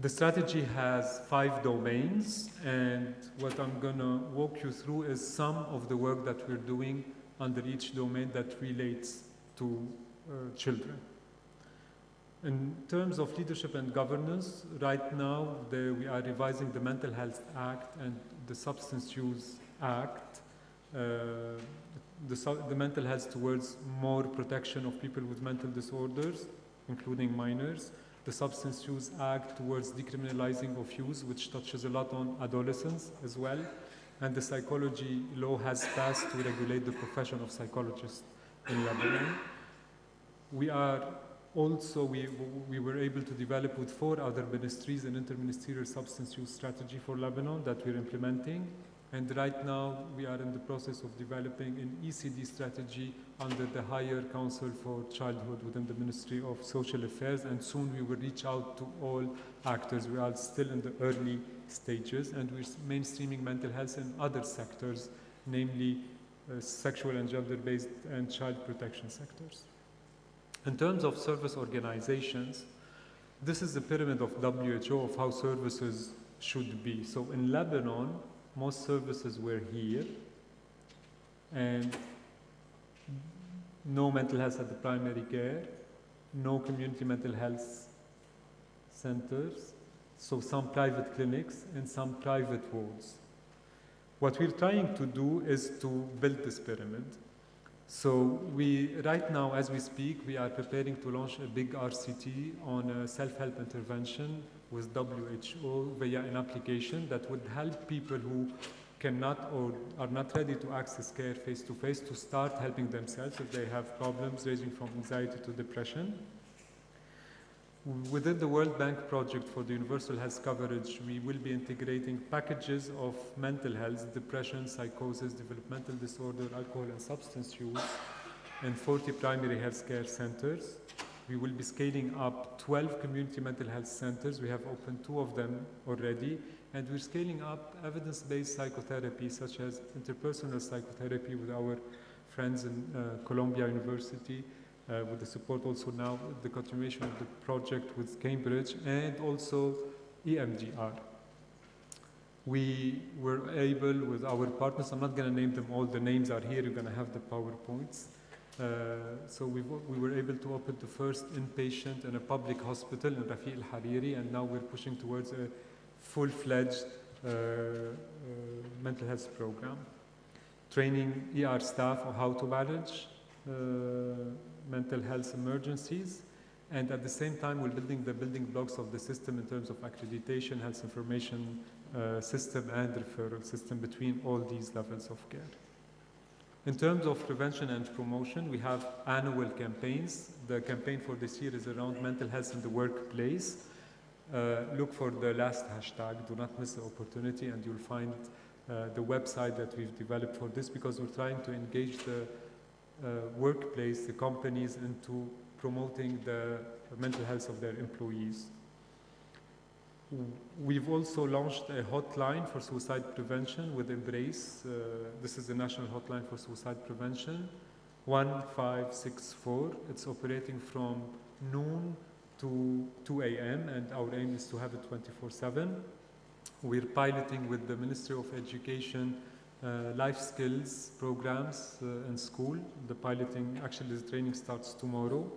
The strategy has 5 domains, and what I'm going to walk you through is some of the work that we're doing under each domain that relates to children. In terms of leadership and governance, right now we are revising the Mental Health Act and the Substance Use Act, the mental health towards more protection of people with mental disorders, including minors, the Substance Use Act towards decriminalizing of use, which touches a lot on adolescents as well, and the psychology law has passed to regulate the profession of psychologists in Lebanon. We were able to develop with 4 other ministries an interministerial substance use strategy for Lebanon that we're implementing. And right now we are in the process of developing an ECD strategy under the Higher Council for Childhood within the Ministry of Social Affairs, and soon we will reach out to all actors. We are still in the early stages, and we're mainstreaming mental health in other sectors, namely sexual and gender-based and child protection sectors. In terms of service organizations, this is the pyramid of WHO of how services should be. So in Lebanon, most services were here, and no mental health at the primary care, no community mental health centers, so some private clinics and some private wards. What we're trying to do is to build this pyramid. So right now, as we speak, we are preparing to launch a big RCT on a self-help intervention with WHO via an application that would help people who cannot or are not ready to access care face-to-face to start helping themselves if they have problems ranging from anxiety to depression. Within the World Bank project for the universal health coverage, we will be integrating packages of mental health, depression, psychosis, developmental disorder, alcohol and substance use in 40 primary health care centers. We will be scaling up 12 community mental health centers. We have opened 2 of them already, and we're scaling up evidence-based psychotherapy, such as interpersonal psychotherapy with our friends in Columbia University, with the support also now, the continuation of the project with Cambridge, and also EMDR. We were able, with our partners, I'm not going to name them all, the names are here, you're going to have the PowerPoints. So we were able to open the first inpatient in a public hospital in Rafiq al-Hariri, and now we're pushing towards a full-fledged mental health program. Training ER staff on how to manage mental health emergencies, and at the same time we're building the building blocks of the system in terms of accreditation, health information system and referral system between all these levels of care. In terms of prevention and promotion, we have annual campaigns. The campaign for this year is around mental health in the workplace. Look for the last hashtag, do not miss the opportunity, and you'll find the website that we've developed for this, because we're trying to engage the workplace, the companies, into promoting the mental health of their employees. We've also launched a hotline for suicide prevention with Embrace. This is the national hotline for suicide prevention, 1564. It's operating from noon to 2 a.m. and our aim is to have it 24/7. We're piloting with the Ministry of Education life skills programs in school. The piloting, actually the training starts tomorrow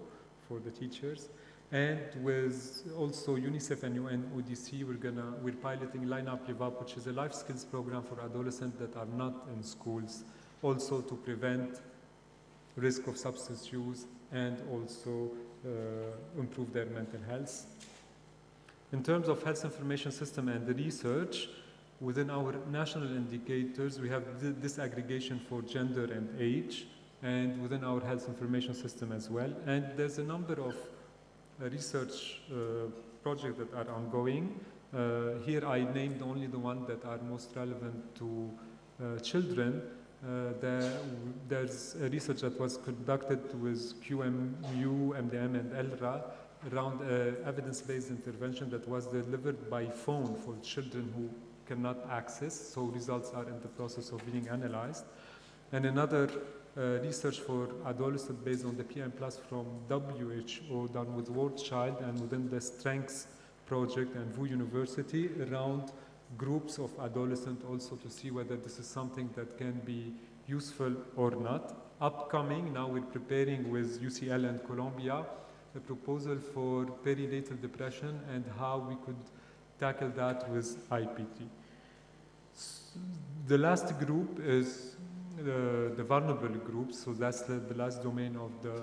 for the teachers. And with also UNICEF and UNODC, we're piloting Line Up Live Up, which is a life skills program for adolescents that are not in schools, also to prevent risk of substance use and also improve their mental health. In terms of health information system and the research, within our national indicators, we have disaggregation for gender and age, and within our health information system as well. And there's a number of research projects that are ongoing. Here I named only the ones that are most relevant to children. There's a research that was conducted with QMU, MDM, and ELRA around evidence-based intervention that was delivered by phone for children who cannot access, so results are in the process of being analyzed. And another research for adolescents based on the PM Plus from WHO done with World Child and within the Strengths Project and VU University around groups of adolescents also to see whether this is something that can be useful or not. Upcoming, now we're preparing with UCL and Columbia a proposal for perinatal depression and how we could tackle that with IPT. The last group is the vulnerable groups, so that's the last domain of the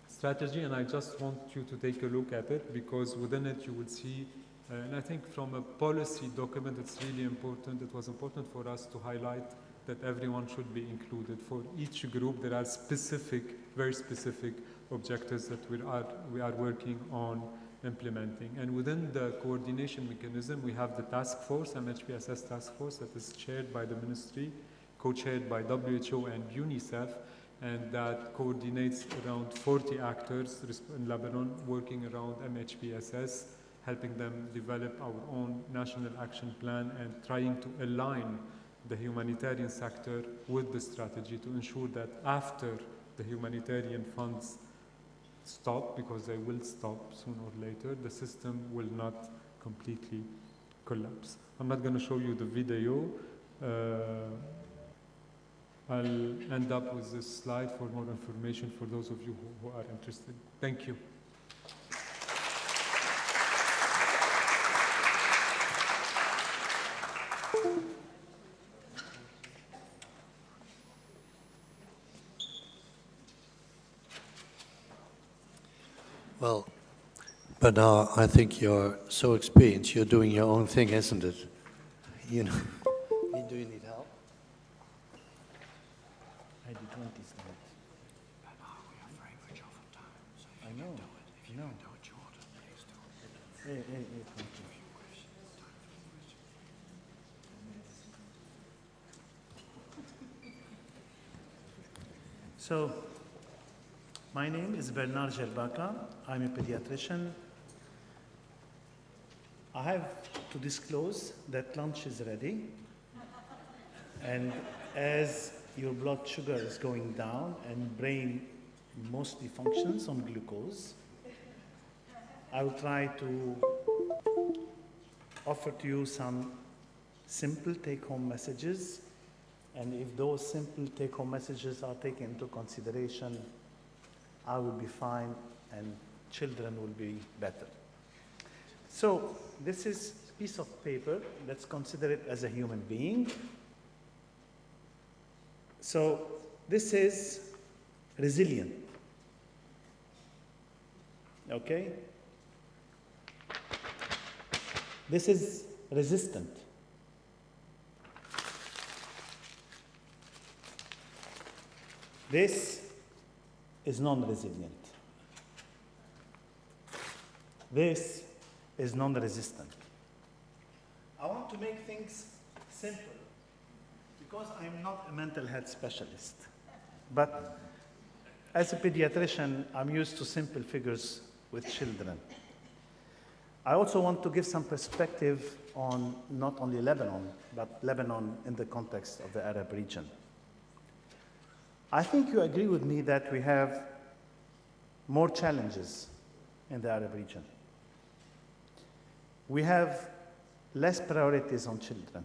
strategy, and I just want you to take a look at it because within it you will see, and I think from a policy document it's really important, it was important for us to highlight that everyone should be included. For each group there are specific, very specific objectives that we are working on implementing. And within the coordination mechanism we have the task force, MHPSS task force, that is chaired by the ministry, co-chaired by WHO and UNICEF, and that coordinates around 40 actors in Lebanon working around MHPSS, helping them develop our own national action plan and trying to align the humanitarian sector with the strategy to ensure that after the humanitarian funds stop, because they will stop sooner or later, the system will not completely collapse. I'm not going to show you the video. I'll end up with this slide for more information for those of you who are interested. Thank you. Well, Bernard, I think you're so experienced. You're doing your own thing, isn't it? You know. Do you need help? I did 20 slides. Bernard, we are very much over time, so if I you know. can do it, if you can do it shorter, please do it. Thank you. So, my name is Bernard Gerbaka. I'm a pediatrician. I have to disclose that lunch is ready. And as your blood sugar is going down and brain mostly functions on glucose, I will try to offer to you some simple take-home messages. And if those simple take-home messages are taken into consideration, I will be fine and children will be better. So this is a piece of paper. Let's consider it as a human being. So this is resilient. Okay? This is resistant. This is non-resilient. This is non-resistant. I want to make things simple because I'm not a mental health specialist. But as a pediatrician, I'm used to simple figures with children. I also want to give some perspective on not only Lebanon, but Lebanon in the context of the Arab region. I think you agree with me that we have more challenges in the Arab region. We have less priorities on children.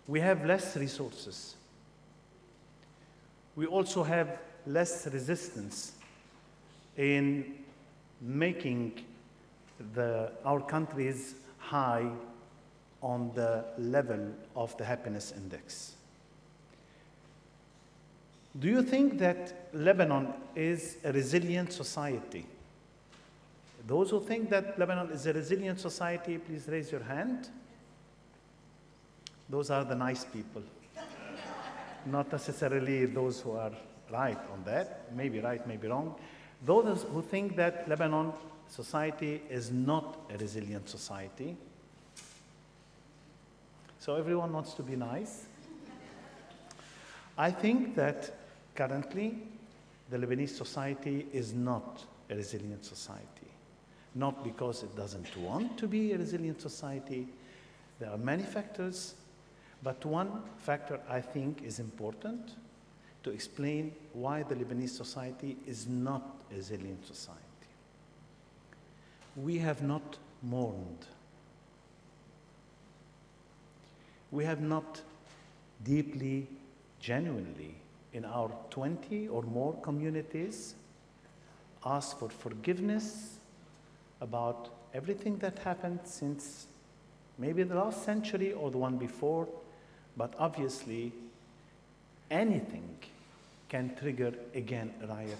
We have less resources. We also have less resistance in making our countries high on the level of the happiness index. Do you think that Lebanon is a resilient society? Those who think that Lebanon is a resilient society, please raise your hand. Those are the nice people. Not necessarily those who are right on that, maybe right, maybe wrong. Those who think that Lebanon society is not a resilient society. So everyone wants to be nice. I think that currently the Lebanese society is not a resilient society. Not because it doesn't want to be a resilient society. There are many factors, but one factor I think is important to explain why the Lebanese society is not a resilient society. We have not mourned. We have not deeply, genuinely, in our 20 or more communities, asked for forgiveness about everything that happened since maybe the last century or the one before, but obviously anything can trigger again a riot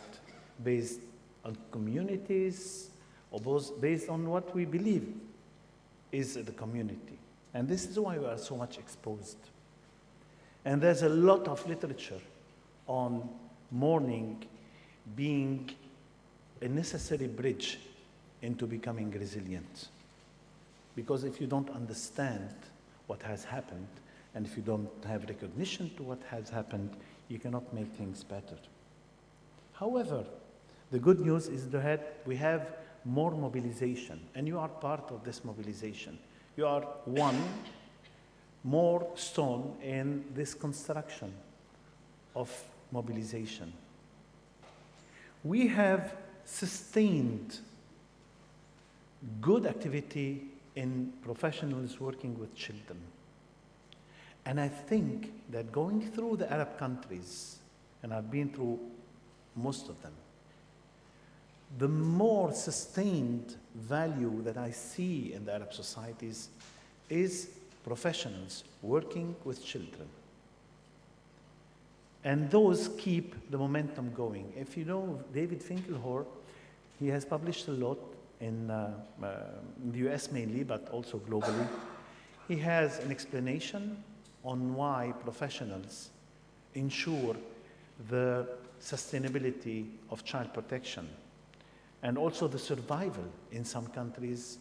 based on communities or based on what we believe is the community. And this is why we are so much exposed. And there's a lot of literature on mourning being a necessary bridge into becoming resilient. Because if you don't understand what has happened, and if you don't have recognition to what has happened, you cannot make things better. However, the good news is that we have more mobilization, and you are part of this mobilization. You are one more stone in this construction of mobilization. We have sustained good activity in professionals working with children. And I think that going through the Arab countries, and I've been through most of them, the more sustained value that I see in the Arab societies is professionals working with children. And those keep the momentum going. If you know David Finkelhor, he has published a lot in the US mainly, but also globally. He has an explanation on why professionals ensure the sustainability of child protection and also the survival in some countries,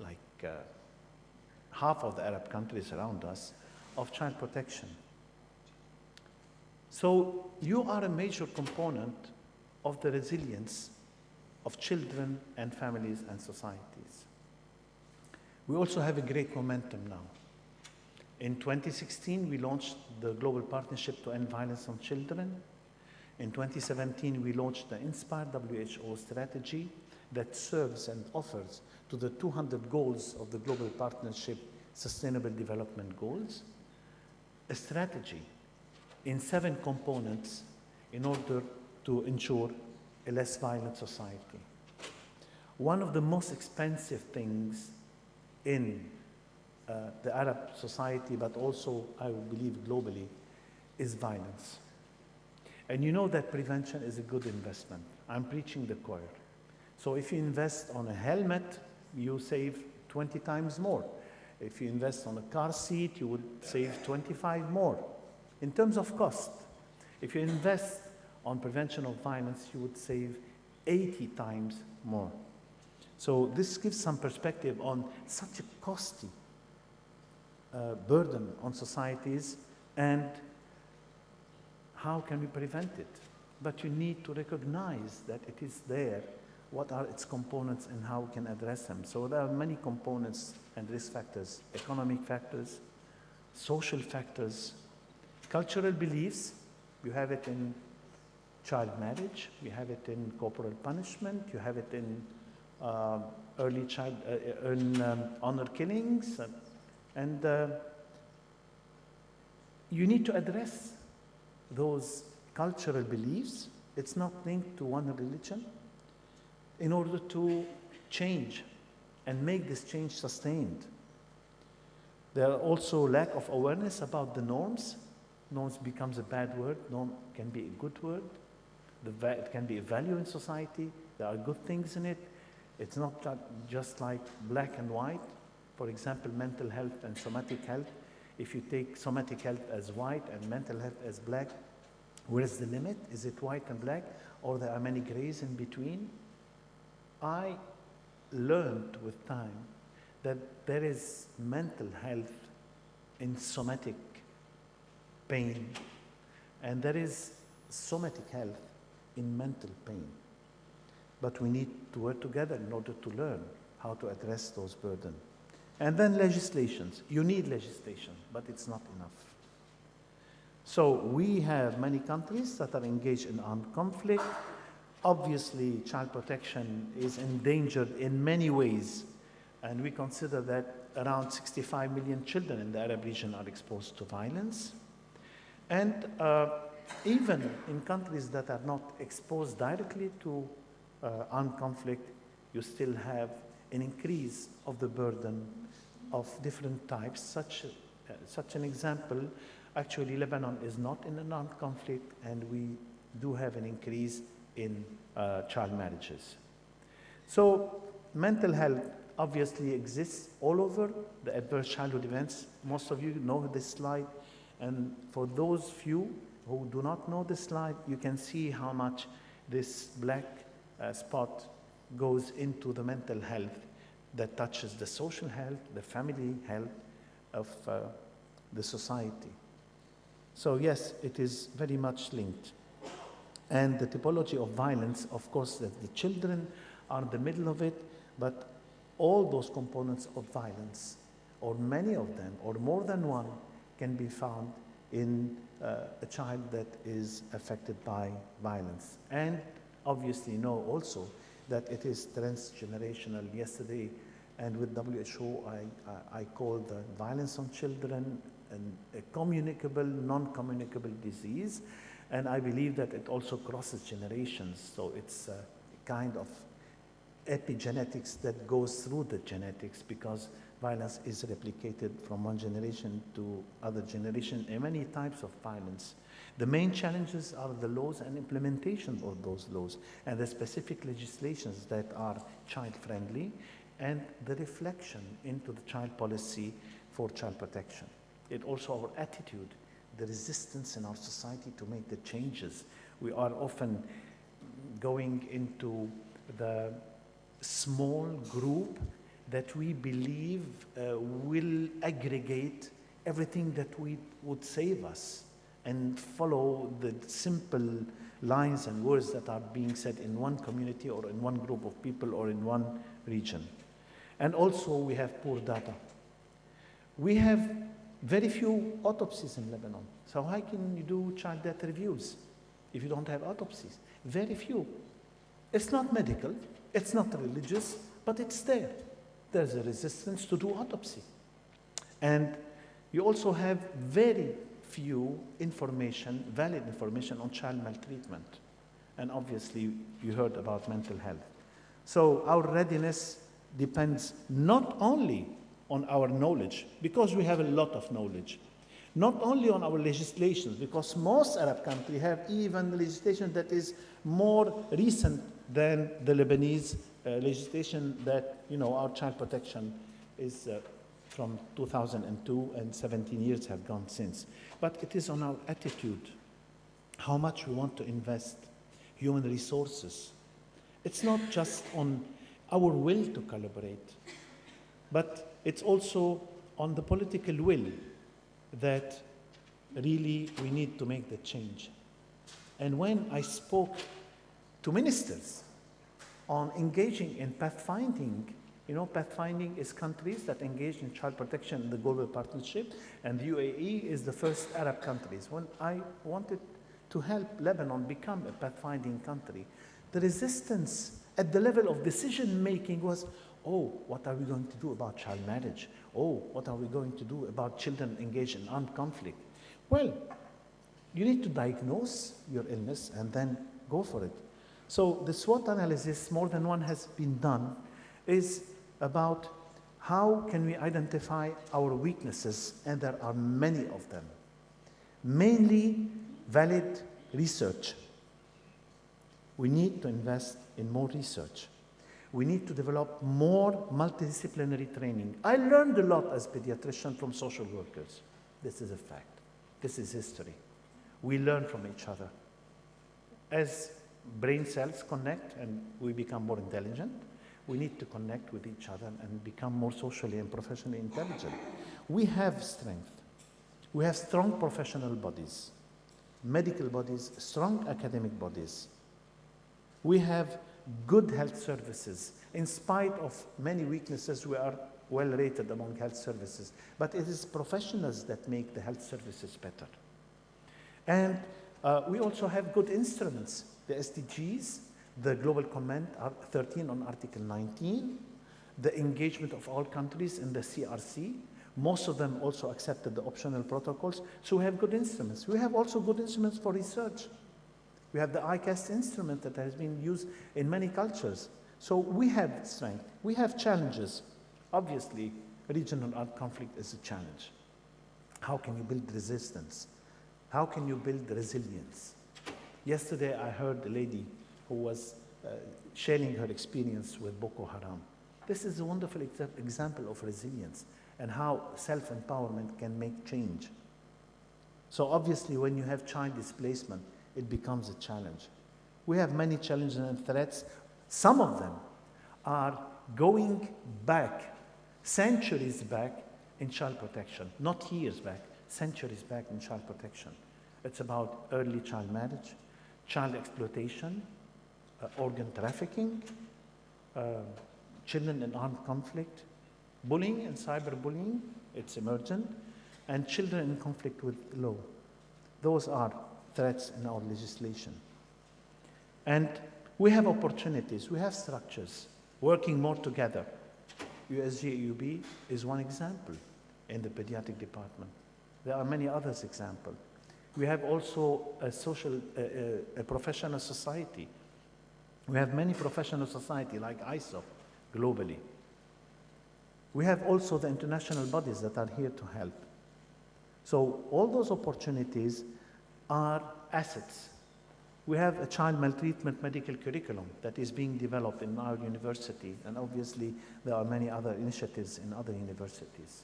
like half of the Arab countries around us, of child protection. So you are a major component of the resilience of children and families and societies. We also have a great momentum now. In 2016, we launched the Global Partnership to End Violence on Children. In 2017, we launched the INSPIRE WHO strategy that serves and offers to the 200 goals of the Global Partnership Sustainable Development Goals, a strategy in 7 components in order to ensure a less violent society. One of the most expensive things in the Arab society, but also, I believe, globally, is violence. And you know that prevention is a good investment. I'm preaching the choir. So if you invest on a helmet, you save 20 times more. If you invest on a car seat, you would save 25 more. In terms of cost, If you invest on prevention of violence, you would save 80 times more. So this gives some perspective on such a costly burden on societies and how can we prevent it. But you need to recognize that it is there, what are its components and how we can address them. So there are many components and risk factors, economic factors, social factors, cultural beliefs. You have it in child marriage, you have it in corporal punishment, you have it in early child, honor killings, and you need to address those cultural beliefs. It's not linked to one religion in order to change and make this change sustained. There are also lack of awareness about the norms. Norms becomes a bad word. Norm can be a good word. It can be a value in society. There are good things in it. It's not just like black and white. For example, mental health and somatic health. If you take somatic health as white and mental health as black, where is the limit? Is it white and black, or there are many grays in between? I learned with time that there is mental health in somatic pain, and there is somatic health in mental pain. But we need to work together in order to learn how to address those burdens. And then legislations. You need legislation, but it's not enough. So we have many countries that are engaged in armed conflict. Obviously, child protection is endangered in many ways, and we consider that around 65 million children in the Arab region are exposed to violence. And even in countries that are not exposed directly to armed conflict, you still have an increase of the burden of different types. Such an example, actually Lebanon is not in an armed conflict, and we do have an increase in child marriages. So mental health obviously exists all over the adverse childhood events. Most of you know this slide, and for those few who do not know this slide, you can see how much this black spot goes into the mental health that touches the social health, the family health of the society. So yes, it is very much linked. And the typology of violence, of course, that the children are in the middle of it, but all those components of violence, or many of them, or more than one, can be found in a child that is affected by violence. And obviously know also that it is transgenerational. Yesterday, and with WHO, I called the violence on children a communicable, non-communicable disease. And I believe that it also crosses generations. So it's a kind of epigenetics that goes through the genetics, because violence is replicated from one generation to other generation, and many types of violence. The main challenges are the laws and implementation of those laws, and the specific legislations that are child-friendly, and the reflection into the child policy for child protection. It also our attitude, the resistance in our society to make the changes. We are often going into the small group that we believe will aggregate everything that would save us, and follow the simple lines and words that are being said in one community or in one group of people or in one region. And also we have poor data. We have very few autopsies in Lebanon. So how can you do child death reviews if you don't have autopsies? Very few. It's not medical, it's not religious, but it's there. There's a resistance to do autopsy. And you also have very few information, valid information on child maltreatment. And obviously, you heard about mental health. So our readiness depends not only on our knowledge, because we have a lot of knowledge, not only on our legislations, because most Arab countries have even legislation that is more recent than the Lebanese legislation that, our child protection is from 2002, and 17 years have gone since. But it is on our attitude, how much we want to invest human resources. It's not just on our will to collaborate, but it's also on the political will that really we need to make the change. And when I spoke to ministers on engaging in pathfinding, pathfinding is countries that engage in child protection in the Global Partnership, and the UAE is the first Arab countries. When I wanted to help Lebanon become a pathfinding country, the resistance at the level of decision making was, oh, what are we going to do about child marriage? Oh, what are we going to do about children engaged in armed conflict? Well, you need to diagnose your illness and then go for it. So the SWOT analysis, more than one has been done, is about how can we identify our weaknesses, and there are many of them. Mainly valid research. We need to invest in more research. We need to develop more multidisciplinary training. I learned a lot as a pediatrician from social workers. This is a fact. This is history. We learn from each other. As brain cells connect and we become more intelligent, we need to connect with each other and become more socially and professionally intelligent. We have strength. We have strong professional bodies, medical bodies, strong academic bodies. We have good health services. In spite of many weaknesses, we are well rated among health services. But it is professionals that make the health services better. And we also have good instruments. The SDGs, the Global Comment 13 on Article 19, the engagement of all countries in the CRC. Most of them also accepted the optional protocols. So we have good instruments. We have also good instruments for research. We have the ICAST instrument that has been used in many cultures. So we have strength. We have challenges. Obviously, regional armed conflict is a challenge. How can you build resistance? How can you build resilience? Yesterday, I heard a lady who was sharing her experience with Boko Haram. This is a wonderful example of resilience and how self-empowerment can make change. So obviously, when you have child displacement, it becomes a challenge. We have many challenges and threats. Some of them are going back, centuries back in child protection, not years back, centuries back in child protection. It's about early child marriage, child exploitation, organ trafficking, children in armed conflict, bullying and cyberbullying, it's emergent, and children in conflict with law. Those are threats in our legislation. And we have opportunities, we have structures, working more together. USG-AUB is one example in the pediatric department. There are many others examples. We have also a professional society. We have many professional society like ISSOP globally. We have also the international bodies that are here to help. So all those opportunities are assets. We have a child maltreatment medical curriculum that is being developed in our university, and obviously there are many other initiatives in other universities.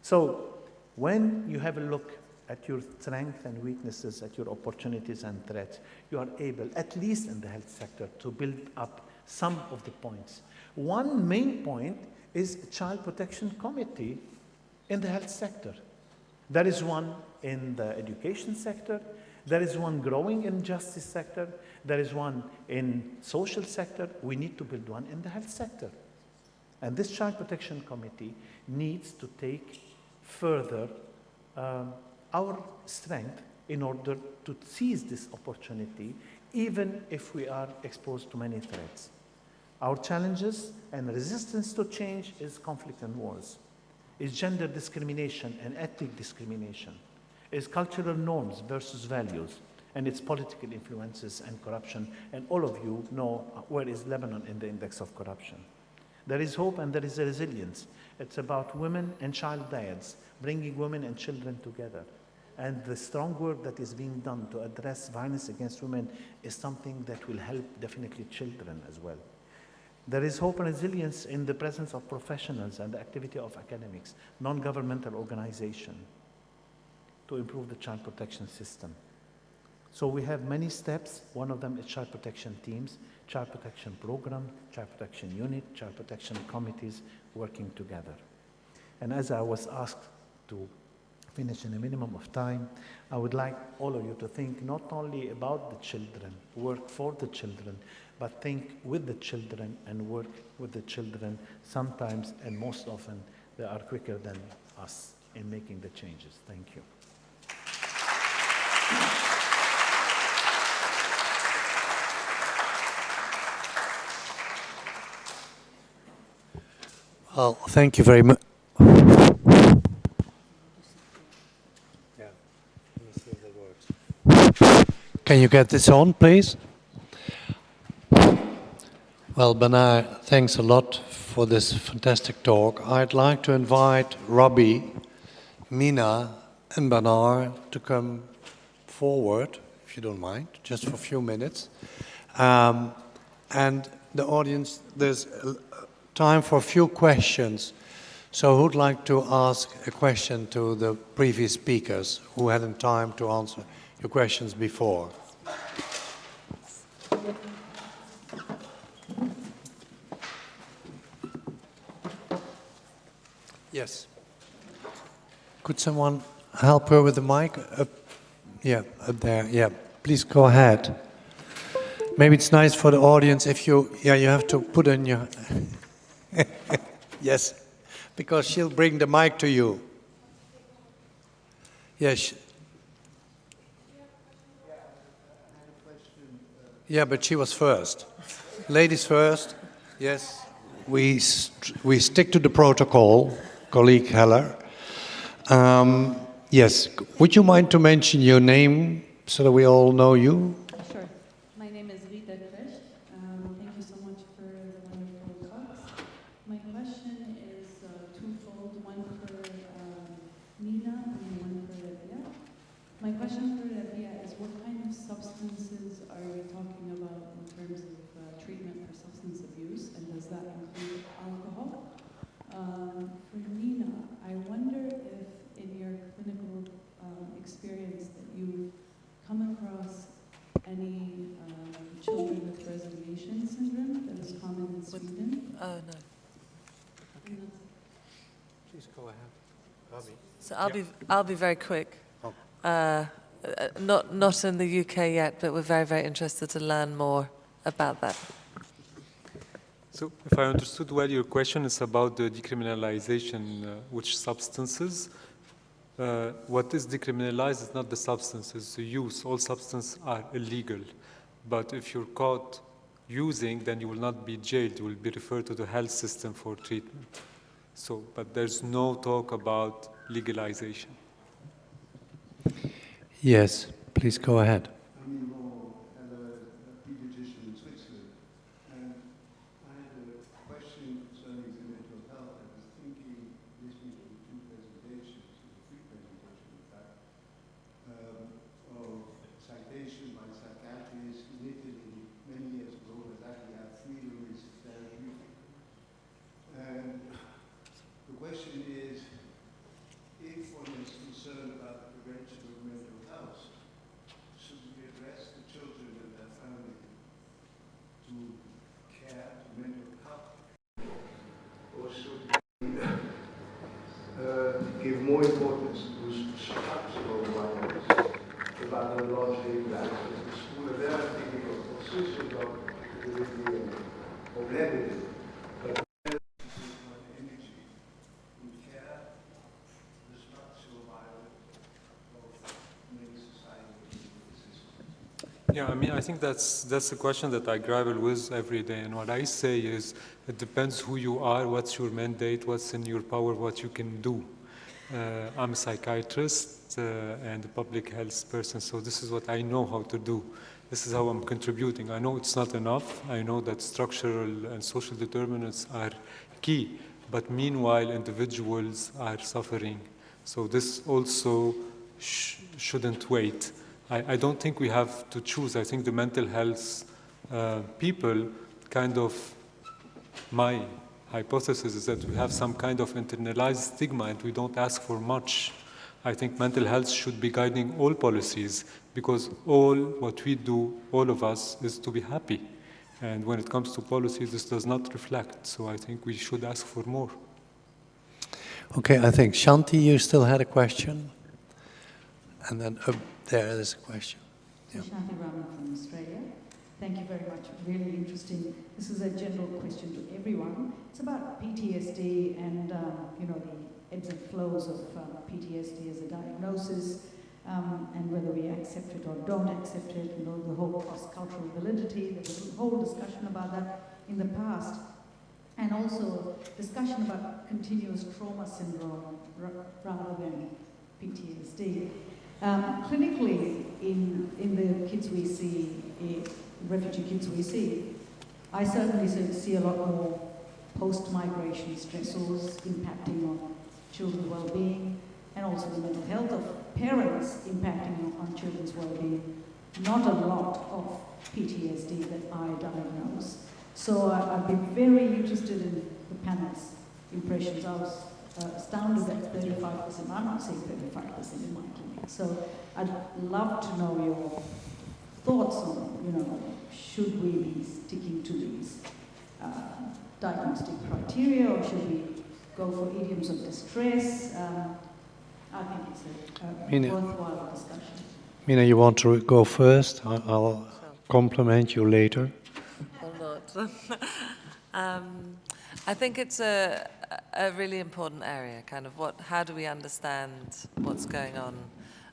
So when you have a look at your strengths and weaknesses, at your opportunities and threats, you are able, at least in the health sector, to build up some of the points. One main point is a child protection committee in the health sector. There is one in the education sector, there is one growing in justice sector, there is one in social sector. We need to build one in the health sector. And this child protection committee needs to take further our strength in order to seize this opportunity, even if we are exposed to many threats. Our challenges and resistance to change is conflict and wars, is gender discrimination and ethnic discrimination, is cultural norms versus values, and its political influences and corruption. And all of you know where is Lebanon in the index of corruption. There is hope and there is a resilience. It's about women and child dyads, bringing women and children together. And the strong work that is being done to address violence against women is something that will help definitely children as well. There is hope and resilience in the presence of professionals and the activity of academics, non-governmental organizations, to improve the child protection system. So we have many steps. One of them is child protection teams, child protection program, child protection unit, child protection committees working together. And as I was asked to finish in a minimum of time, I would like all of you to think not only about the children, work for the children, but think with the children and work with the children. Sometimes, and most often, they are quicker than us in making the changes. Thank you. Well, thank you very much. Can you get this on, please? Well, Benar, thanks a lot for this fantastic talk. I'd like to invite Robbie, Mina, and Benar to come forward, if you don't mind, just for a few minutes. And the audience, there's time for a few questions. So who'd like to ask a question to the previous speakers who hadn't time to answer your questions before? Yes. Could someone help her with the mic? Up there. Yeah, please go ahead. Maybe it's nice for the audience if you have to put in your... Yes, because she'll bring the mic to you. Yes. Yeah, but she was first. Ladies first. Yes. We stick to the protocol, colleague Heller. Yes. Would you mind to mention your name so that we all know you? Sure. My name is Rita Kresch. Thank you so much for the wonderful talks. My question is twofold, one for Nina and one for Rabia. My question for Rabia is what kind of substances are you talking about in terms of treatment for substance abuse, and does that include alcohol? For Nina, I wonder if in your clinical experience that you've come across any children with reservation syndrome that is common in Sweden? Oh, no. Please go ahead. Robbie. So I'll be very quick. Not in the UK yet, but we're very, very interested to learn more about that. So if I understood well, your question is about the decriminalization, which substances. What is decriminalized is not the substances, the use. All substances are illegal. But if you're caught using, then you will not be jailed. You will be referred to the health system for treatment. So, but there's no talk about legalization. Yes, please go ahead. I'm involved as a pediatrician in Switzerland, and I had a question concerning the mental health. I was thinking, listening to the two presentations, the three presentations in fact, of citation by psychiatrists in Italy many years ago that actually had freedom is therapeutic. And the question is, if one is concerned about the prevention of mental health, should we address the children and their family to care, to mental health? Or should we give more importance to structural violence about the largely classes? The school of therapy of social doctor, of remedy, but energy in care, the structural violence of many societies. Yeah, I mean, I think that's a question that I grapple with every day. And what I say is, it depends who you are, what's your mandate, what's in your power, what you can do. I'm a psychiatrist and a public health person, so this is what I know how to do. This is how I'm contributing. I know it's not enough. I know that structural and social determinants are key, but meanwhile, individuals are suffering. So this also shouldn't wait. I don't think we have to choose. I think the mental health people kind of, my hypothesis is that we have some kind of internalized stigma and we don't ask for much. I think mental health should be guiding all policies, because all what we do, all of us, is to be happy. And when it comes to policy, this does not reflect. So I think we should ask for more. Okay, I think Shanti, you still had a question? And then up there's a question. Yeah. Shanti Raman from Australia. Thank you very much. Really interesting. This is a general question to everyone. It's about PTSD and you know, the ebbs and flows of PTSD as a diagnosis, and whether we accept it or don't accept it, you know, the whole cross-cultural validity. There was a whole discussion about that in the past, and also discussion about continuous trauma syndrome rather than PTSD. Clinically, in the kids we see, refugee kids we see, I certainly see a lot more post-migration stressors impacting on children's well-being, and also the mental health of parents impacting on children's well-being. Not a lot of PTSD that I diagnose. So I'd be very interested in the panel's impressions. I was astounded at 35%. I'm not saying 35% in my clinic. So I'd love to know your thoughts on, you know, should we be sticking to these diagnostic criteria, or should we go for idioms of distress? I think it's a worthwhile discussion. Mina, you want to go first? I'll compliment you later. Or not. I think it's a really important area, kind of how do we understand what's going on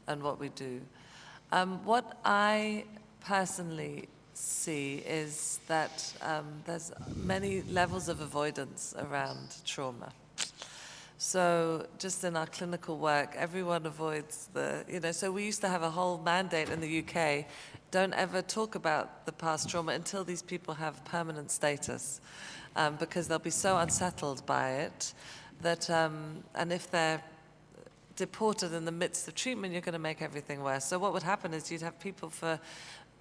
and what we do. What I personally see is that there's many levels of avoidance around trauma. So just in our clinical work, everyone avoids so we used to have a whole mandate in the UK, don't ever talk about the past trauma until these people have permanent status, because they'll be so unsettled by it that, and if they're deported in the midst of treatment, you're going to make everything worse. So what would happen is you'd have people for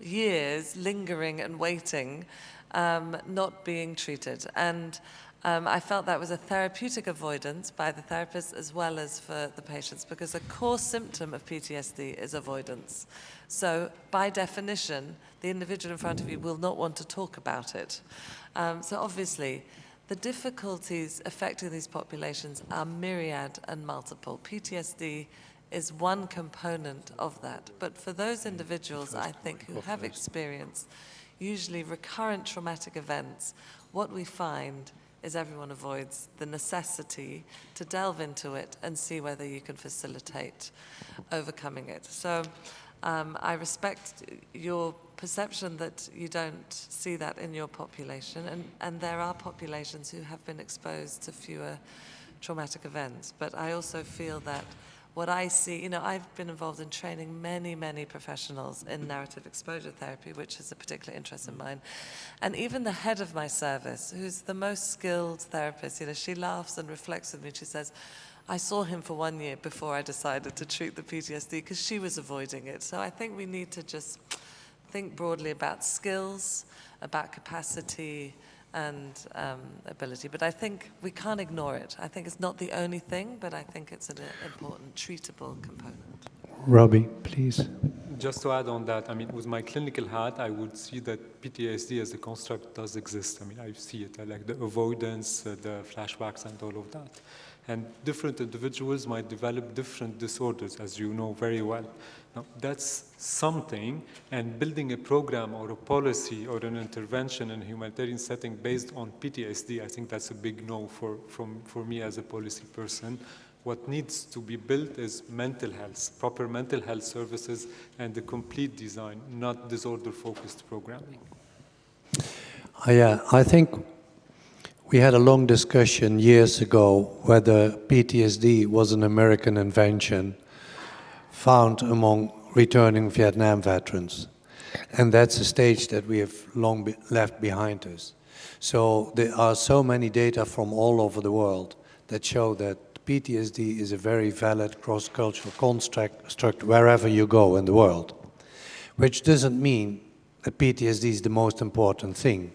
years lingering and waiting, not being treated. And I felt that was a therapeutic avoidance by the therapists as well as for the patients, because a core symptom of PTSD is avoidance. So by definition, the individual in front of you will not want to talk about it. So obviously, the difficulties affecting these populations are myriad and multiple. PTSD is one component of that. But for those individuals, I think, who have experienced usually recurrent traumatic events, what we find is everyone avoids the necessity to delve into it and see whether you can facilitate overcoming it. So I respect your perception that you don't see that in your population, and there are populations who have been exposed to fewer traumatic events. But I also feel that what I see, I've been involved in training many, many professionals in narrative exposure therapy, which is a particular interest of mine. And even the head of my service, who's the most skilled therapist, she laughs and reflects with me. She says, I saw him for 1 year before I decided to treat the PTSD because she was avoiding it. So I think we need to just think broadly about skills, about capacity, and ability. But I think we can't ignore it. I think it's not the only thing, but I think it's an important, treatable component. Robbie, please. Just to add on that, with my clinical hat, I would see that PTSD as a construct does exist. I see it, like the avoidance, the flashbacks, and all of that. And different individuals might develop different disorders, as you know very well. Now, that's something, and building a program or a policy or an intervention in a humanitarian setting based on PTSD, I think that's a big no for me as a policy person. What needs to be built is mental health, proper mental health services, and the complete design, not disorder-focused programming. Yeah, I think we had a long discussion years ago whether PTSD was an American invention found among returning Vietnam veterans. And that's a stage that we have long left behind us. So there are so many data from all over the world that show that PTSD is a very valid cross-cultural construct wherever you go in the world, which doesn't mean that PTSD is the most important thing.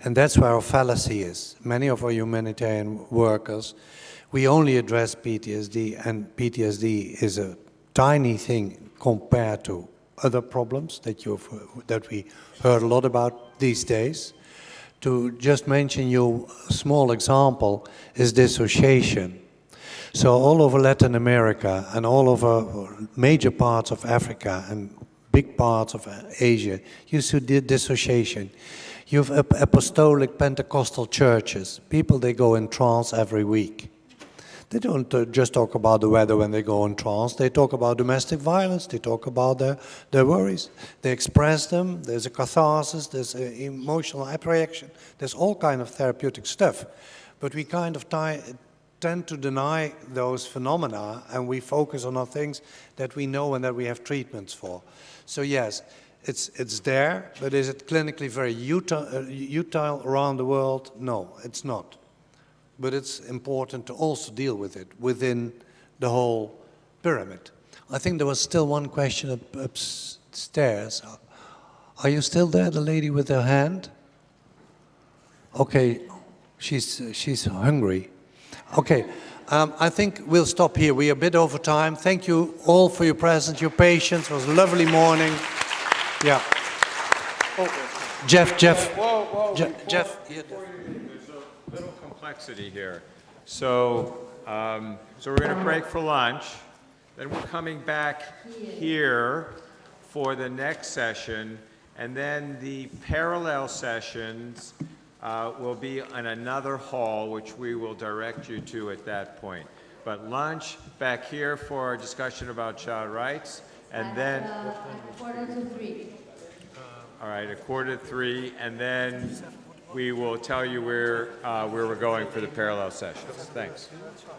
And that's where our fallacy is. Many of our humanitarian workers, we only address PTSD, and PTSD is a tiny thing compared to other problems that we heard a lot about these days. To just mention you a small example is dissociation. So all over Latin America and all over major parts of Africa and big parts of Asia, you see dissociation. You have apostolic Pentecostal churches. People, they go in trance every week. They don't just talk about the weather when they go in trance. They talk about domestic violence. They talk about their worries. They express them. There's a catharsis. There's an emotional reaction. There's all kind of therapeutic stuff. But we kind of tend to deny those phenomena, and we focus on things that we know and that we have treatments for. So yes, it's there, but is it clinically very utile around the world? No, it's not. But it's important to also deal with it within the whole pyramid. I think there was still one question upstairs. Are you still there, the lady with her hand? Okay, she's hungry. Okay, I think we'll stop here. We're a bit over time. Thank you all for your presence, your patience. It was a lovely morning. Yeah. Jeff. Whoa. Jeff. There's a little complexity here. So we're going to break for lunch. Then we're coming back here for the next session. And then the parallel sessions will be in another hall, which we will direct you to at that point. But lunch back here for a discussion about child rights, and then At 2:45. all right, 2:45, and then we will tell you where we're going for the parallel sessions. Thanks.